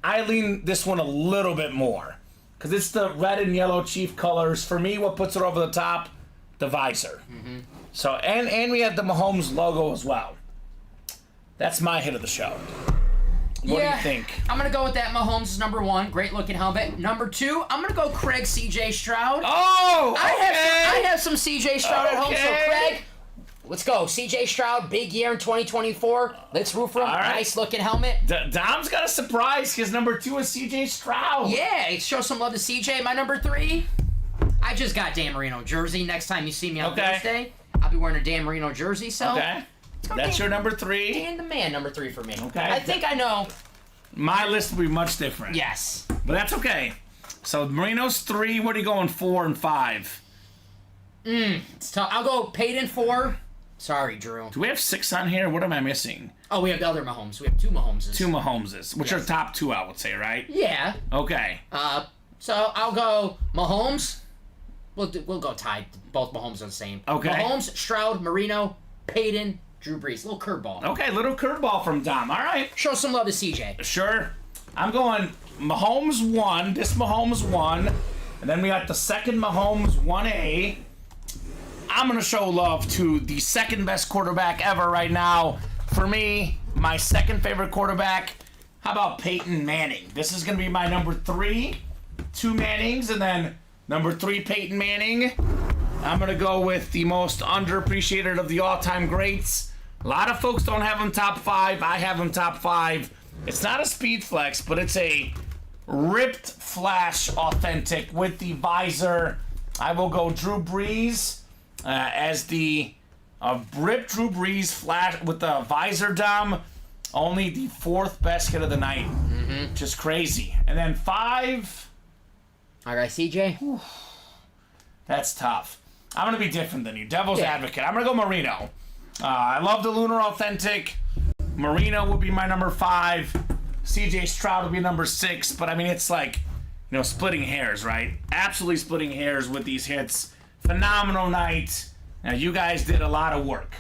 I lean this one a little bit more because it's the red and yellow Chief colors. For me, what puts it over the top? The visor. So, and we have the Mahomes logo as well. That's my hit of the show. What do you think? I'm going to go with that. Mahomes is number 1. Great looking helmet. Number 2, I'm going to go Craig CJ Stroud. Oh, okay. I have some CJ Stroud at home, so Okay. Craig, let's go. CJ Stroud, big year in 2024. Let's root for him. All right. Nice looking helmet. Dom's got a surprise. His number 2 is CJ Stroud. Yeah, show some love to CJ. My number 3, I just got Dan Marino jersey. Next time you see me on Okay. Thursday, I'll be wearing a Dan Marino jersey. So Okay. go That's Dan- your number 3. Dan the man, number 3 for me. Okay. I think I know. My list will be much different. Yes. But that's okay. So Marino's 3. What are you going 4 and 5? It's tough. I'll go Peyton 4, Sorry, Drew. Do we have 6 on here? What am I missing? Oh, we have the other Mahomes. We have 2 Mahomeses. 2 Mahomeses, which Yes. are top 2, I would say, right? Yeah. Okay. So I'll go Mahomes. We'll go tied. Both Mahomes are the same. Okay. Mahomes, Stroud, Marino, Peyton, Drew Brees. Little curveball. Okay, little curveball from Dom. All right. Show some love to CJ. Sure. I'm going Mahomes 1. This Mahomes 1. And then we got the second Mahomes 1A. I'm going to show love to the second best quarterback ever right now. For me, my second favorite quarterback. How about Peyton Manning? This is going to be my number 3. 2 Mannings, and then number 3, Peyton Manning. I'm going to go with the most underappreciated of the all-time greats. A lot of folks don't have him top 5. I have him top 5. It's not a speed flex, but it's a ripped flash authentic with the visor. I will go Drew Brees as the ripped Drew Brees flash with the visor, Dom. Only the 4th best hit of the night. Just crazy. And then 5... All right, CJ. That's tough. I'm going to be different than you. Devil's advocate. I'm going to go Marino. I love the Lunar Authentic. Marino would be my number 5. CJ Stroud would be number 6. But, I mean, it's like, splitting hairs, right? Absolutely splitting hairs with these hits. Phenomenal night. Now, you guys did a lot of work.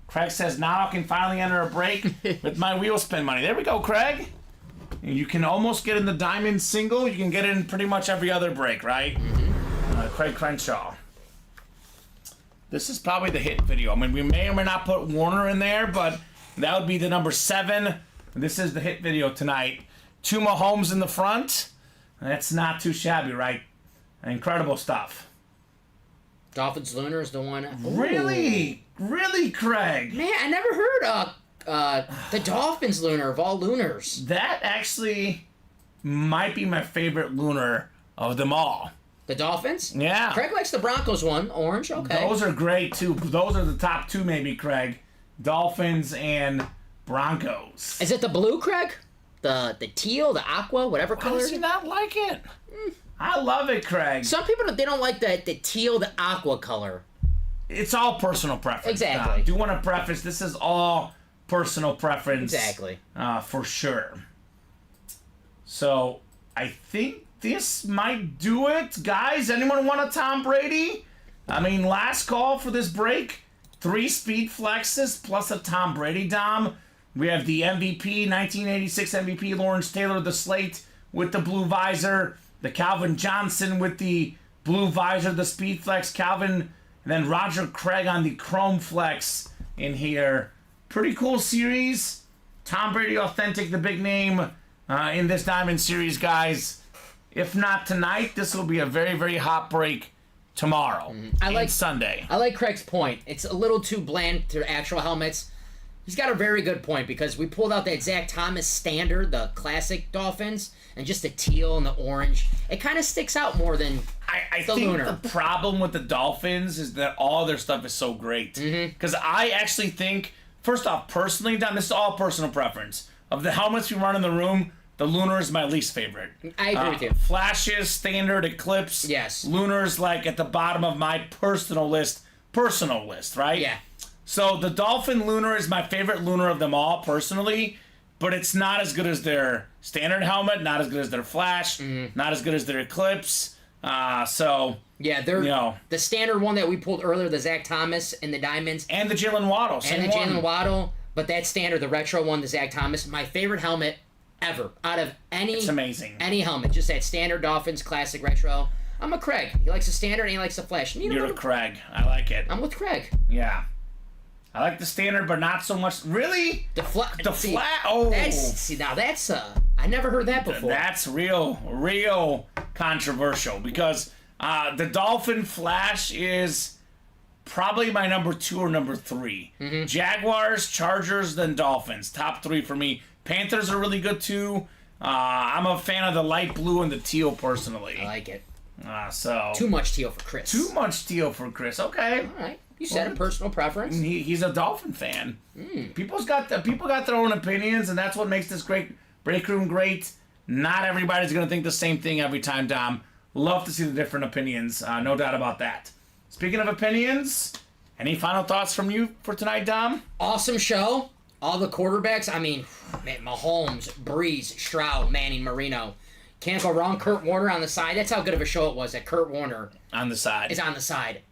Craig says, now I can finally enter a break with my wheel spin money. There we go, Craig. You can almost get in the diamond single. You can get in pretty much every other break, right? Craig Crenshaw. This is probably the hit video. I mean, we may or may not put Warner in there, but that would be the number 7. This is the hit video tonight. 2 Mahomes in the front. That's not too shabby, right? Incredible stuff. Dolphins Lunar is the one. Ooh. Really? Really, Craig? Man, I never heard the Dolphins Lunar of all Lunars. That actually might be my favorite Lunar of them all. The Dolphins? Yeah. Craig likes the Broncos one. Orange, okay. Those are great, too. Those are the top 2, maybe, Craig. Dolphins and Broncos. Is it the blue, Craig? The teal, the aqua, whatever Why color? does he not like it? I love it, Craig. Some people, they don't like the teal, the aqua color. It's all personal preference. Exactly. I do want to preface, this is all personal preference. Exactly. For sure. So, I think this might do it. Guys, anyone want a Tom Brady? I mean, last call for this break. 3 speed flexes plus a Tom Brady Dom. We have the MVP, 1986 MVP, Lawrence Taylor, the slate with the blue visor. The Calvin Johnson with the blue visor, the speed flex. Calvin, and then Roger Craig on the chrome flex in here. Pretty cool series. Tom Brady Authentic, the big name in this Diamond Series, guys. If not tonight, this will be a very, very hot break tomorrow. I like Sunday. I like Craig's point. It's a little too bland to actual helmets. He's got a very good point because we pulled out that Zach Thomas standard, the classic Dolphins, and just the teal and the orange. It kind of sticks out more than I the think Lunar. the problem with the Dolphins is that all their stuff is so great. Because I actually think, first off, personally, Don, this is all personal preference. Of the helmets we run in the room, the Lunar is my least favorite. I agree with you. Flashes, Standard, Eclipse. Yes. Lunar's like at the bottom of my personal list, right? Yeah. So the Dolphin Lunar is my favorite Lunar of them all, personally, but it's not as good as their Standard helmet, not as good as their Flash, not as good as their Eclipse. So Yeah, they're the standard one that we pulled earlier, the Zach Thomas and the Diamonds, and the Jalen Waddle, and the Jalen Waddle, but that standard, the retro one, the Zach Thomas, my favorite helmet ever out of any. It's amazing. Any helmet, just that standard Dolphins classic retro. I'm a Craig. He likes the standard and he likes the Flash. You're a Craig. I like it. I'm with Craig. Yeah. I like the Standard, but not so much. Really? The flat. Oh. Now that's I never heard that before. That's real controversial because the Dolphin Flash is probably my number 2 or number 3. Jaguars, Chargers, then Dolphins. Top 3 for me. Panthers are really good too. I'm a fan of the light blue and the teal personally. I like it. So Too much teal for Chris. Too much teal for Chris. Okay. All right. You said a personal preference. He's a Dolphin fan. People got their own opinions, and that's what makes this great break room great. Not everybody's gonna think the same thing every time, Dom. Love to see the different opinions. No doubt about that. Speaking of opinions, Any final thoughts from you for tonight, Dom? Awesome show. All the quarterbacks. I mean, man, Mahomes, Breeze, Stroud, Manning, Marino. Can't go wrong. Kurt Warner on the side. That's how good of a show it was that Kurt Warner On the side. is on the side.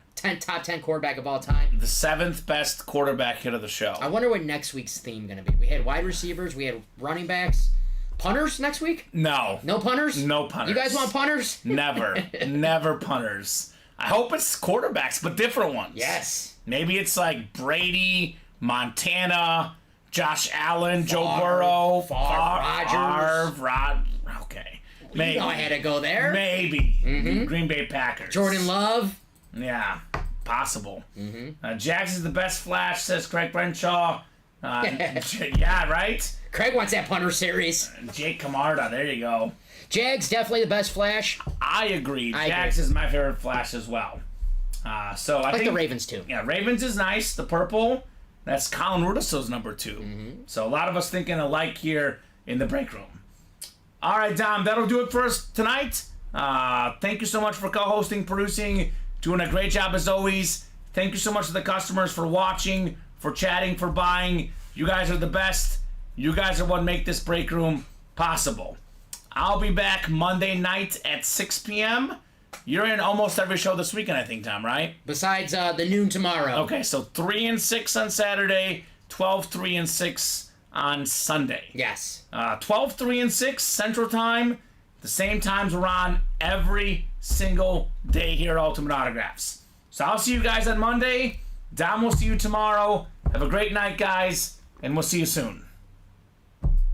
Top 10 quarterback of all time. The 7th best quarterback hit of the show. I wonder what next week's theme going to be. We had wide receivers. We had running backs. Punters next week? No. No punters? No punters. You guys want punters? Never. Never punters. I hope it's quarterbacks, but different ones. Yes. Maybe it's like Brady, Montana, Josh Allen, Joe Favre, Burrow, Rodgers. Okay. Maybe. You know I had to go there. Maybe. Green Bay Packers. Jordan Love. Yeah. Possible. Jags is the best flash, says Craig Brenshaw. Yeah, right? Craig wants that punter series. Jake Camarda, there you go. Jags, definitely the best flash. I agree. I Jags agree. is my favorite flash as well. So I like think the Ravens, too. Yeah, Ravens is nice. The purple, that's Colin Rudiso's number 2. So a lot of us thinking alike here in the break room. All right, Dom, that'll do it for us tonight. Thank you so much for co-hosting, producing, doing a great job as always. Thank you so much to the customers for watching, for chatting, for buying. You guys are the best. You guys are what make this break room possible. I'll be back Monday night at 6 p.m. You're in almost every show this weekend, I think, Tom, right? Besides the noon tomorrow. Okay, so 3 and 6 on Saturday, 12, 3 and 6 on Sunday. Yes. 12, 3 and 6 Central Time, the same times we're on every single day here at Ultimate Autographs. So I'll see you guys on Monday. Dom will see you tomorrow. Have a great night, guys, and we'll see you soon.